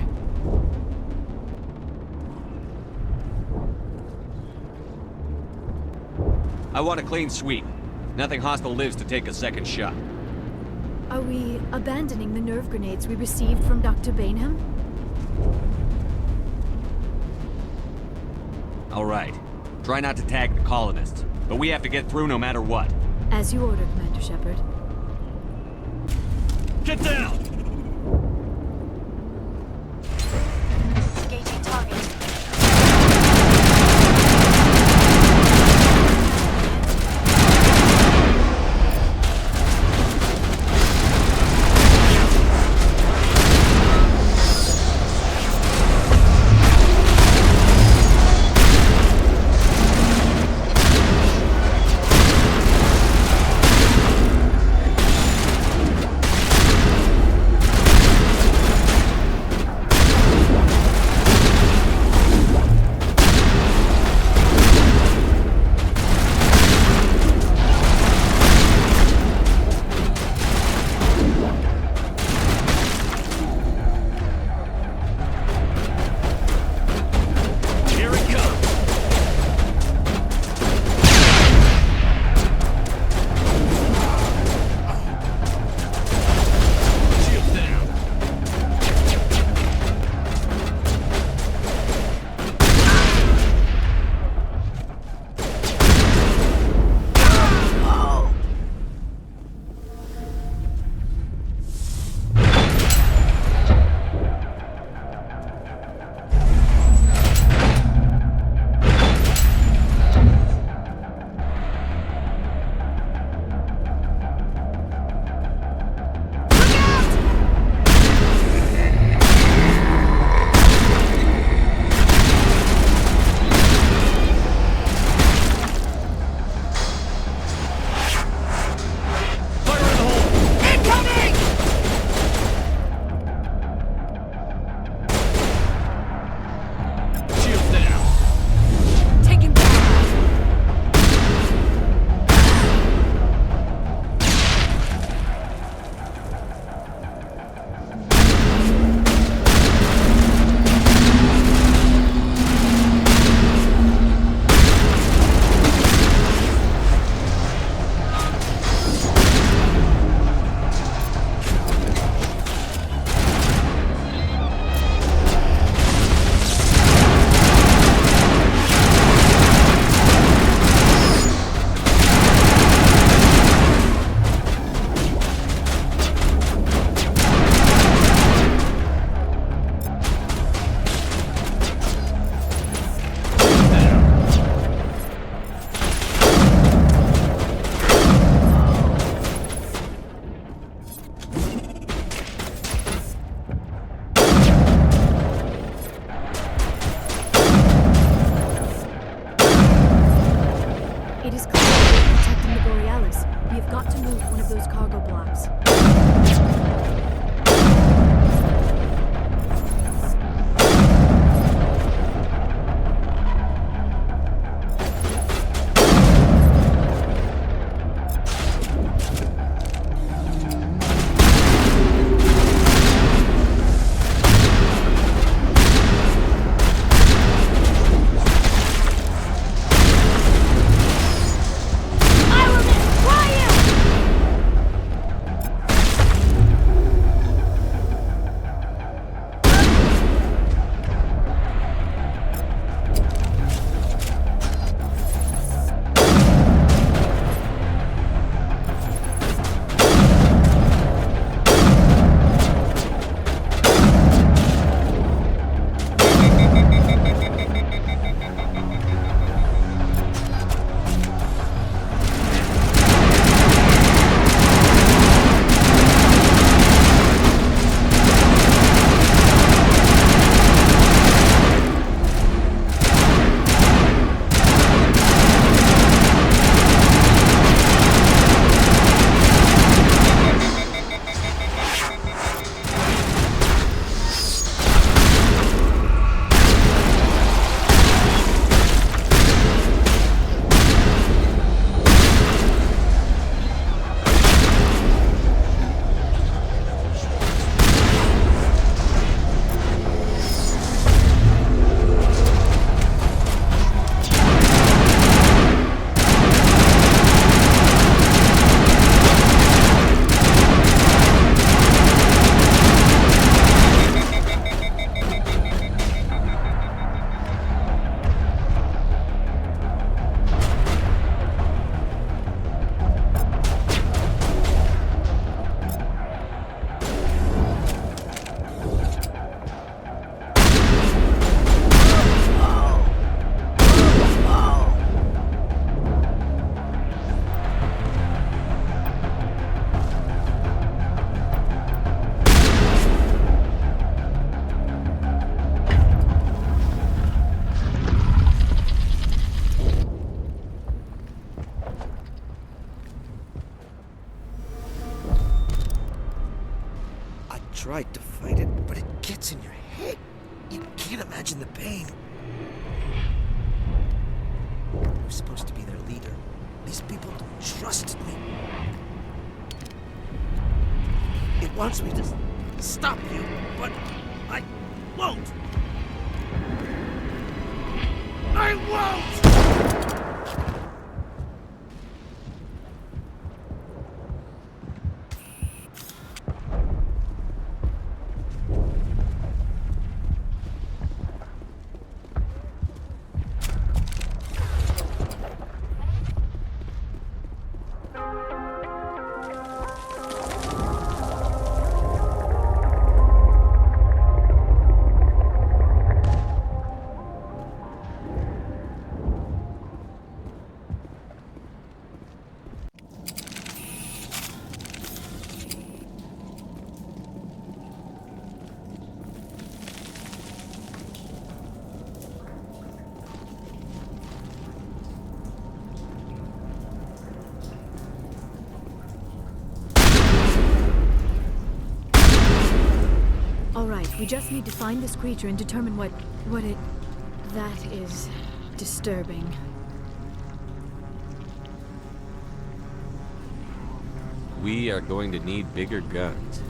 I want a clean sweep. Nothing hostile lives to take a second shot. Are we abandoning the nerve grenades we received from Dr. Bainham? All right. Try not to tag the colonists, but we have to get through no matter what. As you order, Commander Shepard. Get down! Engaging target. tried to fight it, but it gets in your head. You can't imagine the pain. I was supposed to be their leader. These people trusted me. It wants me to stop you, but I won't. I won't! We just need to find this creature and determine what it... That is disturbing. We are going to need bigger guns.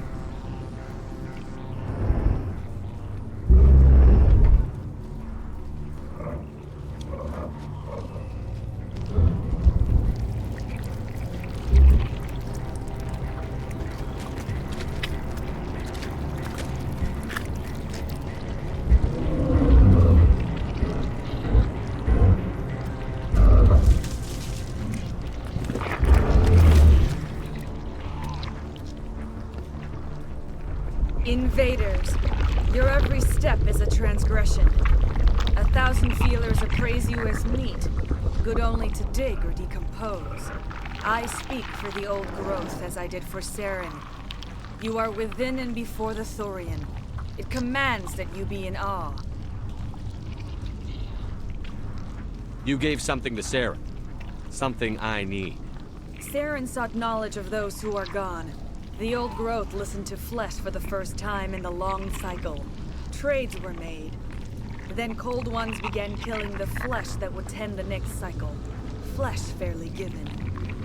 Invaders, your every step is a transgression. 1,000 feelers appraise you as meat, good only to dig or decompose. I speak for the old growth as I did for Saren. You are within and before the Turian. It commands that you be in awe. You gave something to Sarah. Something I need. Saren sought knowledge of those who are gone. The old growth listened to flesh for the first time in the long cycle. Trades were made. Then cold ones began killing the flesh that would tend the next cycle. Flesh fairly given.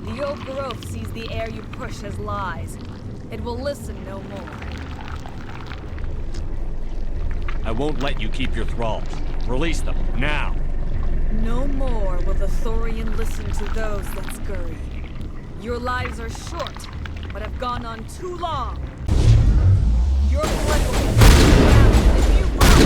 The old growth sees the air you push as lies. It will listen no more. I won't let you keep your thralls. Release them, now! No more will the Thorian listen to those that scurry. Your lives are short, but have gone on too long. Your blood will be drowned if you run.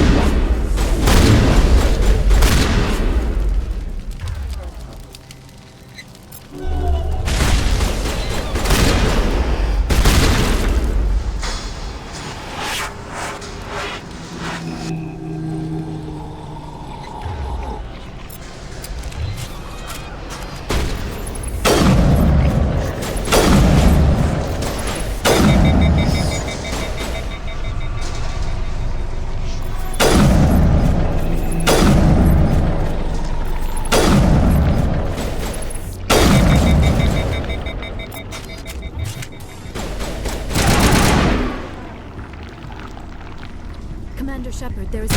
Commander Shepard, there is...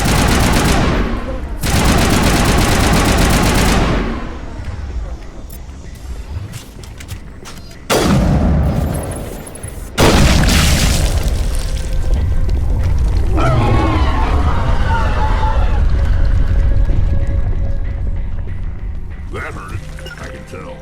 That hurt it, I can tell.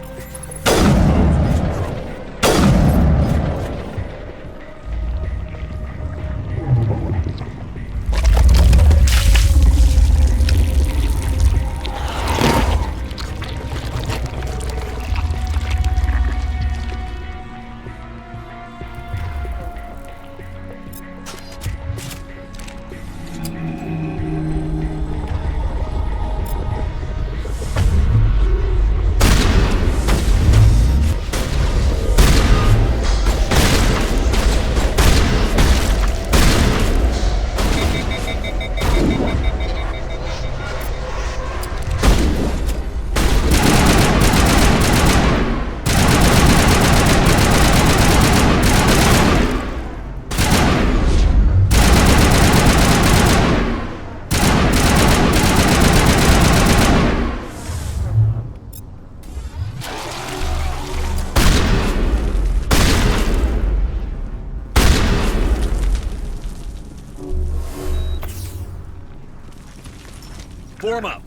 Form up.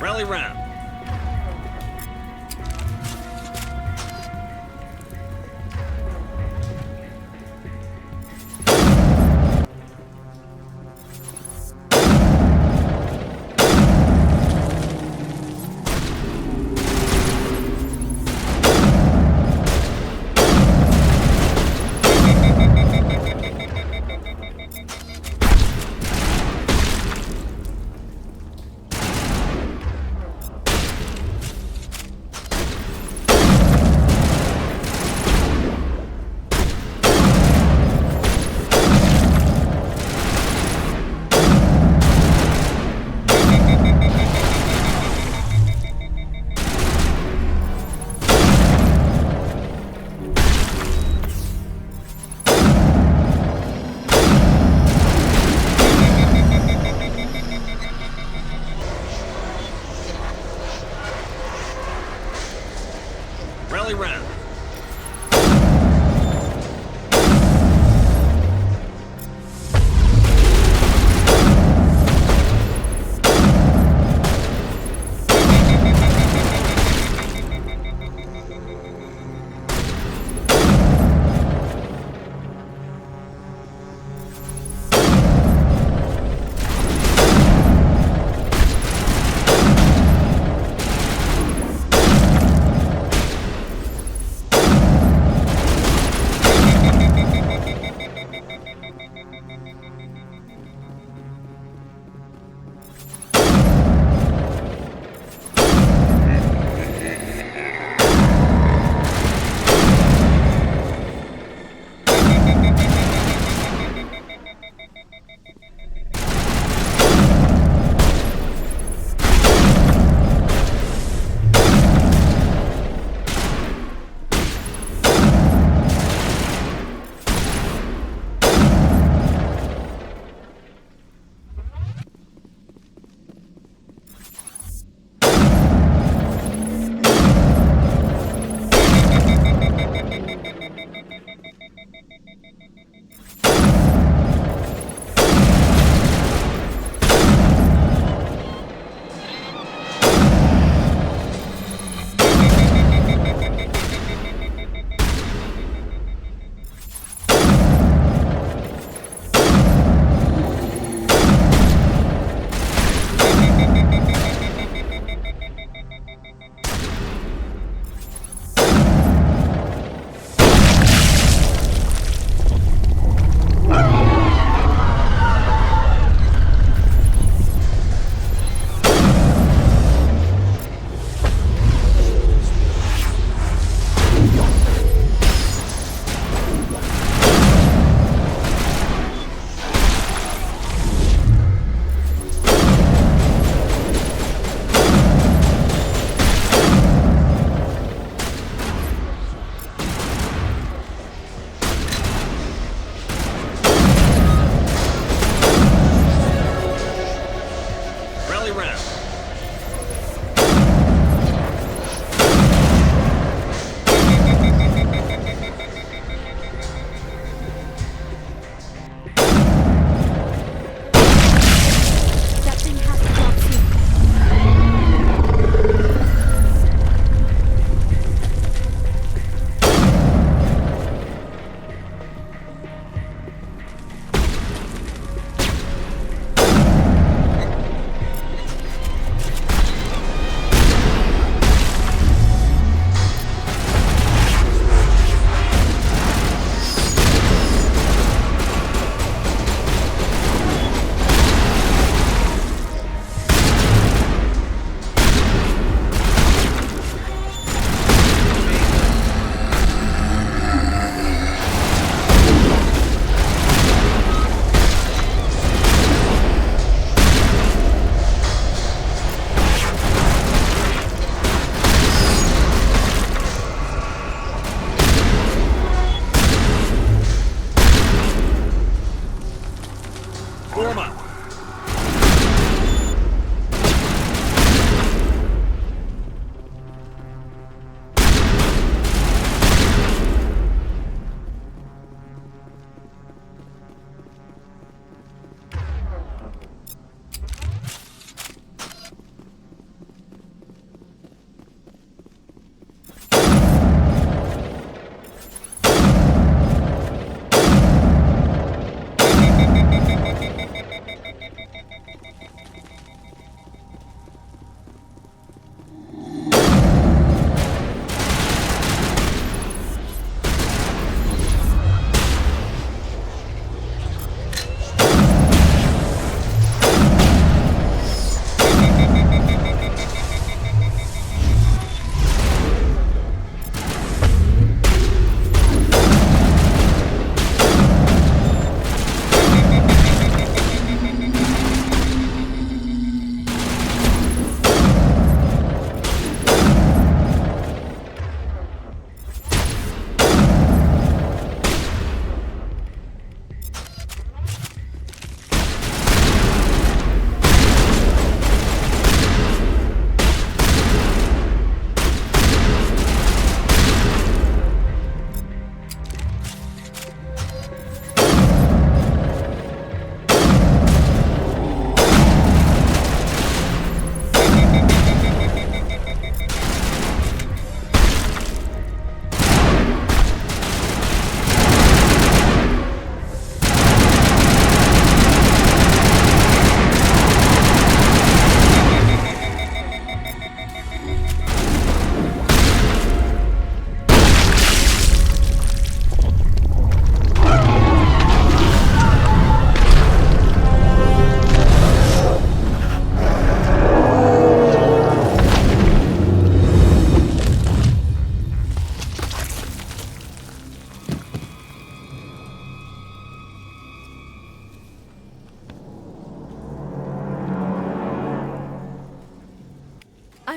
Rally round.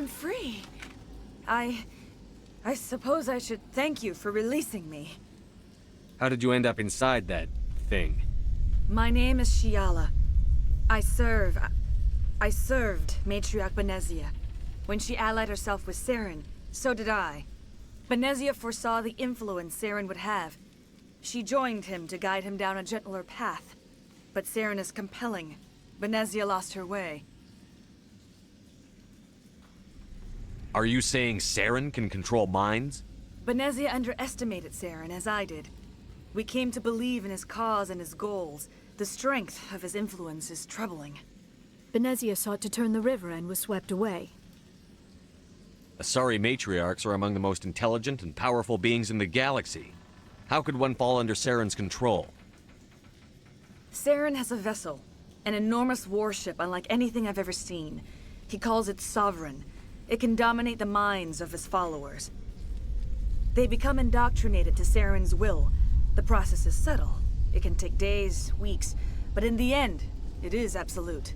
I'm free. I suppose I should thank you for releasing me. How did you end up inside that thing? My name is Shiala. I served Matriarch Benezia. When she allied herself with Saren, so did I. Benezia foresaw the influence Saren would have. She joined him to guide him down a gentler path. But Saren is compelling. Benezia lost her way. Are you saying Saren can control minds? Benezia underestimated Saren, as I did. We came to believe in his cause and his goals. The strength of his influence is troubling. Benezia sought to turn the river and was swept away. Asari matriarchs are among the most intelligent and powerful beings in the galaxy. How could one fall under Saren's control? Saren has a vessel, an enormous warship unlike anything I've ever seen. He calls it Sovereign. It can dominate the minds of his followers. They become indoctrinated to Saren's will. The process is subtle. It can take days, weeks, but in the end, it is absolute.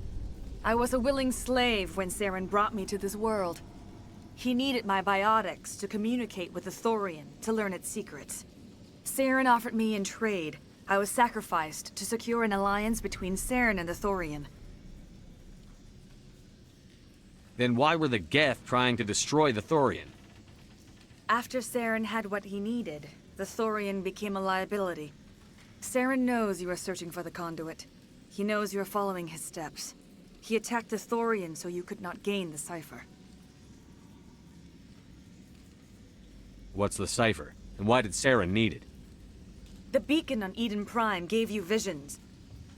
I was a willing slave when Saren brought me to this world. He needed my biotics to communicate with the Thorian, to learn its secrets. Saren offered me in trade. I was sacrificed to secure an alliance between Saren and the Thorian. Then why were the Geth trying to destroy the Thorian? After Saren had what he needed, the Thorian became a liability. Saren knows you are searching for the conduit. He knows you are following his steps. He attacked the Thorian so you could not gain the cipher. What's the cipher? And why did Saren need it? The beacon on Eden Prime gave you visions.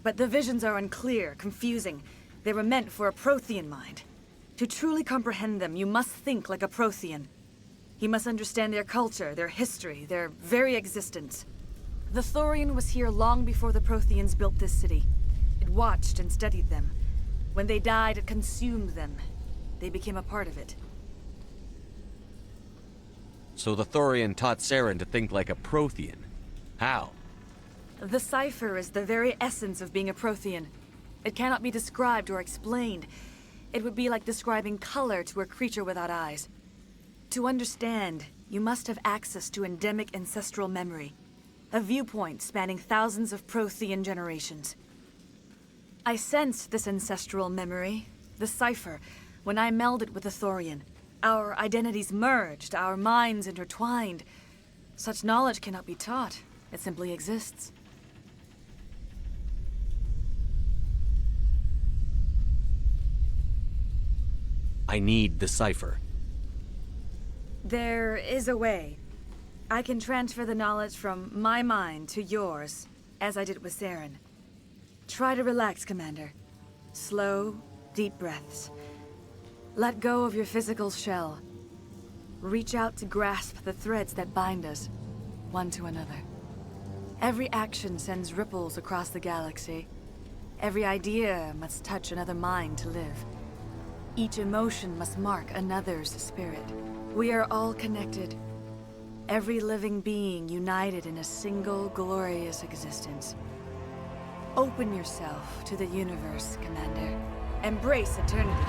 But the visions are unclear, confusing. They were meant for a Prothean mind. To truly comprehend them, you must think like a Prothean. You must understand their culture, their history, their very existence. The Thorian was here long before the Protheans built this city. It watched and studied them. When they died, it consumed them. They became a part of it. So the Thorian taught Saren to think like a Prothean. How? The cipher is the very essence of being a Prothean. It cannot be described or explained. It would be like describing color to a creature without eyes. To understand, you must have access to endemic ancestral memory. A viewpoint spanning thousands of Prothean generations. I sensed this ancestral memory, the cipher, when I melded with the Thorian. Our identities merged, our minds intertwined. Such knowledge cannot be taught. It simply exists. I need the cipher. There is a way. I can transfer the knowledge from my mind to yours, as I did with Saren. Try to relax, Commander. Slow, deep breaths. Let go of your physical shell. Reach out to grasp the threads that bind us, one to another. Every action sends ripples across the galaxy. Every idea must touch another mind to live. Each emotion must mark another's spirit. We are all connected. Every living being united in a single glorious existence. Open yourself to the universe, Commander. Embrace eternity.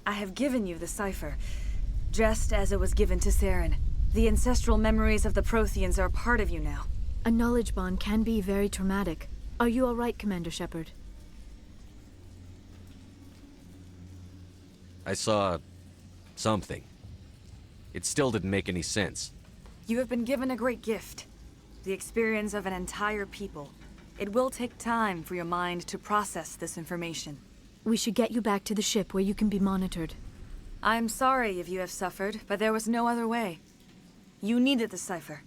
I have given you the cipher, just as it was given to Saren. The ancestral memories of the Protheans are part of you now. A knowledge bond can be very traumatic. Are you all right, Commander Shepard? I saw something. It still didn't make any sense. You have been given a great gift. The experience of an entire people. It will take time for your mind to process this information. We should get you back to the ship where you can be monitored. I'm sorry if you have suffered, but there was no other way. You needed the cipher.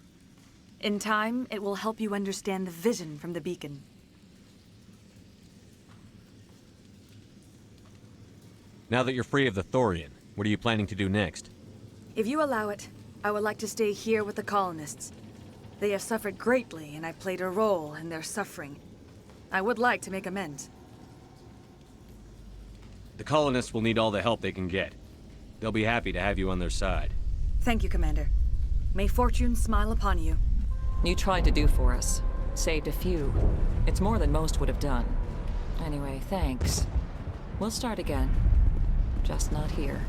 In time, it will help you understand the vision from the beacon. Now that you're free of the Thorian, what are you planning to do next? If you allow it, I would like to stay here with the colonists. They have suffered greatly, and I played a role in their suffering. I would like to make amends. The colonists will need all the help they can get. They'll be happy to have you on their side. Thank you, Commander. May fortune smile upon you. You tried to do for us. Saved a few. It's more than most would have done. Anyway, thanks. We'll start again. Just not here.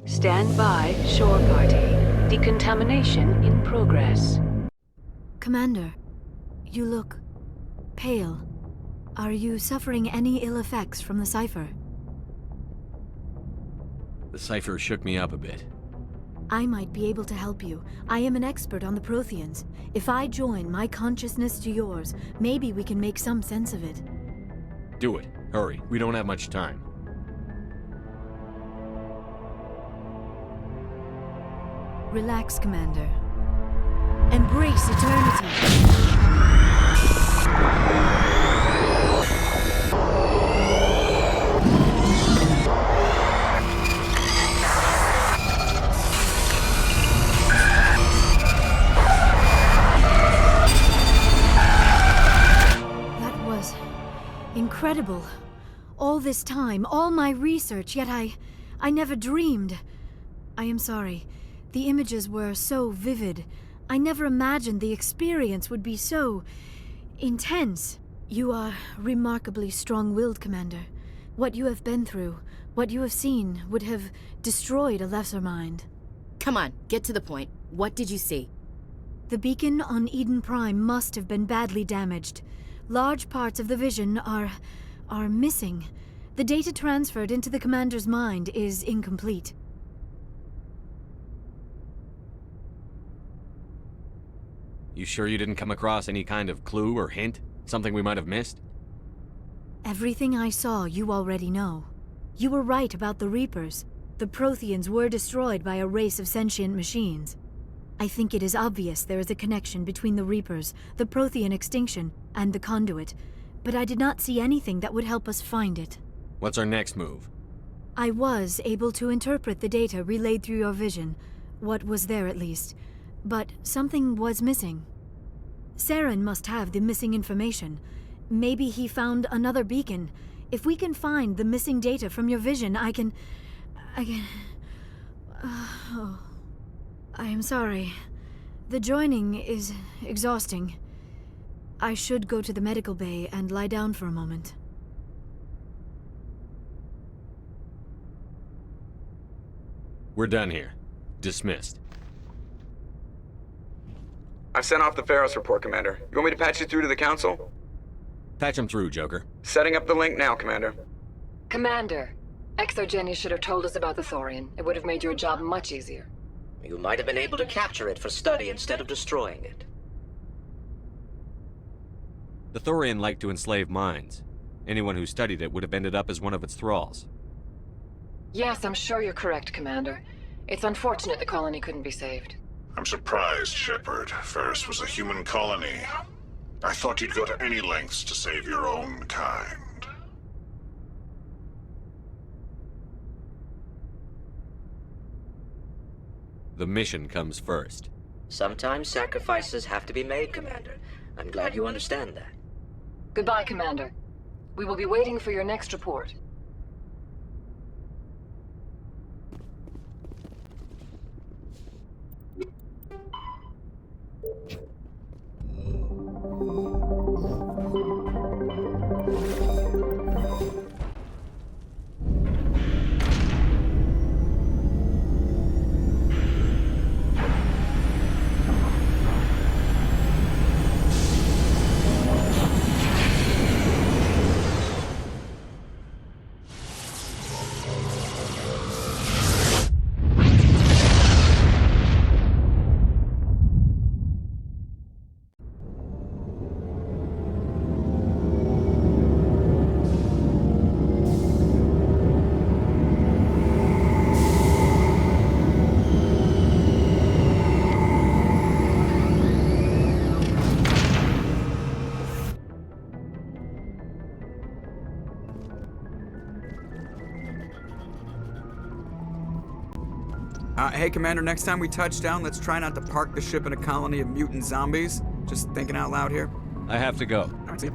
Stand by, shore party. Decontamination in progress. Commander, you look pale. Are you suffering any ill effects from the cipher? The cipher shook me up a bit. I might be able to help you. I am an expert on the Protheans. If I join my consciousness to yours, maybe we can make some sense of it. Do it. Hurry. We don't have much time. Relax, Commander. Embrace eternity. That was incredible. All this time, all my research, yet I never dreamed. I am sorry. The images were so vivid. I never imagined the experience would be so intense. You are remarkably strong-willed, Commander. What you have been through, what you have seen, would have destroyed a lesser mind. Come on, get to the point. What did you see? The beacon on Eden Prime must have been badly damaged. Large parts of the vision are missing. The data transferred into the Commander's mind is incomplete. You sure you didn't come across any kind of clue or hint? Something we might have missed? Everything I saw you already know. You were right about the Reapers. The Protheans were destroyed by a race of sentient machines. I think it is obvious there is a connection between the Reapers, the Prothean extinction, and the Conduit, but I did not see anything that would help us find it. What's our next move? I was able to interpret the data relayed through your vision, what was there at least. But something was missing. Saren must have the missing information. Maybe he found another beacon. If we can find the missing data from your vision, I can... Oh. I am sorry. The joining is exhausting. I should go to the medical bay and lie down for a moment. We're done here. Dismissed. I've sent off the Pharos report, Commander. You want me to patch you through to the Council? Patch him through, Joker. Setting up the link now, Commander. Commander, Exogeny should have told us about the Thorian. It would have made your job much easier. You might have been able to capture it for study instead of destroying it. The Thorian liked to enslave minds. Anyone who studied it would have ended up as one of its thralls. Yes, I'm sure you're correct, Commander. It's unfortunate the colony couldn't be saved. I'm surprised, Shepard. Ferris was a human colony. I thought you'd go to any lengths to save your own kind. The mission comes first. Sometimes sacrifices have to be made, Commander. I'm glad you understand that. Goodbye, Commander. We will be waiting for your next report. Hey, Commander, next time we touch down, let's try not to park the ship in a colony of mutant zombies. Just thinking out loud here. I have to go. All right, see ya.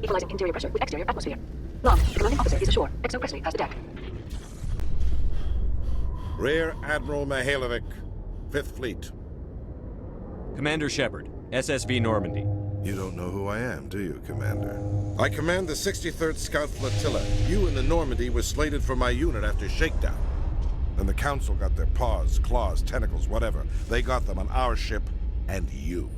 Equalizing interior pressure with exterior atmosphere. Log, commanding officer is ashore. Exo Presley has the deck. Rear Admiral Mihailovic, 5th Fleet. Commander Shepard, SSV Normandy. You don't know who I am, do you, Commander? I command the 63rd Scout Flotilla. You and the Normandy were slated for my unit after shakedown. Then the Council got their paws, claws, tentacles, whatever. They got them on our ship and you.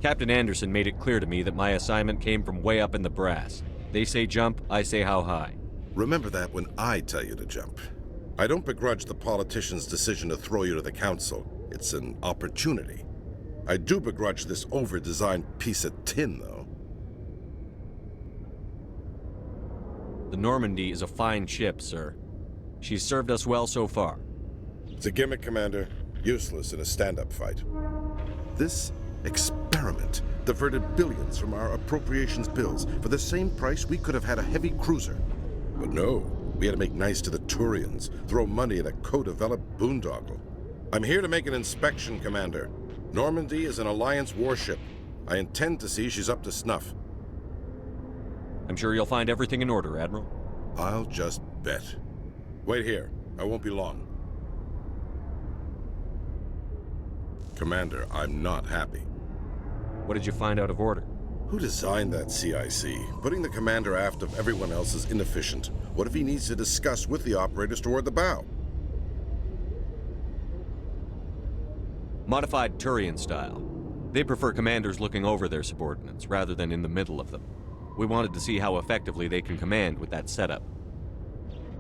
Captain Anderson made it clear to me that my assignment came from way up in the brass. They say jump, I say how high. Remember that when I tell you to jump. I don't begrudge the politician's decision to throw you to the Council. It's an opportunity. I do begrudge this over-designed piece of tin, though. The Normandy is a fine ship, sir. She's served us well so far. It's a gimmick, Commander. Useless in a stand-up fight. This experiment diverted billions from our appropriations bills. For the same price, we could have had a heavy cruiser. But no, we had to make nice to the Turians, throw money at a co-developed boondoggle. I'm here to make an inspection, Commander. Normandy is an Alliance warship. I intend to see she's up to snuff. I'm sure you'll find everything in order, Admiral. I'll just bet. Wait here. I won't be long. Commander, I'm not happy. What did you find out of order? Who designed that CIC? Putting the commander aft of everyone else is inefficient. What if he needs to discuss with the operators toward the bow? Modified Turian style. They prefer commanders looking over their subordinates, rather than in the middle of them. We wanted to see how effectively they can command with that setup.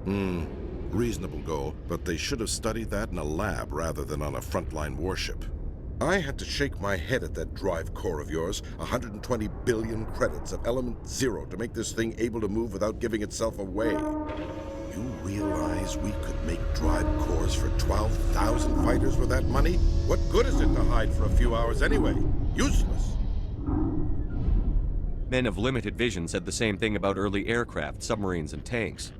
Reasonable goal, but they should have studied that in a lab rather than on a frontline warship. I had to shake my head at that drive core of yours. 120 billion credits at element 0 to make this thing able to move without giving itself away. You realize we could make drive cores for 12,000 fighters with that money? What good is it to hide for a few hours anyway? Useless. Men of limited vision said the same thing about early aircraft, submarines, and tanks.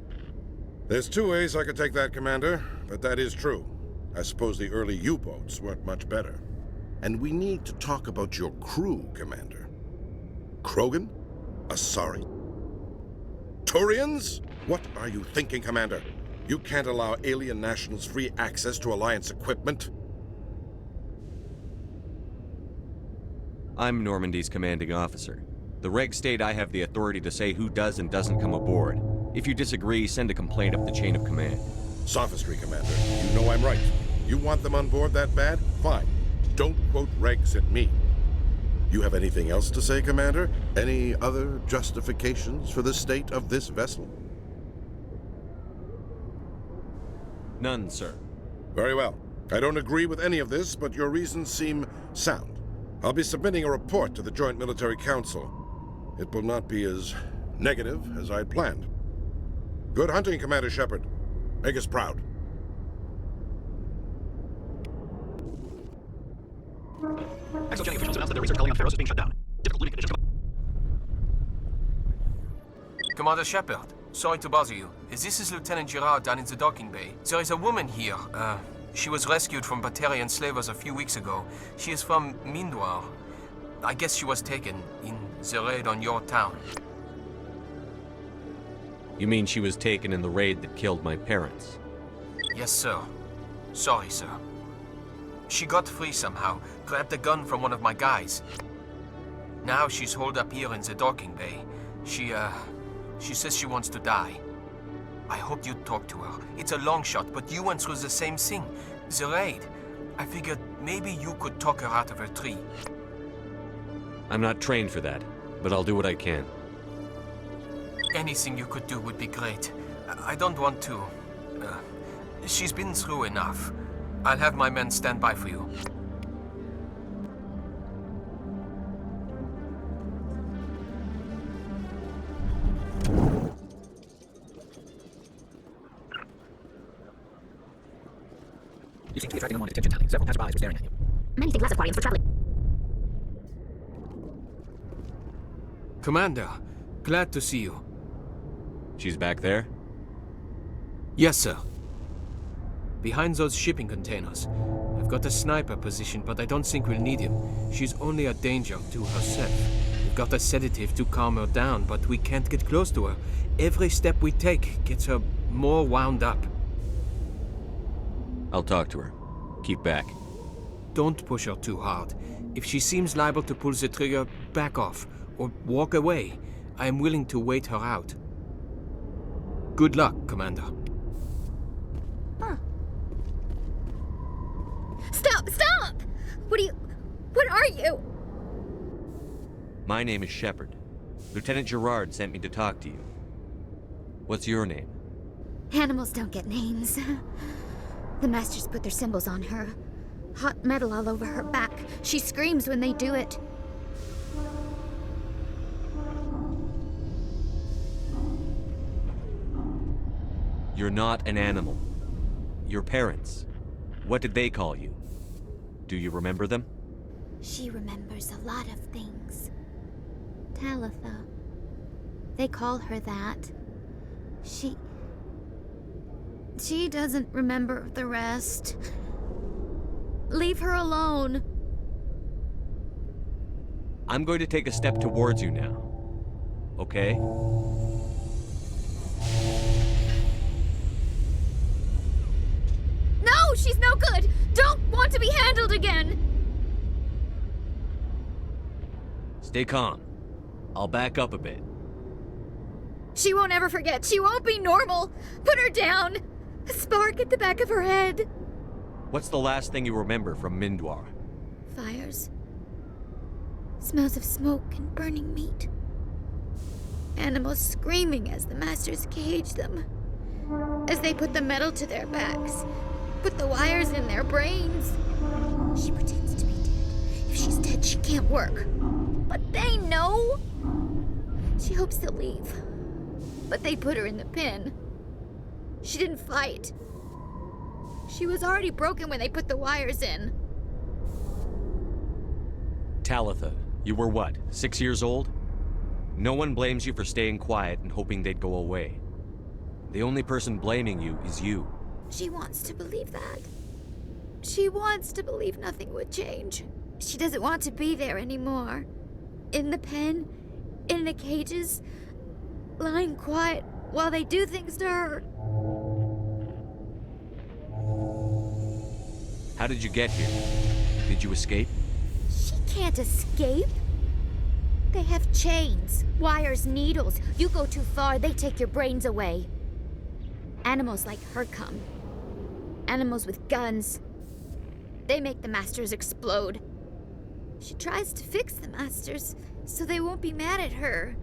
There's two ways I could take that, Commander, but that is true. I suppose the early U-boats weren't much better. And we need to talk about your crew, Commander. Krogan? Asari? Turians? What are you thinking, Commander? You can't allow alien nationals free access to Alliance equipment. I'm Normandy's commanding officer. The regs state I have the authority to say who does and doesn't come aboard. If you disagree, send a complaint up the chain of command. Sophistry, Commander. You know I'm right. You want them on board that bad? Fine. Don't quote regs at me. You have anything else to say, Commander? Any other justifications for the state of this vessel? None, sir. Very well. I don't agree with any of this, but your reasons seem sound. I'll be submitting a report to the Joint Military Council. It will not be as negative as I'd planned. Good hunting, Commander Shepard. Make us proud. Exogenic officials announced that their research colony on Pharos is being shut down. Difficult living conditions. Commander Shepard, sorry to bother you. This is Lieutenant Gerard down in the docking bay. There is a woman here. She was rescued from Batarian slavers a few weeks ago. She is from Mindwar. I guess she was taken in the raid on your town. You mean she was taken in the raid that killed my parents? Yes, sir. Sorry, sir. She got free somehow, grabbed a gun from one of my guys. Now she's holed up here in the docking bay. She says she wants to die. I hope you'd talk to her. It's a long shot, but you went through the same thing. The raid. I figured maybe you could talk her out of her tree. I'm not trained for that, but I'll do what I can. Anything you could do would be great. I don't want to... she's been through enough. I'll have my men stand by for you. You seem to be attracting unwanted attention, Tali. Several passerbys are staring at you. Many think less of Quarians for traveling. Commander, glad to see you. She's back there? Yes, sir. Behind those shipping containers. I've got a sniper position, but I don't think we'll need him. She's only a danger to herself. We've got a sedative to calm her down, but we can't get close to her. Every step we take gets her more wound up. I'll talk to her. Keep back. Don't push her too hard. If she seems liable to pull the trigger, back off, or walk away. I am willing to wait her out. Good luck, Commander. Stop! Stop! What are you? My name is Shepard. Lieutenant Gerard sent me to talk to you. What's your name? Animals don't get names. The Masters put their symbols on her. Hot metal all over her back. She screams when they do it. You're not an animal. Your parents. What did they call you? Do you remember them? She remembers a lot of things. Talitha. They call her that. She doesn't remember the rest. Leave her alone. I'm going to take a step towards you now. Okay? No, she's no good! Don't want to be handled again! Stay calm. I'll back up a bit. She won't ever forget. She won't be normal. Put her down. A spark at the back of her head. What's the last thing you remember from Mindwar? Fires. Smells of smoke and burning meat. Animals screaming as the Masters cage them. As they put the metal to their backs. Put the wires in their brains. She pretends to be dead. If she's dead, she can't work. But they know. She hopes they'll leave. But they put her in the pen. She didn't fight. She was already broken when they put the wires in. Talitha, you were what, 6 years old? No one blames you for staying quiet and hoping they'd go away. The only person blaming you is you. She wants to believe that. She wants to believe nothing would change. She doesn't want to be there anymore. In the pen, in the cages, lying quiet while they do things to her. How did you get here? Did you escape? She can't escape. They have chains, wires, needles. You go too far, they take your brains away. Animals like her come. Animals with guns. They make the Masters explode. She tries to fix the Masters so they won't be mad at her.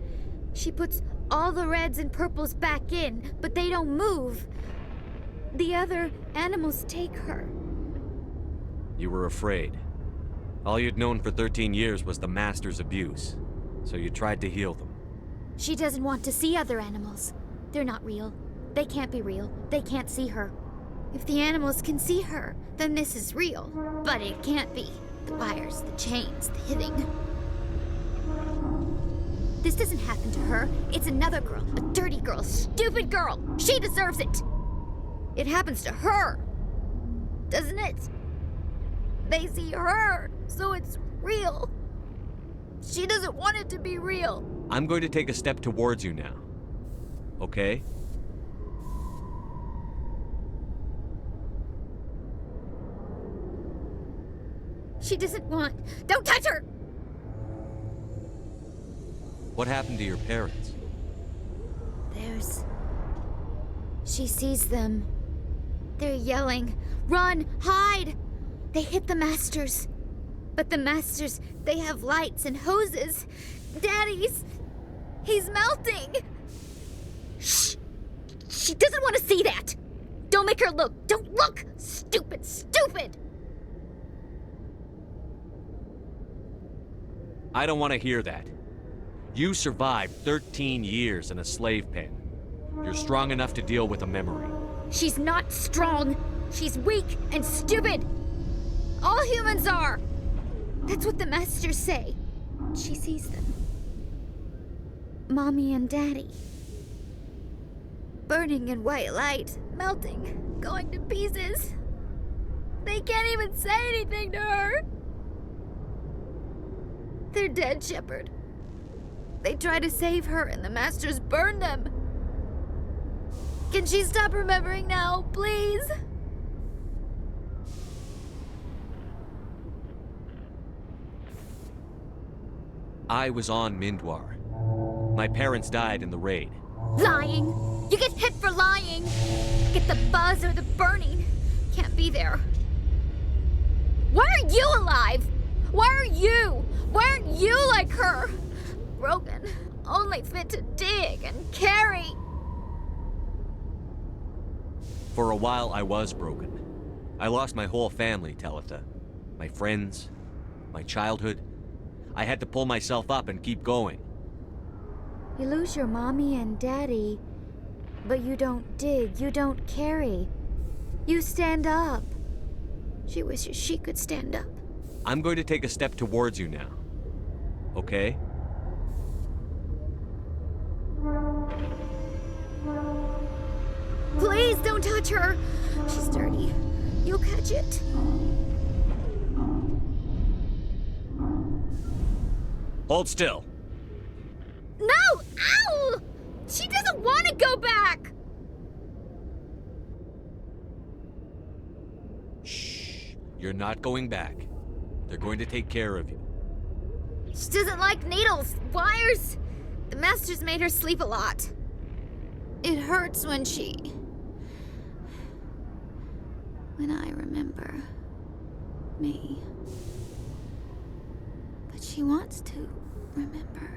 She puts all the reds and purples back in, but they don't move. The other animals take her. You were afraid. All you'd known for 13 years was the Master's abuse, so you tried to heal them. She doesn't want to see other animals. They're not real. They can't be real. They can't see her. If the animals can see her, then this is real. But it can't be. The wires, the chains, the hitting. This doesn't happen to her. It's another girl. A dirty girl. Stupid girl. She deserves it. It happens to her. Doesn't it? They see her, so it's real. She doesn't want it to be real. I'm going to take a step towards you now. Okay? She doesn't want... Don't touch her! What happened to your parents? She sees them. They're yelling, "Run! Hide!" They hit the Masters. But the Masters, they have lights and hoses. Daddy's... he's melting! Shh! She doesn't want to see that! Don't make her look! Don't look! Stupid, stupid! I don't want to hear that. You survived 13 years in a slave pen. You're strong enough to deal with a memory. She's not strong. She's weak and stupid. All humans are. That's what the Masters say. She sees them. Mommy and Daddy. Burning in white light, melting, going to pieces. They can't even say anything to her. They're dead, Shepard. They try to save her and the Masters burn them. Can she stop remembering now, please? I was on Mindwar. My parents died in the raid. Lying! You get hit for lying! Get the buzz or the burning. Can't be there. Why are you alive? Why are you? Why aren't you like her? Broken, only fit to dig and carry. For a while, I was broken. I lost my whole family, Talitha. My friends, my childhood. I had to pull myself up and keep going. You lose your mommy and daddy, but you don't dig, you don't carry. You stand up. She wishes she could stand up. I'm going to take a step towards you now. Okay? Please don't touch her. She's dirty. You'll catch it. Hold still. No! Ow! She doesn't want to go back! Shh. You're not going back. They're going to take care of you. She doesn't like needles, wires. The Masters made her sleep a lot. It hurts when I remember me. But she wants to remember.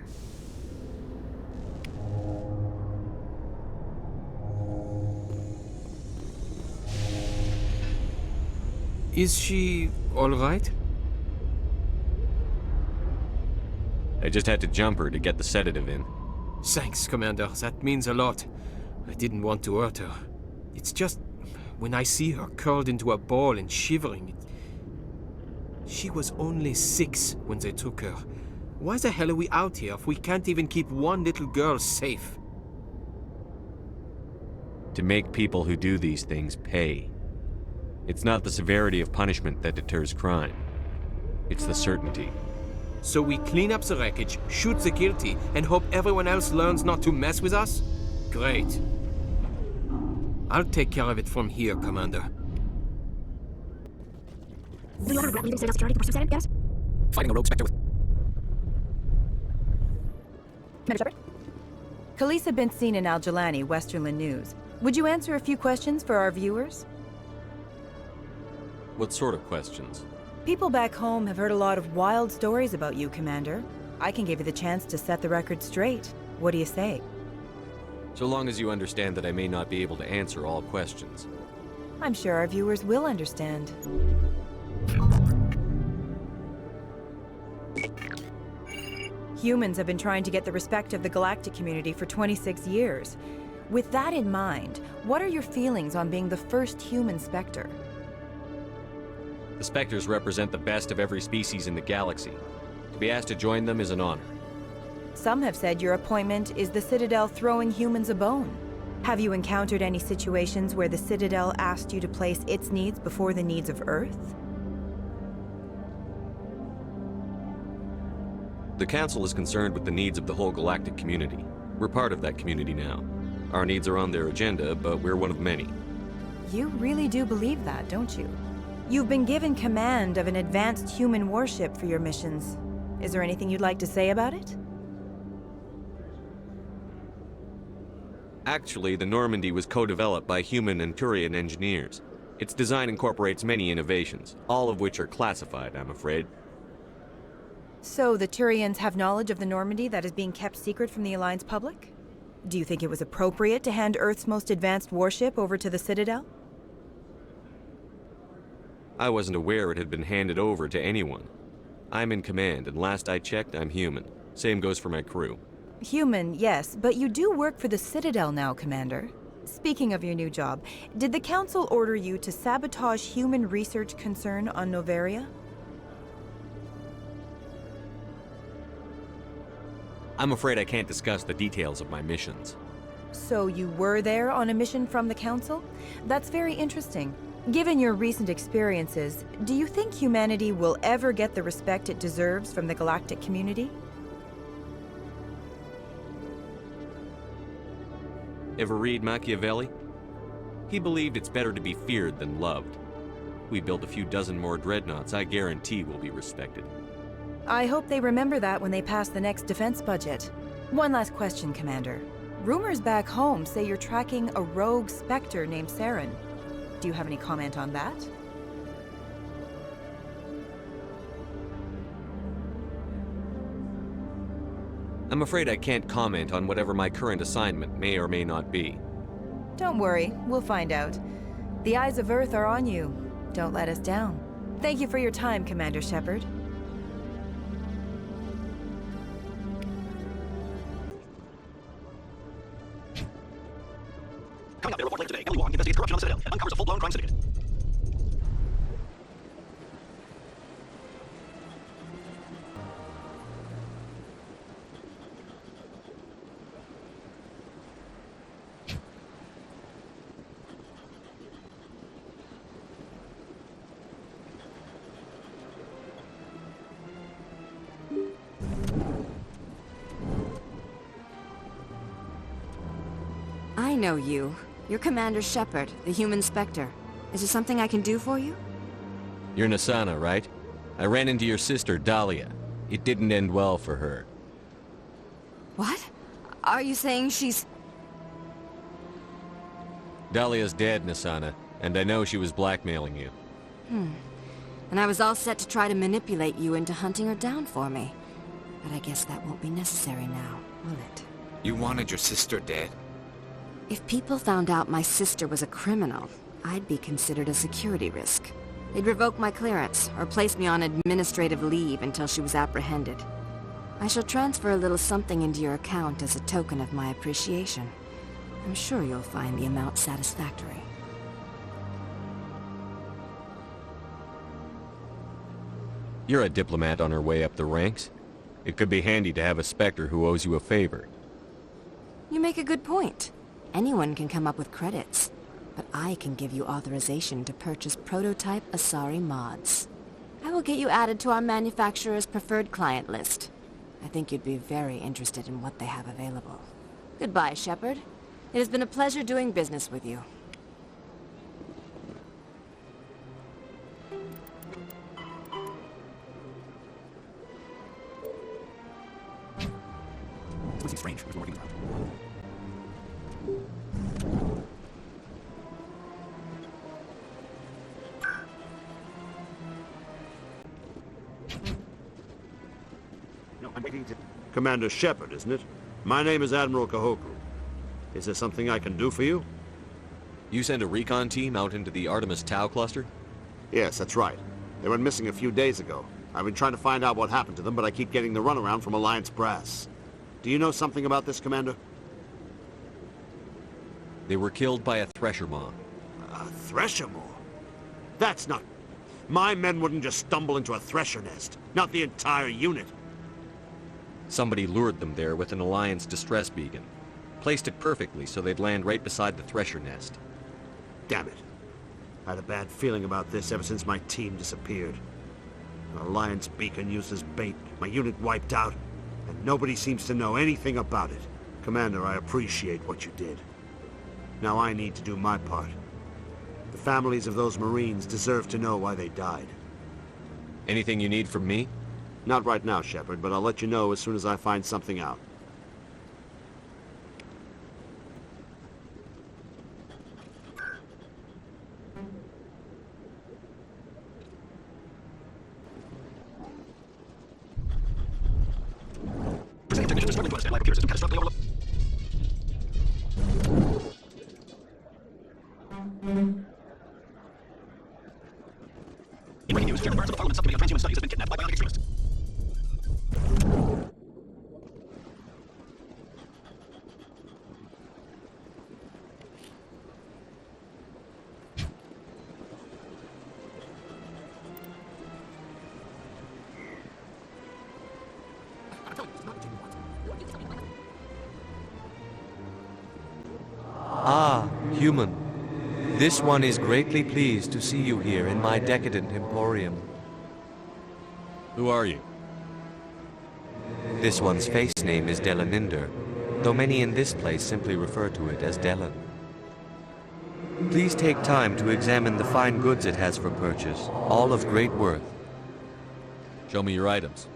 Is she all right? I just had to jump her to get the sedative in. Thanks, Commander. That means a lot. I didn't want to hurt her. It's just when I see her curled into a ball and shivering. She was only 6 when they took her. Why the hell are we out here if we can't even keep one little girl safe? To make people who do these things pay. It's not the severity of punishment that deters crime. It's the certainty. So we clean up the wreckage, shoot the guilty, and hope everyone else learns not to mess with us? Great. I'll take care of it from here, Commander. Fighting a rogue spectre with... Commander Shepard? Khaleesa Bint-Seen in Al-Jalani, Westerland News. Would you answer a few questions for our viewers? What sort of questions? People back home have heard a lot of wild stories about you, Commander. I can give you the chance to set the record straight. What do you say? So long as you understand that I may not be able to answer all questions. I'm sure our viewers will understand. Humans have been trying to get the respect of the galactic community for 26 years. With that in mind, what are your feelings on being the first human Spectre? The Spectres represent the best of every species in the galaxy. To be asked to join them is an honor. Some have said your appointment is the Citadel throwing humans a bone. Have you encountered any situations where the Citadel asked you to place its needs before the needs of Earth? The Council is concerned with the needs of the whole galactic community. We're part of that community now. Our needs are on their agenda, but we're one of many. You really do believe that, don't you? You've been given command of an advanced human warship for your missions. Is there anything you'd like to say about it? Actually, the Normandy was co-developed by human and Turian engineers. Its design incorporates many innovations, all of which are classified, I'm afraid. So the Turians have knowledge of the Normandy that is being kept secret from the Alliance public? Do you think it was appropriate to hand Earth's most advanced warship over to the Citadel? I wasn't aware it had been handed over to anyone. I'm in command, and last I checked, I'm human. Same goes for my crew. Human, yes, but you do work for the Citadel now, Commander. Speaking of your new job, did the Council order you to sabotage human research concern on Noveria? I'm afraid I can't discuss the details of my missions. So you were there on a mission from the Council? That's very interesting. Given your recent experiences, do you think humanity will ever get the respect it deserves from the galactic community? Ever read Machiavelli? He believed it's better to be feared than loved. We build a few dozen more dreadnoughts, I guarantee we'll be respected. I hope they remember that when they pass the next defense budget. One last question, Commander. Rumors back home say you're tracking a rogue Spectre named Saren. Do you have any comment on that? I'm afraid I can't comment on whatever my current assignment may or may not be. Don't worry, we'll find out. The eyes of Earth are on you. Don't let us down. Thank you for your time, Commander Shepard. Coming up, their report later today, Emily Wong investigates corruption on the Citadel and uncovers a full-blown crime syndicate. I know you. You're Commander Shepard, the human Spectre. Is there something I can do for you? You're Nasana, right? I ran into your sister, Dahlia. It didn't end well for her. What? Are you saying she's... Dahlia's dead, Nasana, and I know she was blackmailing you. And I was all set to try to manipulate you into hunting her down for me. But I guess that won't be necessary now, will it? You wanted your sister dead? If people found out my sister was a criminal, I'd be considered a security risk. They'd revoke my clearance, or place me on administrative leave until she was apprehended. I shall transfer a little something into your account as a token of my appreciation. I'm sure you'll find the amount satisfactory. You're a diplomat on her way up the ranks. It could be handy to have a Spectre who owes you a favor. You make a good point. Anyone can come up with credits, but I can give you authorization to purchase prototype Asari mods. I will get you added to our manufacturer's preferred client list. I think you'd be very interested in what they have available. Goodbye, Shepard. It has been a pleasure doing business with you. would seem strange if we're working around. No, I'm waiting to... Commander Shepard, isn't it? My name is Admiral Kahoku. Is there something I can do for you? You send a recon team out into the Artemis Tau cluster? Yes, that's right. They went missing a few days ago. I've been trying to find out what happened to them, but I keep getting the runaround from Alliance brass. Do you know something about this, Commander? They were killed by a Thresher Maw. A Thresher Maw? That's not... My men wouldn't just stumble into a Thresher nest. Not the entire unit. Somebody lured them there with an Alliance distress beacon. Placed it perfectly so they'd land right beside the Thresher nest. Damn it. I had a bad feeling about this ever since my team disappeared. An Alliance beacon used as bait, my unit wiped out, and nobody seems to know anything about it. Commander, I appreciate what you did. Now I need to do my part. The families of those Marines deserve to know why they died. Anything you need from me? Not right now, Shepard, but I'll let you know as soon as I find something out. Technicians struggling to understand why computer system catastrophically overlooked. In breaking news, Chairman Burns of the Parliament Subcommittee on Transhuman Studies has been kidnapped by bionic extremists. Ah, human. This one is greatly pleased to see you here in my decadent emporium. Who are you? This one's face name is Delaninder, though many in this place simply refer to it as Delan. Please take time to examine the fine goods it has for purchase, all of great worth. Show me your items.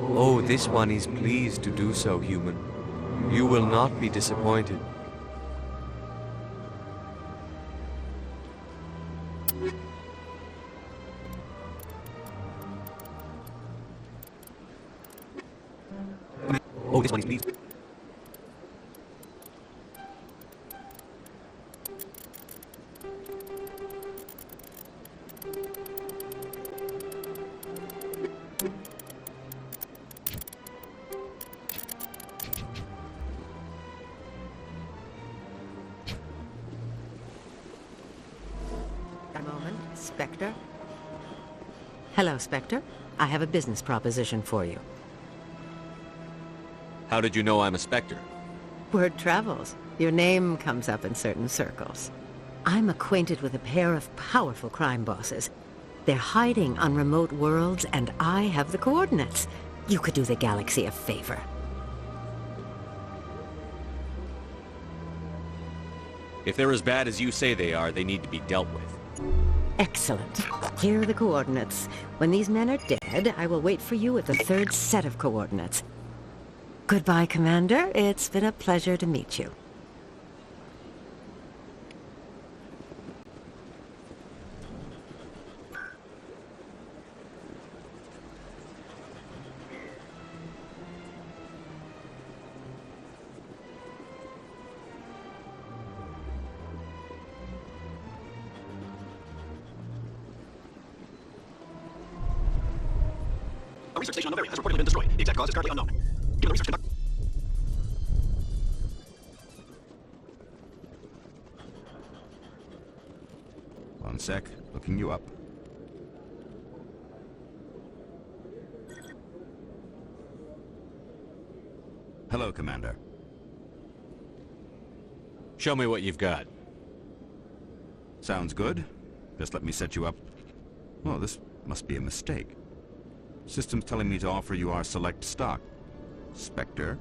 Oh, this one is pleased to do so, human. You will not be disappointed. Oh, this one is pleased. A moment, Spectre. Hello, Spectre. I have a business proposition for you. How did you know I'm a Spectre? Word travels. Your name comes up in certain circles. I'm acquainted with a pair of powerful crime bosses. They're hiding on remote worlds, and I have the coordinates. You could do the galaxy a favor. If they're as bad as you say they are, they need to be dealt with. Excellent. Here are the coordinates. When these men are dead, I will wait for you at the third set of coordinates. Goodbye, Commander. It's been a pleasure to meet you. A research station on the Varia has reportedly been destroyed. The exact cause is currently unknown. Given the research conduct... One sec. Looking you up. Hello, Commander. Show me what you've got. Sounds good. Just let me set you up. Oh, this must be a mistake. System's telling me to offer you our select stock. Spectre?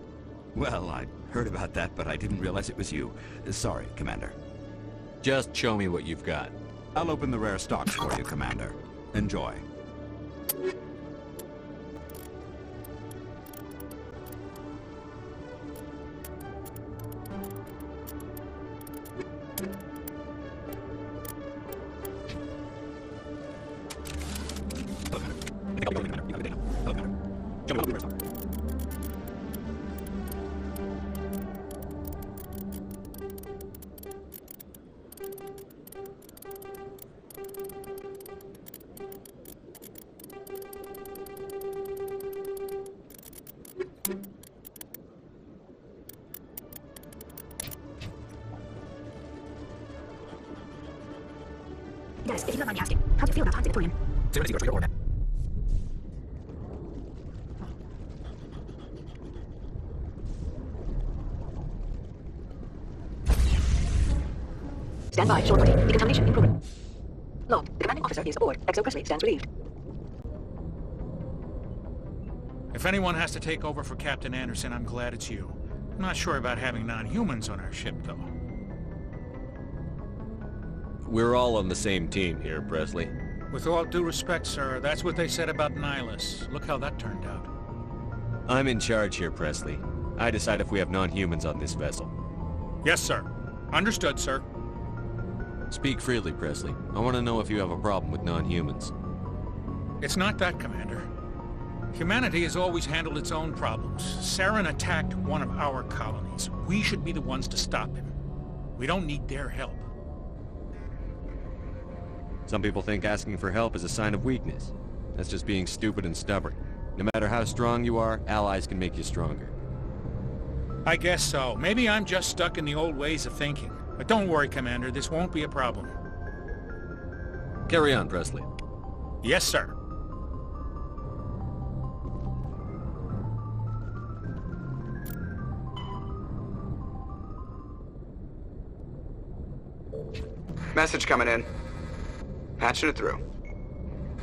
Well, I heard about that, but I didn't realize it was you. Sorry, Commander. Just show me what you've got. I'll open the rare stocks for you, Commander. Enjoy. Yes, if you don't mind me asking, how do you feel about hunting a Turian? Seriously, go to Stand by, short party. Decontamination in progress. Log, the commanding officer is aboard. Exo Presley stands relieved. If anyone has to take over for Captain Anderson, I'm glad it's you. I'm not sure about having non-humans on our ship, though. We're all on the same team here, Presley. With all due respect, sir, that's what they said about Nihilus. Look how that turned out. I'm in charge here, Presley. I decide if we have non-humans on this vessel. Yes, sir. Understood, sir. Speak freely, Presley. I want to know if you have a problem with non-humans. It's not that, Commander. Humanity has always handled its own problems. Saren attacked one of our colonies. We should be the ones to stop him. We don't need their help. Some people think asking for help is a sign of weakness. That's just being stupid and stubborn. No matter how strong you are, allies can make you stronger. I guess so. Maybe I'm just stuck in the old ways of thinking. But don't worry, Commander, this won't be a problem. Carry on, Presley. Yes, sir. Message coming in. Patching it through.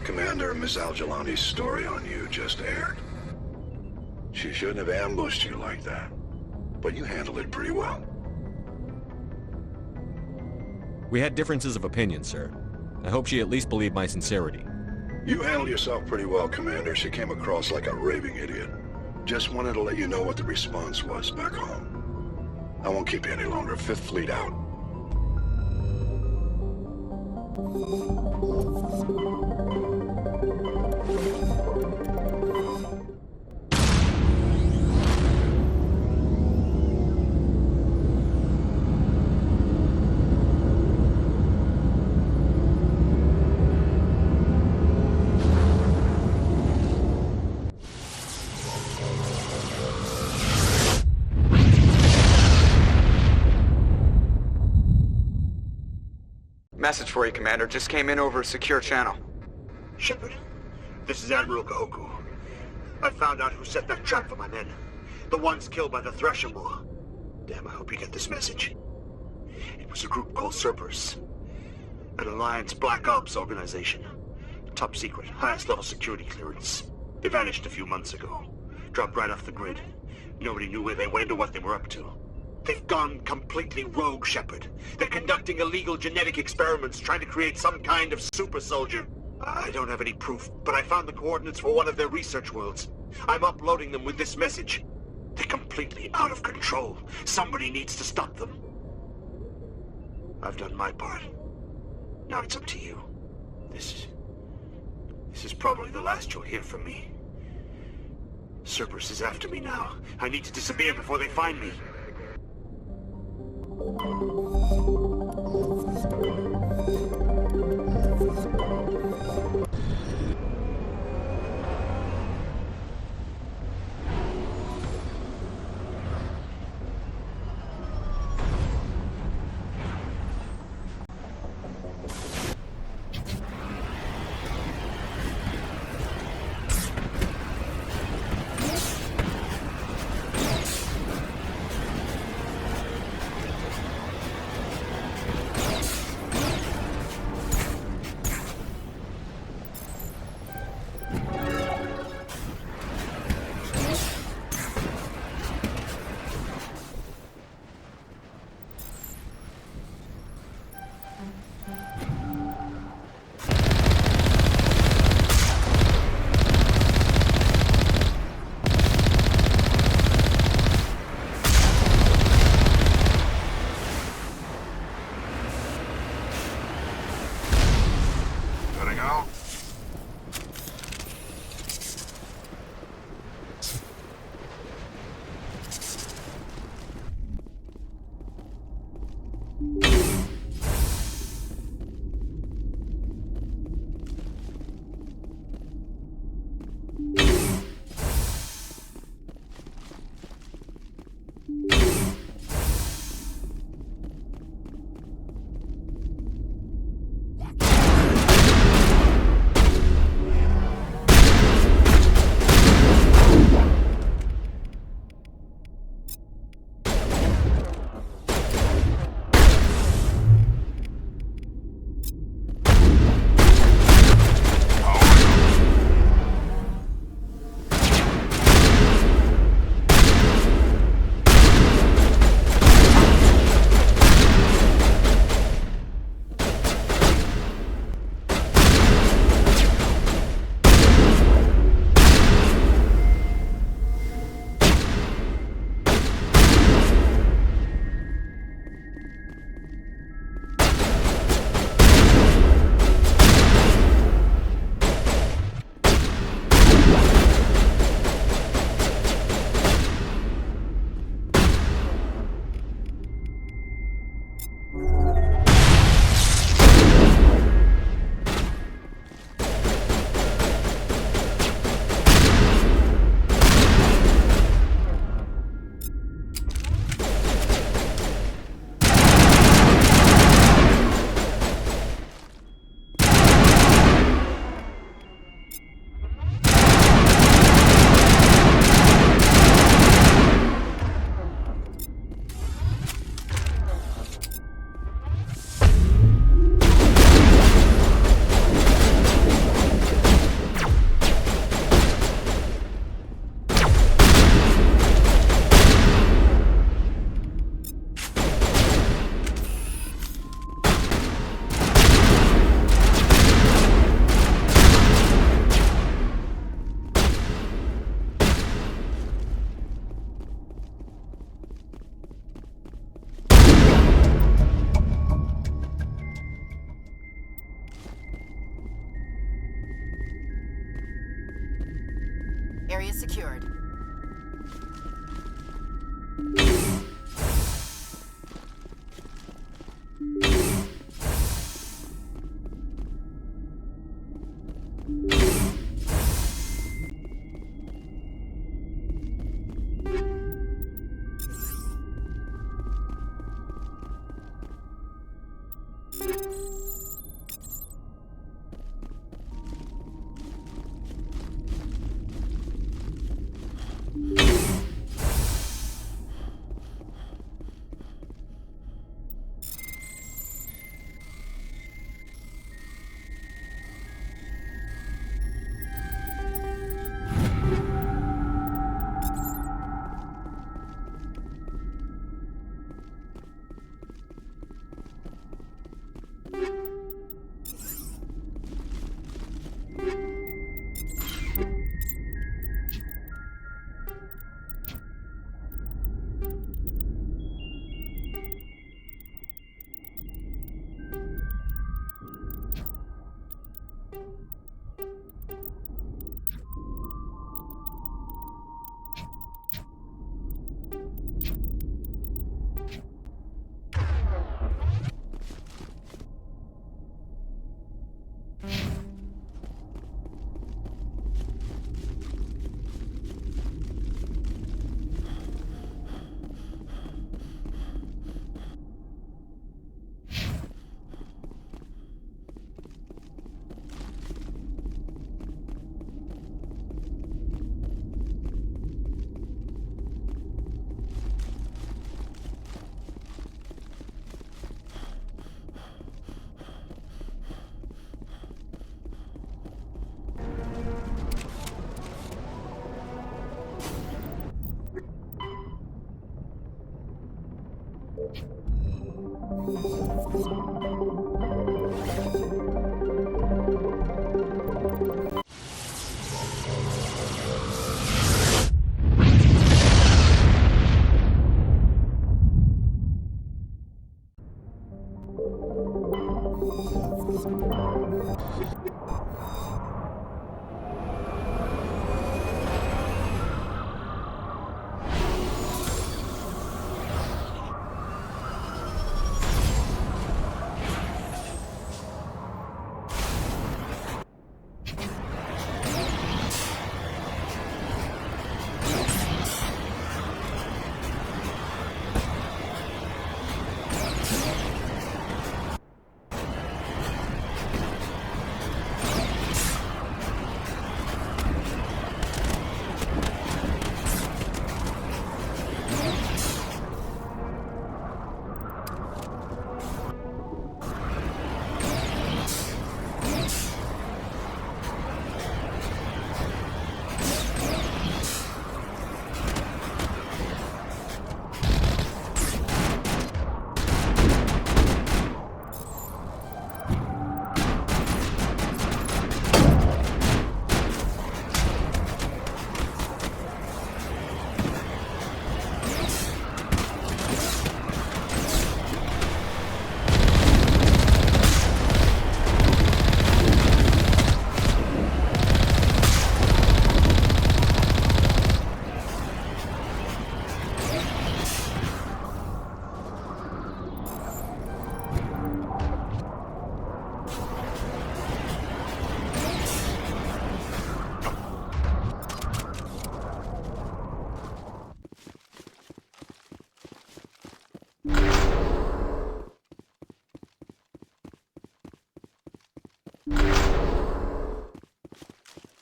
Commander, Miss Al-Jalani's story on you just aired. She shouldn't have ambushed you like that, but you handled it pretty well. We had differences of opinion, sir. I hope she at least believed my sincerity. You handled yourself pretty well, Commander. She came across like a raving idiot. Just wanted to let you know what the response was back home. I won't keep you any longer. Fifth Fleet out. Message for you, Commander. Just came in over a secure channel. Shepard, this is Admiral Kahoku. I found out who set that trap for my men. The ones killed by the Thresher Maw. Damn, I hope you get this message. It was a group called Cerberus. An Alliance Black Ops organization. Top secret, highest level security clearance. They vanished a few months ago. Dropped right off the grid. Nobody knew where they went or what they were up to. They've gone completely rogue, Shepard. They're conducting illegal genetic experiments, trying to create some kind of super soldier. I don't have any proof, but I found the coordinates for one of their research worlds. I'm uploading them with this message. They're completely out of control. Somebody needs to stop them. I've done my part. Now it's up to you. This is probably the last you'll hear from me. Cerberus is after me now. I need to disappear before they find me.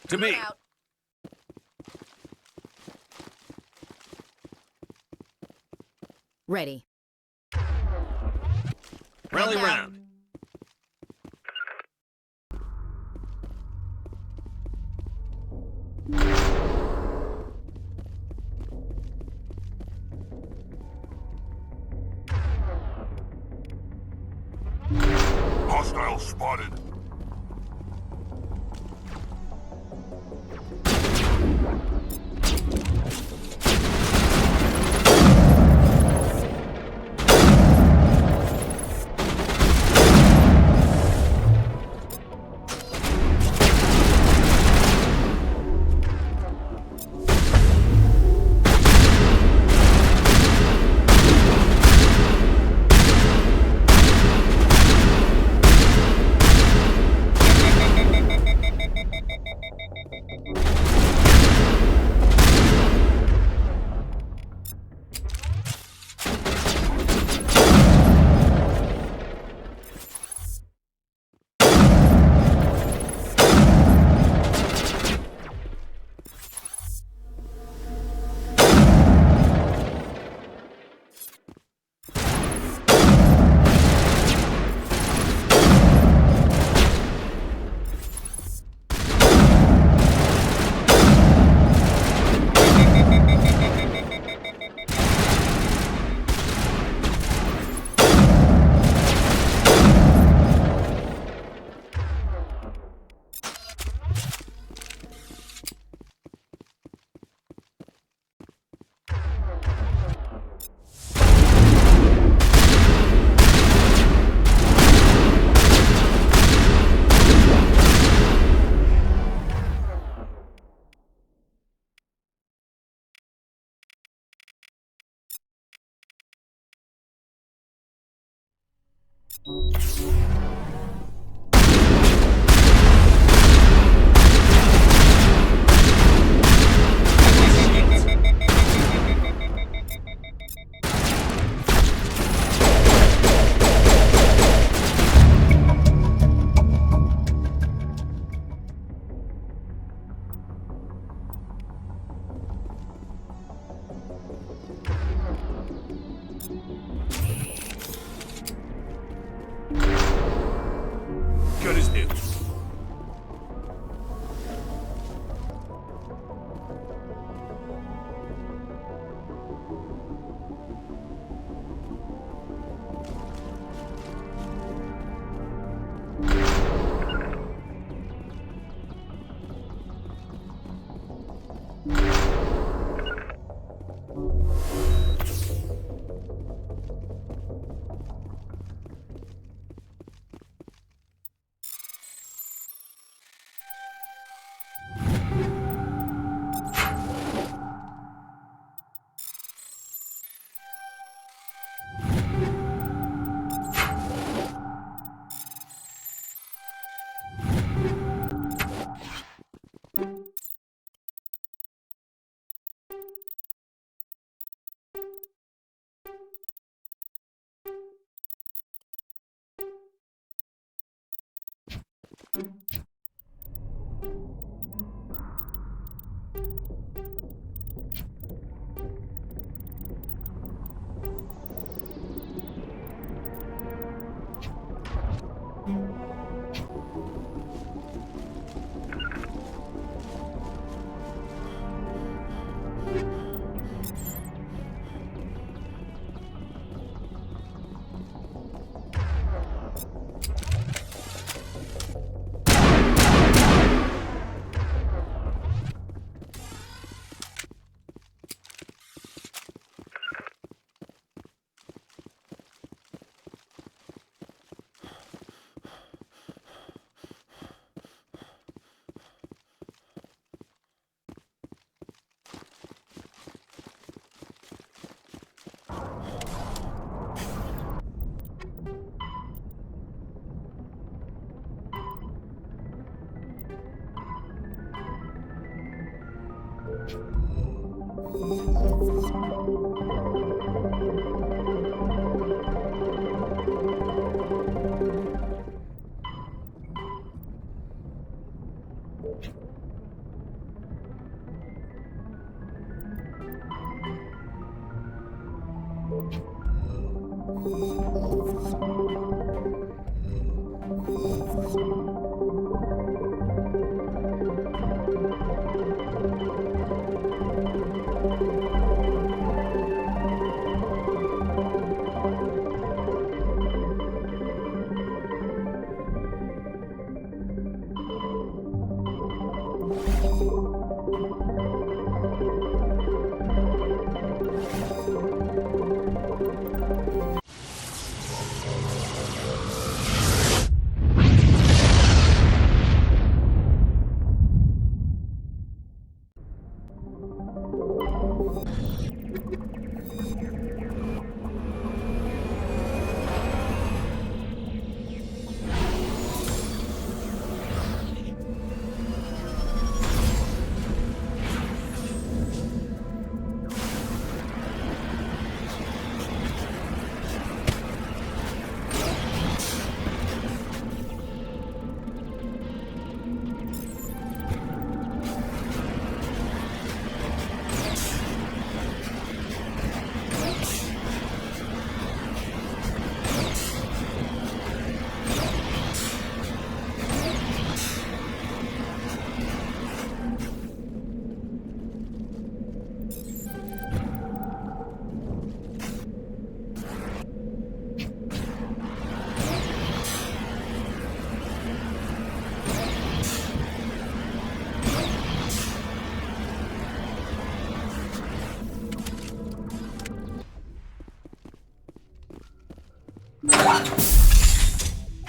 To me. Ready. Rally round. Hostile spotted.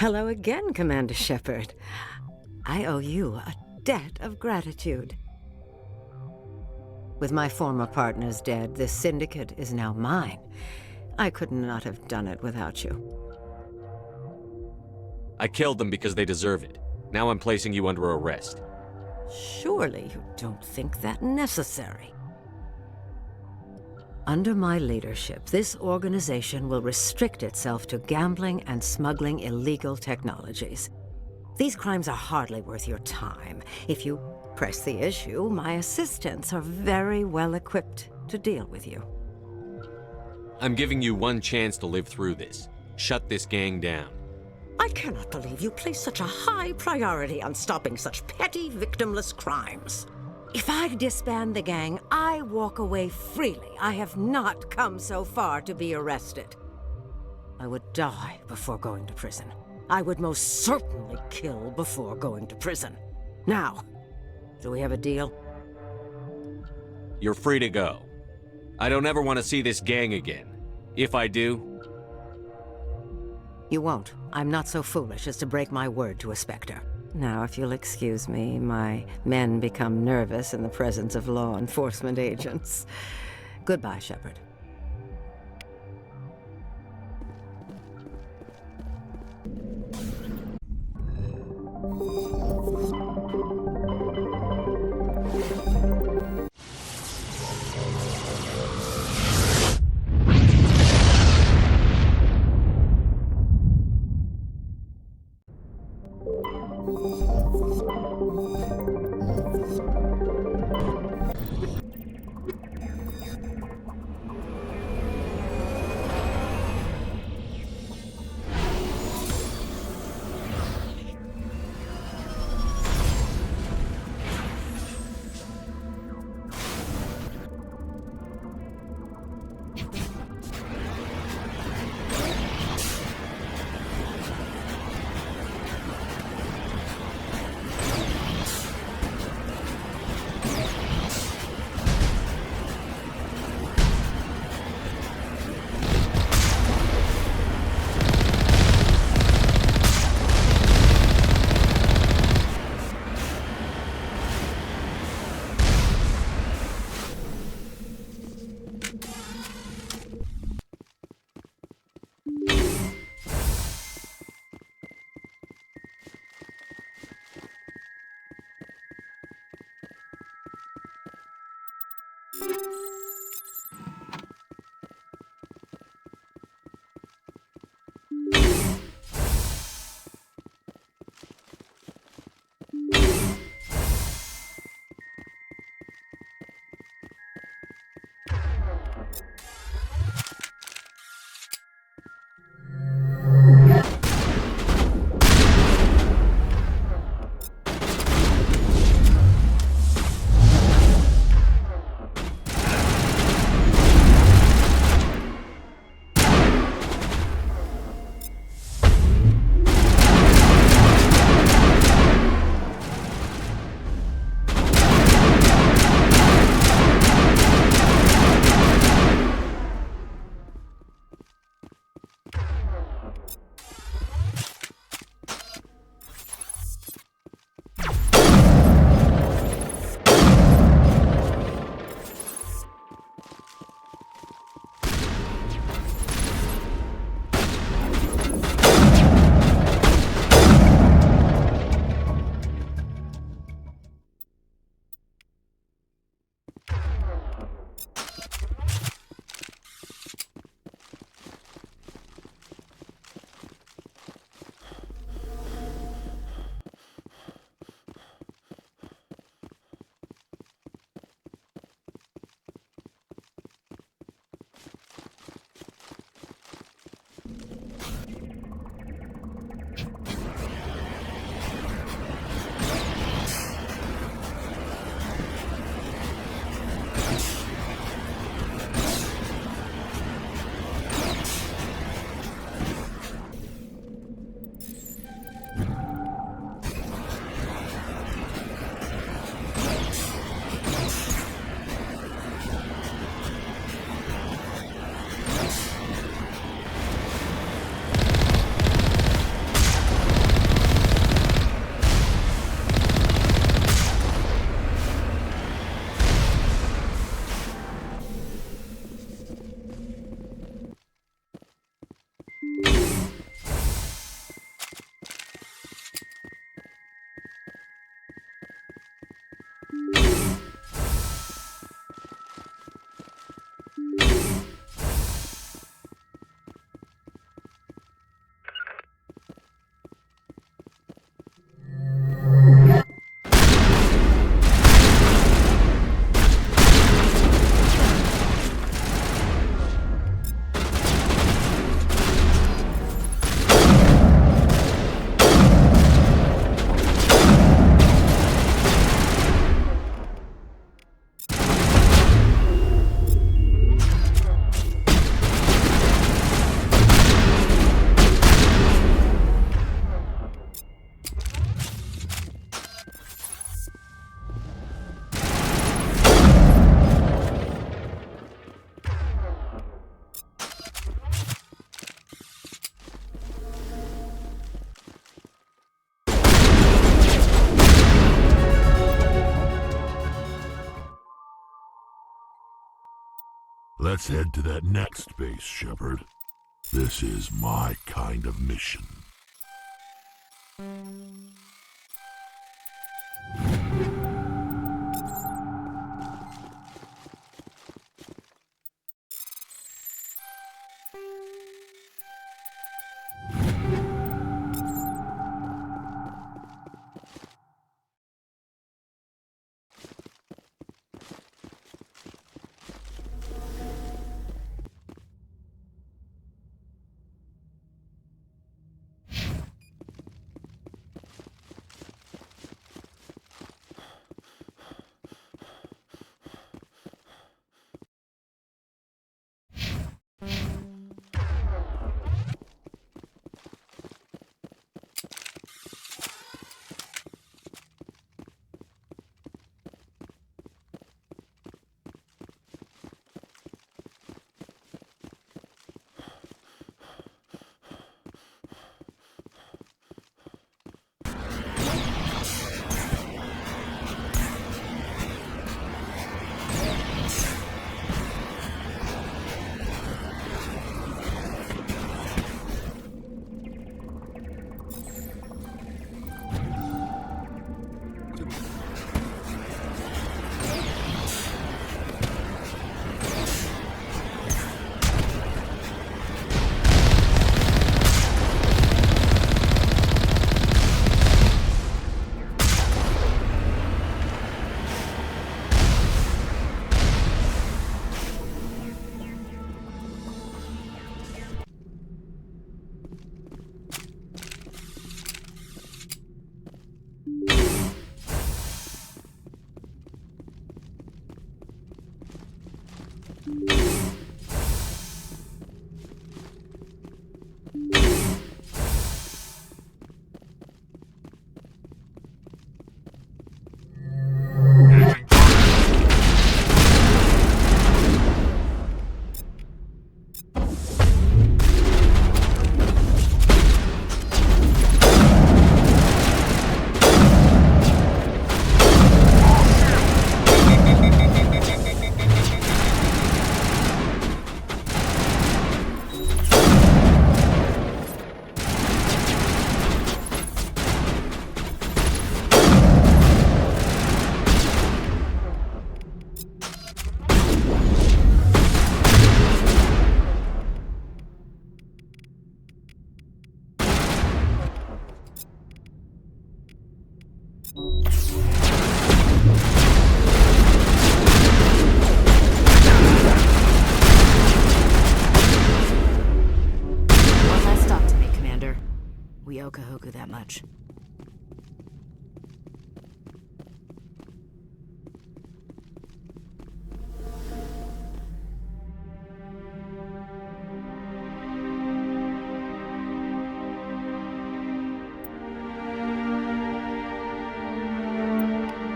Hello again, Commander Shepard. I owe you a debt of gratitude. With my former partners dead, this syndicate is now mine. I could not have done it without you. I killed them because they deserve it. Now I'm placing you under arrest. Surely you don't think that necessary. Under my leadership, this organization will restrict itself to gambling and smuggling illegal technologies. These crimes are hardly worth your time. If you press the issue, my assistants are very well equipped to deal with you. I'm giving you one chance to live through this. Shut this gang down. I cannot believe you place such a high priority on stopping such petty, victimless crimes. If I disband the gang, I walk away freely. I have not come so far to be arrested. I would die before going to prison. I would most certainly kill before going to prison. Now, do we have a deal? You're free to go. I don't ever want to see this gang again. If I do... You won't. I'm not so foolish as to break my word to a Spectre. Now, if you'll excuse me, my men become nervous in the presence of law enforcement agents. Goodbye, Shepard. Let's head to that next base, Shepard. This is my kind of mission. That much.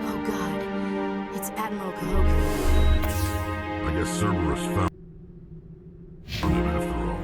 Oh God, it's Admiral Cahoga. I guess Cerberus found him after all.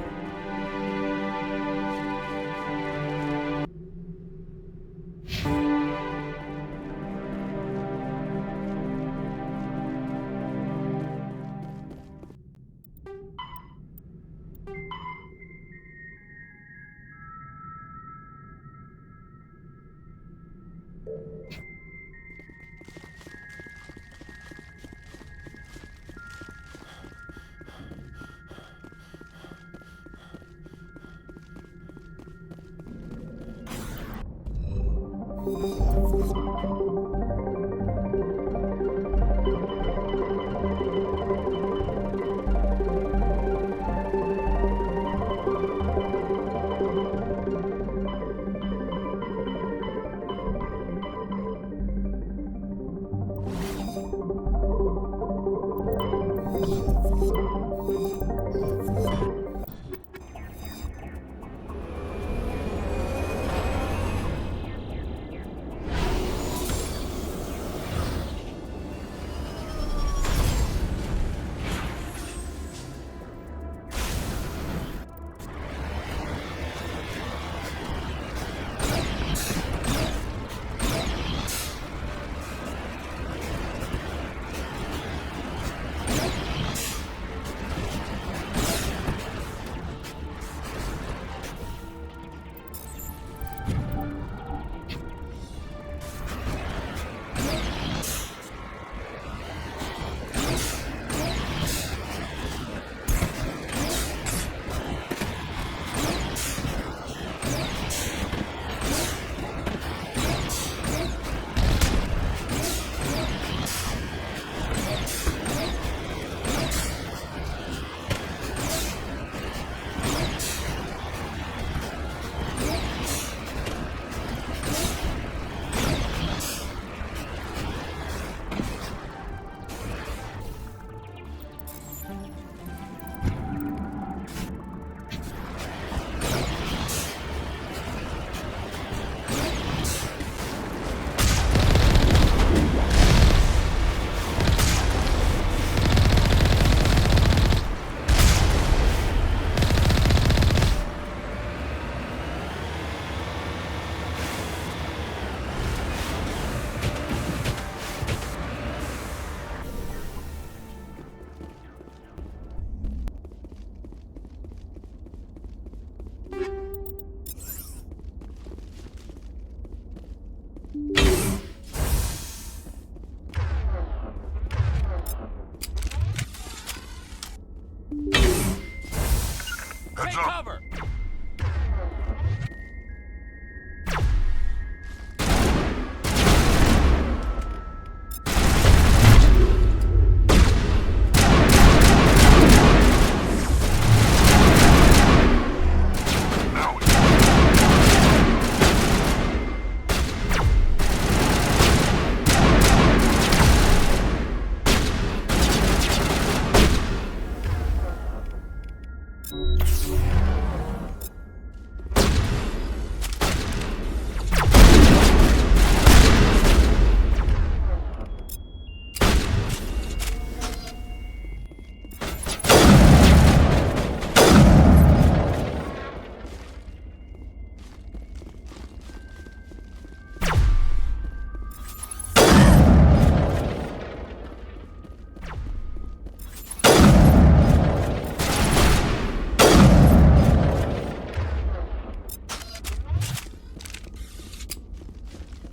Heads up. Cover!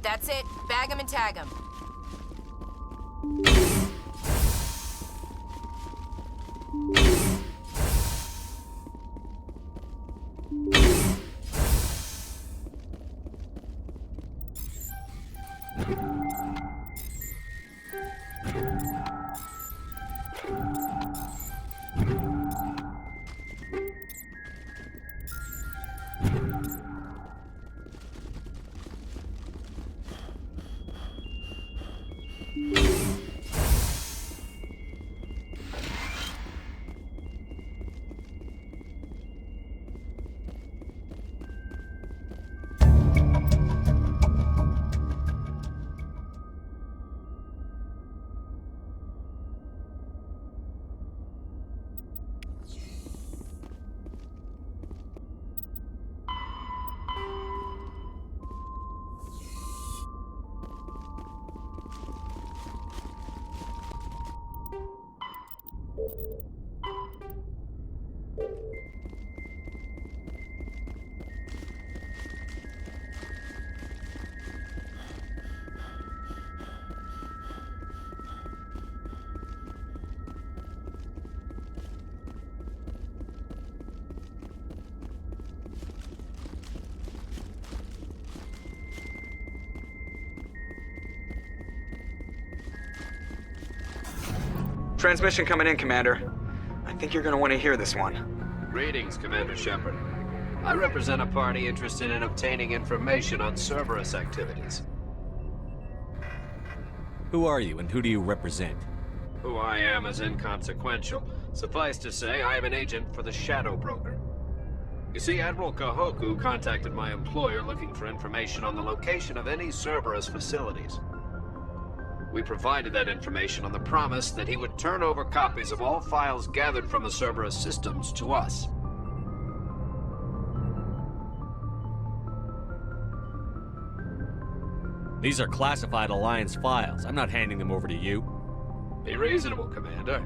That's it. Bag 'em and tag 'em. Transmission coming in, Commander. I think you're gonna want to hear this one. Greetings, Commander Shepard. I represent a party interested in obtaining information on Cerberus activities. Who are you and who do you represent? Who I am is inconsequential. Suffice to say, I am an agent for the Shadow Broker. You see, Admiral Kahoku contacted my employer looking for information on the location of any Cerberus facilities. We provided that information on the promise that he would turn over copies of all files gathered from the Cerberus systems to us. These are classified Alliance files. I'm not handing them over to you. Be reasonable, Commander.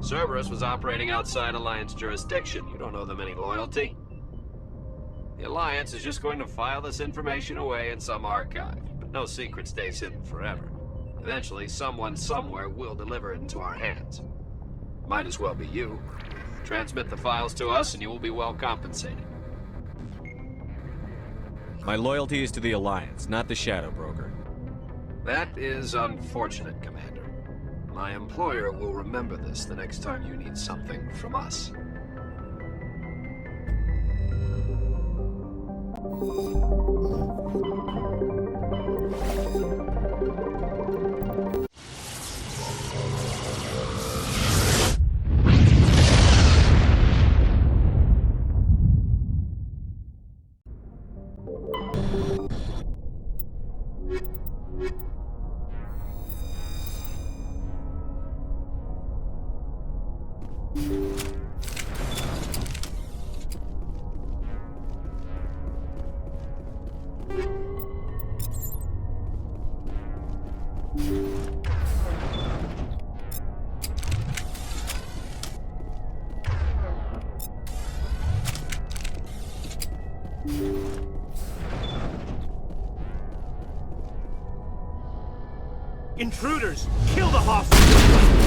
Cerberus was operating outside Alliance jurisdiction. You don't owe them any loyalty. The Alliance is just going to file this information away in some archive, but no secret stays hidden forever. Eventually, someone somewhere will deliver it into our hands. Might as well be you. Transmit the files to us and you will be well compensated. My loyalty is to the Alliance, not the Shadow Broker. That is unfortunate, Commander. My employer will remember this the next time you need something from us. Intruders! Kill the hostage!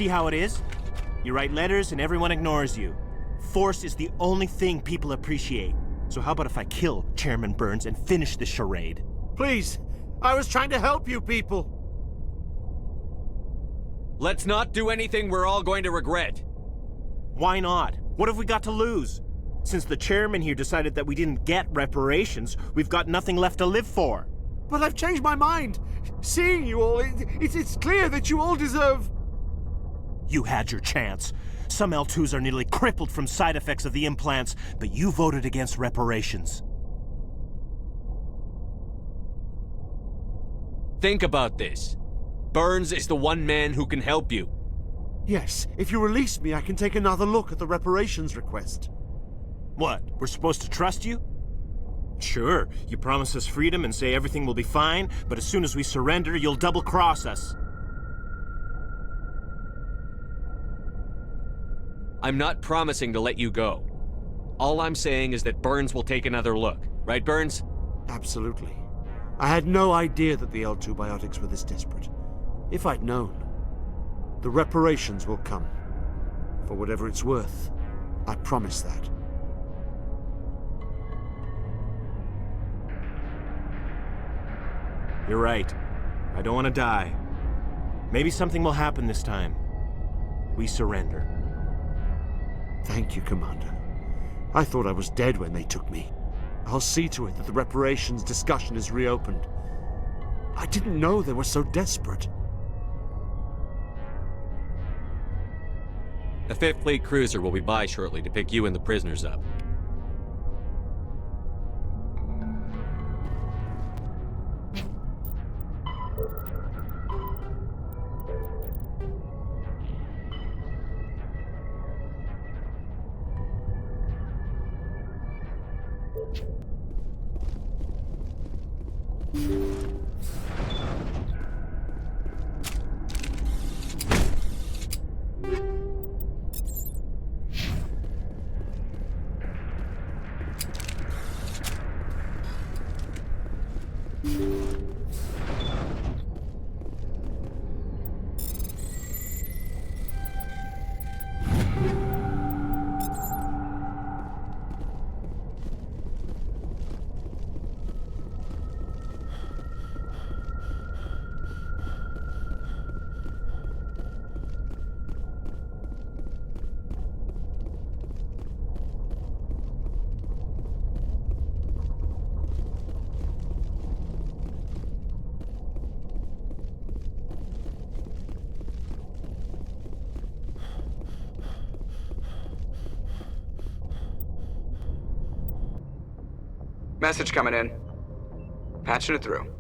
See how it is? You write letters and everyone ignores you. Force is the only thing people appreciate. So how about if I kill Chairman Burns and finish this charade? Please! I was trying to help you people! Let's not do anything we're all going to regret. Why not? What have we got to lose? Since the chairman here decided that we didn't get reparations, we've got nothing left to live for. But I've changed my mind. Seeing you all, it's clear that you all deserve... You had your chance. Some L2s are nearly crippled from side effects of the implants, but you voted against reparations. Think about this. Burns is the one man who can help you. Yes, if you release me, I can take another look at the reparations request. What, we're supposed to trust you? Sure, you promise us freedom and say everything will be fine, but as soon as we surrender, you'll double-cross us. I'm not promising to let you go. All I'm saying is that Burns will take another look. Right, Burns? Absolutely. I had no idea that the L2 biotics were this desperate. If I'd known, the reparations will come. For whatever it's worth, I promise that. You're right. I don't want to die. Maybe something will happen this time. We surrender. Thank you, Commander. I thought I was dead when they took me. I'll see to it that the reparations discussion is reopened. I didn't know they were so desperate. A 5th Fleet cruiser will be by shortly to pick you and the prisoners up. Message coming in. Patching it through.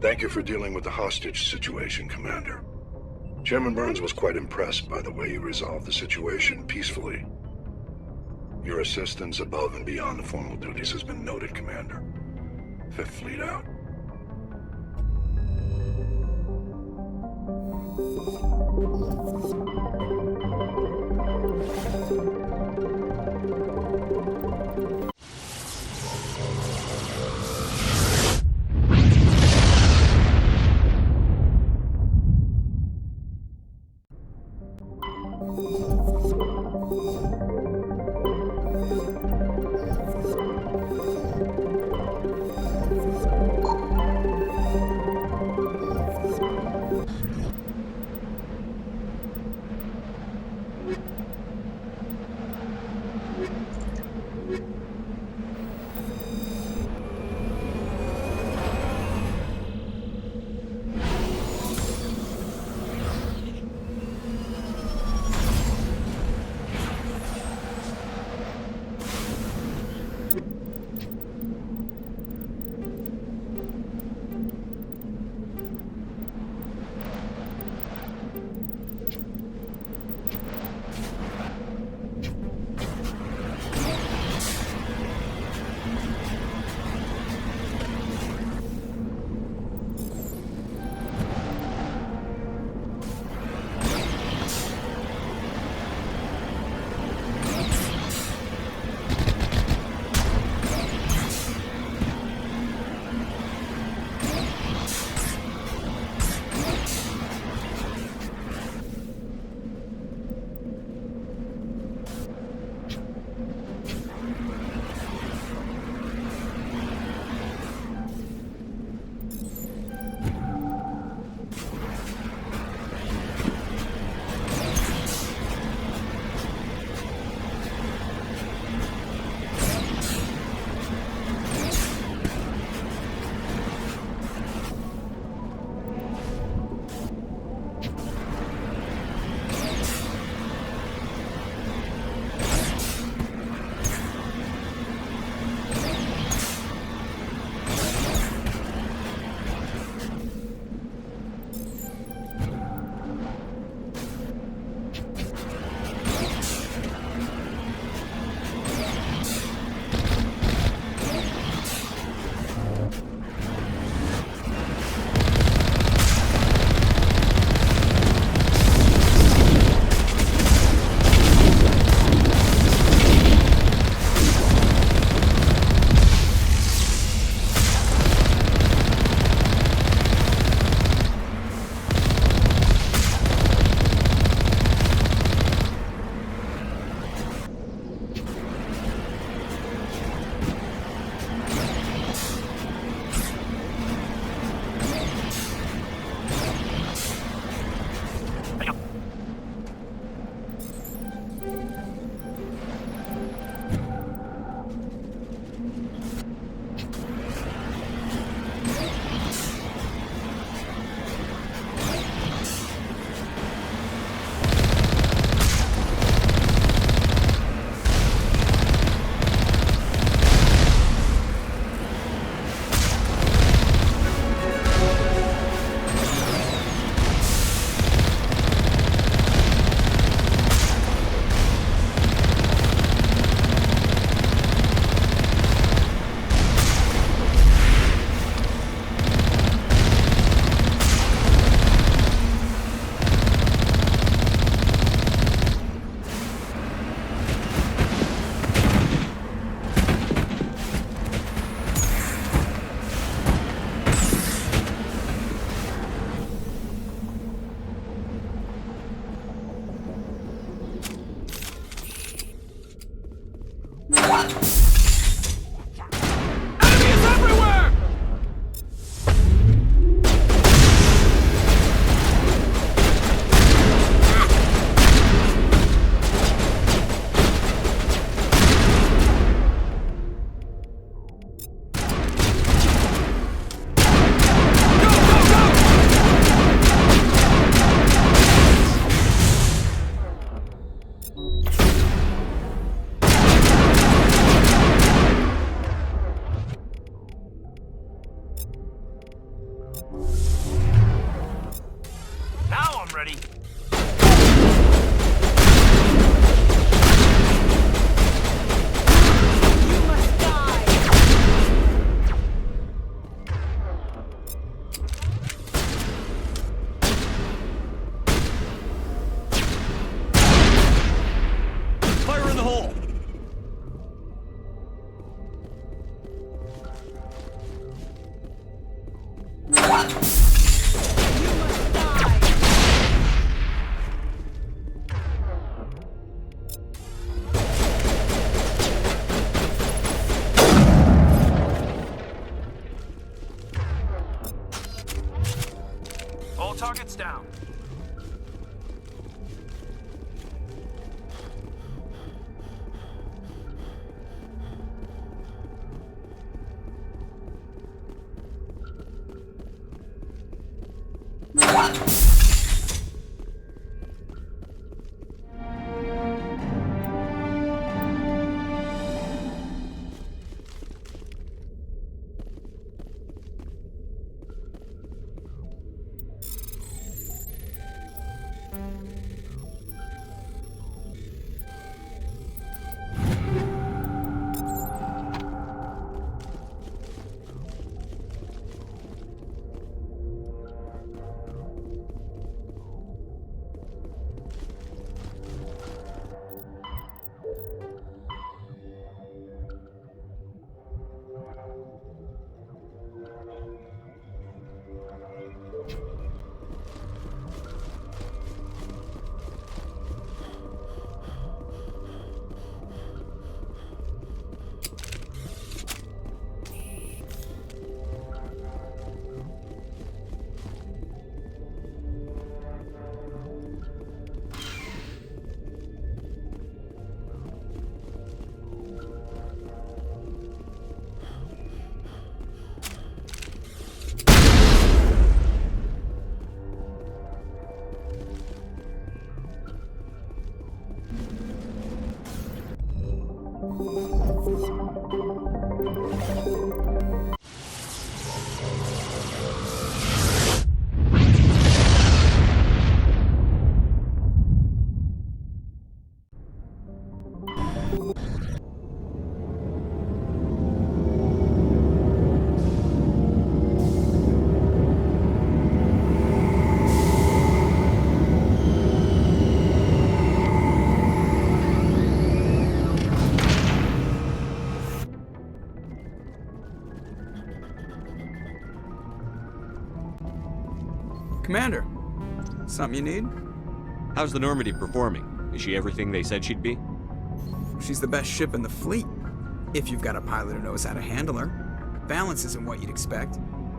Thank you for dealing with the hostage situation, Commander. Chairman Burns was quite impressed by the way you resolved the situation peacefully. Your assistance above and beyond the formal duties has been noted, Commander. 5th Fleet out. the hole! All targets down. Commander, something you need? How's the Normandy performing? Is she everything they said she'd be? She's the best ship in the fleet, if you've got a pilot who knows how to handle her. Balance isn't what you'd expect.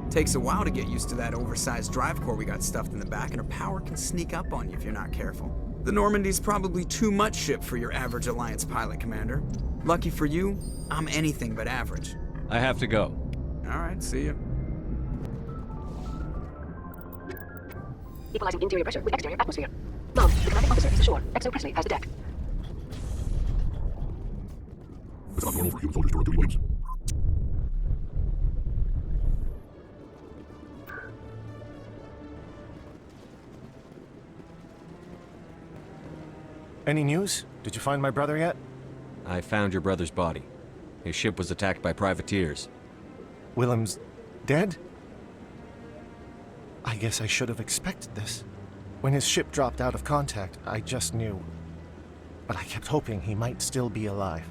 Takes a while to get used to that oversized drive core we got stuffed in the back, and her power can sneak up on you if you're not careful. The Normandy's probably too much ship for your average Alliance pilot, Commander. Lucky for you, I'm anything but average. I have to go. Alright, see ya. Equalizing interior pressure with exterior atmosphere. Mom, the commanding officer is ashore. Exo Presley has the deck. It's not normal for human soldiers to run through Williams. Any news? Did you find my brother yet? I found your brother's body. His ship was attacked by privateers. Willem's dead? I guess I should have expected this. When his ship dropped out of contact, I just knew. But I kept hoping he might still be alive.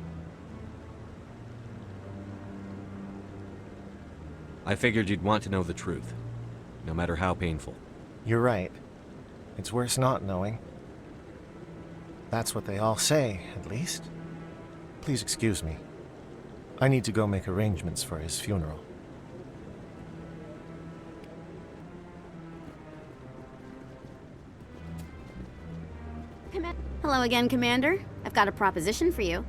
I figured you'd want to know the truth, no matter how painful. You're right. It's worse not knowing. That's what they all say, at least. Please excuse me. I need to go make arrangements for his funeral. Hello again, Commander. I've got a proposition for you.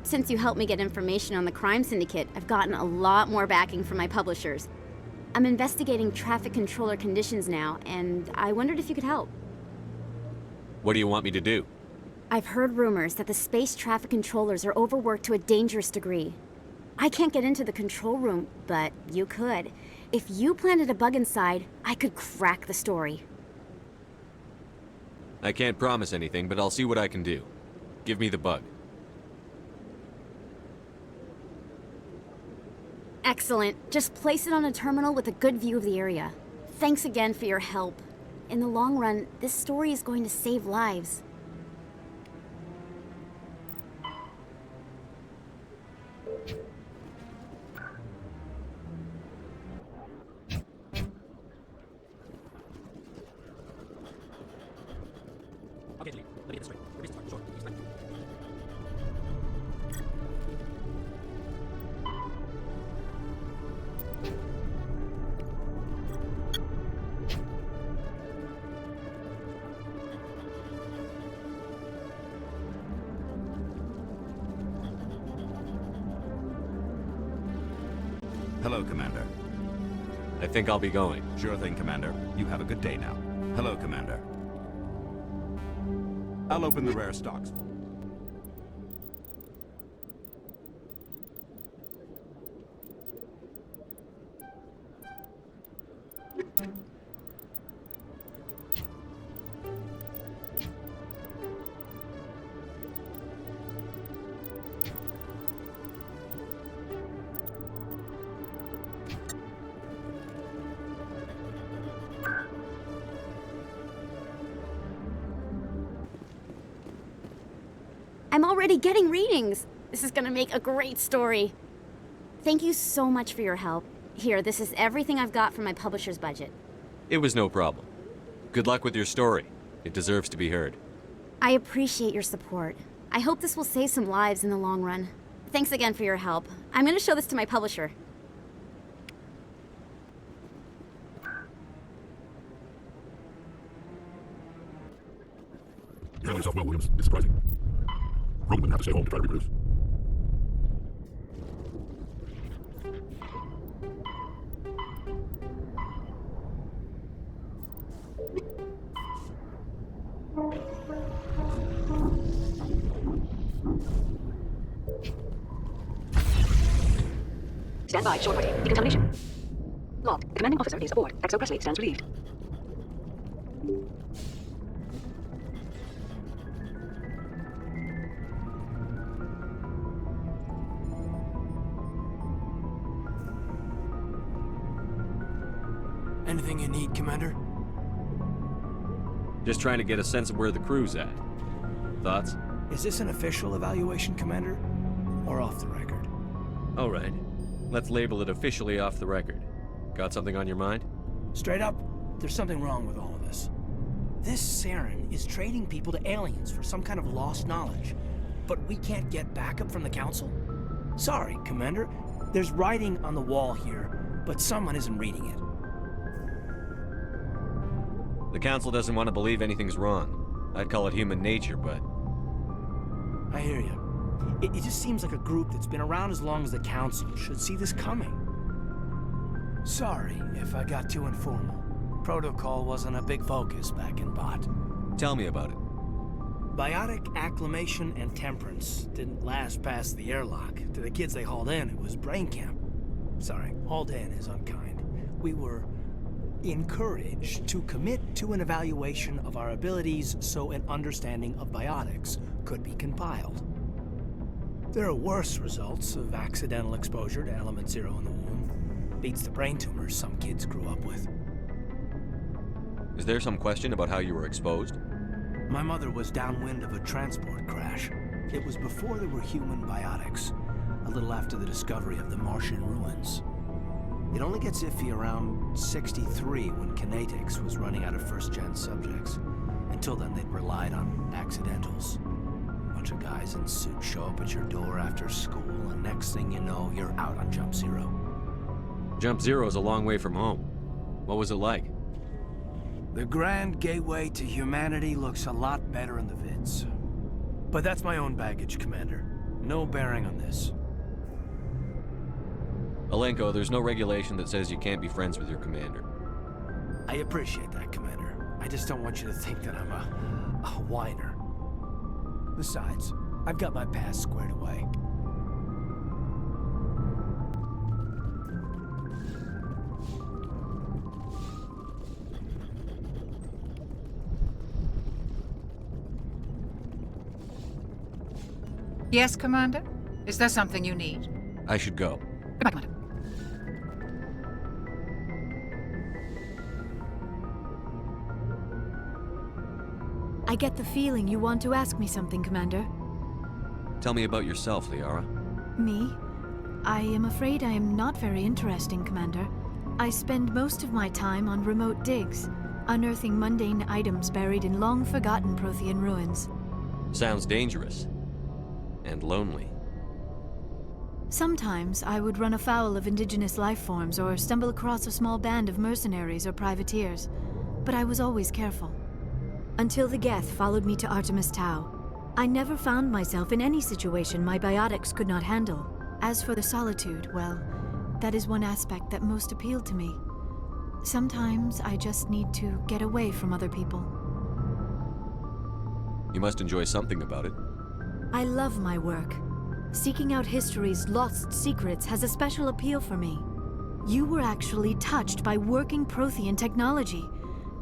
Since you helped me get information on the crime syndicate, I've gotten a lot more backing from my publishers. I'm investigating traffic controller conditions now, and I wondered if you could help. What do you want me to do? I've heard rumors that the space traffic controllers are overworked to a dangerous degree. I can't get into the control room, but you could. If you planted a bug inside, I could crack the story. I can't promise anything, but I'll see what I can do. Give me the bug. Excellent. Just place it on a terminal with a good view of the area. Thanks again for your help. In the long run, this story is going to save lives. Hello, Commander. I think I'll be going. Sure thing, Commander. You have a good day now. Hello, Commander. I'll open the rare stocks. I'm already getting readings. This is gonna make a great story. Thank you so much for your help. Here, this is everything I've got from my publisher's budget. It was no problem. Good luck with your story. It deserves to be heard. I appreciate your support. I hope this will save some lives in the long run. Thanks again for your help. I'm gonna show this to my publisher. You handle yourself well, Williams. It's surprising. Roman wouldn't have to stay home to try to reproduce. Stand by, shore party. Decontamination. Log. The commanding officer is aboard. XO Presley stands relieved. Anything you need, Commander? Just trying to get a sense of where the crew's at. Thoughts? Is this an official evaluation, Commander? Or off the record? All right. Let's label it officially off the record. Got something on your mind? Straight up, there's something wrong with all of this. This Saren is trading people to aliens for some kind of lost knowledge. But we can't get backup from the Council? Sorry, Commander. There's writing on the wall here, but someone isn't reading it. The Council doesn't want to believe anything's wrong. I'd call it human nature, but... I hear you. It just seems like a group that's been around as long as the Council should see this coming. Sorry if I got too informal. Protocol wasn't a big focus back in Bot. Tell me about it. Biotic acclamation and temperance didn't last past the airlock. To the kids they hauled in, it was brain camp. Sorry, hauled in is unkind. We were encouraged to commit to an evaluation of our abilities so an understanding of biotics could be compiled. There are worse results of accidental exposure to element 0 in the womb. Beats the brain tumors some kids grew up with. Is there some question about how you were exposed? My mother was downwind of a transport crash. It was before there were human biotics, a little after the discovery of the Martian ruins. It only gets iffy around 63 when Kinetics was running out of first-gen subjects. Until then, they'd relied on accidentals. A bunch of guys in suits show up at your door after school, and next thing you know, you're out on Jump Zero. Jump Zero's a long way from home. What was it like? The grand gateway to humanity looks a lot better in the vids. But that's my own baggage, Commander. No bearing on this. Alenko, there's no regulation that says you can't be friends with your commander. I appreciate that, Commander. I just don't want you to think that I'm a whiner. Besides, I've got my past squared away. Yes, Commander? Is there something you need? I should go. Goodbye, Commander. I get the feeling you want to ask me something, Commander. Tell me about yourself, Liara. Me? I am afraid I am not very interesting, Commander. I spend most of my time on remote digs, unearthing mundane items buried in long-forgotten Prothean ruins. Sounds dangerous. And lonely. Sometimes I would run afoul of indigenous life forms or stumble across a small band of mercenaries or privateers, but I was always careful. Until the Geth followed me to Artemis Tau, I never found myself in any situation my biotics could not handle. As for the solitude, well, That is one aspect that most appealed to me. Sometimes I just need to get away from other people. You must enjoy something about it. I love my work. Seeking out history's lost secrets has a special appeal for me. You were actually touched by working Prothean technology.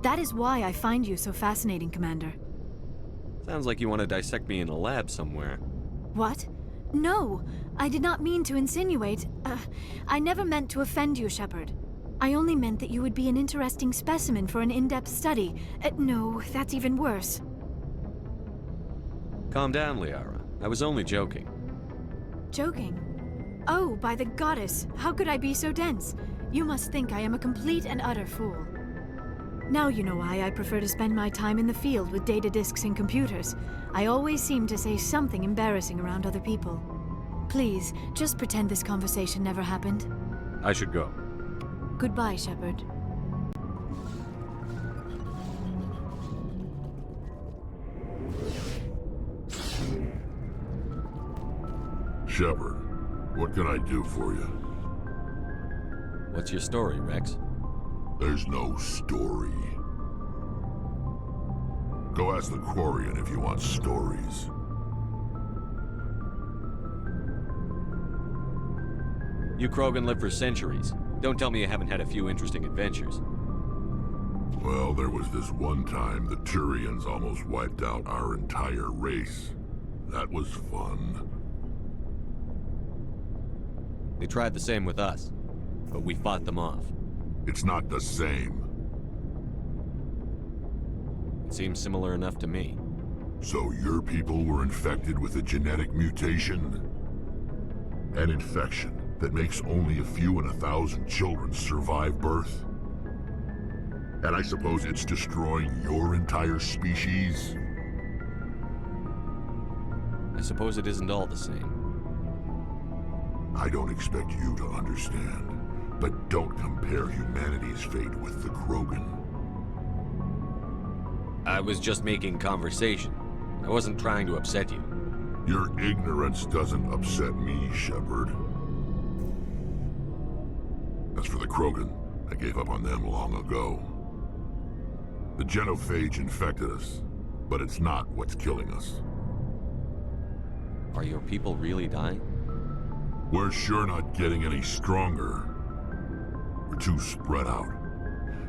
That is why I find you so fascinating, Commander. Sounds like you want to dissect me in a lab somewhere. What? No, I did not mean to insinuate. I never meant to offend you, Shepard. I only meant that you would be an interesting specimen for an in-depth study. No, that's even worse. Calm down, Liara. I was only joking. Joking? Oh, by the goddess, how could I be so dense? You must think I am a complete and utter fool. Now you know why I prefer to spend my time in the field with data disks and computers. I always seem to say something embarrassing around other people. Please, just pretend this conversation never happened. I should go. Goodbye, Shepard. Shepard, what can I do for you? What's your story, Rex? There's no story. Go ask the Quarian if you want stories. You Krogan live for centuries. Don't tell me you haven't had a few interesting adventures. Well, there was this one time the Turians almost wiped out our entire race. That was fun. They tried the same with us, but we fought them off. It's not the same. It seems similar enough to me. So your people were infected with a genetic mutation? An infection that makes only a few in 1,000 children survive birth? And I suppose it's destroying your entire species? I suppose it isn't all the same. I don't expect you to understand, but don't compare humanity's fate with the Krogan. I was just making conversation. I wasn't trying to upset you. Your ignorance doesn't upset me, Shepard. As for the Krogan, I gave up on them long ago. The genophage infected us, but it's not what's killing us. Are your people really dying? We're sure not getting any stronger. We're too spread out.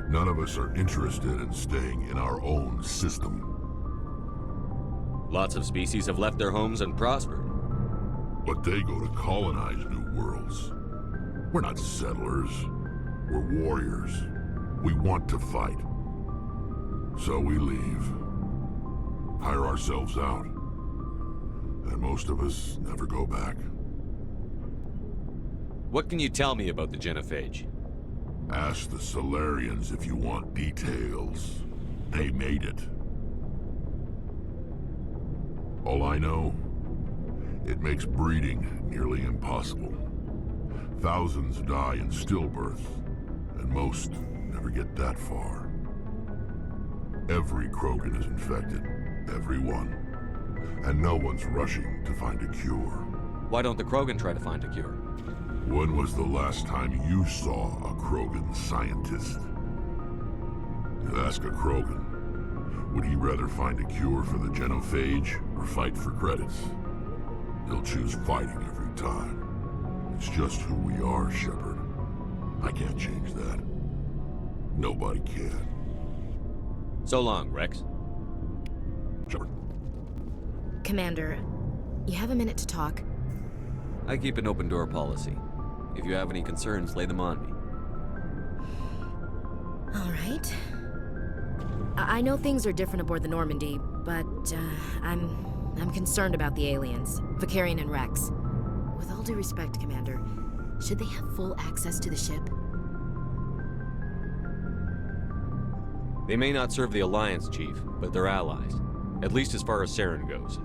None of us are interested in staying in our own system. Lots of species have left their homes and prospered. But they go to colonize new worlds. We're not settlers. We're warriors. We want to fight. So we leave. Hire ourselves out. And most of us never go back. What can you tell me about the genophage? Ask the Solarians if you want details. They made it. All I know, it makes breeding nearly impossible. Thousands die in stillbirth, and most never get that far. Every Krogan is infected. Every one. And no one's rushing to find a cure. Why don't the Krogan try to find a cure? When was the last time you saw a Krogan scientist? Ask a Krogan. Would he rather find a cure for the genophage or fight for credits? He'll choose fighting every time. It's just who we are, Shepard. I can't change that. Nobody can. So long, Rex. Shepard. Commander, you have a minute to talk? I keep an open-door policy. If you have any concerns, lay them on me. All right. I know things are different aboard the Normandy, but I'm concerned about the aliens, Vakarian and Rex. With all due respect, Commander, should they have full access to the ship? They may not serve the Alliance, Chief, but they're allies. At least as far as Saren goes.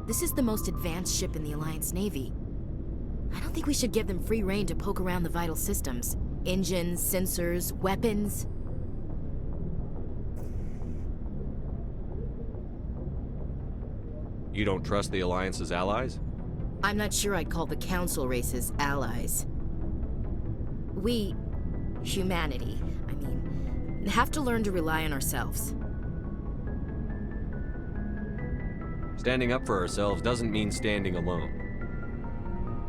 This is the most advanced ship in the Alliance Navy. I don't think we should give them free rein to poke around the vital systems. Engines, sensors, weapons. You don't trust the Alliance's allies? I'm not sure I'd call the Council races allies. We, humanity, I mean, have to learn to rely on ourselves. Standing up for ourselves doesn't mean standing alone.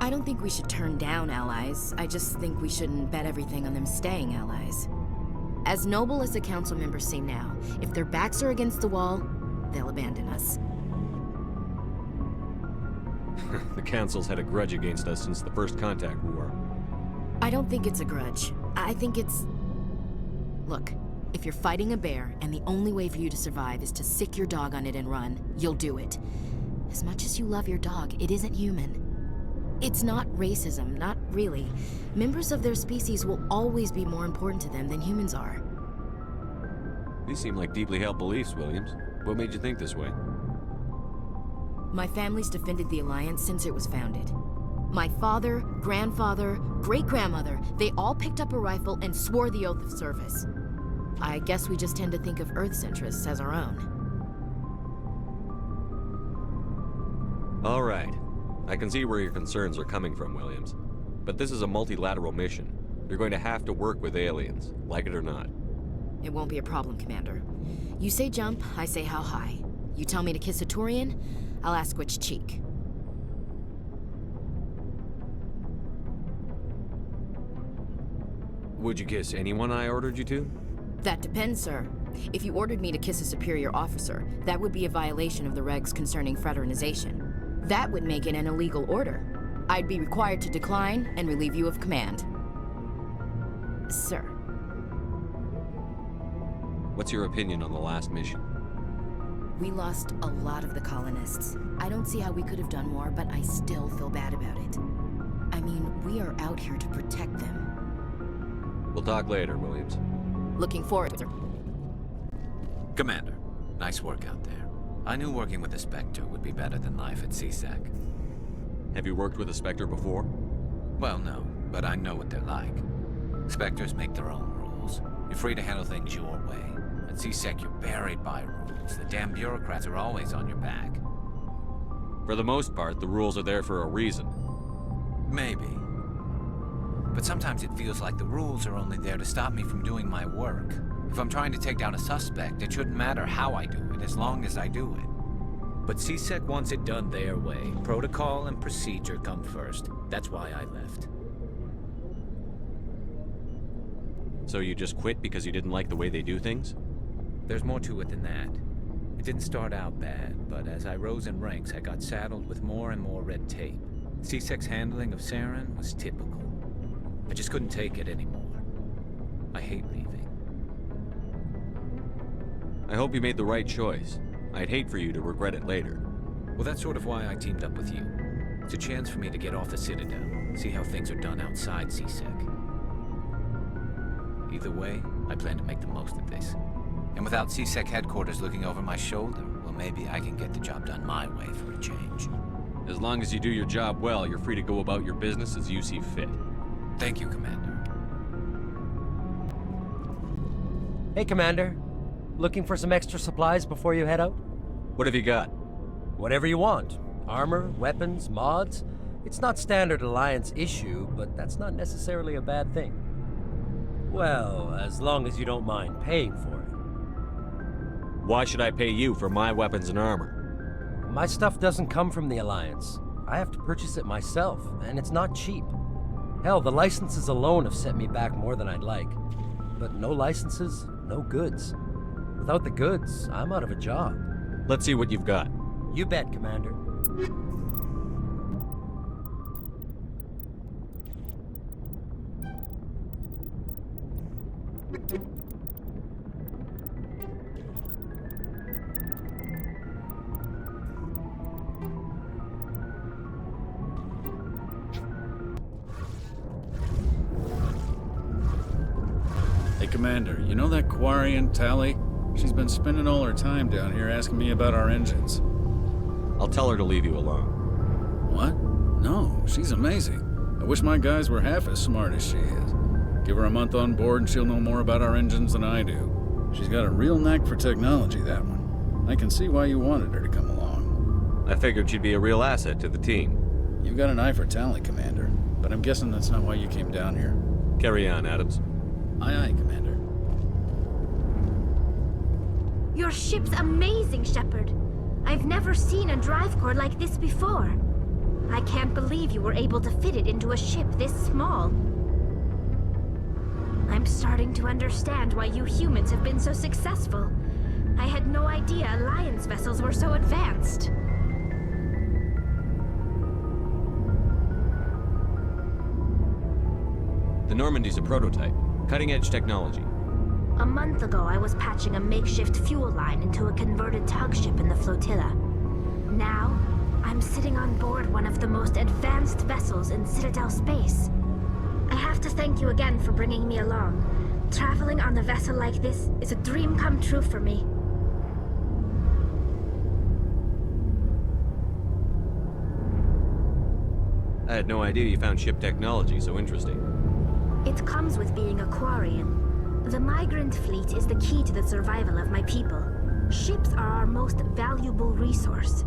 I don't think we should turn down allies. I just think we shouldn't bet everything on them staying allies. As noble as the council members seem now, if their backs are against the wall, they'll abandon us. The Council's had a grudge against us since the First Contact War. I don't think it's a grudge. I think it's... Look, if you're fighting a bear and the only way for you to survive is to sick your dog on it and run, you'll do it. As much as you love your dog, it isn't human. It's not racism, not really. Members of their species will always be more important to them than humans are. These seem like deeply held beliefs, Williams. What made you think this way? My family's defended the Alliance since it was founded. My father, grandfather, great-grandmother, they all picked up a rifle and swore the oath of service. I guess we just tend to think of Earth's interests as our own. All right. I can see where your concerns are coming from, Williams. But this is a multilateral mission. You're going to have to work with aliens, like it or not. It won't be a problem, Commander. You say jump, I say how high. You tell me to kiss a Turian, I'll ask which cheek. Would you kiss anyone I ordered you to? That depends, sir. If you ordered me to kiss a superior officer, that would be a violation of the regs concerning fraternization. That would make it an illegal order. I'd be required to decline and relieve you of command. Sir. What's your opinion on the last mission? We lost a lot of the colonists. I don't see how we could have done more, but I still feel bad about it. I mean, we are out here to protect them. We'll talk later, Williams. Looking forward to it. Commander, nice work out there. I knew working with a Spectre would be better than life at CSEC. Have you worked with a Spectre before? Well, no, but I know what they're like. Spectres make their own rules. You're free to handle things your way. At CSEC, you're buried by rules. The damn bureaucrats are always on your back. For the most part, the rules are there for a reason. Maybe. But sometimes it feels like the rules are only there to stop me from doing my work. If I'm trying to take down a suspect, it shouldn't matter how I do it, as long as I do it. But CSEC wants it done their way. Protocol and procedure come first. That's why I left. So you just quit because you didn't like the way they do things? There's more to it than that. It didn't start out bad, but as I rose in ranks, I got saddled with more and more red tape. CSEC's handling of Saren was typical. I just couldn't take it anymore. I hate leaving. I hope you made the right choice. I'd hate for you to regret it later. Well, that's sort of why I teamed up with you. It's a chance for me to get off the Citadel, see how things are done outside CSEC. Either way, I plan to make the most of this. And without CSEC headquarters looking over my shoulder, well, maybe I can get the job done my way for a change. As long as you do your job well, you're free to go about your business as you see fit. Thank you, Commander. Hey, Commander. Looking for some extra supplies before you head out? What have you got? Whatever you want. Armor, weapons, mods. It's not standard Alliance issue, but that's not necessarily a bad thing. Well, as long as you don't mind paying for it. Why should I pay you for my weapons and armor? My stuff doesn't come from the Alliance. I have to purchase it myself, and it's not cheap. Hell, the licenses alone have set me back more than I'd like. But no licenses, no goods. Without the goods, I'm out of a job. Let's see what you've got. You bet, Commander. Hey, Commander, you know that Vakarian Tali? She's been spending all her time down here asking me about our engines. I'll tell her to leave you alone. What? No, she's amazing. I wish my guys were half as smart as she is. Give her a month on board and she'll know more about our engines than I do. She's got a real knack for technology, that one. I can see why you wanted her to come along. I figured she'd be a real asset to the team. You've got an eye for talent, Commander, but I'm guessing that's not why you came down here. Carry on, Adams. Aye, aye, Commander. Your ship's amazing, Shepard. I've never seen a drive core like this before. I can't believe you were able to fit it into a ship this small. I'm starting to understand why you humans have been so successful. I had no idea Alliance vessels were so advanced. The Normandy's a prototype. Cutting-edge technology. A month ago, I was patching a makeshift fuel line into a converted tug ship in the flotilla. Now, I'm sitting on board one of the most advanced vessels in Citadel space. I have to thank you again for bringing me along. Traveling on a vessel like this is a dream come true for me. I had no idea you found ship technology so interesting. It comes with being a Quarian. The migrant fleet is the key to the survival of my people. Ships are our most valuable resource.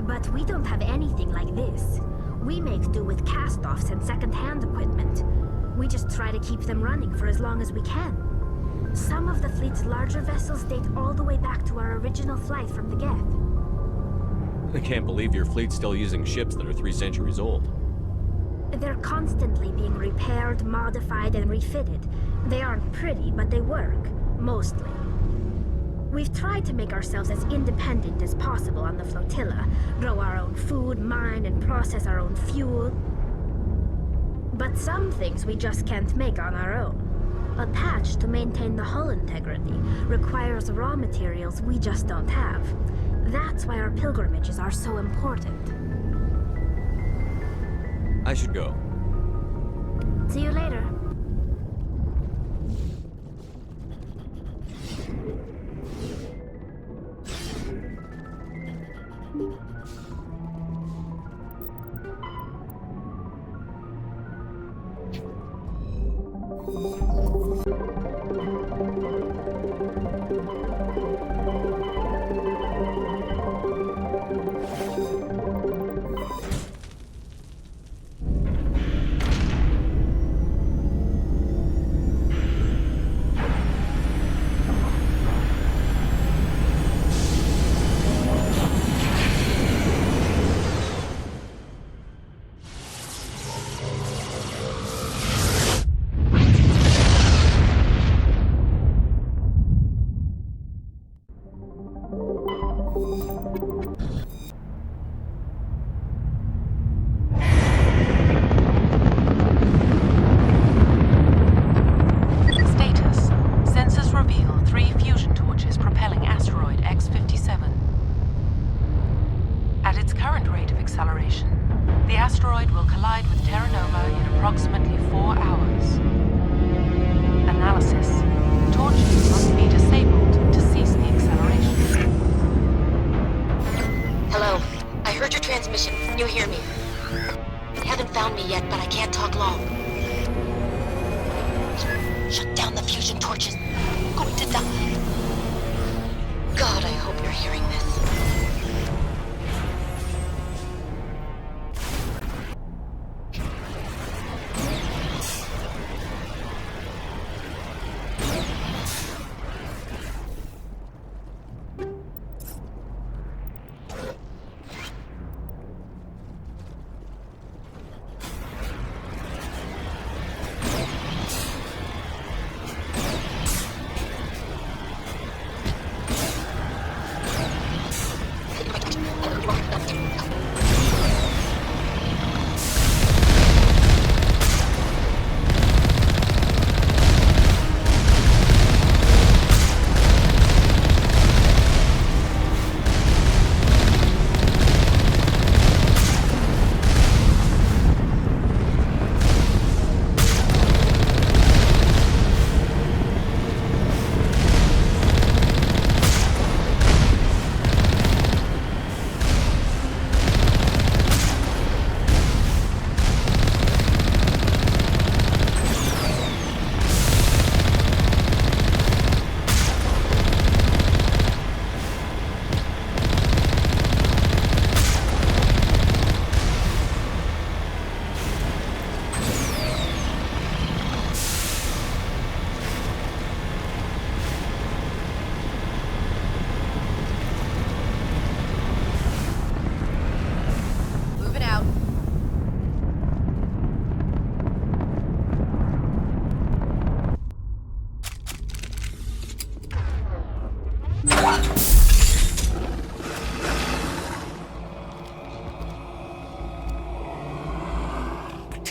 But we don't have anything like this. We make do with cast-offs and second-hand equipment. We just try to keep them running for as long as we can. Some of the fleet's larger vessels date all the way back to our original flight from the Geth. I can't believe your fleet's still using ships that are 3 centuries old. They're constantly being repaired, modified, and refitted. They aren't pretty, but they work. Mostly. We've tried to make ourselves as independent as possible on the flotilla, grow our own food, mine, and process our own fuel. But some things we just can't make on our own. A patch to maintain the hull integrity requires raw materials we just don't have. That's why our pilgrimages are so important. I should go. See you later.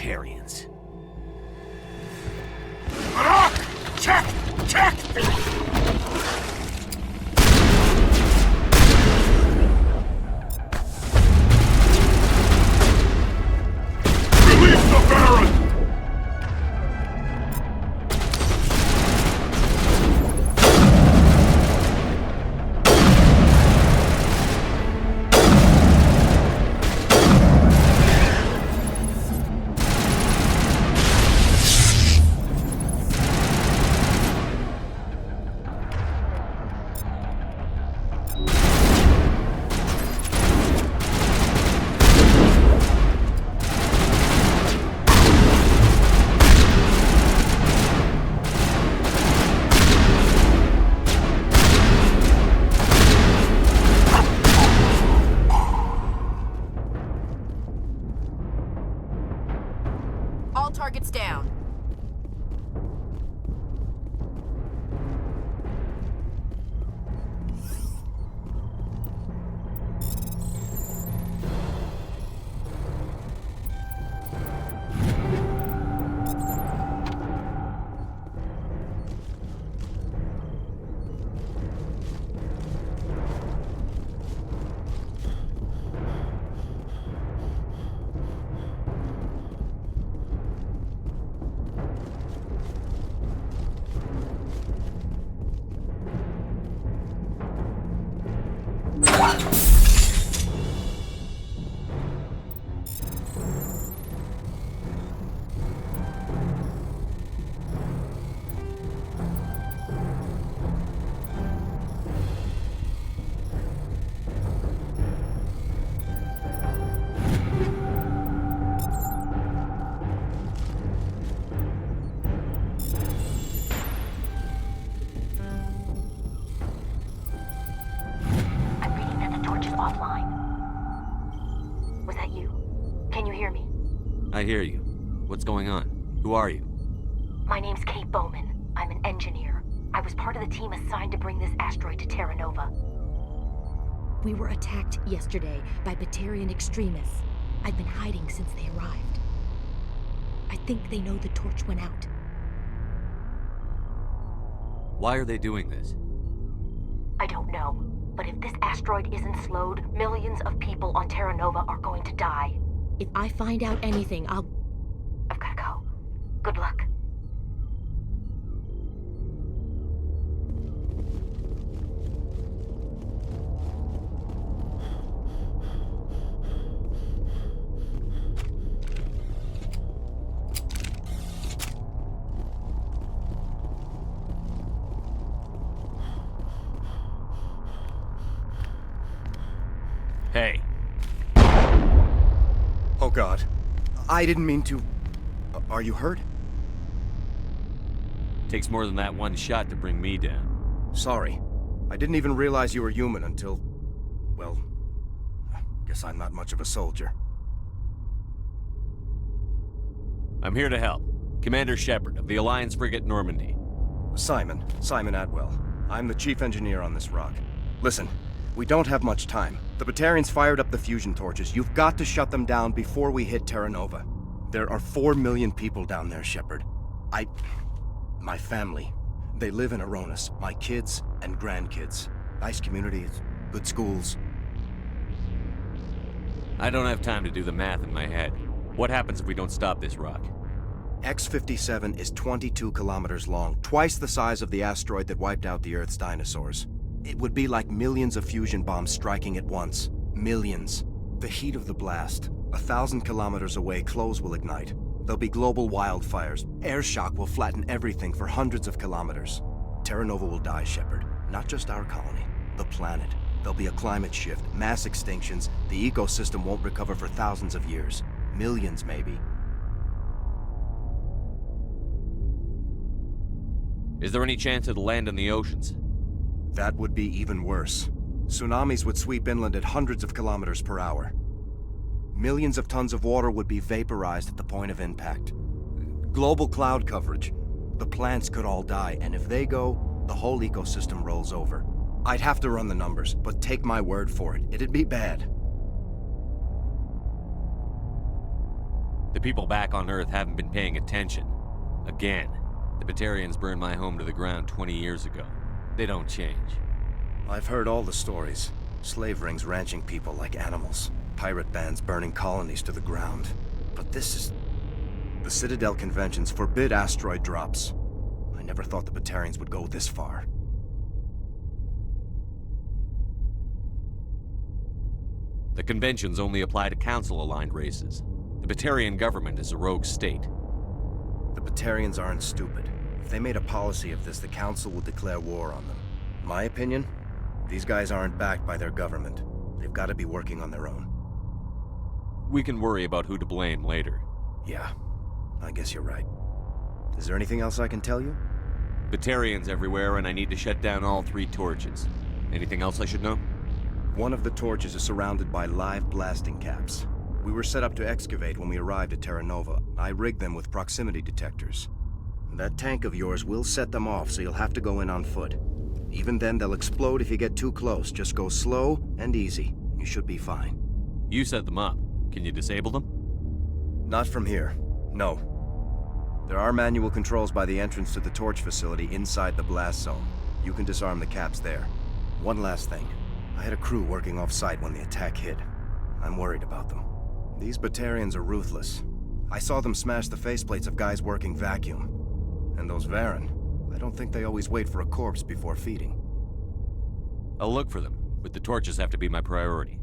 Turians. Check! Check! Release the Baron! All targets down. I hear you. What's going on? Who are you? My name's Kate Bowman. I'm an engineer. I was part of the team assigned to bring this asteroid to Terra Nova. We were attacked yesterday by Batarian extremists. I've been hiding since they arrived. I think they know the torch went out. Why are they doing this? I don't know, but if this asteroid isn't slowed, millions of people on Terra Nova are going to die. If I find out anything, I've gotta go. Good luck. Hey. Oh God. I didn't mean to... Are you hurt? Takes more than that one shot to bring me down. Sorry. I didn't even realize you were human until... Well... Guess I'm not much of a soldier. I'm here to help. Commander Shepard of the Alliance frigate Normandy. Simon Atwell. I'm the chief engineer on this rock. Listen, we don't have much time. The Batarians fired up the fusion torches. You've got to shut them down before we hit Terra Nova. There are 4 million people down there, Shepard. My family. They live in Aronis. My kids and grandkids. Nice communities, good schools. I don't have time to do the math in my head. What happens if we don't stop this rock? X-57 is 22 kilometers long, twice the size of the asteroid that wiped out the Earth's dinosaurs. It would be like millions of fusion bombs striking at once. Millions. The heat of the blast. 1,000 kilometers away, clothes will ignite. There'll be global wildfires. Air shock will flatten everything for hundreds of kilometers. Terra Nova will die, Shepard. Not just our colony. The planet. There'll be a climate shift, mass extinctions. The ecosystem won't recover for thousands of years. Millions, maybe. Is there any chance it'll land in the oceans? That would be even worse. Tsunamis would sweep inland at hundreds of kilometers per hour. Millions of tons of water would be vaporized at the point of impact. Global cloud coverage. The plants could all die, and if they go, the whole ecosystem rolls over. I'd have to run the numbers, but take my word for it, it'd be bad. The people back on Earth haven't been paying attention. Again. The Batarians burned my home to the ground 20 years ago. They don't change. I've heard all the stories. Slave rings ranching people like animals. Pirate bands burning colonies to the ground. But this is... The Citadel conventions forbid asteroid drops. I never thought the Batarians would go this far. The conventions only apply to Council-aligned races. The Batarian government is a rogue state. The Batarians aren't stupid. If they made a policy of this, the Council would declare war on them. In my opinion, these guys aren't backed by their government. They've got to be working on their own. We can worry about who to blame later. Yeah, I guess you're right. Is there anything else I can tell you? Batarians everywhere, and I need to shut down all 3 torches. Anything else I should know? One of the torches is surrounded by live blasting caps. We were set up to excavate when we arrived at Terra Nova. I rigged them with proximity detectors. That tank of yours will set them off, so you'll have to go in on foot. Even then, they'll explode if you get too close. Just go slow and easy. You should be fine. You set them up. Can you disable them? Not from here. No. There are manual controls by the entrance to the torch facility inside the blast zone. You can disarm the caps there. One last thing. I had a crew working off-site when the attack hit. I'm worried about them. These Batarians are ruthless. I saw them smash the faceplates of guys working vacuum. And those Varen, I don't think they always wait for a corpse before feeding. I'll look for them, but the torches have to be my priority.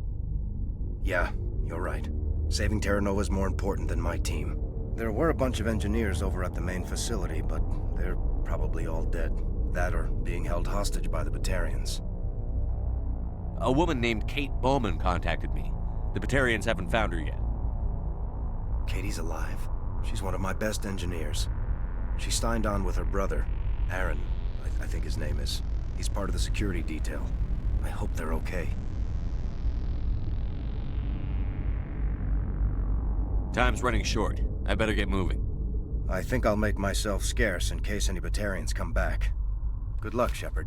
Yeah, you're right. Saving Terra Nova is more important than my team. There were a bunch of engineers over at the main facility, but they're probably all dead. That or being held hostage by the Batarians. A woman named Kate Bowman contacted me. The Batarians haven't found her yet. Katie's alive. She's one of my best engineers. She signed on with her brother, Aaron, I think his name is. He's part of the security detail. I hope they're okay. Time's running short. I better get moving. I think I'll make myself scarce in case any Batarians come back. Good luck, Shepard.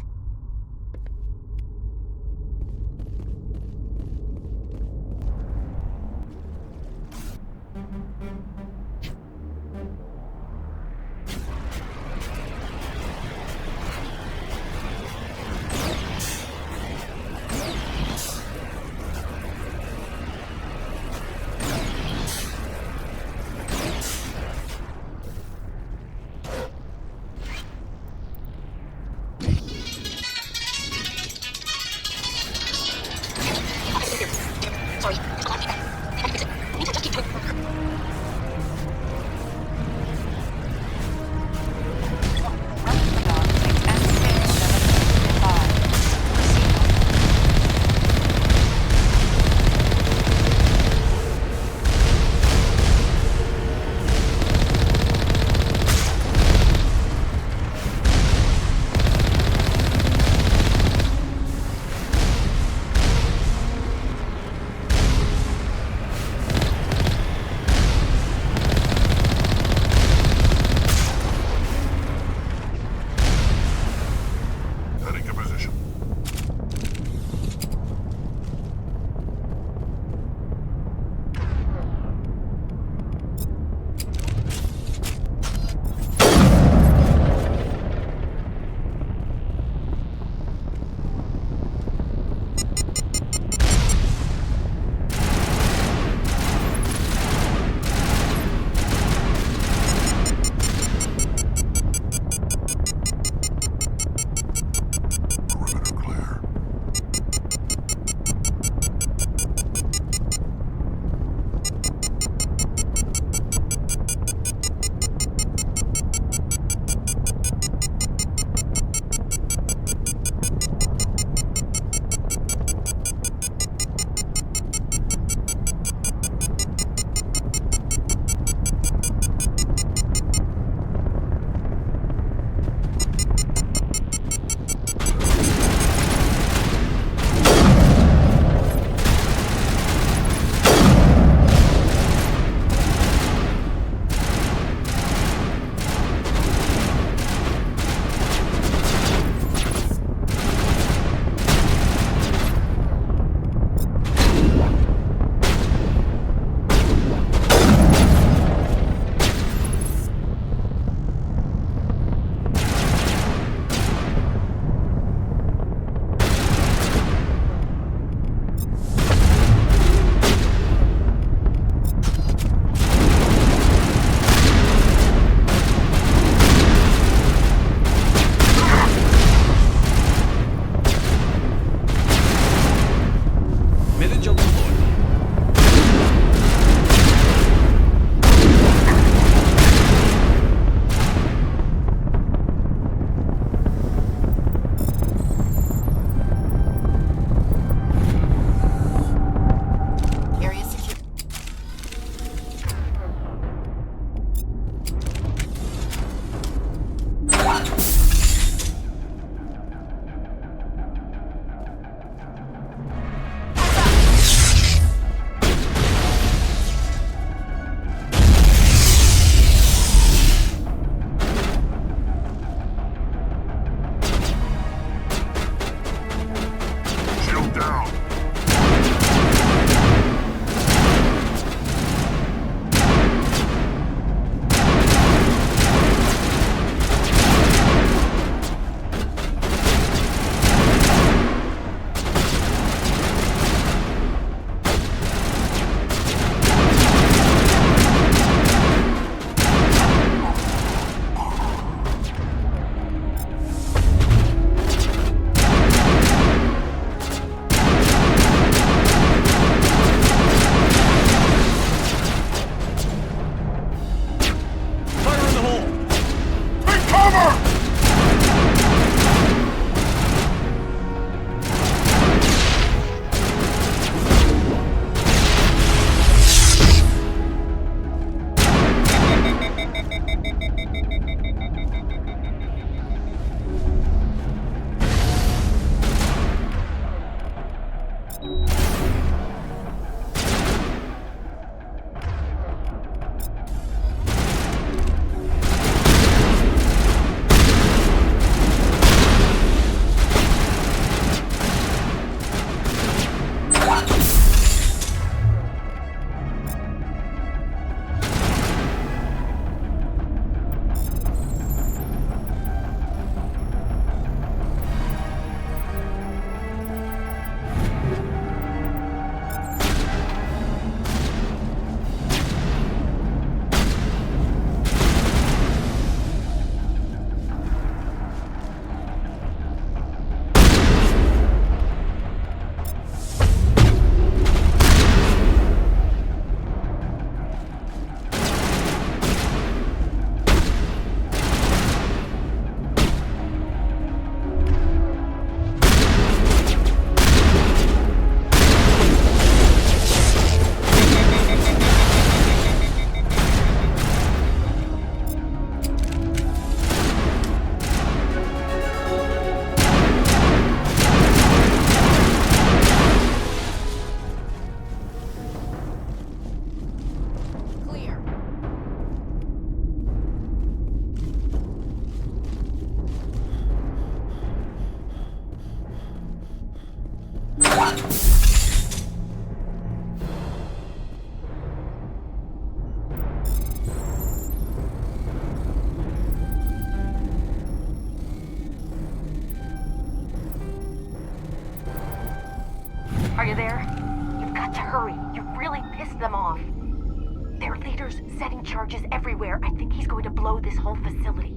setting charges everywhere. I think he's going to blow this whole facility.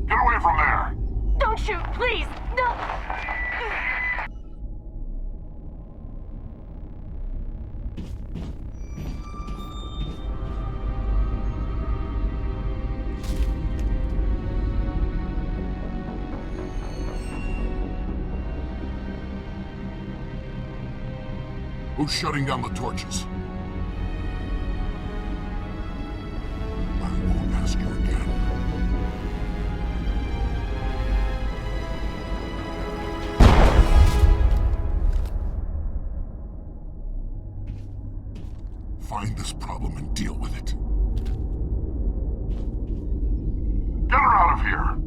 Get away from there! Don't shoot, please! No! Who's shutting down the torches? I won't ask you again. Find this problem and deal with it. Get her out of here!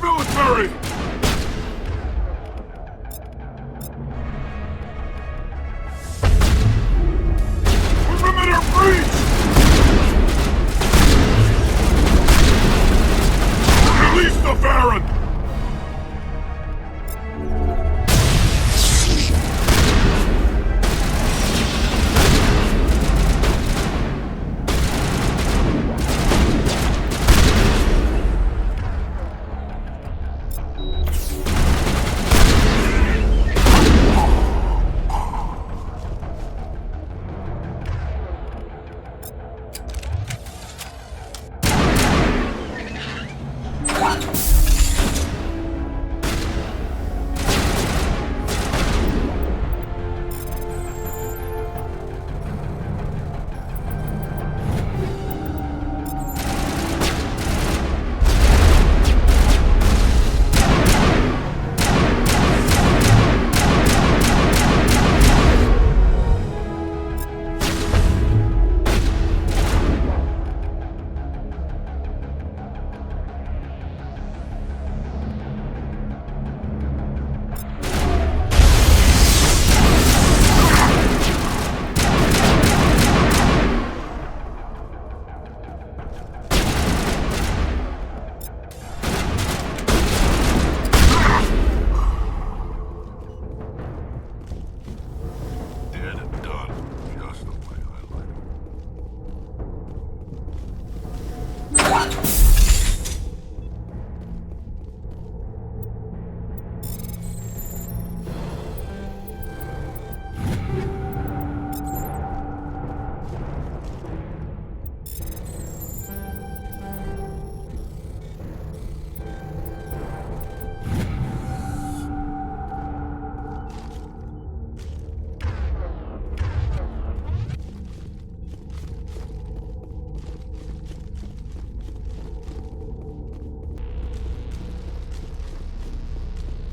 Military! Perimeter breach! Release the Baron!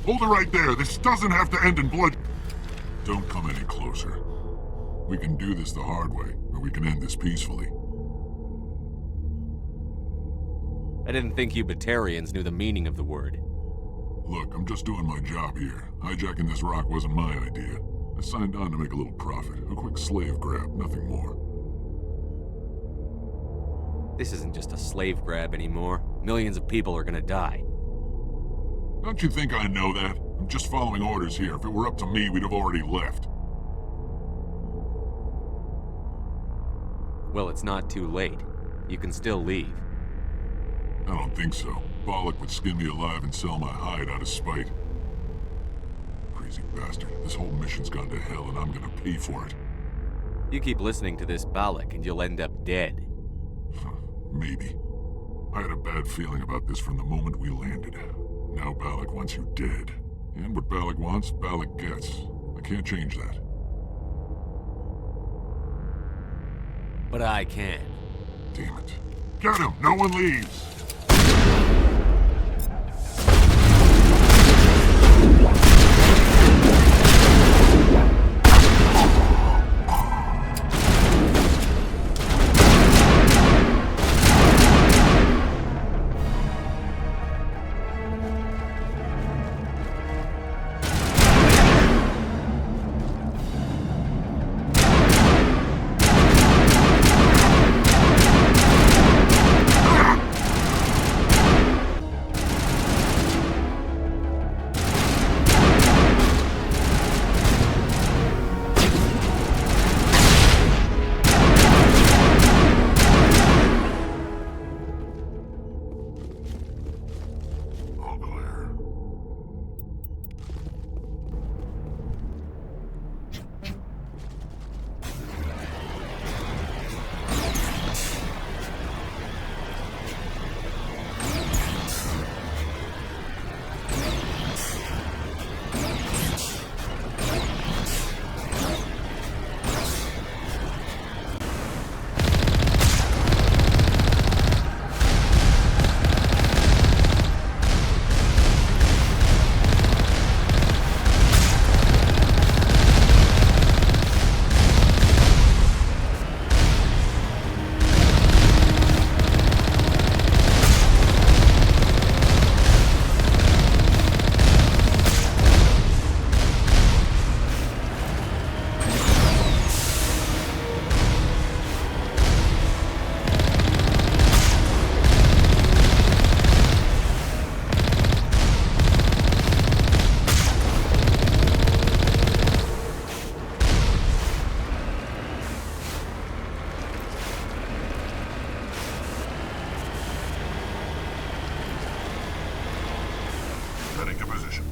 Hold it right there. This doesn't have to end in blood. Don't come any closer. We can do this the hard way, or we can end this peacefully. I didn't think you Batarians knew the meaning of the word. Look, I'm just doing my job here. Hijacking this rock wasn't my idea. I signed on to make a little profit. A quick slave grab, nothing more. This isn't just a slave grab anymore. Millions of people are gonna die. Don't you think I know that? I'm just following orders here. If it were up to me, we'd have already left. Well, it's not too late. You can still leave. I don't think so. Bollock would skin me alive and sell my hide out of spite. Crazy bastard. This whole mission's gone to hell and I'm gonna pay for it. You keep listening to this Bollock and you'll end up dead. Maybe. I had a bad feeling about this from the moment we landed. Now Bollock wants you dead. And what Bollock wants, Bollock gets. I can't change that. But I can. Damn it. Get him! No one leaves! Heading to position.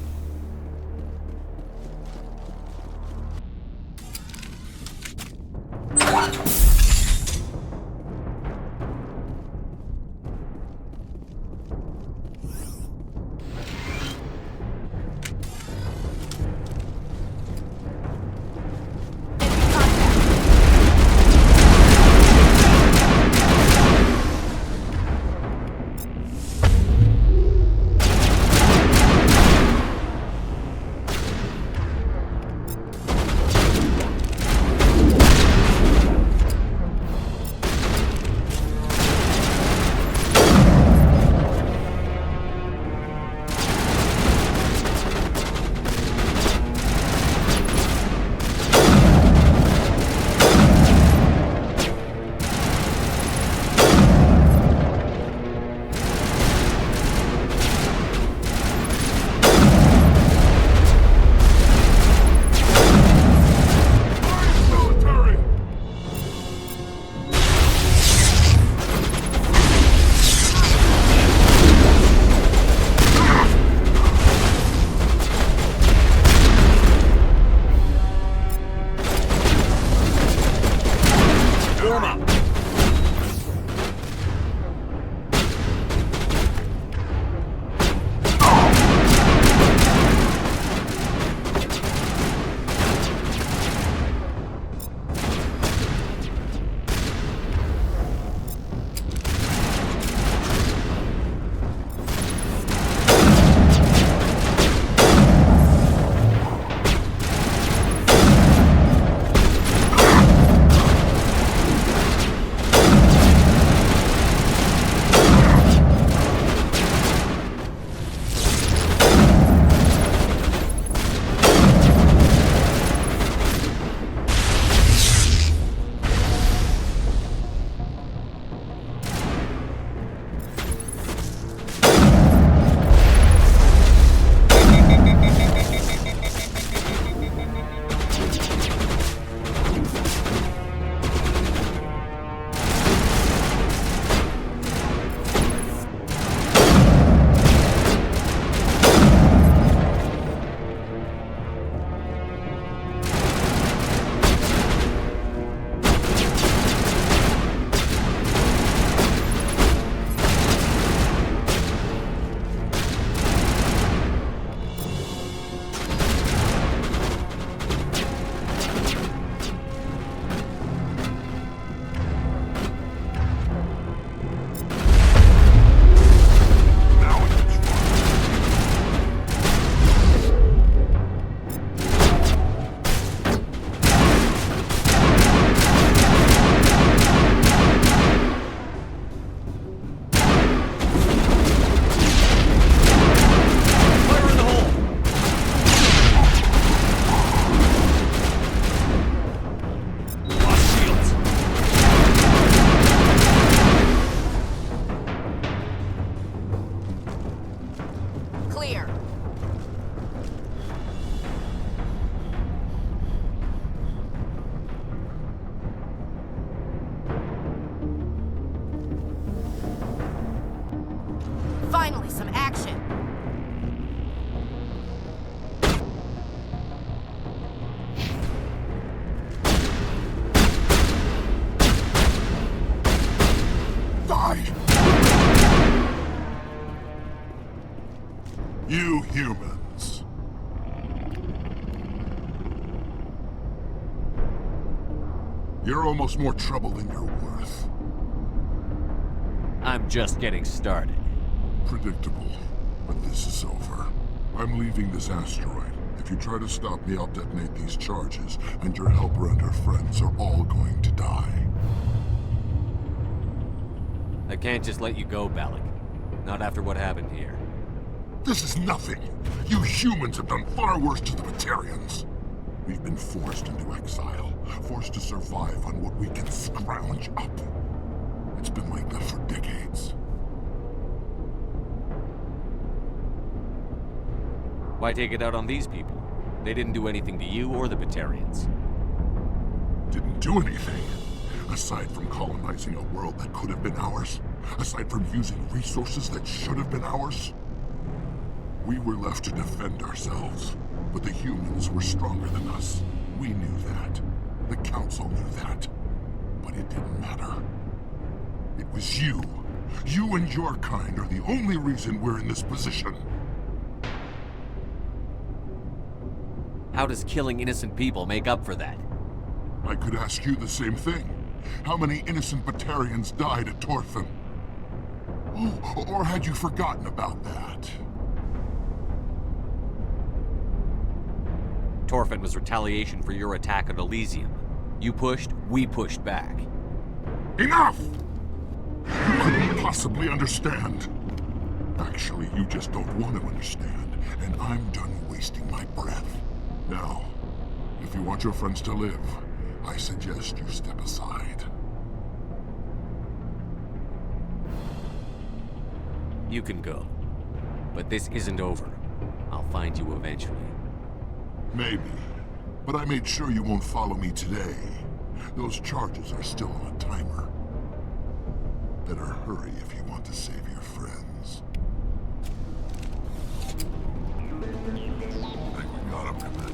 Finally, some action. Die! You humans. You're almost more trouble than you're worth. I'm just getting started. Predictable, but this is over. I'm leaving this asteroid. If you try to stop me, I'll detonate these charges, and your helper and her friends are all going to die. I can't just let you go, Balak. Not after what happened here. This is nothing. You humans have done far worse to the Batarians. We've been forced into exile, forced to survive on what we can scrounge up. It's been like that for decades. Why take it out on these people? They didn't do anything to you or the Batarians. Didn't do anything. Aside from colonizing a world that could have been ours. Aside from using resources that should have been ours. We were left to defend ourselves. But the humans were stronger than us. We knew that. The Council knew that. But it didn't matter. It was you. You and your kind are the only reason we're in this position. How does killing innocent people make up for that? I could ask you the same thing. How many innocent Batarians died at Torfan? Oh, or had you forgotten about that? Torfan was retaliation for your attack on Elysium. You pushed, we pushed back. Enough! You couldn't possibly understand. Actually, you just don't want to understand, and I'm done wasting my breath. Now, if you want your friends to live, I suggest you step aside. You can go. But this isn't over. I'll find you eventually. Maybe. But I made sure you won't follow me today. Those charges are still on a timer. Better hurry if you want to save your friends. I think we got him, Commander.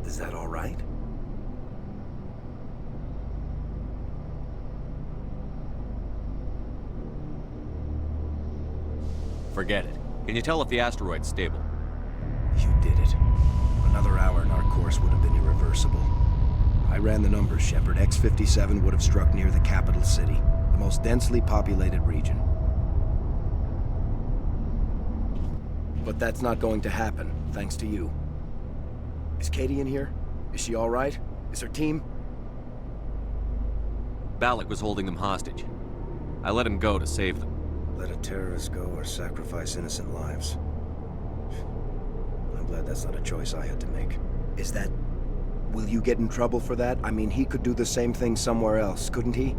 Is that all right? Forget it. Can you tell if the asteroid's stable? You did it. Another hour and our course would have been irreversible. I ran the numbers, Shepard. X-57 would have struck near the capital city, the most densely populated region. But that's not going to happen, thanks to you. Is Katie in here? Is she all right? Is her team? Balak was holding them hostage. I let him go to save them. Let a terrorist go or sacrifice innocent lives. I'm glad that's not a choice I had to make. Is that... Will you get in trouble for that? I mean, he could do the same thing somewhere else, couldn't he?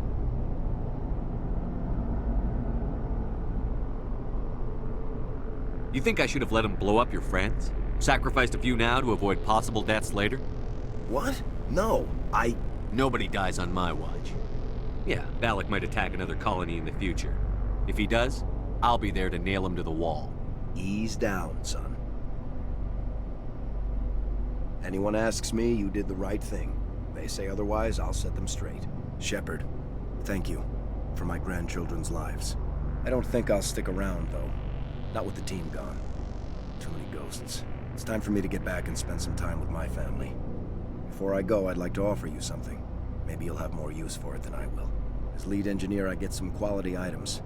You think I should have let him blow up your friends? Sacrificed a few now to avoid possible deaths later? What? No, Nobody dies on my watch. Yeah, Valak might attack another colony in the future. If he does, I'll be there to nail him to the wall. Ease down, son. Anyone asks me, you did the right thing. They say otherwise, I'll set them straight. Shepard, thank you for my grandchildren's lives. I don't think I'll stick around, though. Not with the team gone. Too many ghosts. It's time for me to get back and spend some time with my family. Before I go, I'd like to offer you something. Maybe you'll have more use for it than I will. As lead engineer, I get some quality items.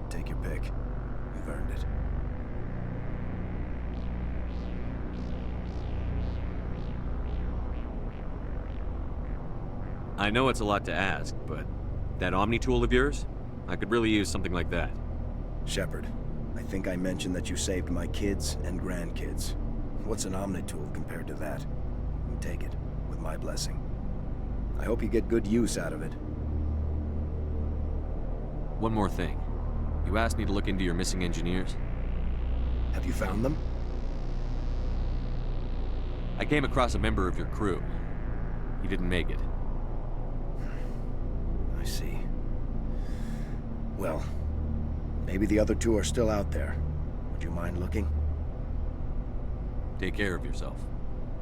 Take your pick. You've earned it. I know it's a lot to ask, but that Omni tool of yours? I could really use something like that. Shepard, I think I mentioned that you saved my kids and grandkids. What's an Omni tool compared to that? You take it, with my blessing. I hope you get good use out of it. One more thing. You asked me to look into your missing engineers. Have you found them? I came across a member of your crew. He didn't make it. I see. Well, maybe the other two are still out there. Would you mind looking? Take care of yourself.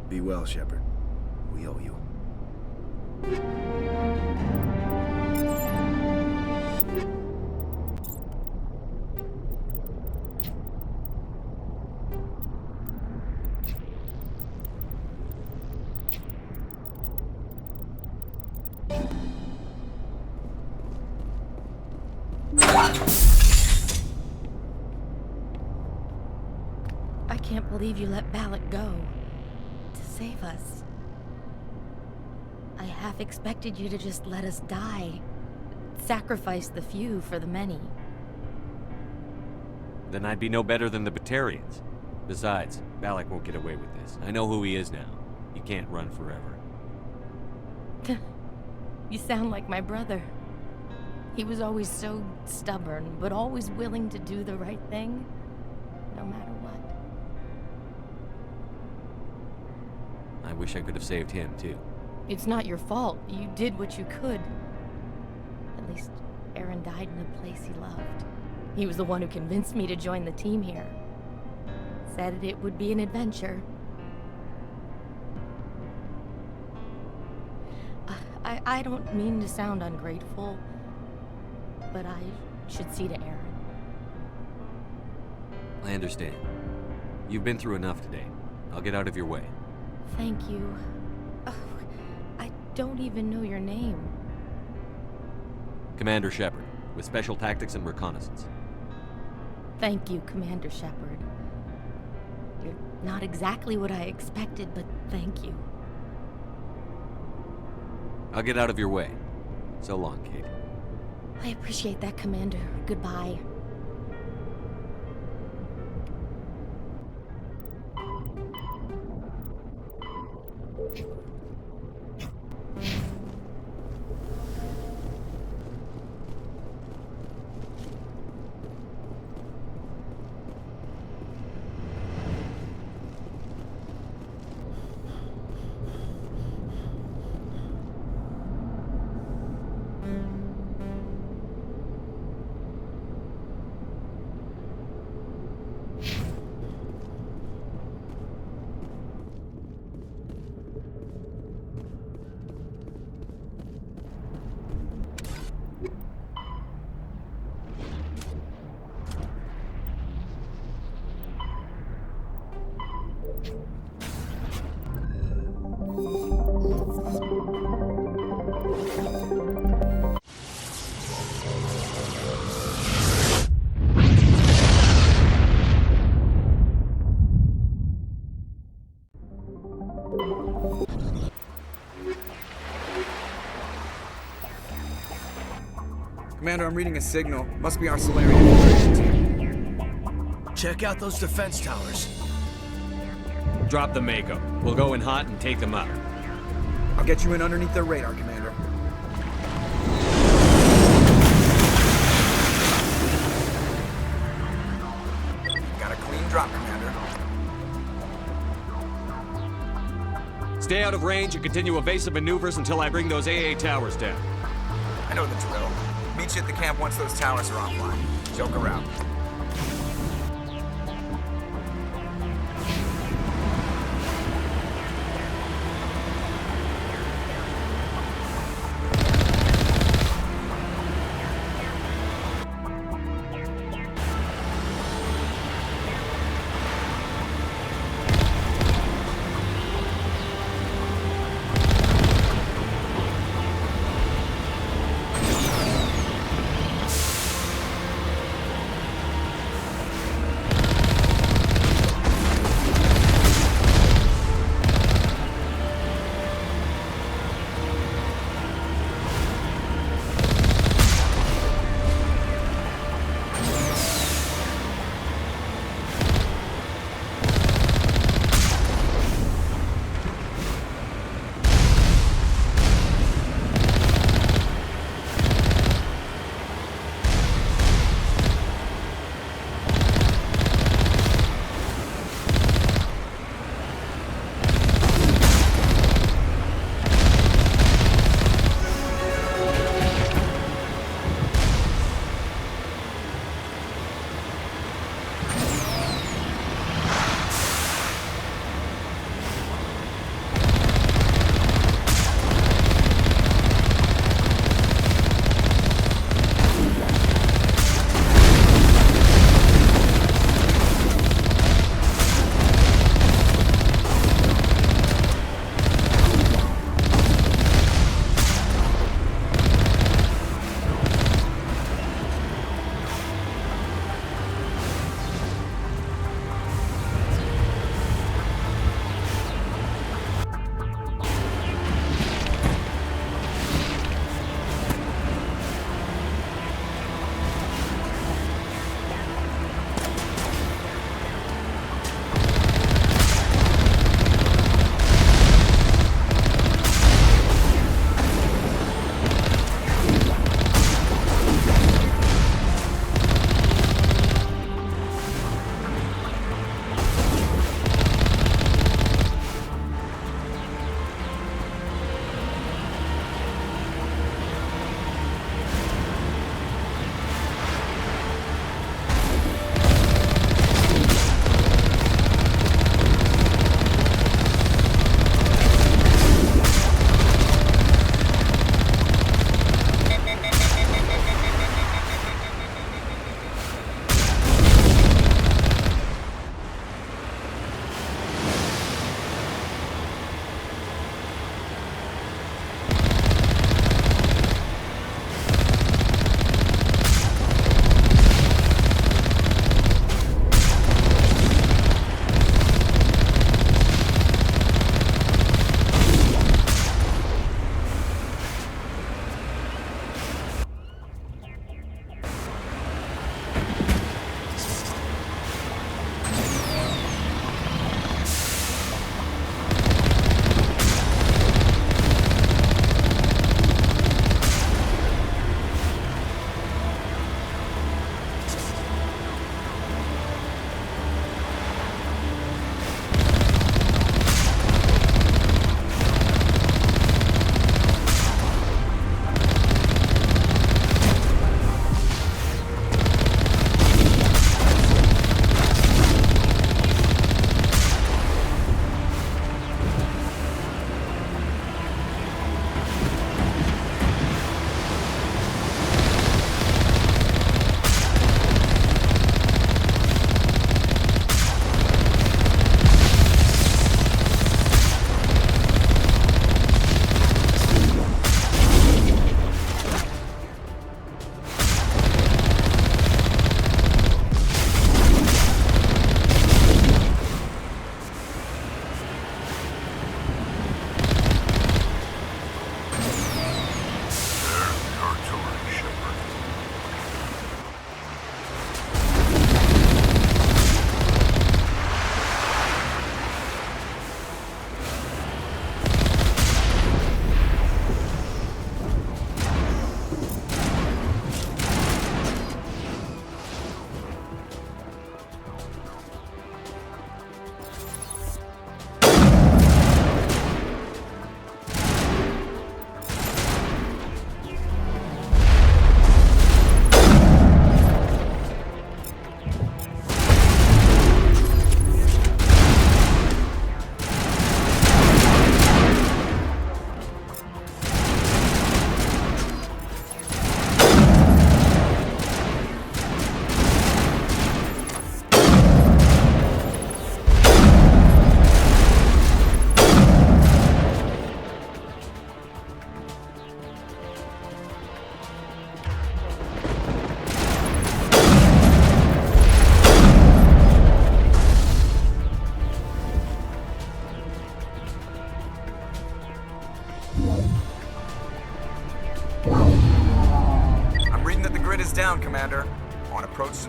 Be well, Shepard. We owe you. I can't believe you let Valak go. To save us. I half expected you to just let us die. Sacrifice the few for the many. Then I'd be no better than the Batarians. Besides, Valak won't get away with this. I know who he is now. He can't run forever. You sound like my brother. He was always so stubborn, but always willing to do the right thing, no matter what. I wish I could have saved him, too. It's not your fault. You did what you could. At least, Aaron died in a place he loved. He was the one who convinced me to join the team here. Said it would be an adventure. I don't mean to sound ungrateful, but I should see to Aaron. I understand. You've been through enough today. I'll get out of your way. Thank you. Oh, I don't even know your name. Commander Shepard, with Special Tactics and Reconnaissance. Thank you, Commander Shepard. You're not exactly what I expected, but thank you. I'll get out of your way. So long, Kate. I appreciate that, Commander. Goodbye. Commander, I'm reading a signal. Must be our Solarian infiltration team. Check out those defense towers. Drop the Mako. We'll go in hot and take them out. I'll get you in underneath their radar, Commander. Got a clean drop, Commander. Stay out of range and continue evasive maneuvers until I bring those AA towers down. I know the drill. Meet you at the camp once those towers are offline. Joke around.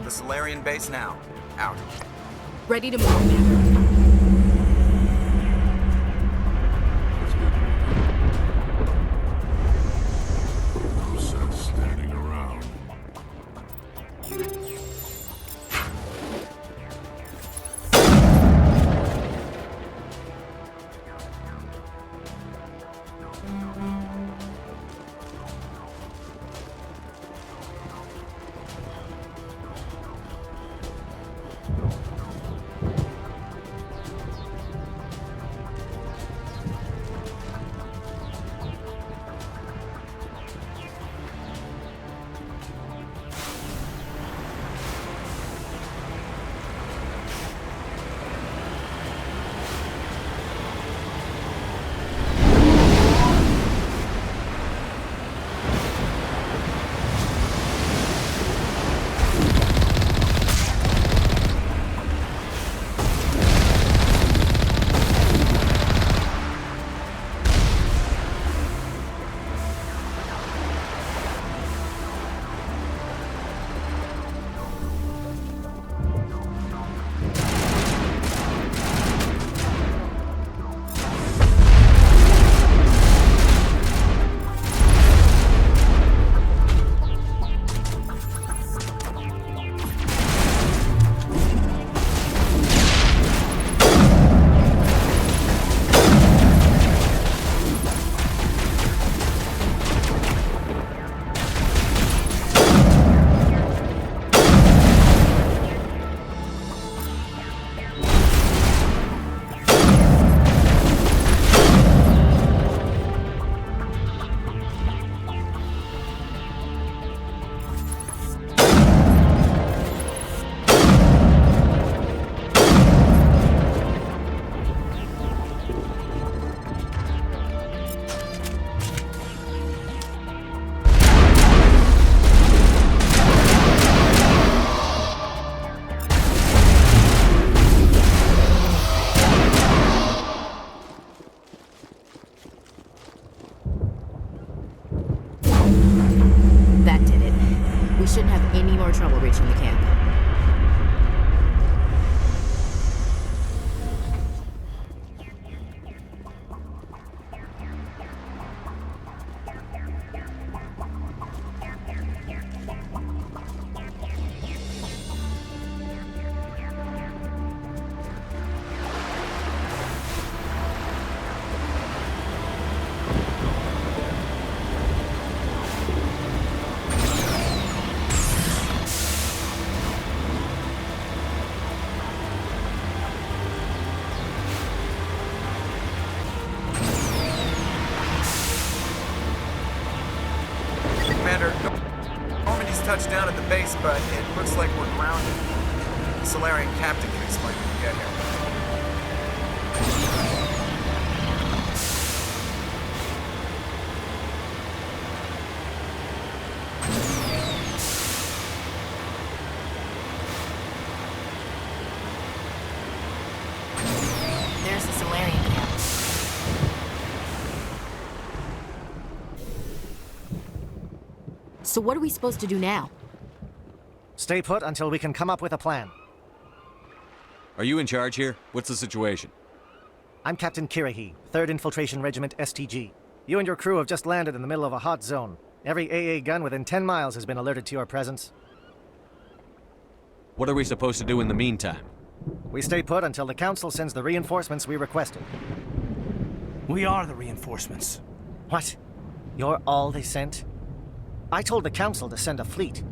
The Solarian base now. Out. Ready to move, Commander. No sense standing around. shouldn't have any more trouble reaching the camp. Normandy's touched down at the base, but it looks like we're grounded. The Solarian captain can explain when we get here. There's the Solarian camp. So what are we supposed to do now? Stay put until we can come up with a plan. Are you in charge here? What's the situation? I'm Captain Kirahi, 3rd Infiltration Regiment STG. You and your crew have just landed in the middle of a hot zone. Every AA gun within 10 miles has been alerted to your presence. What are we supposed to do in the meantime? We stay put until the Council sends the reinforcements we requested. We are the reinforcements. What? You're all they sent? I told the Council to send a fleet.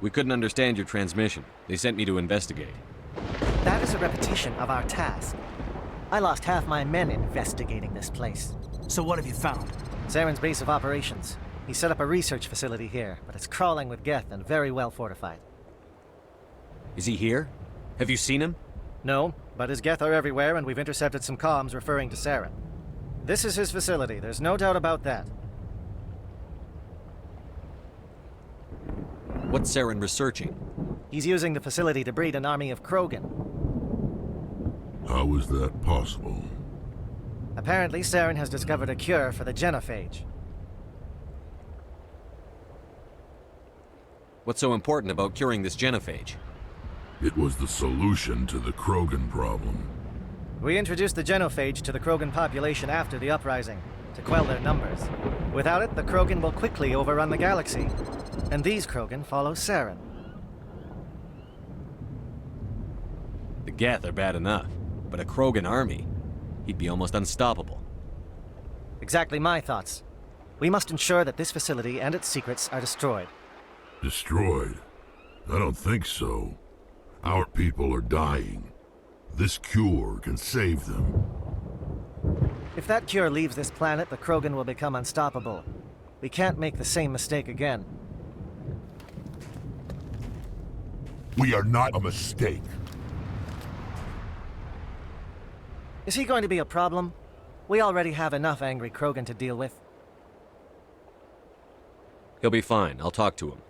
We couldn't understand your transmission. They sent me to investigate. That is a repetition of our task. I lost half my men investigating this place. So what have you found? Saren's base of operations. He set up a research facility here, but it's crawling with Geth and very well fortified. Is he here? Have you seen him? No, but his Geth are everywhere, and we've intercepted some comms referring to Saren. This is his facility, there's no doubt about that. What's Saren researching? He's using the facility to breed an army of Krogan. How is that possible? Apparently, Saren has discovered a cure for the genophage. What's so important about curing this genophage? It was the solution to the Krogan problem. We introduced the genophage to the Krogan population after the uprising, to quell their numbers. Without it, the Krogan will quickly overrun the galaxy. And these Krogan follow Saren. The Geth are bad enough, but a Krogan army, he'd be almost unstoppable. Exactly my thoughts. We must ensure that this facility and its secrets are destroyed. Destroyed? I don't think so. Our people are dying. This cure can save them. If that cure leaves this planet, the Krogan will become unstoppable. We can't make the same mistake again. We are not a mistake. Is he going to be a problem? We already have enough angry Krogan to deal with. He'll be fine. I'll talk to him.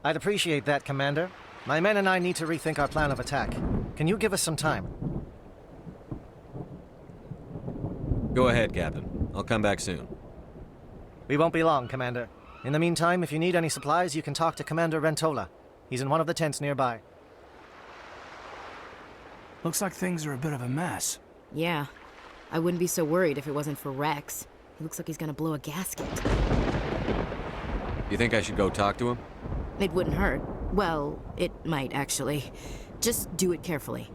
I'd appreciate that, Commander. My men and I need to rethink our plan of attack. Can you give us some time? Go ahead, Captain. I'll come back soon. We won't be long, Commander. In the meantime, if you need any supplies, you can talk to Commander Rentola. He's in one of the tents nearby. Looks like things are a bit of a mess. Yeah. I wouldn't be so worried if it wasn't for Rex. He looks like he's gonna blow a gasket. You think I should go talk to him? It wouldn't hurt. Well, it might, actually. Just do it carefully.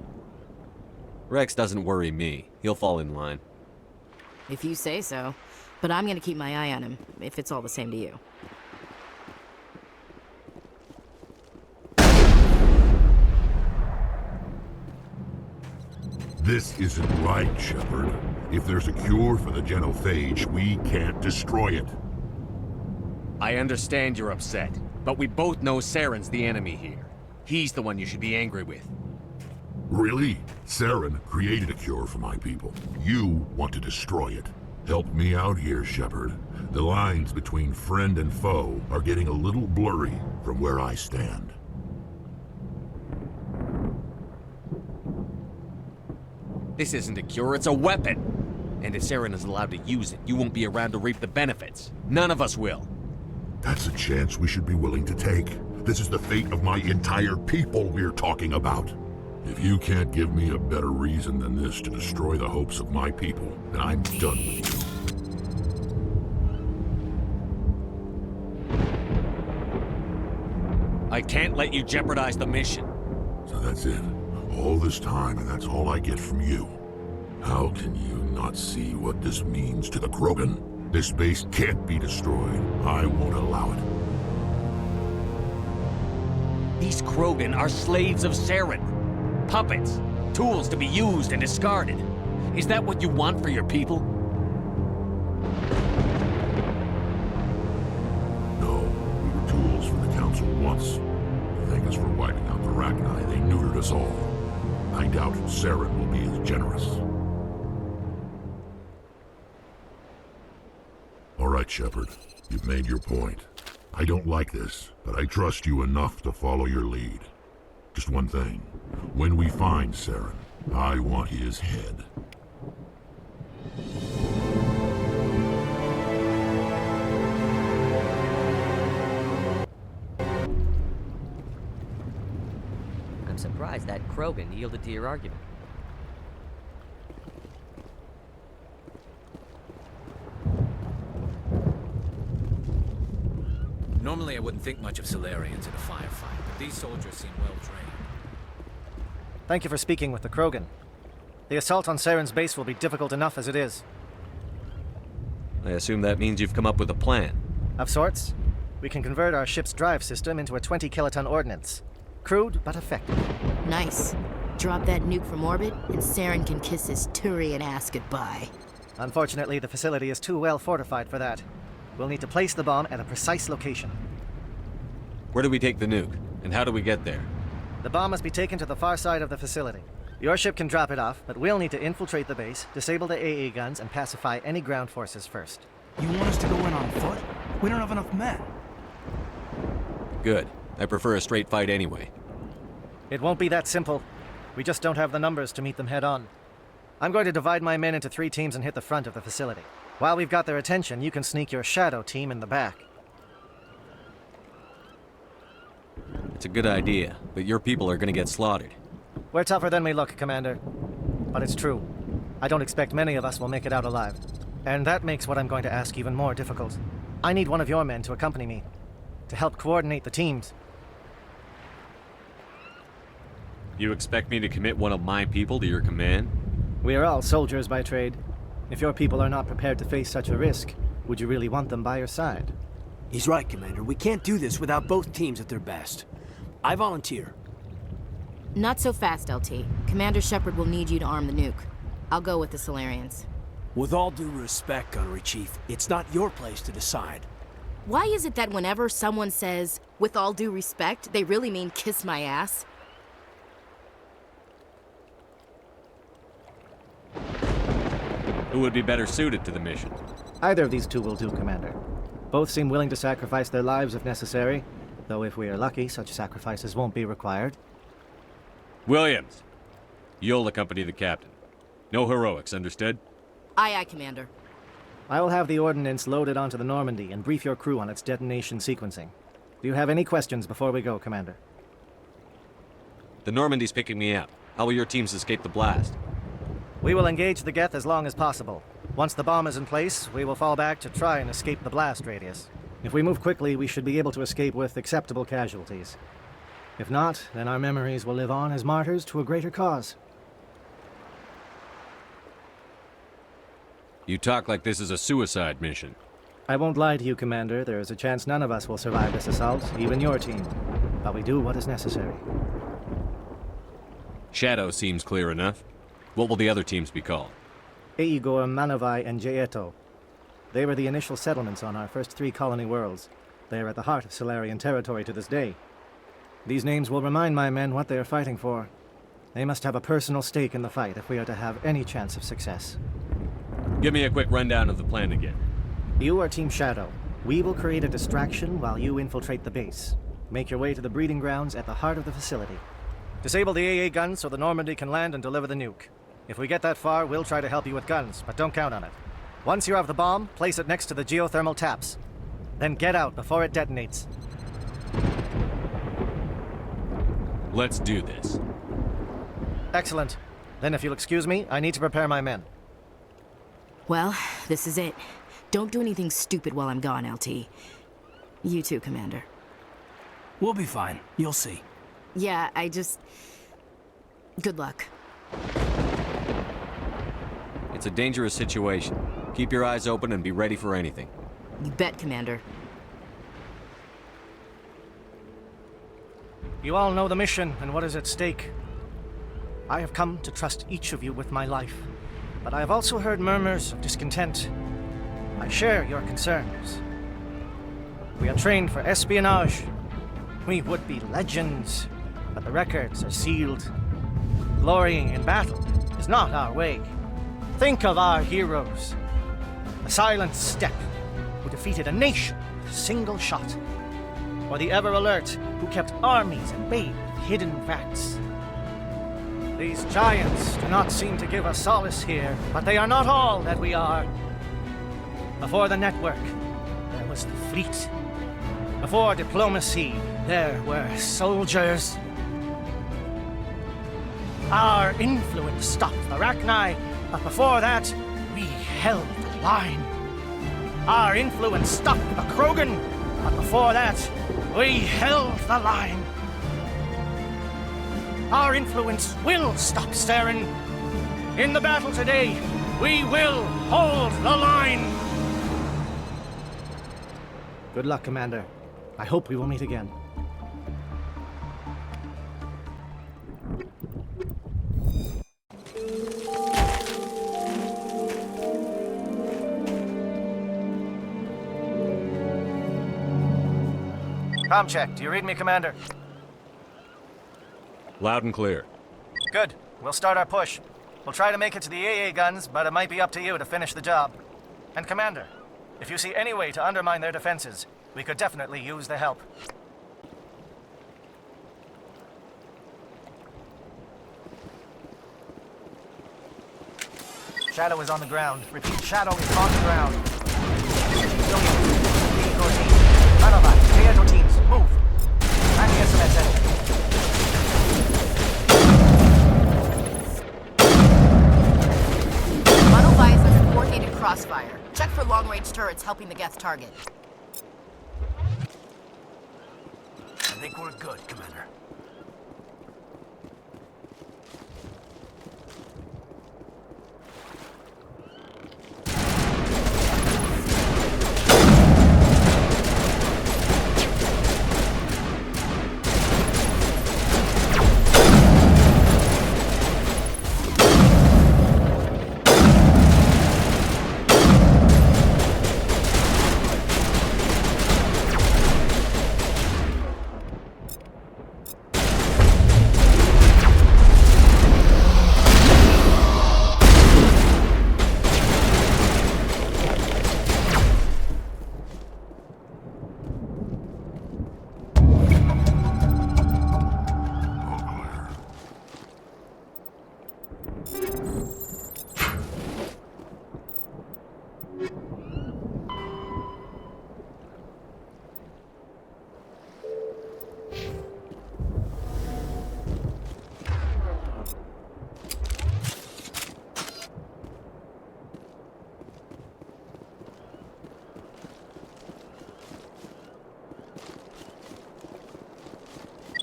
Rex doesn't worry me. He'll fall in line. If you say so. But I'm gonna keep my eye on him, if it's all the same to you. This isn't right, Shepard. If there's a cure for the genophage, we can't destroy it. I understand you're upset, but we both know Saren's the enemy here. He's the one you should be angry with. Really? Saren created a cure for my people. You want to destroy it. Help me out here, Shepard. The lines between friend and foe are getting a little blurry from where I stand. This isn't a cure, it's a weapon! And if Saren is allowed to use it, you won't be around to reap the benefits. None of us will. That's a chance we should be willing to take. This is the fate of my entire people we're talking about. If you can't give me a better reason than this to destroy the hopes of my people, then I'm done with you. I can't let you jeopardize the mission. So that's it. All this time, and that's all I get from you. How can you not see what this means to the Krogan? This base can't be destroyed. I won't allow it. These Krogan are slaves of Saren. Puppets. Tools to be used and discarded. Is that what you want for your people? No, we were tools for the Council once. Thank us for wiping out the Rachni. They neutered us all. I doubt Saren will be as generous. All right, Shepard. You've made your point. I don't like this, but I trust you enough to follow your lead. Just one thing. When we find Saren, I want his head. I'm surprised that Krogan yielded to your argument. Normally I wouldn't think much of Solarians in a firefight, but these soldiers seem well trained. Thank you for speaking with the Krogan. The assault on Saren's base will be difficult enough as it is. I assume that means you've come up with a plan. Of sorts. We can convert our ship's drive system into a 20-kiloton ordnance. Crude, but effective. Nice. Drop that nuke from orbit, and Saren can kiss his Turian ass goodbye. Unfortunately, the facility is too well fortified for that. We'll need to place the bomb at a precise location. Where do we take the nuke? And how do we get there? The bomb must be taken to the far side of the facility. Your ship can drop it off, but we'll need to infiltrate the base, disable the AA guns, and pacify any ground forces first. You want us to go in on foot? We don't have enough men. Good. I prefer a straight fight anyway. It won't be that simple. We just don't have the numbers to meet them head on. I'm going to divide my men into 3 teams and hit the front of the facility. While we've got their attention, you can sneak your shadow team in the back. It's a good idea, but your people are gonna get slaughtered. We're tougher than we look, Commander. But it's true. I don't expect many of us will make it out alive. And that makes what I'm going to ask even more difficult. I need one of your men to accompany me, to help coordinate the teams. You expect me to commit one of my people to your command? We are all soldiers by trade. If your people are not prepared to face such a risk, would you really want them by your side? He's right, Commander. We can't do this without both teams at their best. I volunteer. Not so fast, LT. Commander Shepard will need you to arm the nuke. I'll go with the Solarians. With all due respect, Gunnery Chief, it's not your place to decide. Why is it that whenever someone says, with all due respect, they really mean kiss my ass? Who would be better suited to the mission? Either of these two will do, Commander. Both seem willing to sacrifice their lives if necessary, though if we are lucky, such sacrifices won't be required. Williams, you'll accompany the captain. No heroics, understood? Aye, aye, Commander. I will have the ordnance loaded onto the Normandy and brief your crew on its detonation sequencing. Do you have any questions before we go, Commander? The Normandy's picking me up. How will your teams escape the blast? We will engage the Geth as long as possible. Once the bomb is in place, we will fall back to try and escape the blast radius. If we move quickly, we should be able to escape with acceptable casualties. If not, then our memories will live on as martyrs to a greater cause. You talk like this is a suicide mission. I won't lie to you, Commander. There is a chance none of us will survive this assault, even your team. But we do what is necessary. Shadow seems clear enough. What will the other teams be called? Igor, Manavai, and Jaeto. They were the initial settlements on our first 3 colony worlds. They are at the heart of Solarian territory to this day. These names will remind my men what they are fighting for. They must have a personal stake in the fight if we are to have any chance of success. Give me a quick rundown of the plan again. You are Team Shadow. We will create a distraction while you infiltrate the base. Make your way to the breeding grounds at the heart of the facility. Disable the AA guns so the Normandy can land and deliver the nuke. If we get that far, we'll try to help you with guns, but don't count on it. Once you have the bomb, place it next to the geothermal taps. Then get out before it detonates. Let's do this. Excellent. Then if you'll excuse me, I need to prepare my men. Well, this is it. Don't do anything stupid while I'm gone, LT. You too, Commander. We'll be fine. You'll see. Yeah, good luck. It's a dangerous situation. Keep your eyes open and be ready for anything. You bet, Commander. You all know the mission and what is at stake. I have come to trust each of you with my life, but I have also heard murmurs of discontent. I share your concerns. We are trained for espionage. We would be legends, but the records are sealed. Glorying in battle is not our way. Think of our heroes. The silent step who defeated a nation with a single shot. Or the ever-alert who kept armies at bay with hidden facts. These giants do not seem to give us solace here, but they are not all that we are. Before the network, there was the fleet. Before diplomacy, there were soldiers. Our influence stopped the Arachni, but before that, we held the line. Our influence stopped the Krogan, but before that, we held the line. Our influence will stop Saren. In the battle today, we will hold the line. Good luck, Commander. I hope we will meet again. Comm check. Do you read me, Commander? Loud and clear. Good. We'll start our push. We'll try to make it to the AA guns, but it might be up to you to finish the job. And Commander, if you see any way to undermine their defenses, we could definitely use the help. Shadow is on the ground. Repeat, Shadow is on the ground. Williams, Igor team, Manova, Jaeto teams, move. And the SMS enemy. that's helping the Geth target. I think we're good, Commander.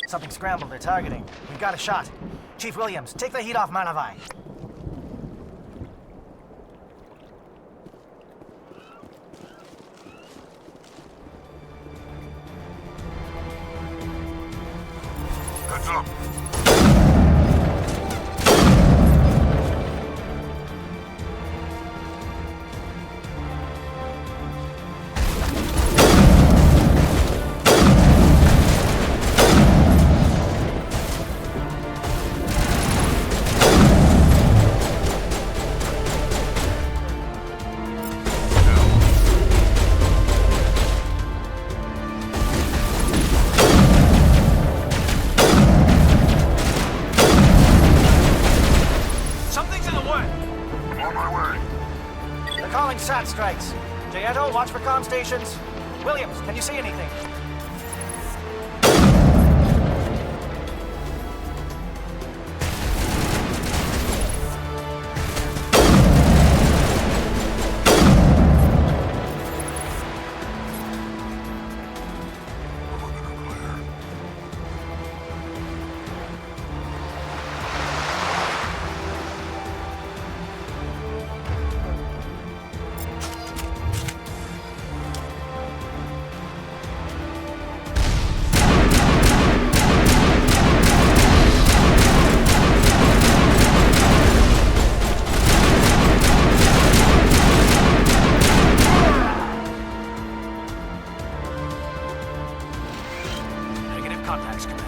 Something scrambled their targeting. We've got a shot. Chief Williams, take the heat off Manavai. Heads up! Strikes. Jayeto, watch for comm stations. Williams, can you see anything? Contacts, Commander.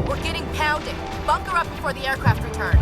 We're getting pounded. Bunker up before the aircraft return.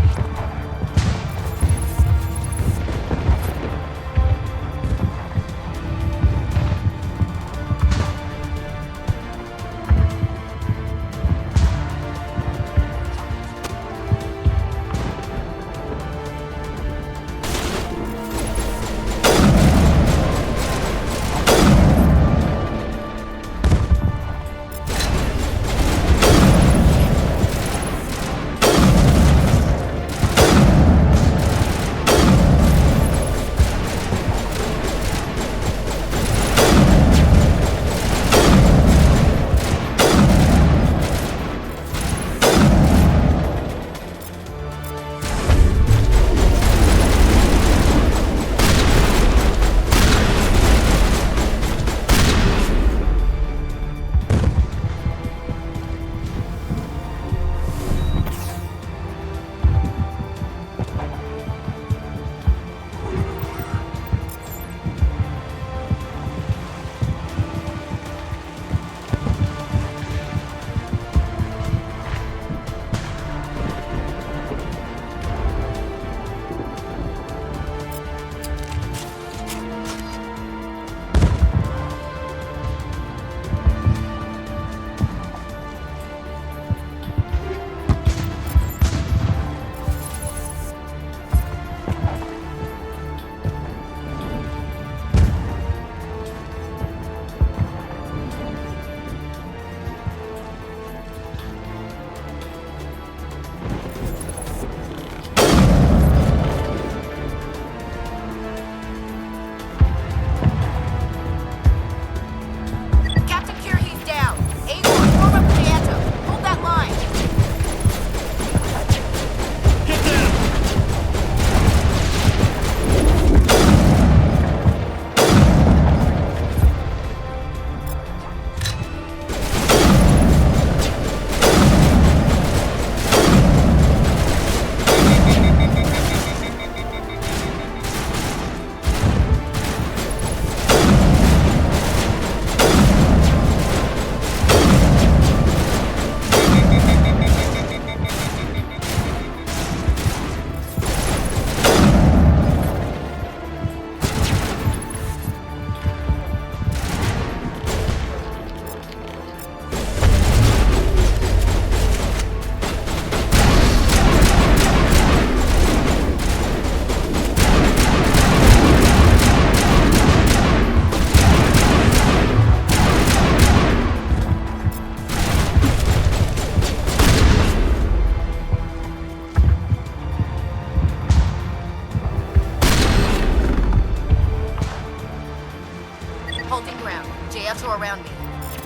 Holding ground. JFs are around me.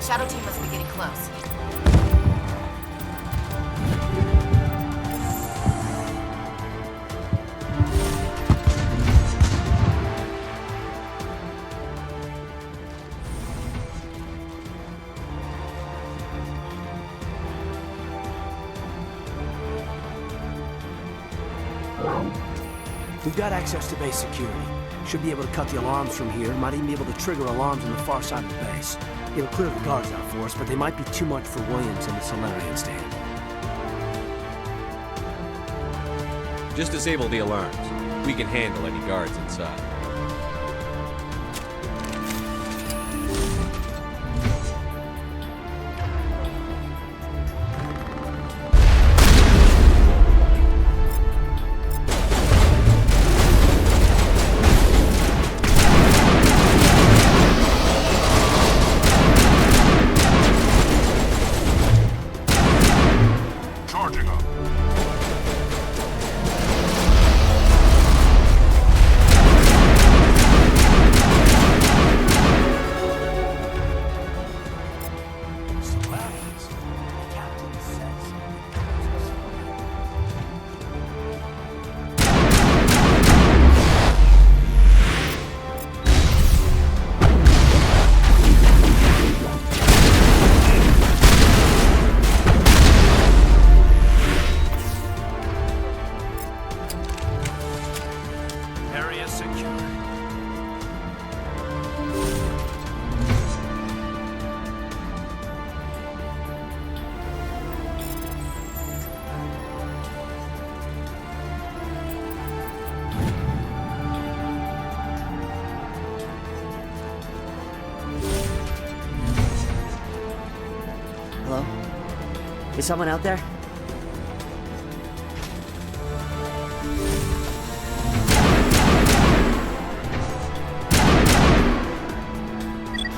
Shadow team must be getting close. We've got access to base security. Should be able to cut the alarms from here. Might even be able to trigger alarms on the far side of the base. It'll clear the guards out for us, but they might be too much for Williams and the Solarians to handle. Just disable the alarms. We can handle any guards inside. Is someone out there?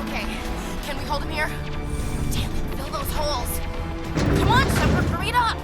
Okay, can we hold him here? Damn it, fill those holes. Come on, Shepard, hurry it up!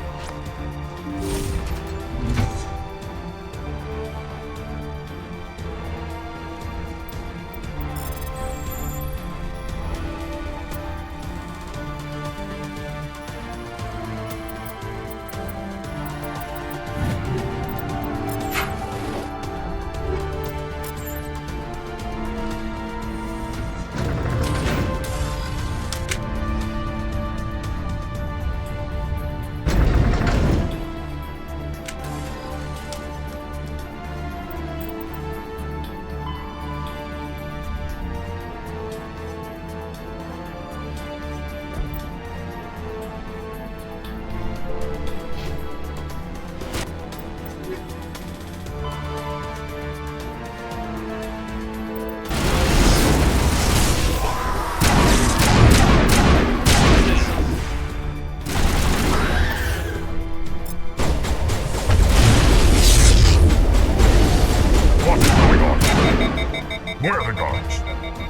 Where are the guards?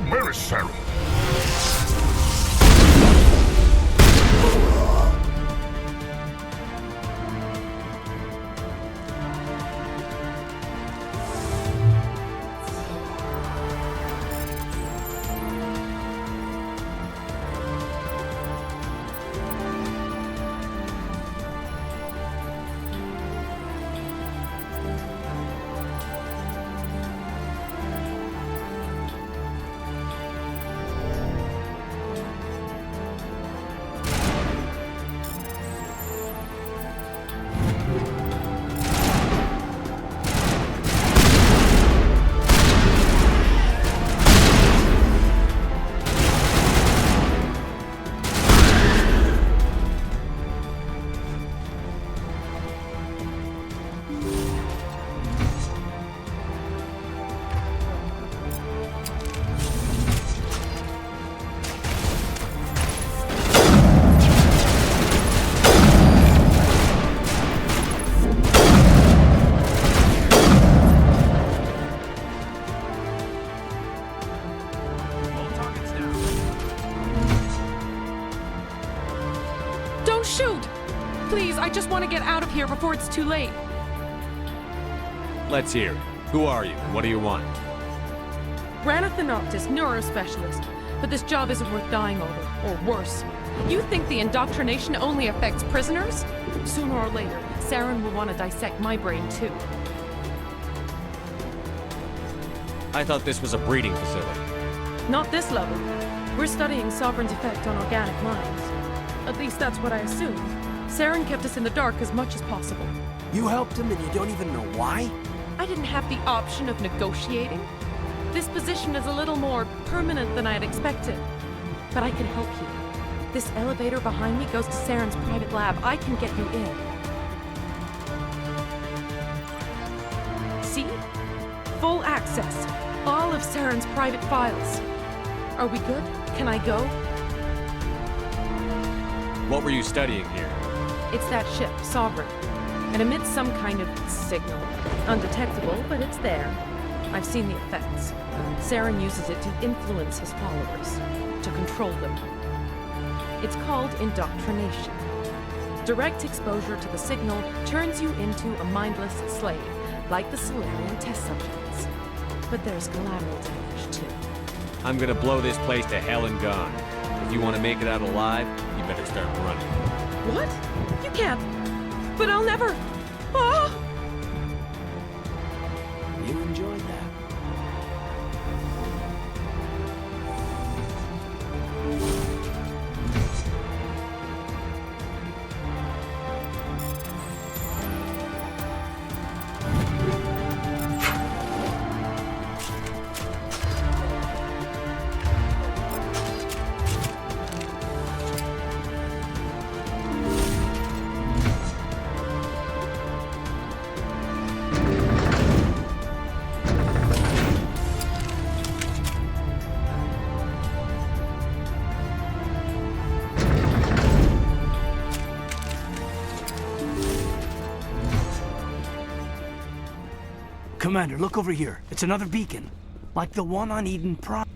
Where is Sarah? Don't shoot! Please, I just want to get out of here before it's too late. Let's hear it. Who are you, and what do you want? Ranathanoptis, neurospecialist. But this job isn't worth dying over, or worse. You think the indoctrination only affects prisoners? Sooner or later, Saren will want to dissect my brain too. I thought this was a breeding facility. Not this level. We're studying Sovereign's effect on organic minds. At least that's what I assumed. Saren kept us in the dark as much as possible. You helped him and you don't even know why? I didn't have the option of negotiating. This position is a little more permanent than I had expected. But I can help you. This elevator behind me goes to Saren's private lab. I can get you in. See? Full access. All of Saren's private files. Are we good? Can I go? What were you studying here? It's that ship, Sovereign. It emits some kind of signal. Undetectable, but it's there. I've seen the effects. Saren uses it to influence his followers, to control them. It's called indoctrination. Direct exposure to the signal turns you into a mindless slave, like the Solarian test subjects. But there's collateral damage, too. I'm gonna blow this place to hell and gone. If you want to make it out alive, you better start running. What? You can't. But I'll never. Ah! You enjoyed that. Commander, look over here. It's another beacon. Like the one on Eden Prime.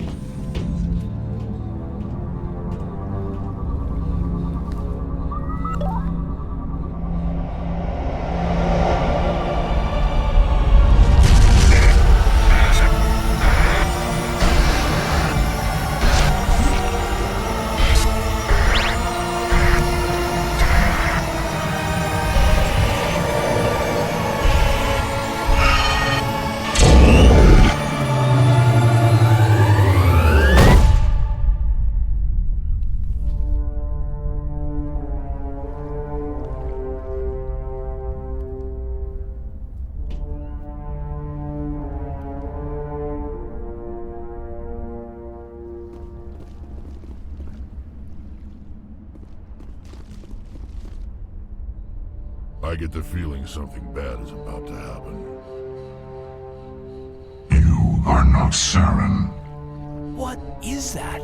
I get the feeling something bad is about to happen. You are not Saren. What is that?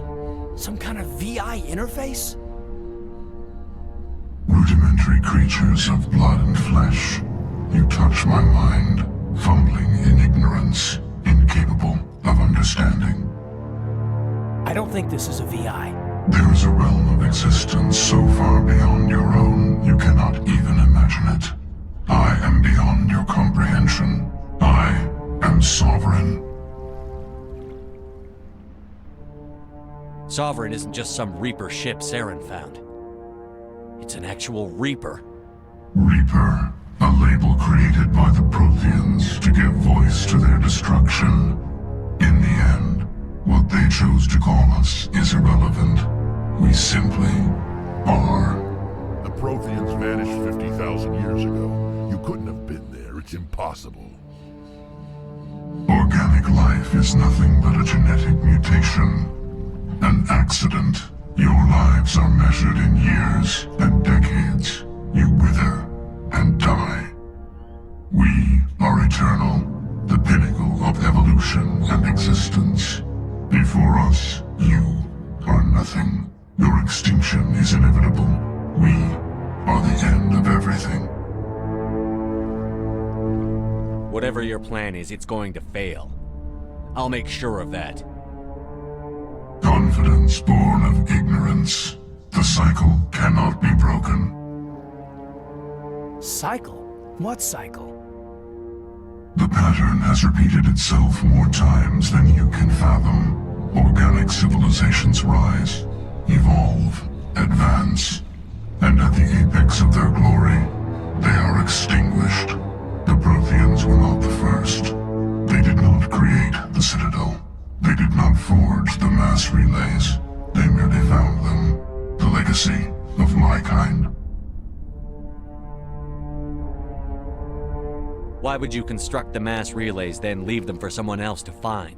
Some kind of VI interface? Rudimentary creatures of blood and flesh. You touch my mind, fumbling in ignorance, incapable of understanding. I don't think this is a VI. There is a realm of existence so far beyond your own, you cannot even imagine it. I am beyond your comprehension. I am Sovereign. Sovereign isn't just some Reaper ship Saren found. It's an actual Reaper. Reaper, a label created by the Protheans to give voice to their destruction. In the end, what they chose to call us is irrelevant. We simply are. The Protheans vanished 50,000 years ago. You couldn't have been there. It's impossible. Organic life is nothing but a genetic mutation. An accident. Your lives are measured in years and decades. You wither and die. We are eternal, the pinnacle of evolution and existence. Before us, you are nothing. Your extinction is inevitable. We are the end of everything. Whatever your plan is, it's going to fail. I'll make sure of that. Confidence born of ignorance. The cycle cannot be broken. Cycle? What cycle? The pattern has repeated itself more times than you can fathom. Organic civilizations rise, evolve, advance, and at the apex of their glory, they are extinguished. The Protheans were not the first. They did not create the Citadel. They did not forge the mass relays. They merely found them. The legacy of my kind. Why would you construct the mass relays, then leave them for someone else to find?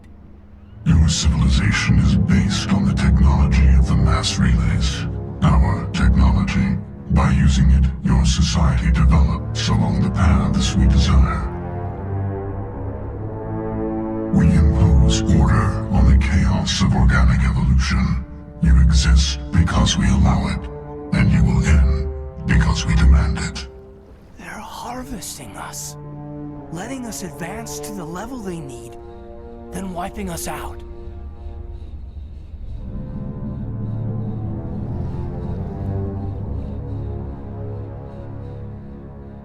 Your civilization is based on the technology of the mass relays. Our technology. By using it, your society develops along the paths we desire. We impose order on the chaos of organic evolution. You exist because we allow it, and you will end because we demand it. They're harvesting us, letting us advance to the level they need, then wiping us out.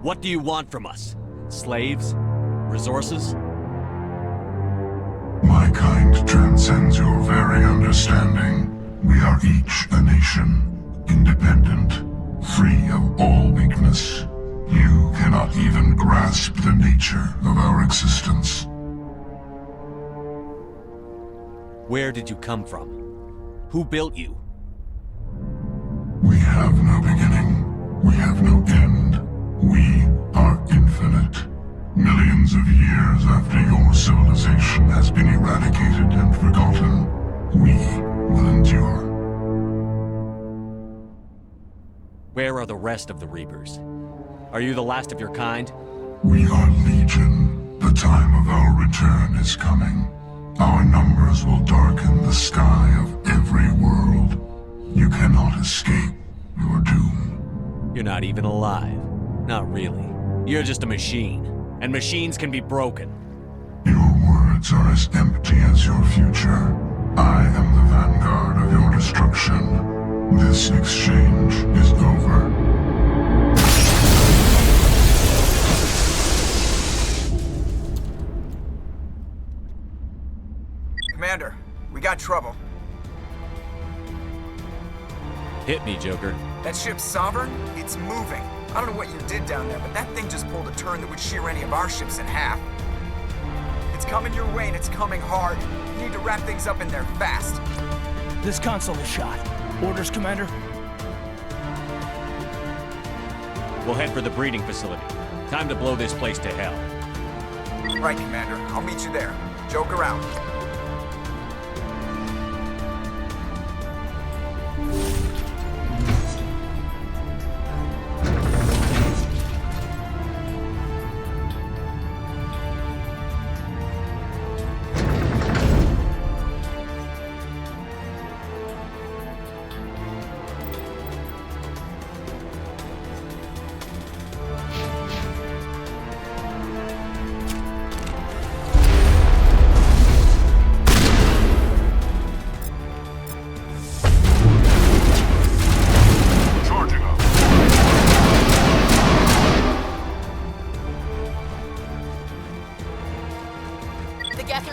What do you want from us? Slaves? Resources? My kind transcends your very understanding. We are each a nation, independent, free of all weakness. You cannot even grasp the nature of our existence. Where did you come from? Who built you? We have no beginning. We have no end. We are infinite. Millions of years after your civilization has been eradicated and forgotten, we will endure. Where are the rest of the Reapers? Are you the last of your kind? We are Legion. The time of our return is coming. Our numbers will darken the sky of every world. You cannot escape your doom. You're not even alive. Not really. You're just a machine. And machines can be broken. Your words are as empty as your future. I am the vanguard of your destruction. This exchange is over. Commander, we got trouble. Hit me, Joker. That ship's Sovereign? It's moving. I don't know what you did down there, but that thing just pulled a turn that would shear any of our ships in half. It's coming your way, and it's coming hard. You need to wrap things up in there fast. This console is shot. Orders, Commander? We'll head for the breeding facility. Time to blow this place to hell. Right, Commander. I'll meet you there. Joker out.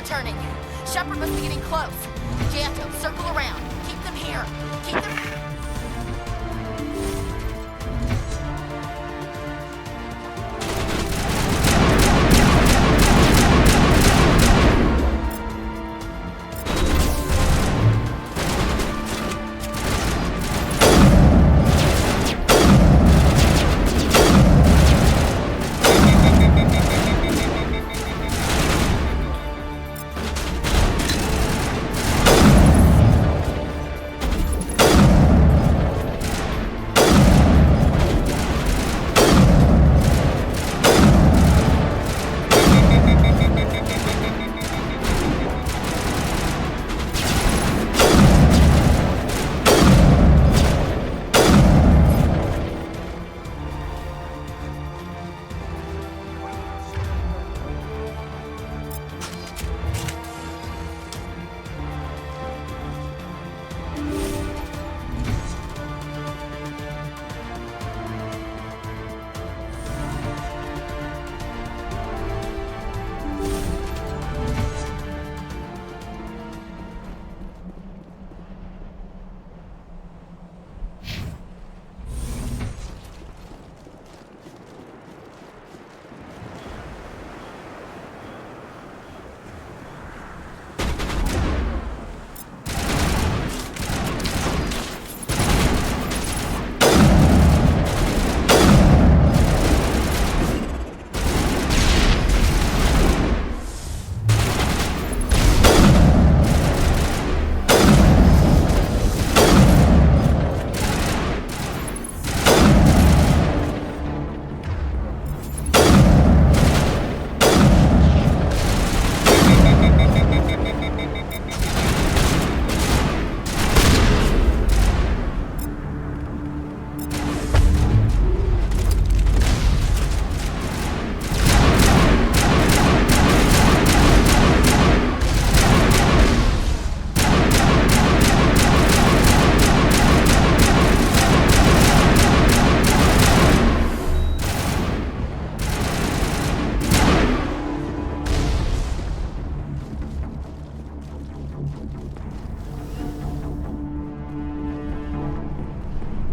Turning. Shepard must be getting close. Janto, circle around. Keep them here. Keep them...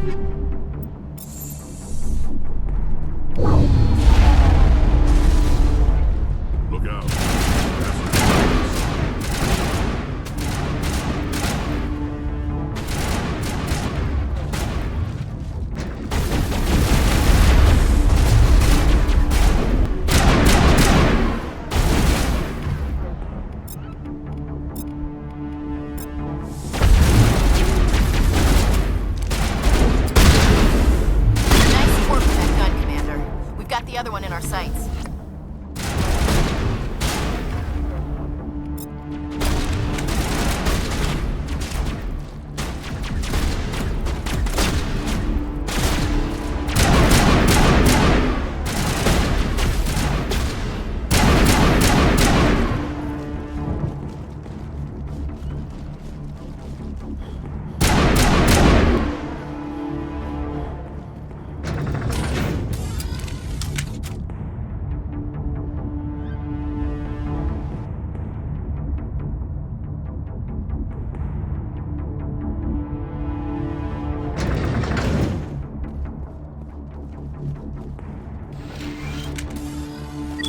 Look out. Nice work with that gun, Commander. We've got the other one in our sights.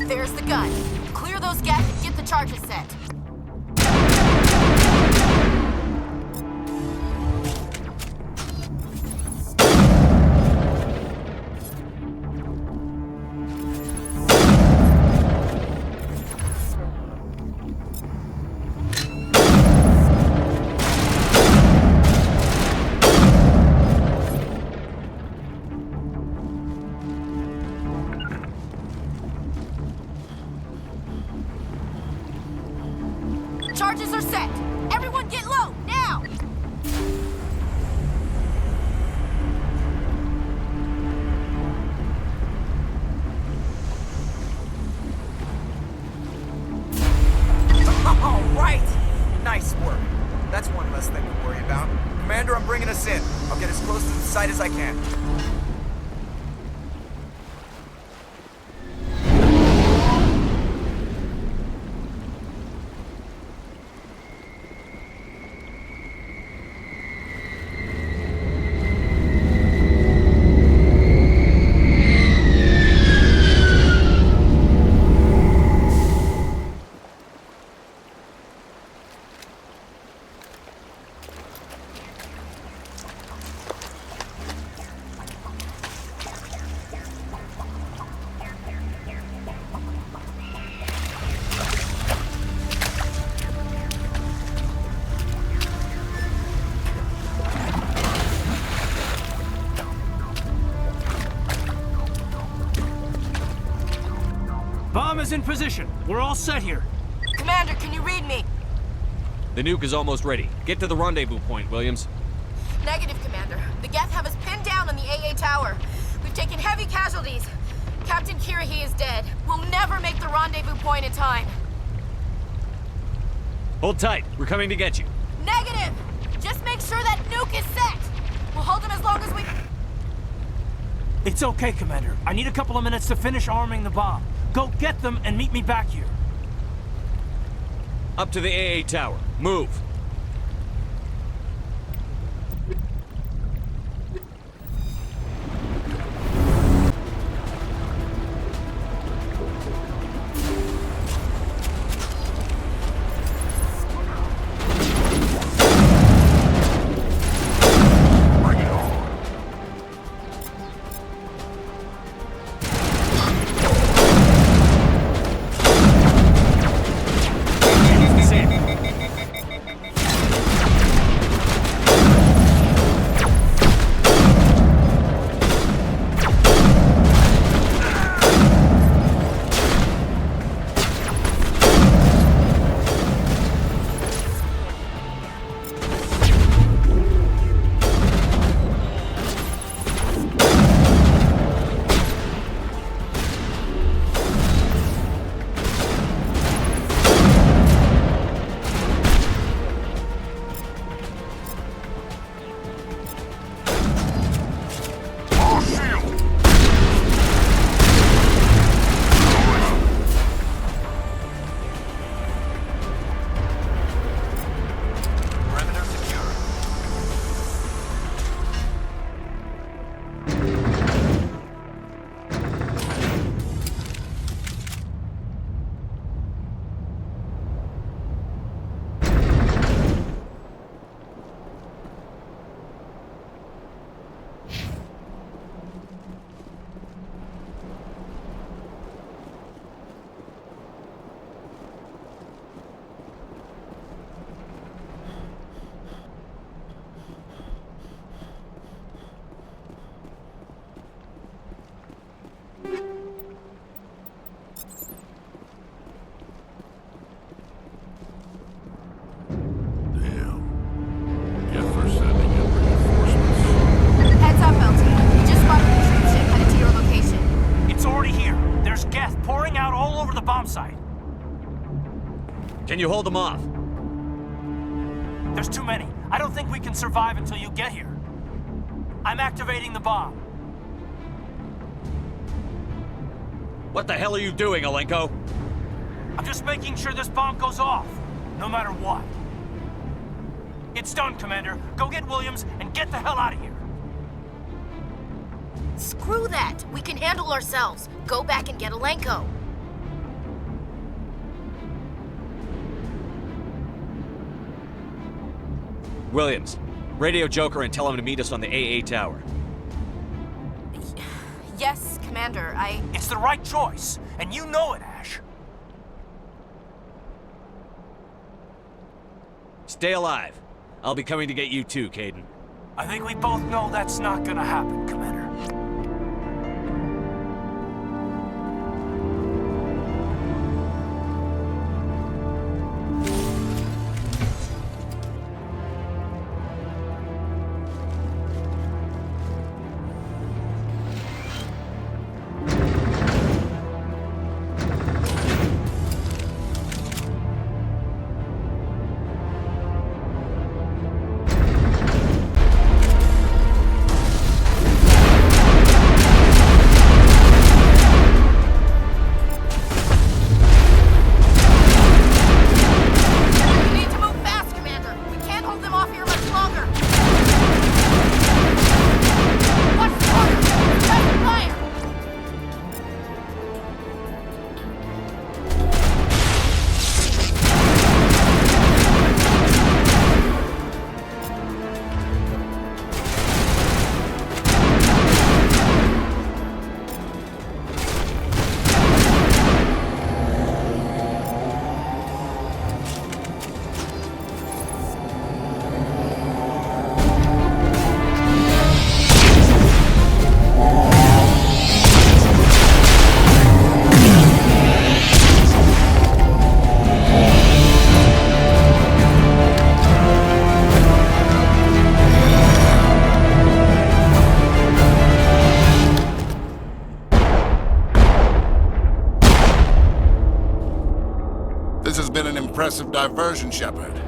There's the gun. Clear those gaps and get the charges set. Charges are set. Everyone get low, now! All right! Nice work. That's one less thing to worry about. Commander, I'm bringing us in. I'll get as close to the site as I can. Bomb is in position. We're all set here. Commander, can you read me? The nuke is almost ready. Get to the rendezvous point, Williams. Negative, Commander. The Geth have us pinned down on the AA tower. We've taken heavy casualties. Captain Kirahi is dead. We'll never make the rendezvous point in time. Hold tight. We're coming to get you. Negative! Just make sure that nuke is set! We'll hold them as long as we... It's okay, Commander. I need a couple of minutes to finish arming the bomb. Go get them and meet me back here. Up to the AA tower. Move. Can you hold them off? There's too many. I don't think we can survive until you get here. I'm activating the bomb. What the hell are you doing, Alenko? I'm just making sure this bomb goes off, no matter what. It's done, Commander. Go get Williams and get the hell out of here. Screw that! We can handle ourselves. Go back and get Alenko. Williams, radio Joker and tell him to meet us on the AA tower. Yes, Commander, It's the right choice, and you know it, Ash. Stay alive. I'll be coming to get you too, Caden. I think we both know that's not gonna happen, Commander. Impressive diversion, Shepard.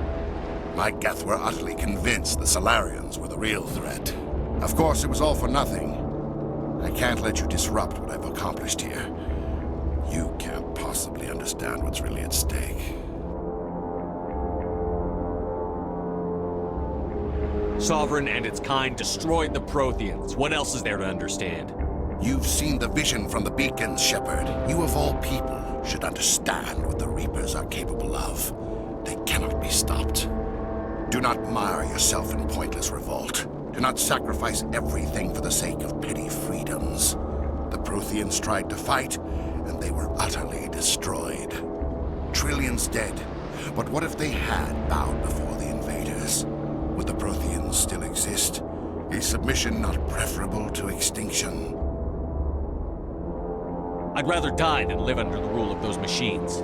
My Geth were utterly convinced the Salarians were the real threat. Of course, it was all for nothing. I can't let you disrupt what I've accomplished here. You can't possibly understand what's really at stake. Sovereign and its kind destroyed the Protheans. What else is there to understand? You've seen the vision from the beacons, Shepard. You of all people should understand what the Reapers are capable of. They cannot be stopped. Do not mire yourself in pointless revolt. Do not sacrifice everything for the sake of petty freedoms. The Protheans tried to fight, and they were utterly destroyed. Trillions dead. But what if they had bowed before the invaders? Would the Protheans still exist? Is submission not preferable to extinction? I'd rather die than live under the rule of those machines.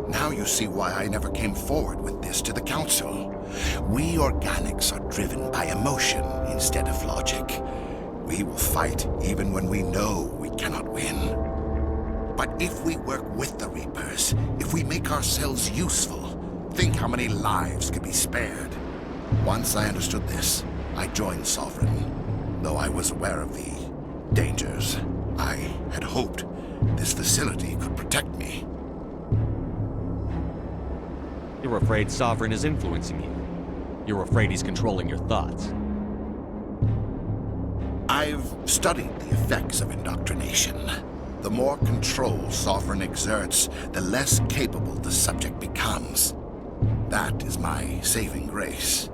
Now you see why I never came forward with this to the Council. We organics are driven by emotion instead of logic. We will fight even when we know we cannot win. But if we work with the Reapers, if we make ourselves useful, think how many lives could be spared. Once I understood this, I joined Sovereign, though I was aware of the dangers. I had hoped this facility could protect me. You're afraid Sovereign is influencing you. You're afraid he's controlling your thoughts. I've studied the effects of indoctrination. The more control Sovereign exerts, the less capable the subject becomes. That is my saving grace.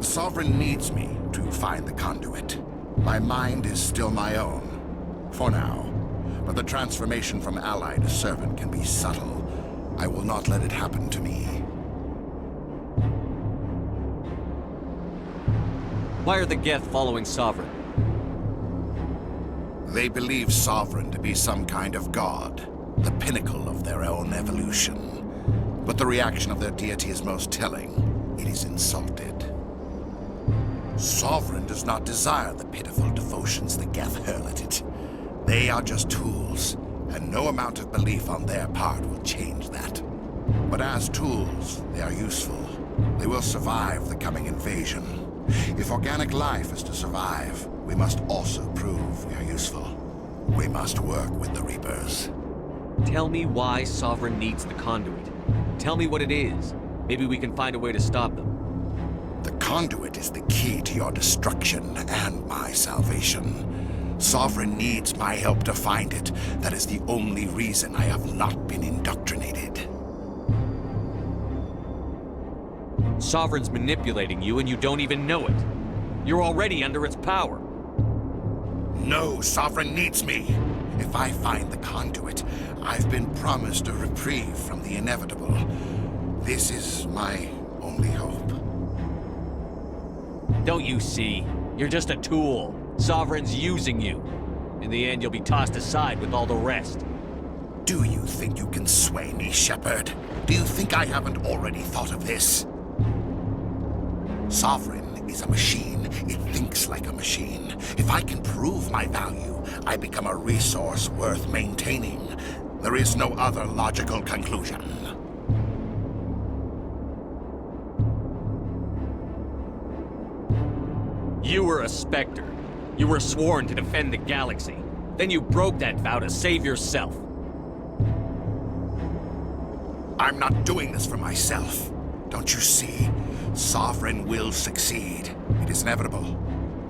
Sovereign needs me to find the conduit. My mind is still my own, for now. But the transformation from ally to servant can be subtle. I will not let it happen to me. Why are the Geth following Sovereign? They believe Sovereign to be some kind of god, the pinnacle of their own evolution. But the reaction of their deity is most telling. It is insulted. Sovereign does not desire the pitiful devotions the Geth hurl at it. They are just tools, and no amount of belief on their part will change that. But as tools, they are useful. They will survive the coming invasion. If organic life is to survive, we must also prove we are useful. We must work with the Reapers. Tell me why Sovereign needs the conduit. Tell me what it is. Maybe we can find a way to stop them. The conduit is the key to your destruction and my salvation. Sovereign needs my help to find it. That is the only reason I have not been indoctrinated. Sovereign's manipulating you and you don't even know it. You're already under its power. No, Sovereign needs me. If I find the conduit, I've been promised a reprieve from the inevitable. This is my only hope. Don't you see? You're just a tool. Sovereign's using you. In the end, you'll be tossed aside with all the rest. Do you think you can sway me, Shepard? Do you think I haven't already thought of this? Sovereign is a machine. It thinks like a machine. If I can prove my value, I become a resource worth maintaining. There is no other logical conclusion. You were a Spectre. You were sworn to defend the galaxy. Then you broke that vow to save yourself. I'm not doing this for myself. Don't you see? Sovereign will succeed. It is inevitable.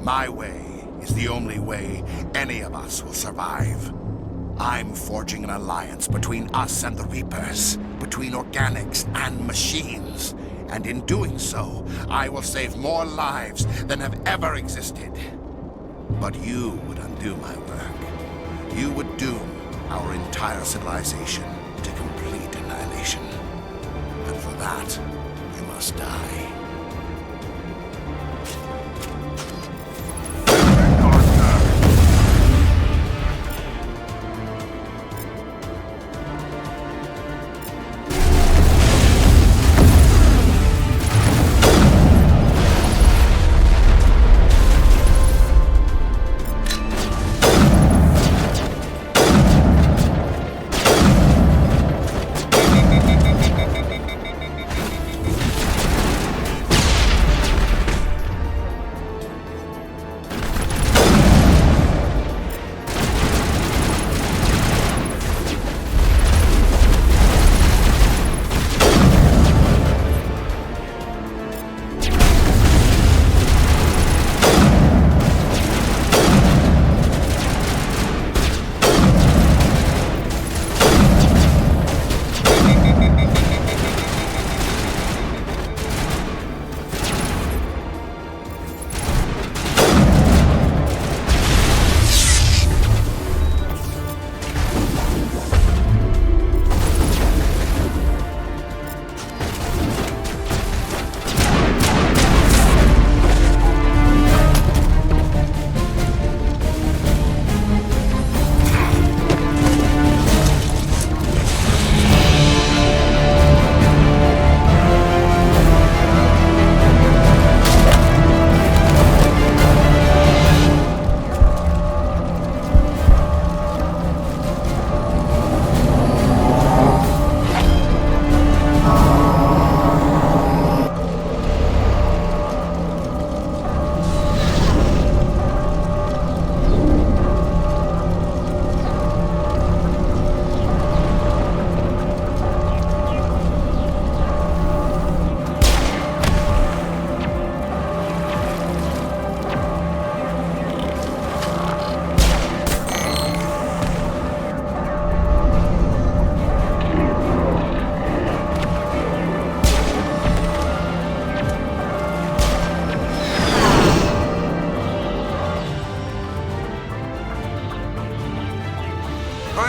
My way is the only way any of us will survive. I'm forging an alliance between us and the Reapers, between organics and machines. And in doing so, I will save more lives than have ever existed. But you would undo my work. You would doom our entire civilization to complete annihilation. And for that, you must die.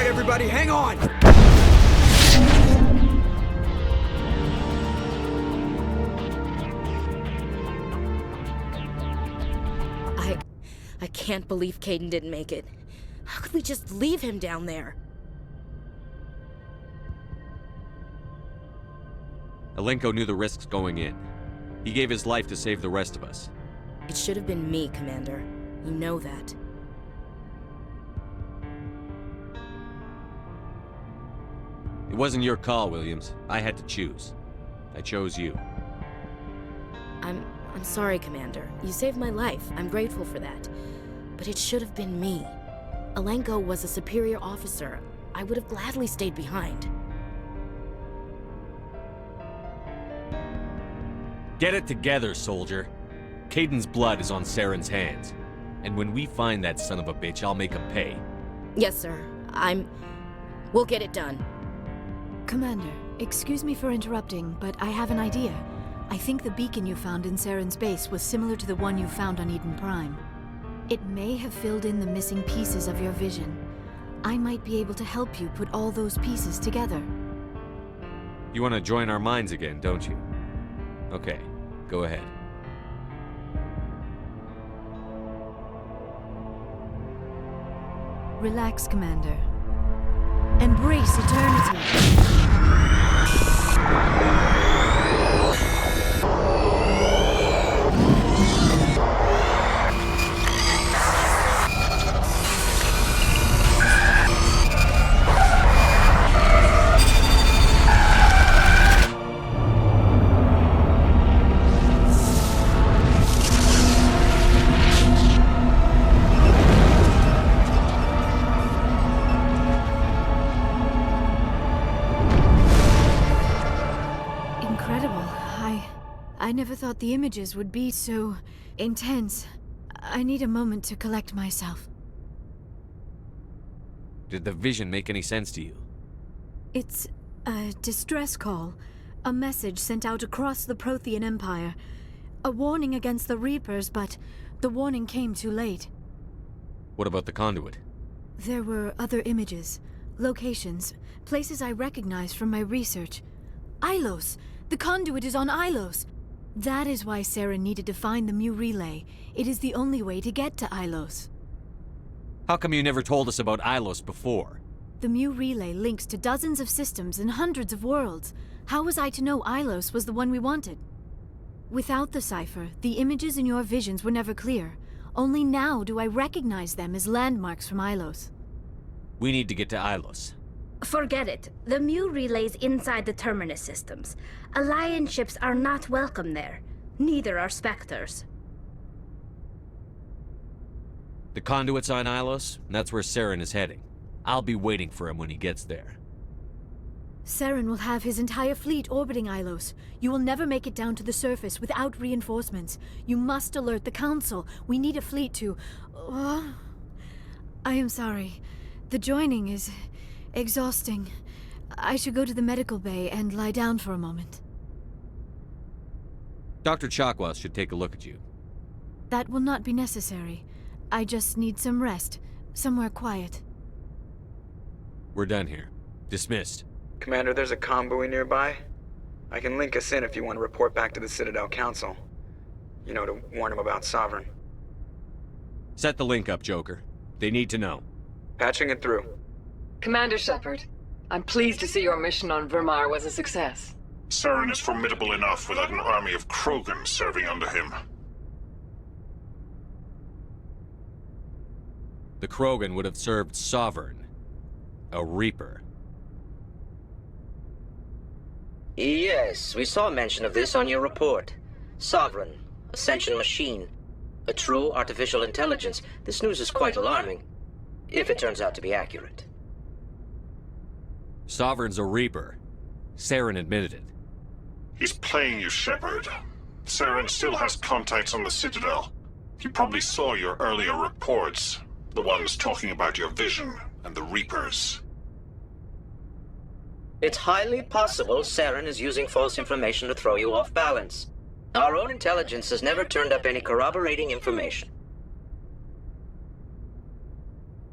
Everybody, hang on! I can't believe Caden didn't make it. How could we just leave him down there? Alenko knew the risks going in. He gave his life to save the rest of us. It should have been me, Commander. You know that. It wasn't your call, Williams. I had to choose. I chose you. I'm sorry, Commander. You saved my life. I'm grateful for that. But it should have been me. Alenko was a superior officer. I would have gladly stayed behind. Get it together, soldier. Kaidan's blood is on Saren's hands. And when we find that son of a bitch, I'll make him pay. Yes, sir. We'll get it done. Commander, excuse me for interrupting, but I have an idea. I think the beacon you found in Saren's base was similar to the one you found on Eden Prime. It may have filled in the missing pieces of your vision. I might be able to help you put all those pieces together. You want to join our minds again, don't you? Okay, go ahead. Relax, Commander. Embrace eternity. I never thought the images would be so intense. I need a moment to collect myself. Did the vision make any sense to you? It's a distress call. A message sent out across the Prothean Empire. A warning against the Reapers, but the warning came too late. What about the conduit? There were other images, locations, places I recognized from my research. Ilos! The conduit is on Ilos! That is why Saren needed to find the Mu relay. It is the only way to get to Ilos. How come you never told us about Ilos before? The Mu relay links to dozens of systems and hundreds of worlds. How was I to know Ilos was the one we wanted? Without the cipher, the images in your visions were never clear. Only now do I recognize them as landmarks from Ilos. We need to get to Ilos. Forget it. The Mu relay's inside the Terminus systems. Alliance ships are not welcome there. Neither are Spectres. The conduit's on Ilos, and that's where Saren is heading. I'll be waiting for him when he gets there. Saren will have his entire fleet orbiting Ilos. You will never make it down to the surface without reinforcements. You must alert the Council. We need a fleet to... I am sorry. The joining is... exhausting. I should go to the medical bay and lie down for a moment. Dr. Chakwas should take a look at you. That will not be necessary. I just need some rest. Somewhere quiet. We're done here. Dismissed. Commander, there's a convoy nearby. I can link us in if you want to report back to the Citadel Council. You know, to warn them about Sovereign. Set the link up, Joker. They need to know. Patching it through. Commander Shepard, I'm pleased to see your mission on Vermar was a success. Saren is formidable enough without an army of Krogan serving under him. The Krogan would have served Sovereign. A Reaper. Yes, we saw mention of this on your report. Sovereign, Ascension machine, a true artificial intelligence. This news is quite alarming, if it turns out to be accurate. Sovereign's a Reaper. Saren admitted it. He's playing you, Shepard. Saren still has contacts on the Citadel. He probably saw your earlier reports, the ones talking about your vision and the Reapers. It's highly possible Saren is using false information to throw you off balance. Our own intelligence has never turned up any corroborating information.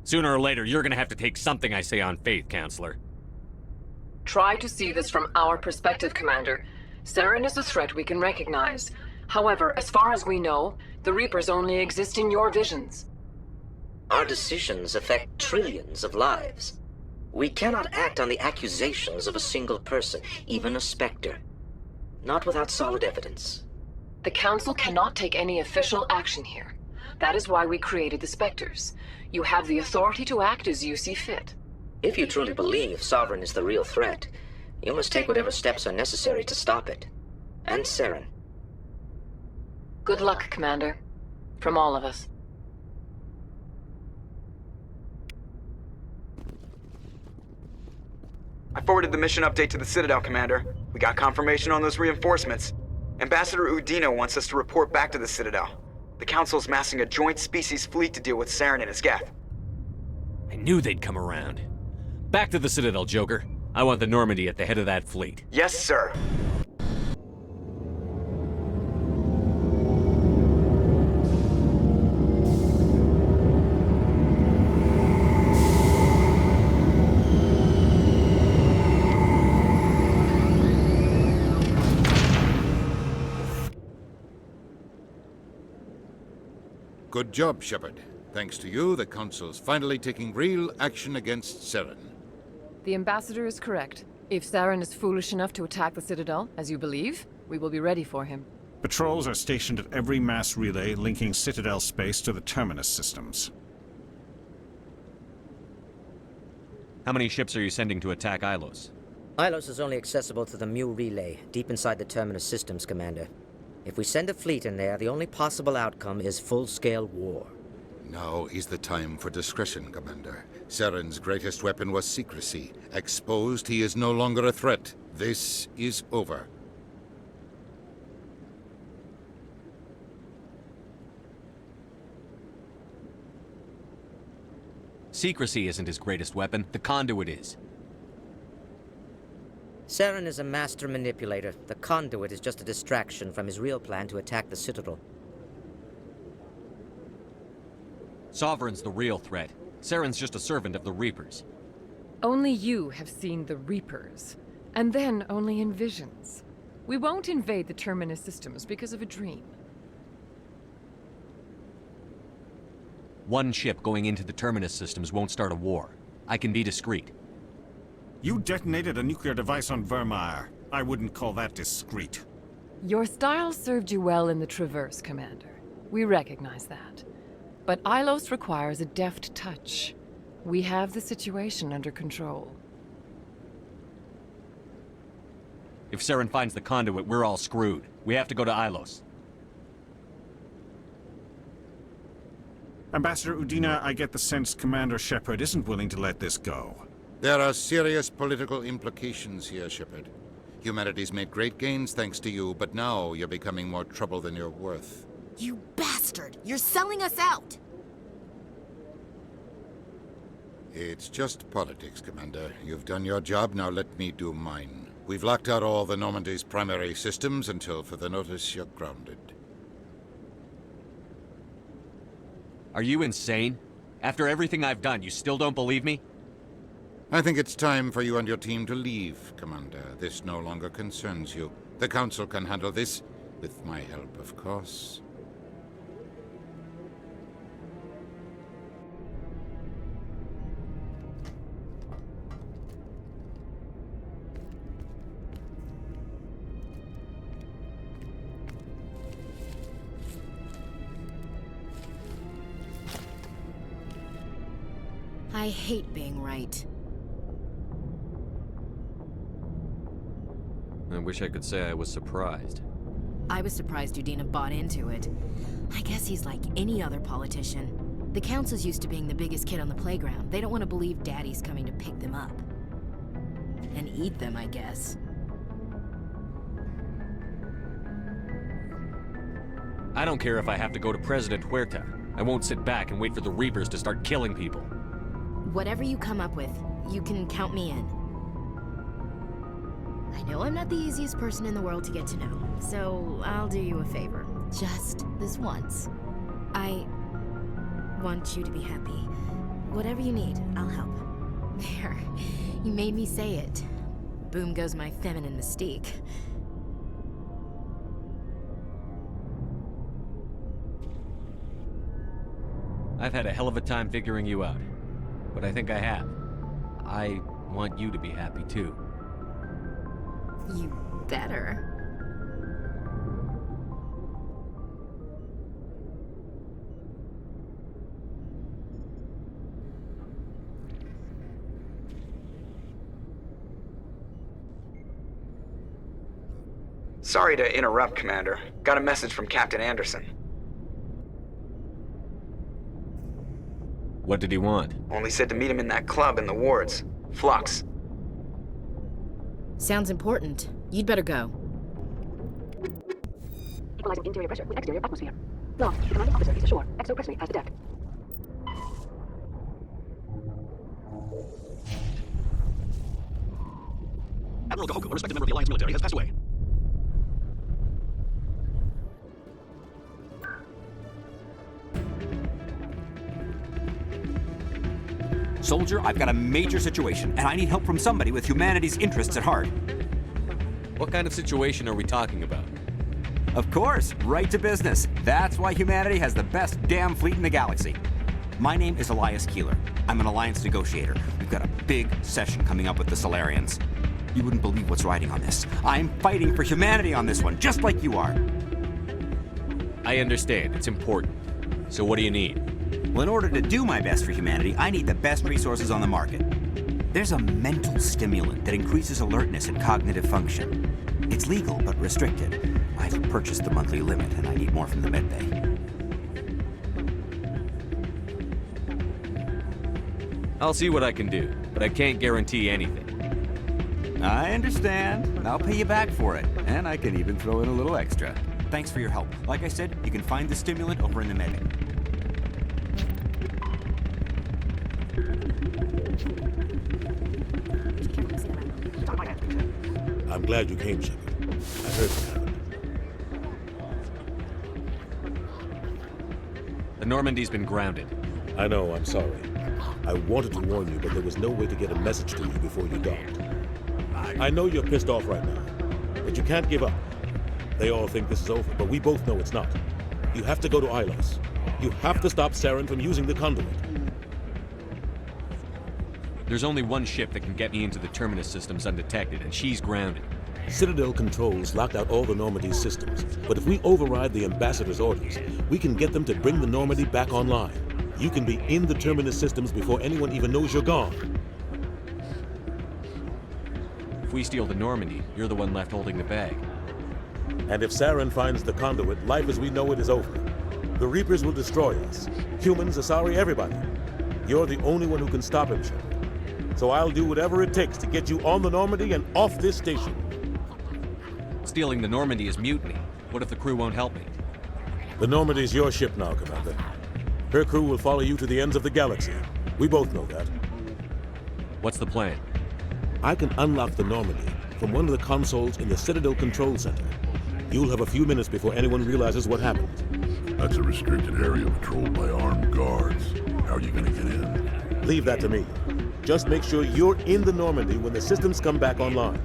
Sooner or later, you're gonna have to take something I say on faith, Counselor. Try to see this from our perspective, Commander. Saren is a threat we can recognize. However, as far as we know, the Reapers only exist in your visions. Our decisions affect trillions of lives. We cannot act on the accusations of a single person, even a Spectre. Not without solid evidence. The Council cannot take any official action here. That is why we created the Spectres. You have the authority to act as you see fit. If you truly believe Sovereign is the real threat, you must take whatever steps are necessary to stop it. And Saren. Good luck, Commander. From all of us. I forwarded the mission update to the Citadel, Commander. We got confirmation on those reinforcements. Ambassador Udina wants us to report back to the Citadel. The Council's massing a joint species fleet to deal with Saren and his Geth. I knew they'd come around. Back to the Citadel, Joker. I want the Normandy at the head of that fleet. Yes, sir. Good job, Shepard. Thanks to you, the Council's finally taking real action against Saren. The Ambassador is correct. If Saren is foolish enough to attack the Citadel, as you believe, we will be ready for him. Patrols are stationed at every mass relay linking Citadel space to the terminus systems. How many ships are you sending to attack Ilos? Ilos is only accessible to the Mu relay, deep inside the terminus systems, Commander. If we send a fleet in there, the only possible outcome is full-scale war. Now is the time for discretion, Commander. Saren's greatest weapon was secrecy. Exposed, he is no longer a threat. This is over. Secrecy isn't his greatest weapon. The conduit is. Saren is a master manipulator. The conduit is just a distraction from his real plan to attack the Citadel. Sovereign's the real threat. Saren's just a servant of the Reapers. Only you have seen the Reapers, and then only in visions. We won't invade the terminus systems because of a dream. One ship going into the terminus systems won't start a war. I can be discreet. You detonated a nuclear device on Vermeer. I wouldn't call that discreet. Your style served you well in the Traverse, Commander. We recognize that. But Ilos requires a deft touch. We have the situation under control. If Saren finds the conduit, we're all screwed. We have to go to Ilos. Ambassador Udina, I get the sense Commander Shepard isn't willing to let this go. There are serious political implications here, Shepard. Humanity's made great gains thanks to you, but now you're becoming more trouble than you're worth. You bastard! You're selling us out! It's just politics, Commander. You've done your job, now let me do mine. We've locked out all the Normandy's primary systems until further notice you're grounded. Are you insane? After everything I've done, you still don't believe me? I think it's time for you and your team to leave, Commander. This no longer concerns you. The Council can handle this, with my help, of course. I hate being right. I wish I could say I was surprised. I was surprised Udina bought into it. I guess he's like any other politician. The Council's used to being the biggest kid on the playground. They don't want to believe Daddy's coming to pick them up. And eat them, I guess. I don't care if I have to go to President Huerta. I won't sit back and wait for the Reapers to start killing people. Whatever you come up with, you can count me in. I know I'm not the easiest person in the world to get to know, so I'll do you a favor. Just this once. I want you to be happy. Whatever you need, I'll help. There. You made me say it. Boom goes my feminine mystique. I've had a hell of a time figuring you out. But I think I have. I want you to be happy too. You better. Sorry to interrupt, Commander. Got a message from Captain Anderson. What did he want? Only said to meet him in that club in the wards. Flux. Sounds important. You'd better go. Equalizing interior pressure with exterior atmosphere. Lost. The commanding officer is ashore. Exo Presley has the deck. Admiral Gahoku, a respected member of the Alliance military, has passed away. Soldier, I've got a major situation, and I need help from somebody with humanity's interests at heart. What kind of situation are we talking about? Of course, right to business. That's why humanity has the best damn fleet in the galaxy. My name is Elias Keeler. I'm an Alliance negotiator. We've got a big session coming up with the Solarians. You wouldn't believe what's riding on this. I'm fighting for humanity on this one, just like you are. I understand. It's important. So what do you need? Well, in order to do my best for humanity, I need the best resources on the market. There's a mental stimulant that increases alertness and cognitive function. It's legal, but restricted. I've purchased the monthly limit, and I need more from the medbay. I'll see what I can do, but I can't guarantee anything. I understand, and I'll pay you back for it. And I can even throw in a little extra. Thanks for your help. Like I said, you can find the stimulant over in the medbay. I'm glad you came, Shepard. I heard what happened. The Normandy's been grounded. I know, I'm sorry. I wanted to warn you, but there was no way to get a message to you before you docked. I know you're pissed off right now, but you can't give up. They all think this is over, but we both know it's not. You have to go to Ilos. You have to stop Saren from using the conduit. There's only one ship that can get me into the terminus systems undetected, and she's grounded. Citadel controls locked out all the Normandy's systems, but if we override the ambassador's orders, we can get them to bring the Normandy back online. You can be in the terminus systems before anyone even knows you're gone. If we steal the Normandy, you're the one left holding the bag. And if Saren finds the conduit, life as we know it is over. The Reapers will destroy us. Humans, Asari, everybody. You're the only one who can stop him, Shepard. So I'll do whatever it takes to get you on the Normandy and off this station. Stealing the Normandy is mutiny. What if the crew won't help me? The Normandy's your ship now, Commander. Her crew will follow you to the ends of the galaxy. We both know that. What's the plan? I can unlock the Normandy from one of the consoles in the Citadel Control Center. You'll have a few minutes before anyone realizes what happened. That's a restricted area patrolled by armed guards. How are you gonna get in? Leave that to me. Just make sure you're in the Normandy when the systems come back online.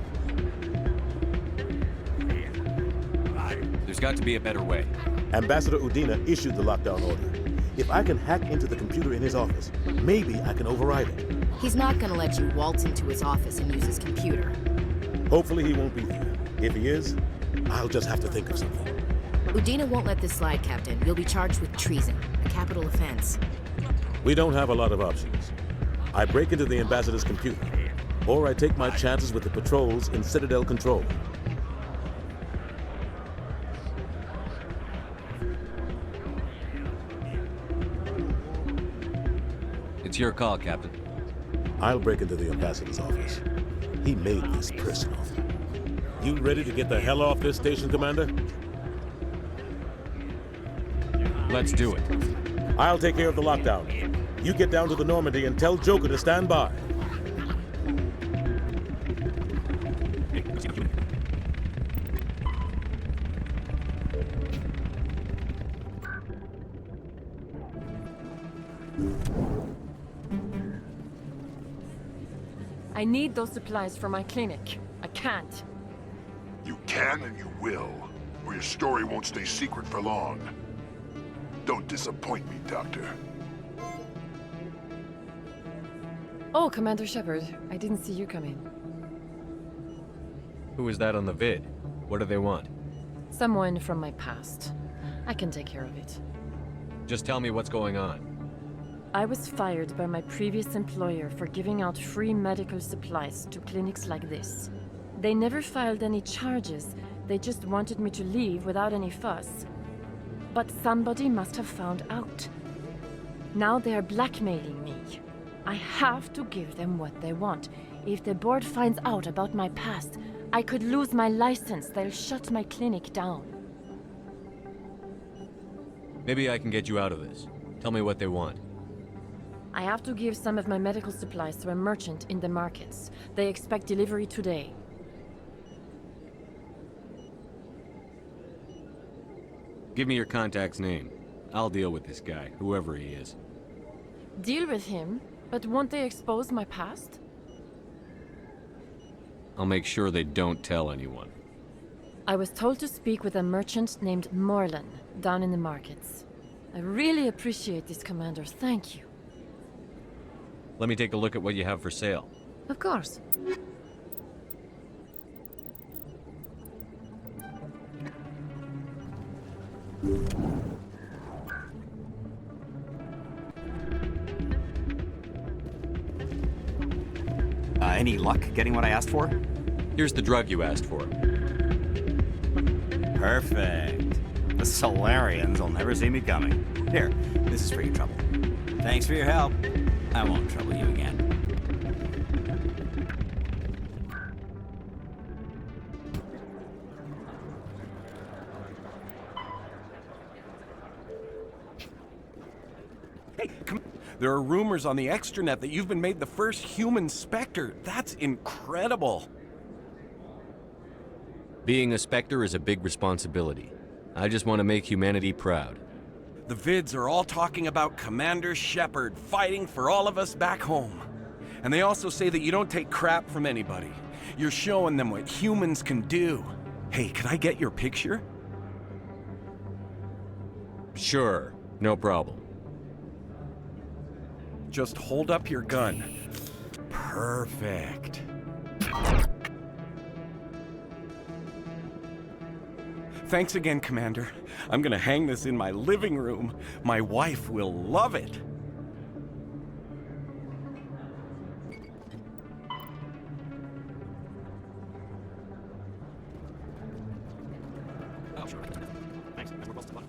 There's got to be a better way. Ambassador Udina issued the lockdown order. If I can hack into the computer in his office, maybe I can override it. He's not gonna let you waltz into his office and use his computer. Hopefully he won't be there. If he is, I'll just have to think of something. Udina won't let this slide, Captain. You'll be charged with treason, a capital offense. We don't have a lot of options. I break into the ambassador's computer, or I take my chances with the patrols in Citadel Control. It's your call, Captain. I'll break into the ambassador's office. He made this personal. You ready to get the hell off this station, Commander? Let's do it. I'll take care of the lockdown. You get down to the Normandy and tell Joker to stand by. I need those supplies for my clinic. I can't. You can and you will, or your story won't stay secret for long. Don't disappoint me, Doctor. Oh, Commander Shepard. I didn't see you come in. Who is that on the vid? What do they want? Someone from my past. I can take care of it. Just tell me what's going on. I was fired by my previous employer for giving out free medical supplies to clinics like this. They never filed any charges, They just wanted me to leave without any fuss. But somebody must have found out. Now they are blackmailing me. I have to give them what they want. If the board finds out about my past, I could lose my license. They'll shut my clinic down. Maybe I can get you out of this. Tell me what they want. I have to give some of my medical supplies to a merchant in the markets. They expect delivery today. Give me your contact's name. I'll deal with this guy, whoever he is. Deal with him? But won't they expose my past? I'll make sure they don't tell anyone. I was told to speak with a merchant named Morlan, down in the markets. I really appreciate this, Commander. Thank you. Let me take a look at what you have for sale. Of course. Any luck getting what I asked for? Here's the drug you asked for. Perfect. The Solarians will never see me coming. Here, this is for your trouble. Thanks for your help. I won't trouble you again. Hey, come. There are rumors on the extranet that you've been made the first human Spectre. That's incredible. Being a Spectre is a big responsibility. I just want to make humanity proud. The vids are all talking about Commander Shepard fighting for all of us back home. And they also say that you don't take crap from anybody. You're showing them what humans can do. Hey, can I get your picture? Sure, no problem. Just hold up your gun. Perfect. Thanks again, Commander. I'm gonna hang this in my living room. My wife will love it. Oh, sure. Thanks. We're both fun.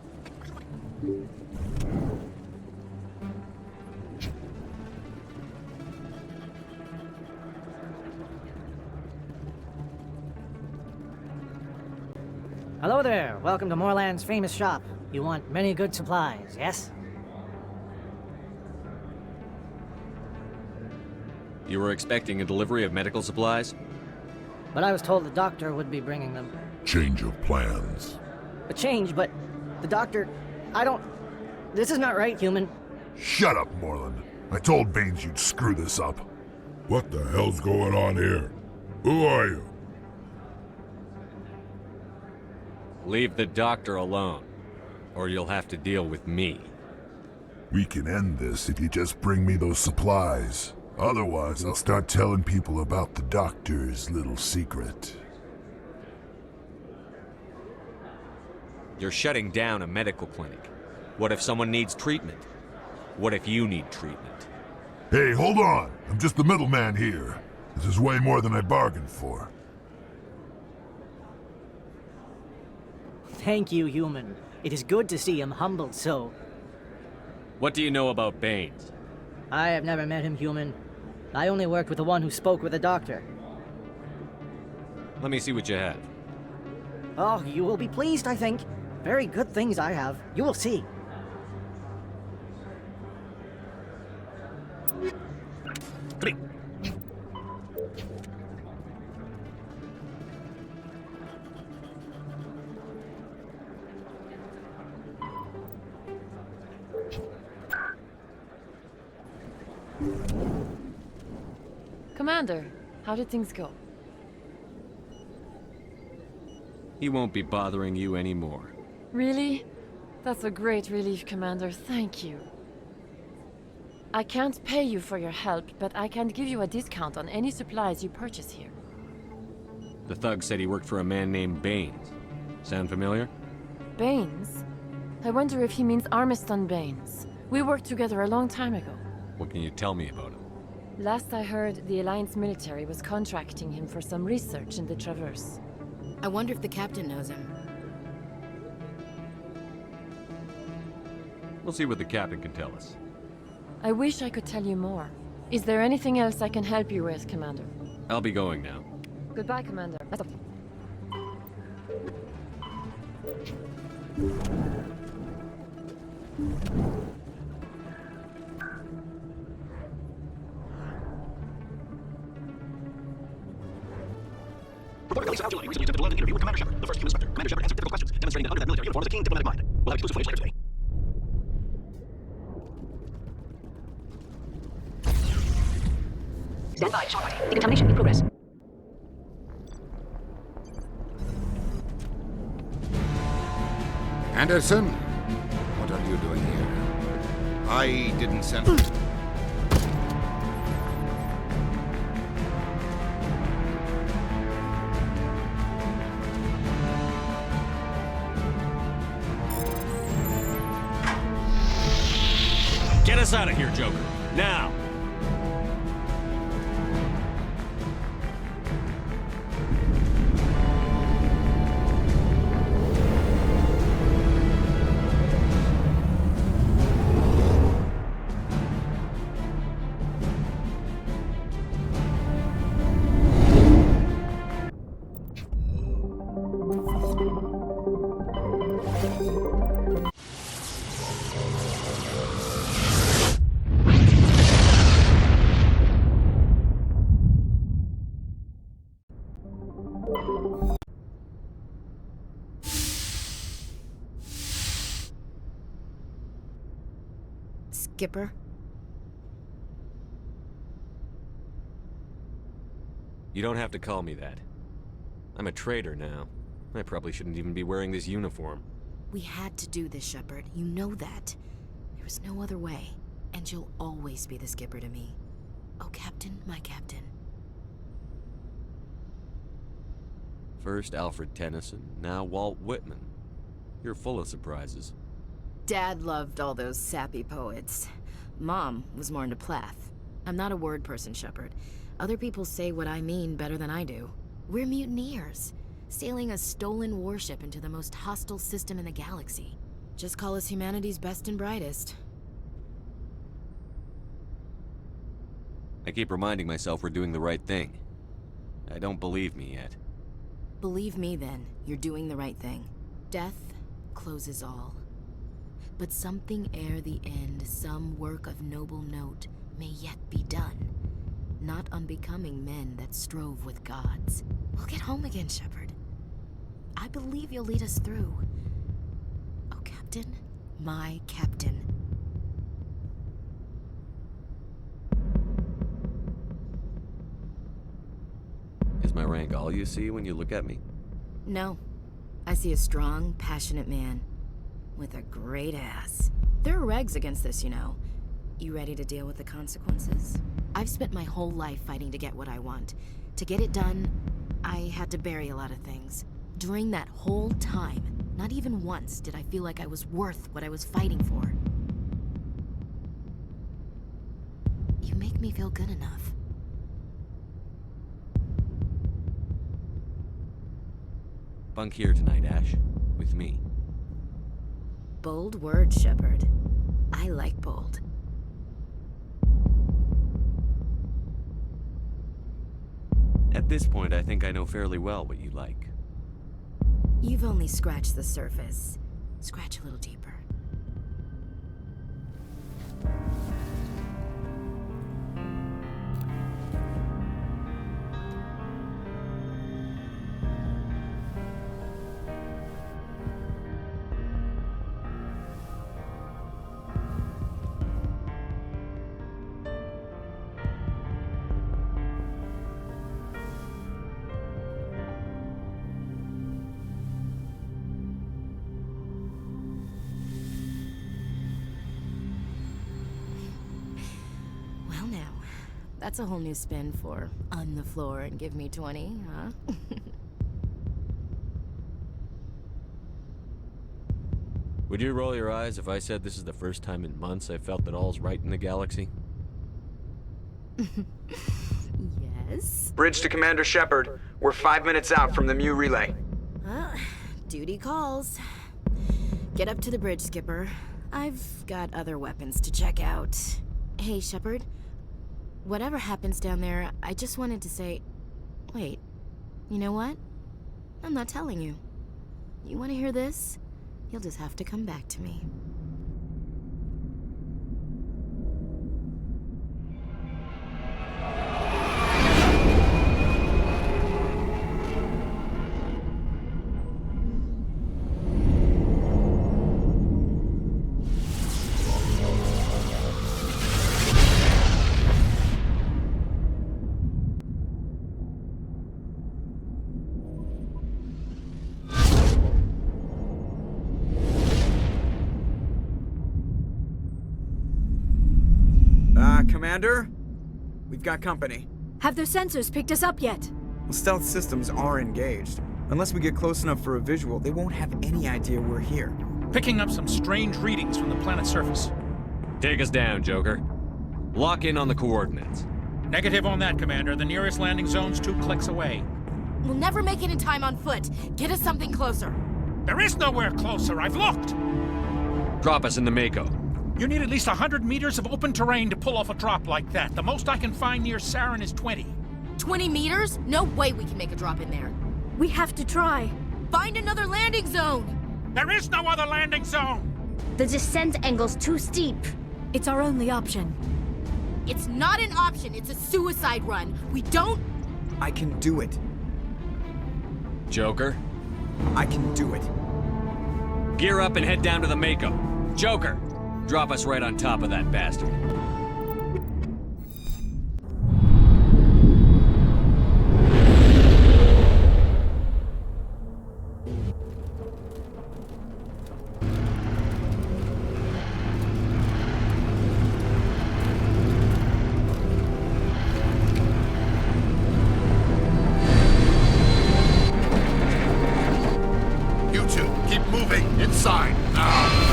Hello there. Welcome to Moorland's famous shop. You want many good supplies, yes? You were expecting a delivery of medical supplies? But I was told the doctor would be bringing them. Change of plans. A change, but the doctor... I don't... This is not right, human. Shut up, Moreland. I told Baines you'd screw this up. What the hell's going on here? Who are you? Leave the doctor alone, or you'll have to deal with me. We can end this if you just bring me those supplies. Otherwise, I'll start telling people about the doctor's little secret. You're shutting down a medical clinic. What if someone needs treatment? What if you need treatment? Hey, hold on! I'm just the middleman here. This is way more than I bargained for. Thank you, human. It is good to see him humbled so. What do you know about Baines? I have never met him, human. I only worked with the one who spoke with the doctor. Let me see what you have. Oh, you will be pleased, I think. Very good things I have. You will see. Commander, how did things go? He won't be bothering you anymore. Really? That's a great relief, Commander. Thank you. I can't pay you for your help, but I can give you a discount on any supplies you purchase here. The thug said he worked for a man named Baines. Sound familiar? Baines? I wonder if he means Armiston Baines. We worked together a long time ago. What can you tell me about him? Last I heard, the Alliance military was contracting him for some research in the Traverse. I wonder if the captain knows him. We'll see what the captain can tell us. I wish I could tell you more. Is there anything else I can help you with, Commander? I'll be going now. Goodbye, Commander. Best of luck. Reporter Elisa Algelani recently attempted to land an interview with Commander Shepard, the first human inspector. Commander Shepard answered difficult questions, demonstrating that under that military uniform is a keen diplomatic mind. We'll have exclusive footage later today. Stand by, shock party. Decontamination in progress. Anderson, what are you doing here? I didn't send... Get us out of here, Joker. Now! Skipper? You don't have to call me that. I'm a traitor now. I probably shouldn't even be wearing this uniform. We had to do this, Shepard. You know that. There was no other way. And you'll always be the skipper to me. Oh, Captain, my captain. First Alfred Tennyson, now Walt Whitman. You're full of surprises. Dad loved all those sappy poets. Mom was more into Plath. I'm not a word person, Shepard. Other people say what I mean better than I do. We're mutineers, sailing a stolen warship into the most hostile system in the galaxy. Just call us humanity's best and brightest. I keep reminding myself we're doing the right thing. I don't believe me yet. Believe me then, you're doing the right thing. Death closes all. But something ere the end, some work of noble note, may yet be done. Not unbecoming men that strove with gods. We'll get home again, Shepard. I believe you'll lead us through. Oh, Captain, my captain. Is my rank all you see when you look at me? No. I see a strong, passionate man. With a great ass. There are regs against this, you know. You ready to deal with the consequences? I've spent my whole life fighting to get what I want. To get it done, I had to bury a lot of things. During that whole time, not even once did I feel like I was worth what I was fighting for. You make me feel good enough. Bunk here tonight, Ash. With me. Bold word, Shepard. I like bold. At this point, I think I know fairly well what you like. You've only scratched the surface. Scratch a little deeper. That's a whole new spin for on the floor and give me 20, huh? Would you roll your eyes if I said this is the first time in months I felt that all's right in the galaxy? Yes? Bridge to Commander Shepard. We're 5 minutes out from the Mu relay. Duty calls. Get up to the bridge, Skipper. I've got other weapons to check out. Hey, Shepard. Whatever happens down there, I just wanted to say... Wait, you know what? I'm not telling you. You want to hear this? You'll just have to come back to me. Commander? We've got company. Have their sensors picked us up yet? Well, stealth systems are engaged. Unless we get close enough for a visual, they won't have any idea we're here. Picking up some strange readings from the planet's surface. Take us down, Joker. Lock in on the coordinates. Negative on that, Commander. The nearest landing zone's 2 clicks away. We'll never make it in time on foot. Get us something closer. There is nowhere closer. I've looked. Drop us in the Mako. You need at least 100 meters of open terrain to pull off a drop like that. The most I can find near Saren is 20. 20 meters? No way we can make a drop in there. We have to try. Find another landing zone! There is no other landing zone! The descent angle's too steep. It's our only option. It's not an option, it's a suicide run. We don't... I can do it. Joker? I can do it. Gear up and head down to the Mako. Joker! Drop us right on top of that bastard. You two, keep moving inside now.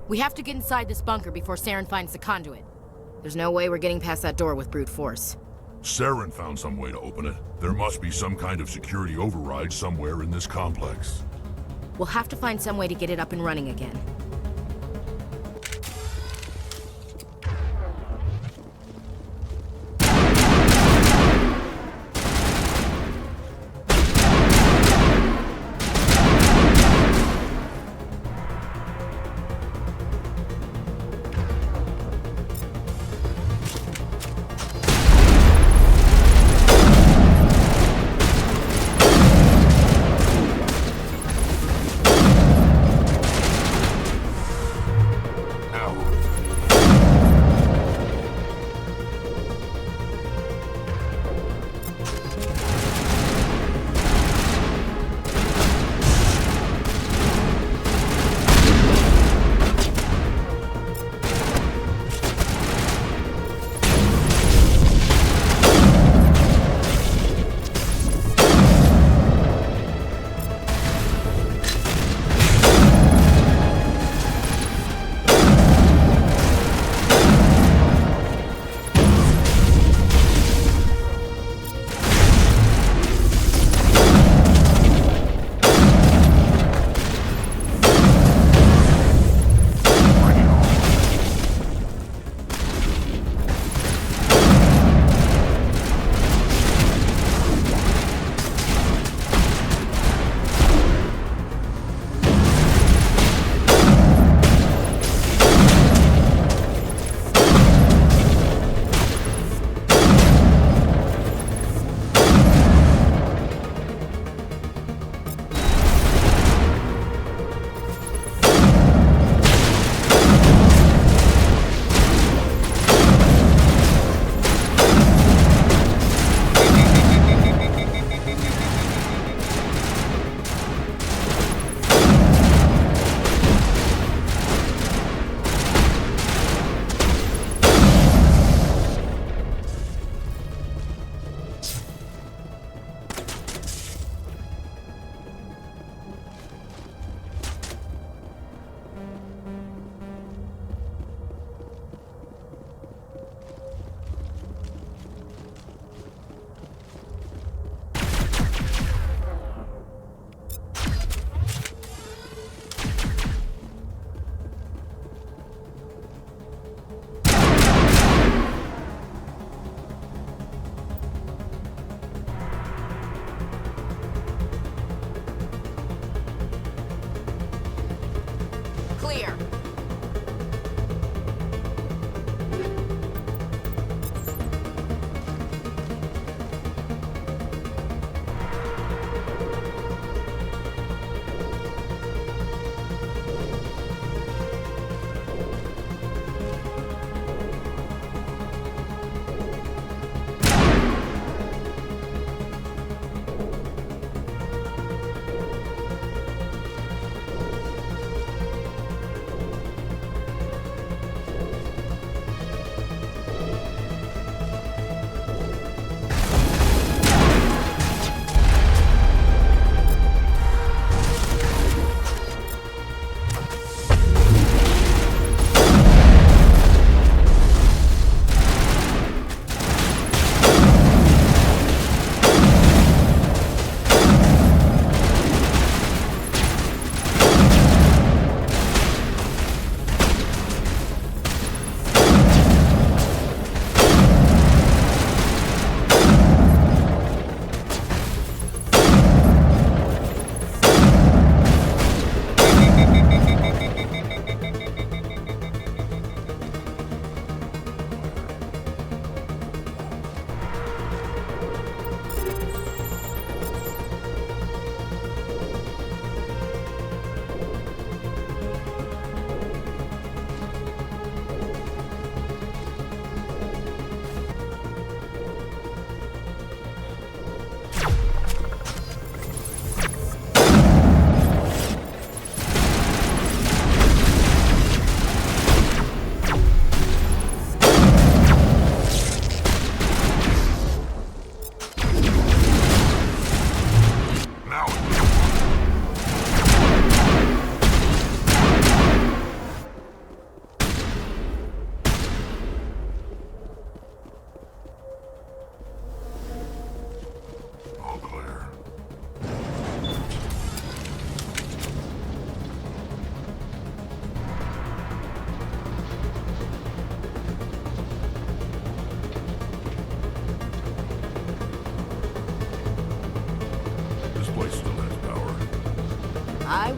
We have to get inside this bunker before Saren finds the conduit. There's no way we're getting past that door with brute force. Saren found some way to open it. There must be some kind of security override somewhere in this complex. We'll have to find some way to get it up and running again.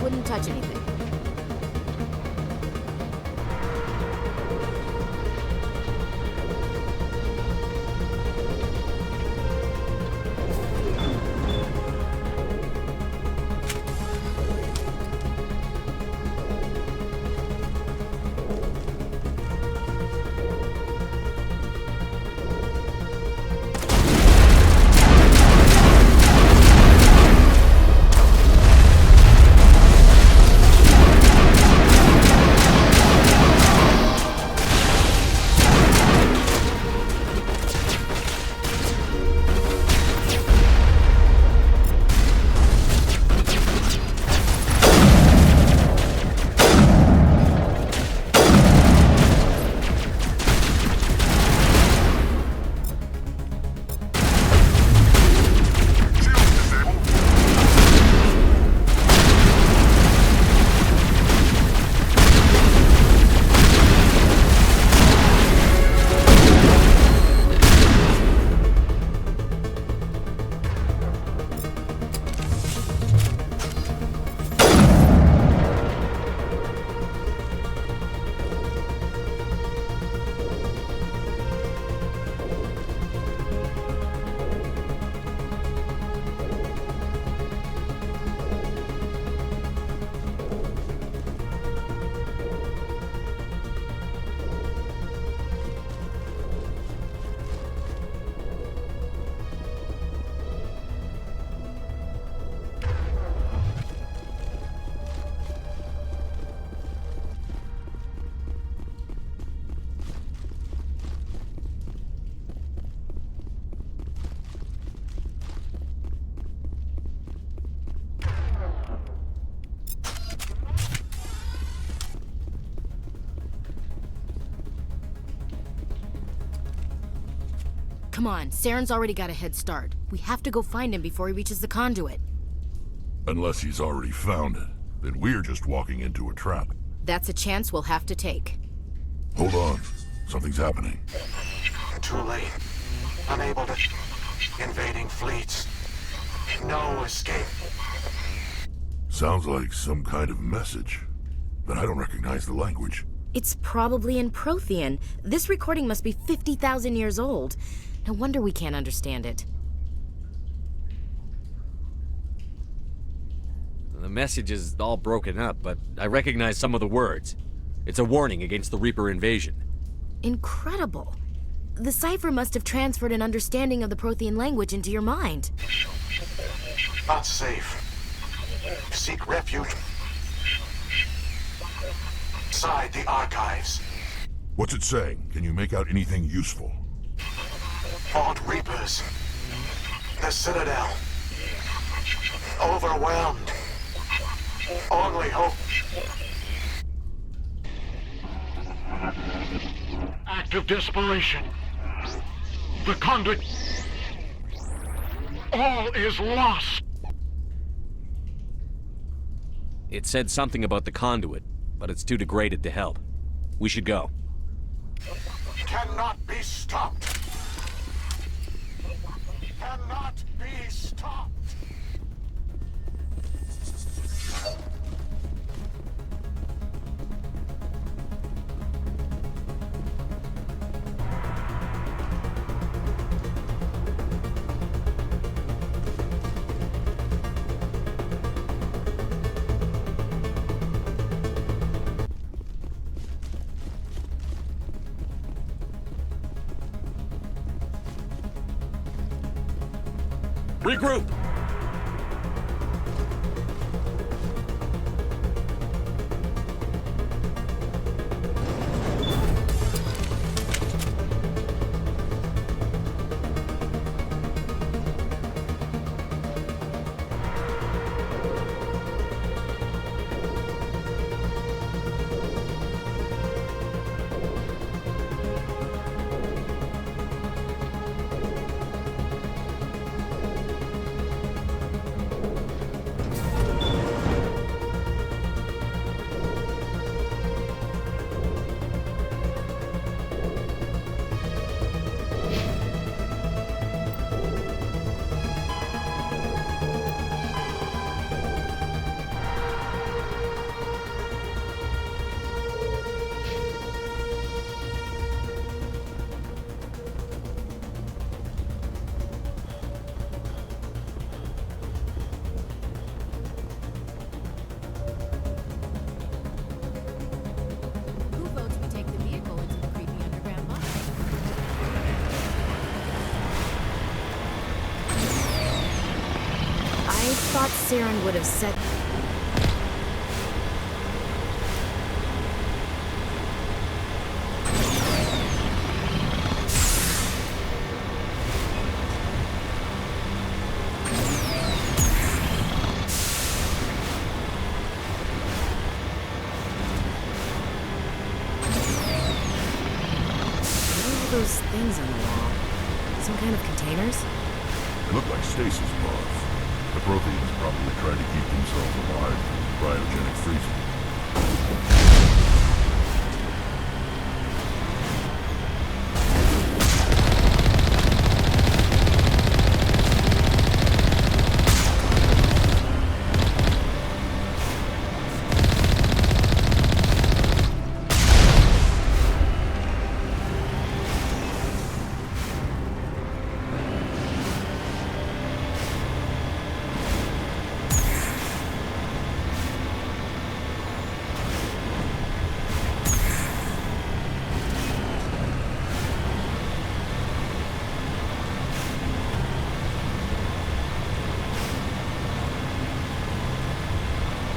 wouldn't touch anything. Come on, Saren's already got a head start. We have to go find him before he reaches the conduit. Unless he's already found it, then we're just walking into a trap. That's a chance we'll have to take. Hold on. Something's happening. Too late. Unable to... Invading fleets. No escape. Sounds like some kind of message, but I don't recognize the language. It's probably in Prothean. This recording must be 50,000 years old. No wonder we can't understand it. The message is all broken up, but I recognize some of the words. It's a warning against the Reaper invasion. Incredible. The cipher must have transferred an understanding of the Prothean language into your mind. Not safe. Seek refuge inside the archives. What's it saying? Can you make out anything useful? Fought Reapers. The Citadel. Overwhelmed. Only hope. Act of desperation. The conduit. All is lost. It said something about the conduit, but it's too degraded to help. We should go. Cannot be stopped. Cannot be stopped. Regroup! thought Saren would have set... Those things on the wall. Some kind of containers? They look like stasis pods. The Protheans probably tried to keep themselves alive from cryogenic freezing.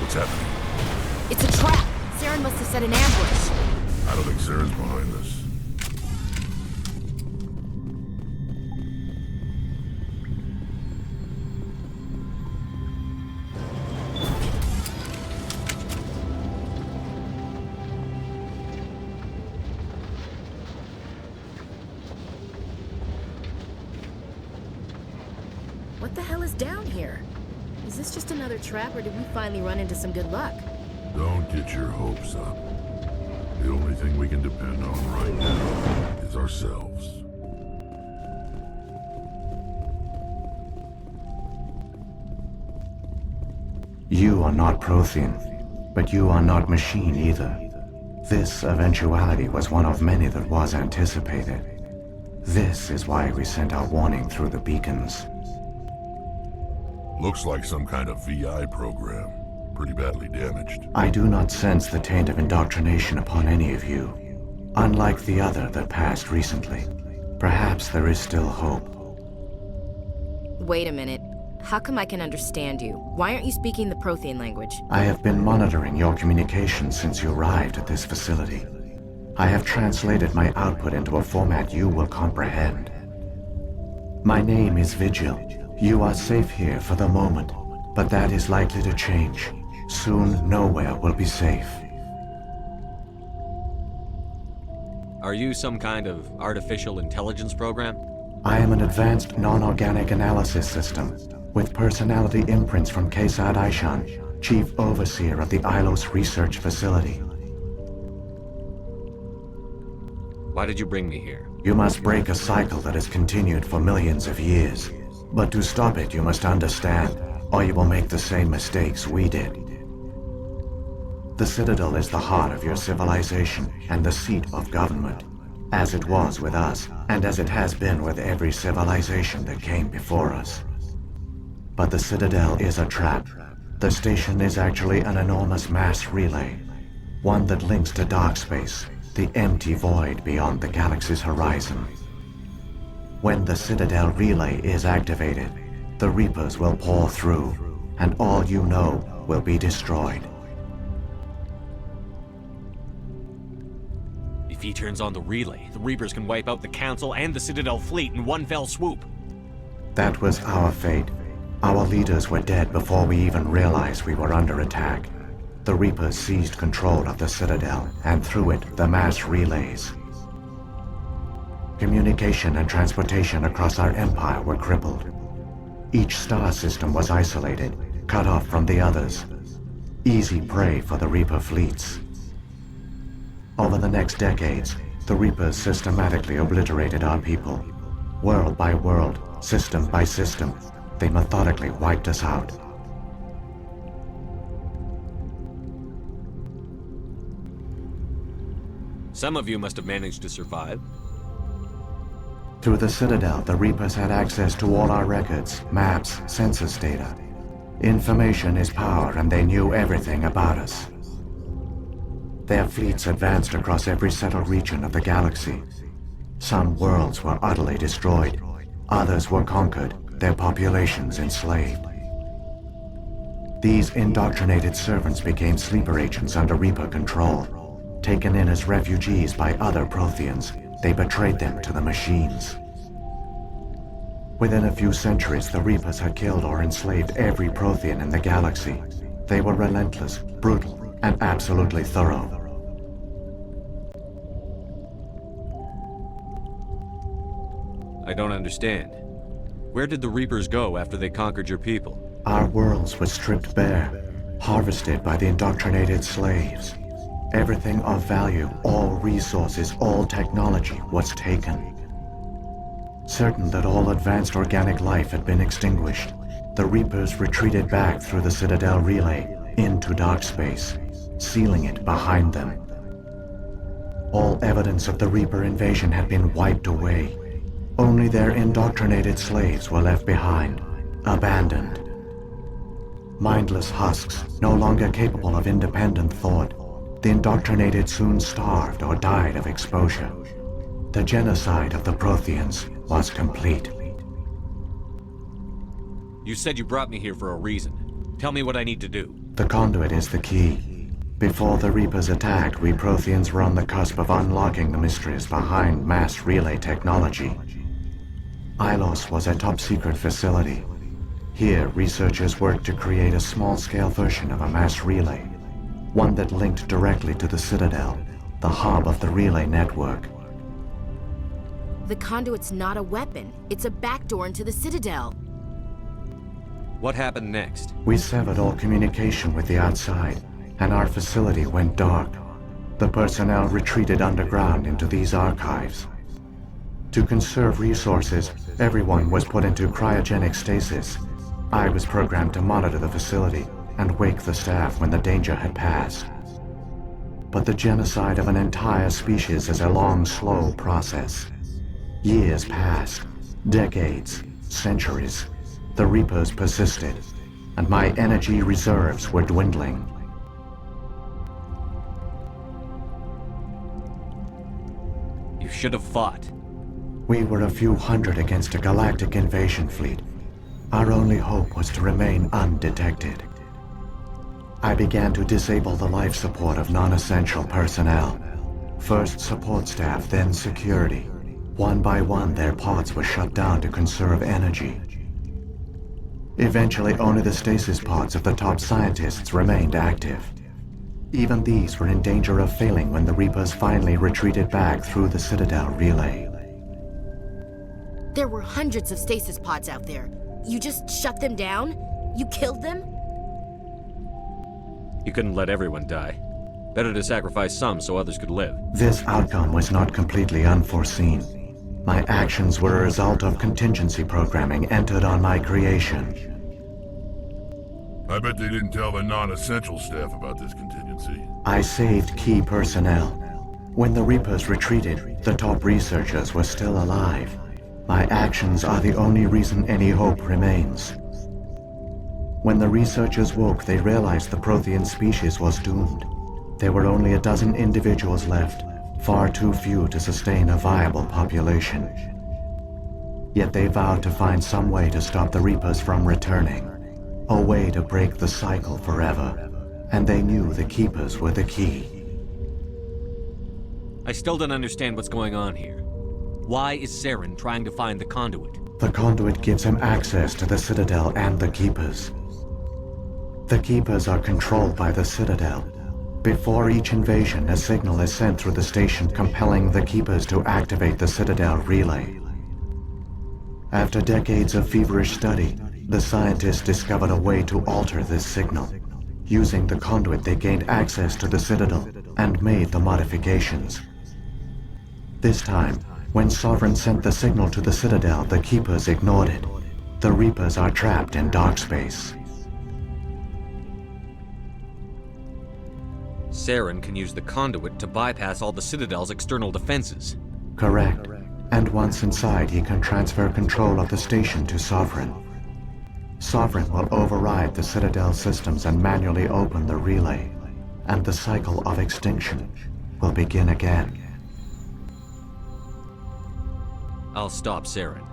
What's happening? It's a trap! Saren must have set an ambush. I don't think Sarah's behind this. What the hell is down here? Is this just another trap, or did we finally run into some good luck? Don't get your hopes up. The only thing we can depend on right now is ourselves. You are not Prothean, but you are not machine either. This eventuality was one of many that was anticipated. This is why we sent our warning through the beacons. Looks like some kind of VI program. Pretty badly damaged. I do not sense the taint of indoctrination upon any of you. Unlike the other that passed recently. Perhaps there is still hope. Wait a minute. How come I can understand you? Why aren't you speaking the Prothean language? I have been monitoring your communications since you arrived at this facility. I have translated my output into a format you will comprehend. My name is Vigil. You are safe here for the moment, but that is likely to change. Soon, nowhere will be safe. Are you some kind of artificial intelligence program? I am an advanced non-organic analysis system, with personality imprints from Kesad Aishan, Chief Overseer of the Ilos Research Facility. Why did you bring me here? You must break a cycle that has continued for millions of years. But to stop it, you must understand, or you will make the same mistakes we did. The Citadel is the heart of your civilization and the seat of government, as it was with us, and as it has been with every civilization that came before us. But the Citadel is a trap. The station is actually an enormous mass relay, one that links to dark space, the empty void beyond the galaxy's horizon. When the Citadel relay is activated, the Reapers will pour through, and all you know will be destroyed. If he turns on the relay, the Reapers can wipe out the Council and the Citadel fleet in one fell swoop. That was our fate. Our leaders were dead before we even realized we were under attack. The Reapers seized control of the Citadel, and through it, the mass relays. Communication and transportation across our empire were crippled. Each star system was isolated, cut off from the others. Easy prey for the Reaper fleets. Over the next decades, the Reapers systematically obliterated our people. World by world, system by system, they methodically wiped us out. Some of you must have managed to survive. Through the Citadel, the Reapers had access to all our records, maps, census data. Information is power, and they knew everything about us. Their fleets advanced across every settled region of the galaxy. Some worlds were utterly destroyed. Others were conquered, their populations enslaved. These indoctrinated servants became sleeper agents under Reaper control. Taken in as refugees by other Protheans, they betrayed them to the machines. Within a few centuries, the Reapers had killed or enslaved every Prothean in the galaxy. They were relentless, brutal, and absolutely thorough. I don't understand. Where did the Reapers go after they conquered your people? Our worlds were stripped bare, harvested by the indoctrinated slaves. Everything of value, all resources, all technology was taken. Certain that all advanced organic life had been extinguished, the Reapers retreated back through the Citadel relay into dark space, sealing it behind them. All evidence of the Reaper invasion had been wiped away. Only their indoctrinated slaves were left behind, abandoned. Mindless husks, no longer capable of independent thought, the indoctrinated soon starved or died of exposure. The genocide of the Protheans was complete. You said you brought me here for a reason. Tell me what I need to do. The conduit is the key. Before the Reapers attacked, we Protheans were on the cusp of unlocking the mysteries behind mass relay technology. Ilos was a top-secret facility. Here, researchers worked to create a small-scale version of a mass relay, one that linked directly to the Citadel, the hub of the relay network. The conduit's not a weapon. It's a backdoor into the Citadel. What happened next? We severed all communication with the outside, and our facility went dark. The personnel retreated underground into these archives. To conserve resources, everyone was put into cryogenic stasis. I was programmed to monitor the facility and wake the staff when the danger had passed. But the genocide of an entire species is a long, slow process. Years passed, decades, centuries. The Reapers persisted, and my energy reserves were dwindling. You should have fought. We were a few hundred against a galactic invasion fleet. Our only hope was to remain undetected. I began to disable the life support of non-essential personnel. First support staff, then security. One by one, their pods were shut down to conserve energy. Eventually, only the stasis pods of the top scientists remained active. Even these were in danger of failing when the Reapers finally retreated back through the Citadel relay. There were hundreds of stasis pods out there. You just shut them down? You killed them? You couldn't let everyone die. Better to sacrifice some so others could live. This outcome was not completely unforeseen. My actions were a result of contingency programming entered on my creation. I bet they didn't tell the non-essential staff about this contingency. I saved key personnel. When the Reapers retreated, the top researchers were still alive. My actions are the only reason any hope remains. When the researchers woke, they realized the Prothean species was doomed. There were only a dozen individuals left, far too few to sustain a viable population. Yet they vowed to find some way to stop the Reapers from returning, a way to break the cycle forever, and they knew the Keepers were the key. I still don't understand what's going on here. Why is Saren trying to find the conduit? The conduit gives him access to the Citadel and the Keepers. The Keepers are controlled by the Citadel. Before each invasion, a signal is sent through the station compelling the Keepers to activate the Citadel relay. After decades of feverish study, the scientists discovered a way to alter this signal. Using the conduit, they gained access to the Citadel and made the modifications. This time, when Sovereign sent the signal to the Citadel, the Keepers ignored it. The Reapers are trapped in dark space. Saren can use the conduit to bypass all the Citadel's external defenses. Correct. And once inside, he can transfer control of the station to Sovereign. Sovereign will override the Citadel systems and manually open the relay, and the cycle of extinction will begin again. I'll stop Saren.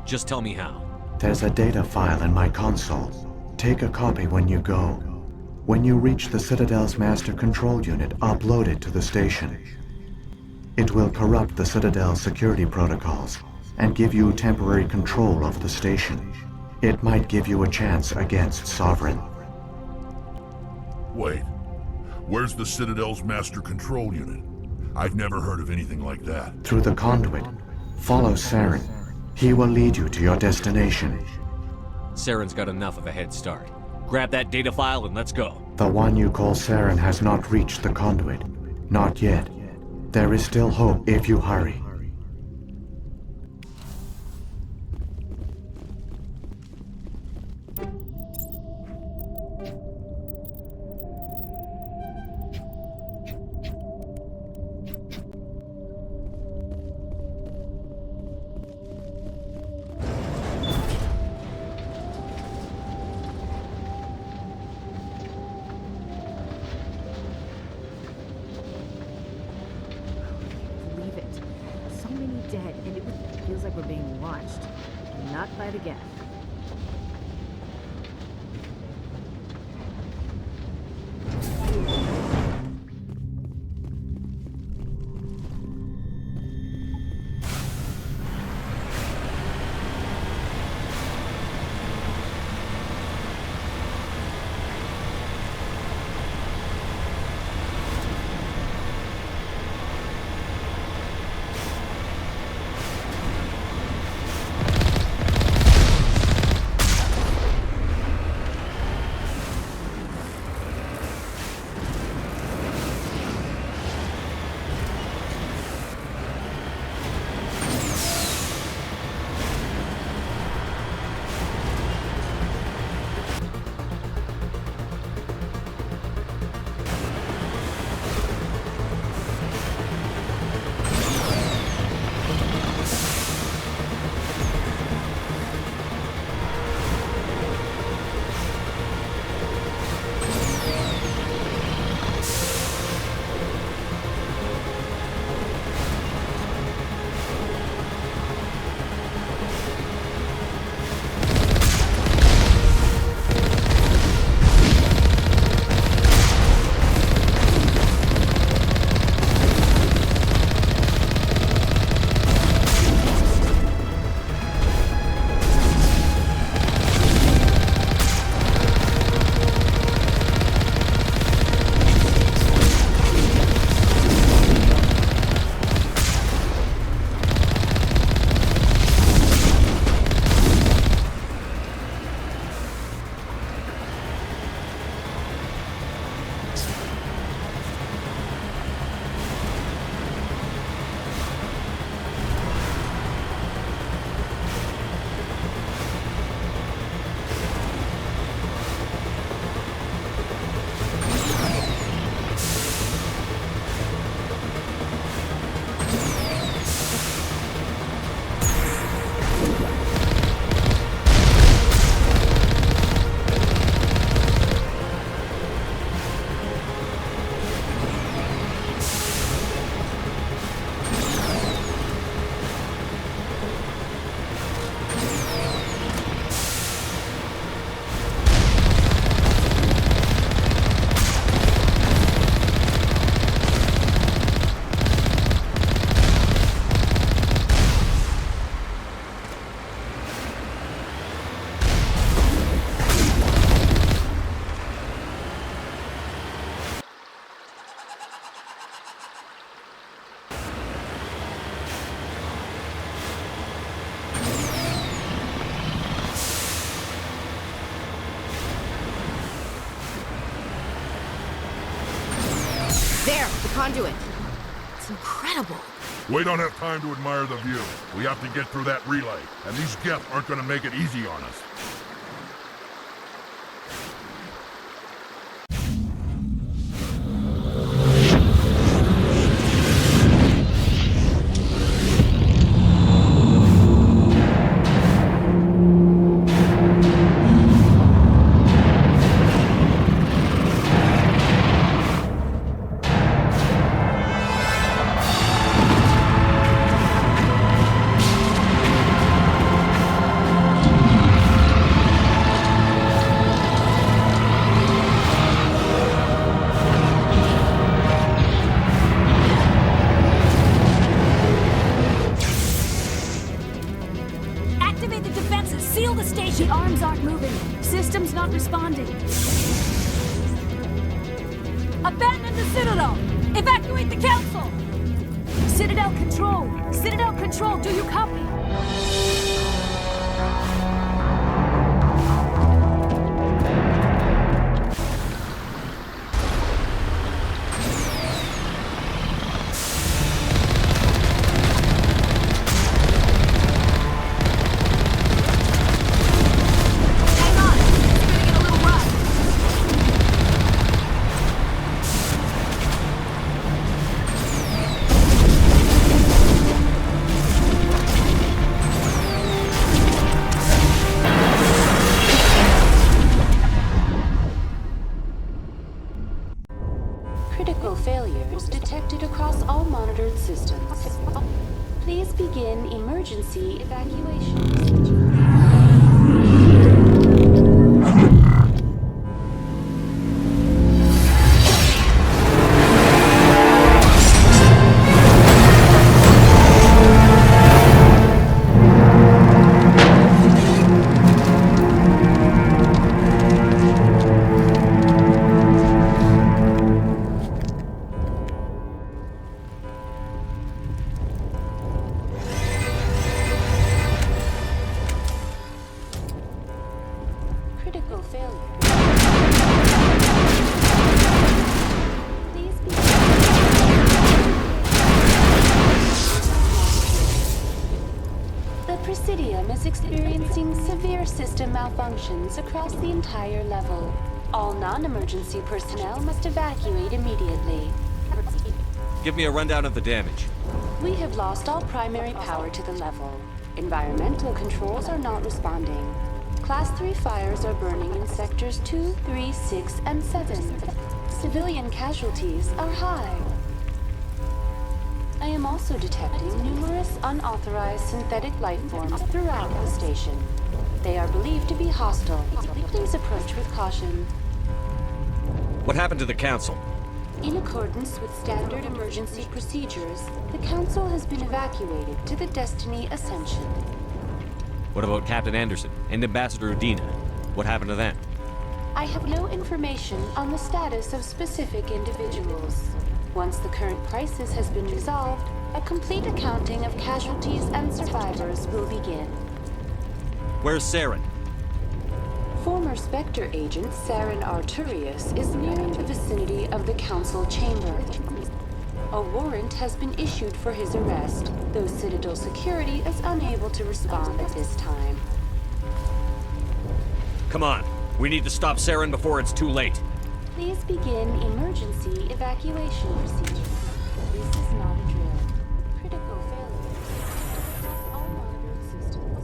Just tell me how. There's a data file in my console. Take a copy when you go. When you reach the Citadel's master control unit, upload it to the station. It will corrupt the Citadel's security protocols and give you temporary control of the station. It might give you a chance against Sovereign. Wait. Where's the Citadel's master control unit? I've never heard of anything like that. Through the conduit. Follow Saren. He will lead you to your destination. Saren's got enough of a head start. Grab that data file and let's go. The one you call Saren has not reached the conduit. Not yet. There is still hope if you hurry. Dead, and it feels like we're being watched. Not by the Geth. There, the conduit. It's incredible. We don't have time to admire the view. We have to get through that relay, and these Geth aren't gonna make it easy on us. moving. System's not responding. Abandon the Citadel! Evacuate the Council! Citadel Control! Citadel Control, do you copy? Critical failures detected across all monitored systems. Please begin emergency evacuation. Critical failure. Please begin. The Presidium is experiencing severe system malfunctions across the entire level. All non-emergency personnel must evacuate immediately. Give me a rundown of the damage. We have lost all primary power to the level. Environmental controls are not responding. Class 3 fires are burning in sectors 2, 3, 6, and 7. Civilian casualties are high. I am also detecting numerous unauthorized synthetic life forms throughout the station. They are believed to be hostile. Please approach with caution. What happened to the Council? In accordance with standard emergency procedures, the Council has been evacuated to the Destiny Ascension. What about Captain Anderson and Ambassador Udina? What happened to them? I have no information on the status of specific individuals. Once the current crisis has been resolved, a complete accounting of casualties and survivors will begin. Where's Saren? Former Spectre agent Saren Arturius is nearing the vicinity of the Council chamber. A warrant has been issued for his arrest, though Citadel security is unable to respond at this time. Come on. We need to stop Saren before it's too late. Please begin emergency evacuation procedures. This is not a drill. Critical failure. All monitored systems.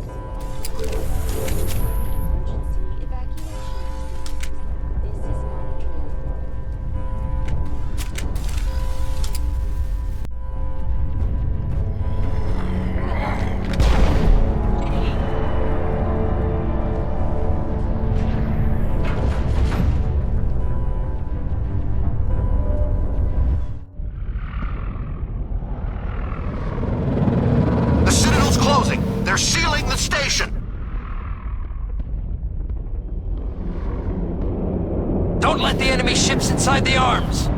Emergency evacuation. This is not a drill. The Citadel's closing. They're sealing the station. Don't let the enemy ships inside the arms!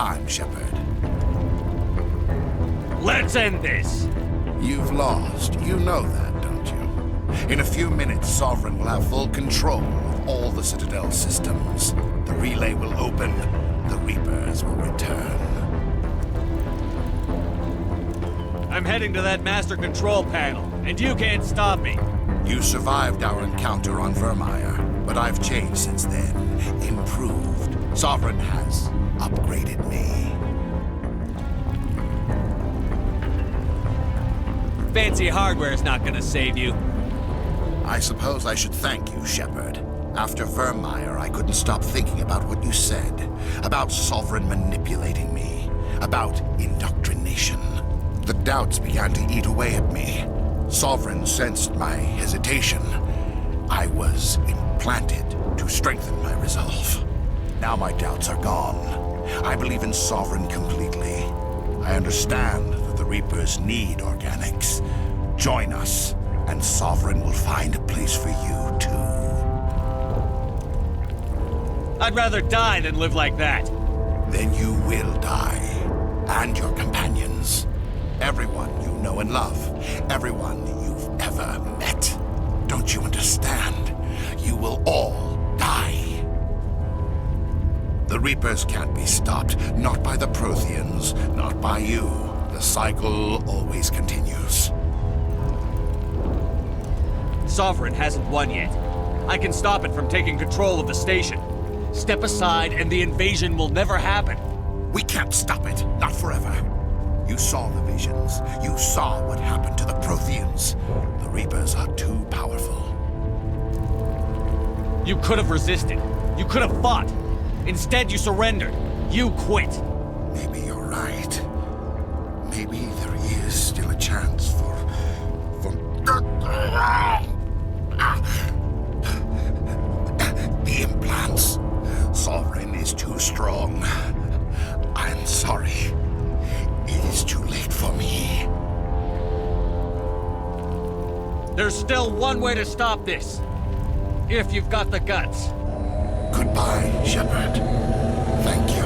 time, Shepard. Let's end this! You've lost. You know that, don't you? In a few minutes, Sovereign will have full control of all the Citadel systems. The relay will open. The Reapers will return. I'm heading to that master control panel, and you can't stop me. You survived our encounter on Vermeer, but I've changed since then. Improved. Sovereign has upgraded me. Fancy hardware's not gonna save you. I suppose I should thank you, Shepard. After Vermeer, I couldn't stop thinking about what you said. About Sovereign manipulating me. About indoctrination. The doubts began to eat away at me. Sovereign sensed my hesitation. I was implanted to strengthen my resolve. Now my doubts are gone. I believe in Sovereign completely. I understand that the Reapers need organics. Join us, and Sovereign will find a place for you, too. I'd rather die than live like that. Then you will die. And your companions. Everyone you know and love. Everyone you've ever met. Don't you understand? You will all die. The Reapers can't be stopped. Not by the Protheans. Not by you. The cycle always continues. Sovereign hasn't won yet. I can stop it from taking control of the station. Step aside and the invasion will never happen. We can't stop it. Not forever. You saw the visions. You saw what happened to the Protheans. The Reapers are too powerful. You could have resisted. You could have fought. Instead, you surrendered. You quit. Maybe you're right. Maybe there is still a chance for... The implants. Sovereign is too strong. I'm sorry. It is too late for me. There's still one way to stop this. If you've got the guts. Goodbye, Shepard. Thank you.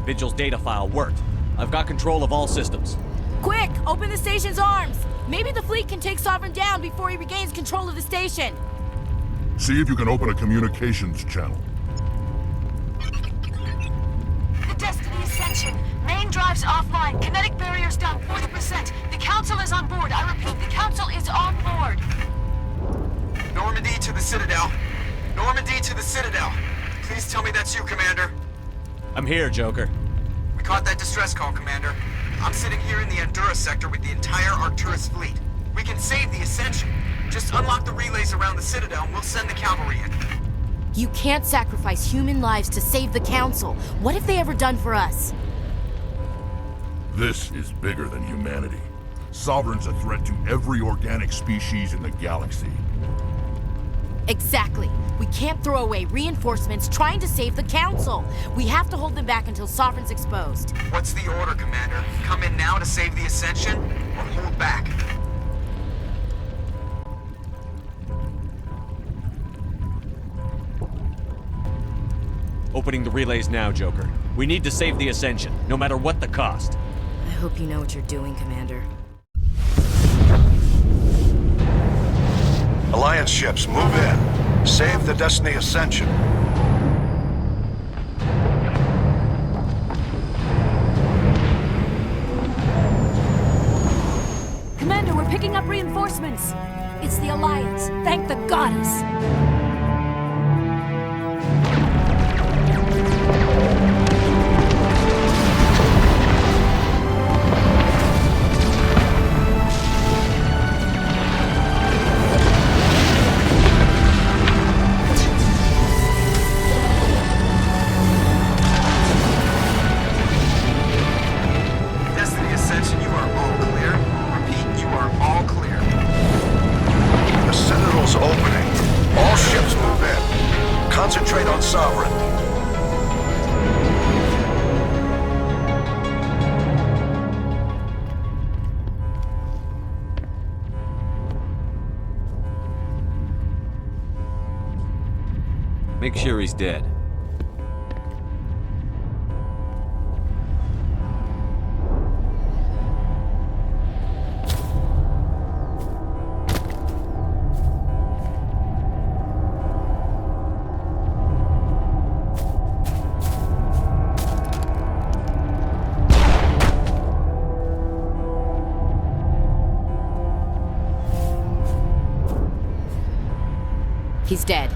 Vigil's data file worked. I've got control of all systems. Quick! Open the station's arms! Maybe the fleet can take Sovereign down before he regains control of the station. See if you can open a communications channel. The Destiny Ascension. Main drives offline. Kinetic barriers down 40%. The Council is on board. I repeat, the Council is on board. Normandy to the Citadel. Normandy to the Citadel. Please tell me that's you, Commander. I'm here, Joker. We caught that distress call, Commander. I'm sitting here in the Endura sector with the entire Arcturus fleet. We can save the Ascension. Just unlock the relays around the Citadel and we'll send the cavalry in. You can't sacrifice human lives to save the Council. What have they ever done for us? This is bigger than humanity. Sovereign's a threat to every organic species in the galaxy. Exactly. We can't throw away reinforcements trying to save the Council. We have to hold them back until Sovereign's exposed. What's the order, Commander? Come in now to save the Ascension, or hold back? Opening the relays now, Joker. We need to save the Ascension, no matter what the cost. I hope you know what you're doing, Commander. Alliance ships, move in. Save the Destiny Ascension. Commander, we're picking up reinforcements. It's the Alliance. Thank the goddess. Make sure he's dead. He's dead.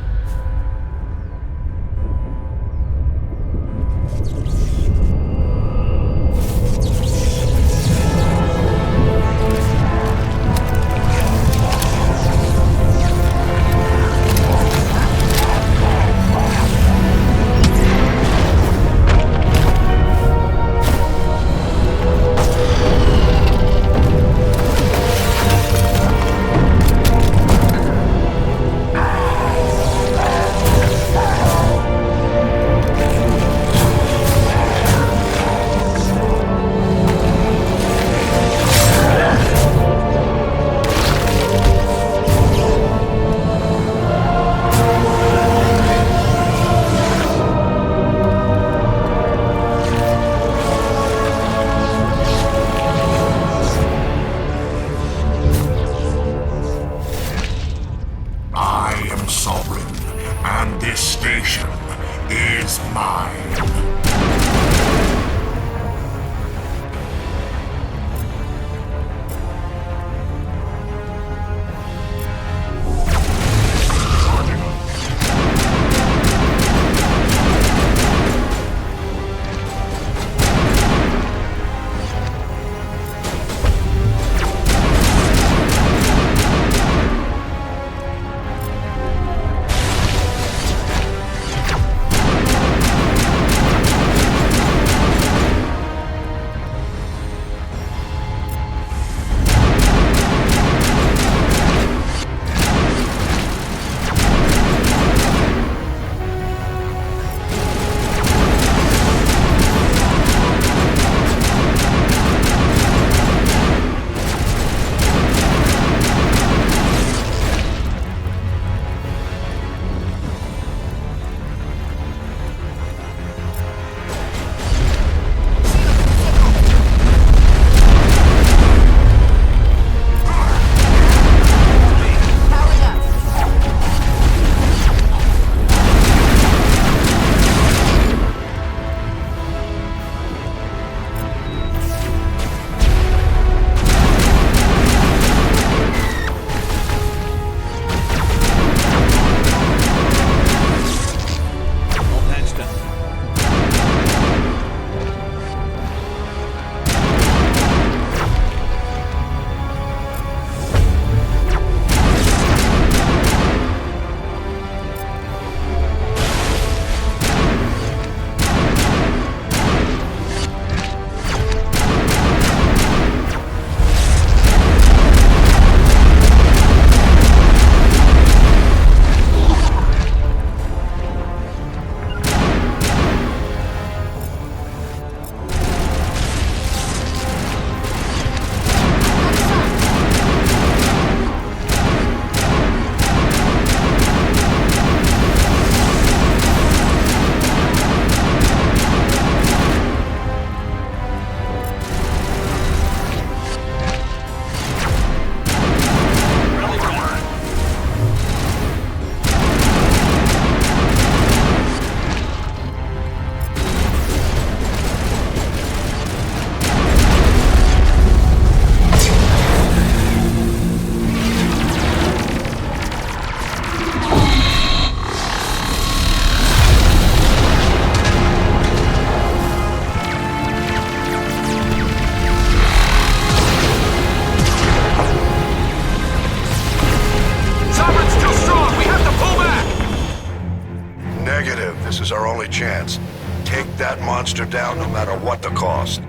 This is our only chance. Take that monster down no matter what the cost.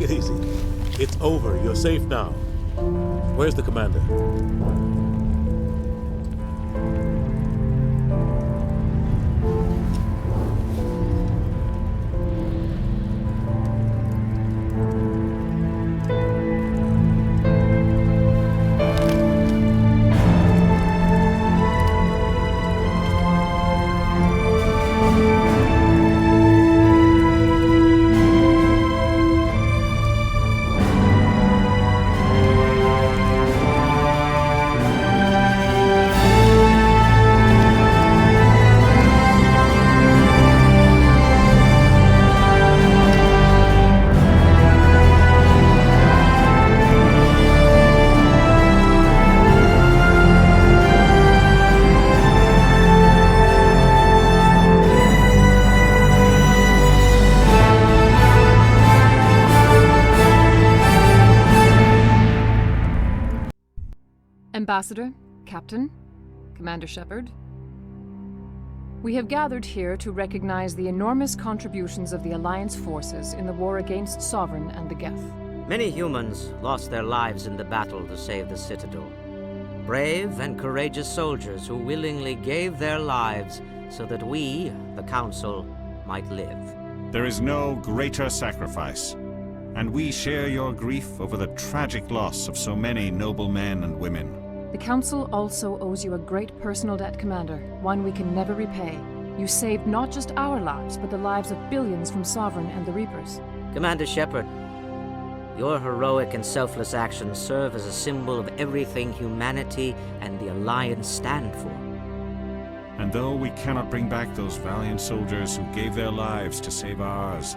it easy. It's over. You're safe now. Where's the commander? Ambassador, Captain, Commander Shepard. We have gathered here to recognize the enormous contributions of the Alliance forces in the war against Sovereign and the Geth. Many humans lost their lives in the battle to save the Citadel. Brave and courageous soldiers who willingly gave their lives so that we, the Council, might live. There is no greater sacrifice, and we share your grief over the tragic loss of so many noble men and women. The Council also owes you a great personal debt, Commander, one we can never repay. You saved not just our lives, but the lives of billions from Sovereign and the Reapers. Commander Shepard, your heroic and selfless actions serve as a symbol of everything humanity and the Alliance stand for. And though we cannot bring back those valiant soldiers who gave their lives to save ours,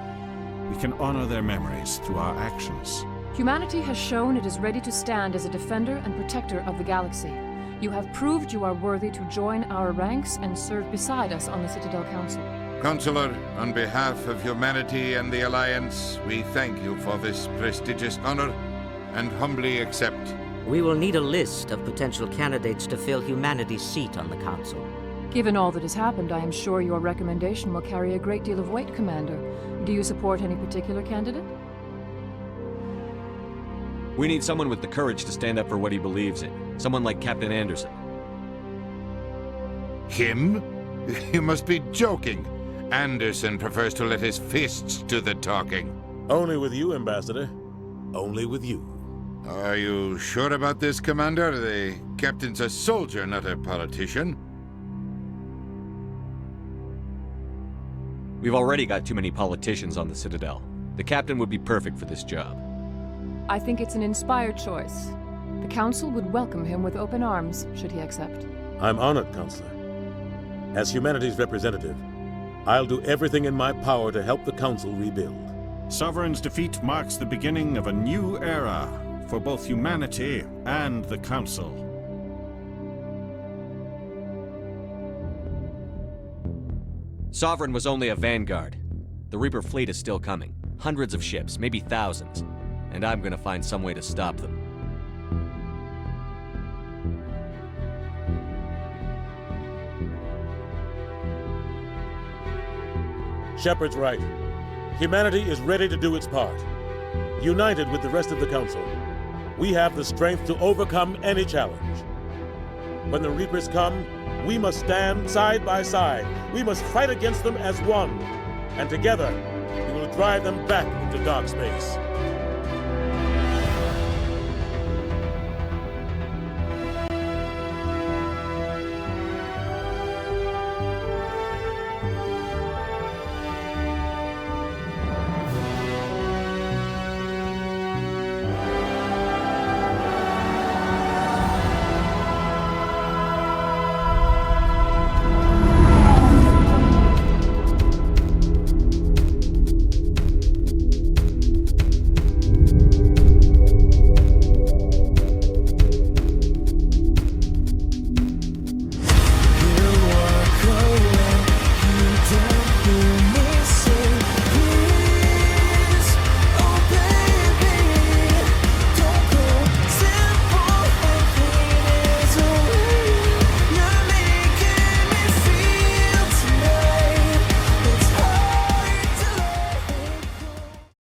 we can honor their memories through our actions. Humanity has shown it is ready to stand as a defender and protector of the galaxy. You have proved you are worthy to join our ranks and serve beside us on the Citadel Council. Counselor, on behalf of humanity and the Alliance, we thank you for this prestigious honor and humbly accept. We will need a list of potential candidates to fill humanity's seat on the Council. Given all that has happened, I am sure your recommendation will carry a great deal of weight, Commander. Do you support any particular candidate? We need someone with the courage to stand up for what he believes in. Someone like Captain Anderson. Him? You must be joking. Anderson prefers to let his fists do the talking. Only with you, Ambassador. Only with you. Are you sure about this, Commander? The captain's a soldier, not a politician. We've already got too many politicians on the Citadel. The captain would be perfect for this job. I think it's an inspired choice. The Council would welcome him with open arms, should he accept. I'm honored, Counselor. As humanity's representative, I'll do everything in my power to help the Council rebuild. Sovereign's defeat marks the beginning of a new era for both humanity and the Council. Sovereign was only a vanguard. The Reaper fleet is still coming. Hundreds of ships, maybe thousands. And I'm gonna find some way to stop them. Shepard's right. Humanity is ready to do its part. United with the rest of the Council, we have the strength to overcome any challenge. When the Reapers come, we must stand side by side. We must fight against them as one. And together, we will drive them back into dark space.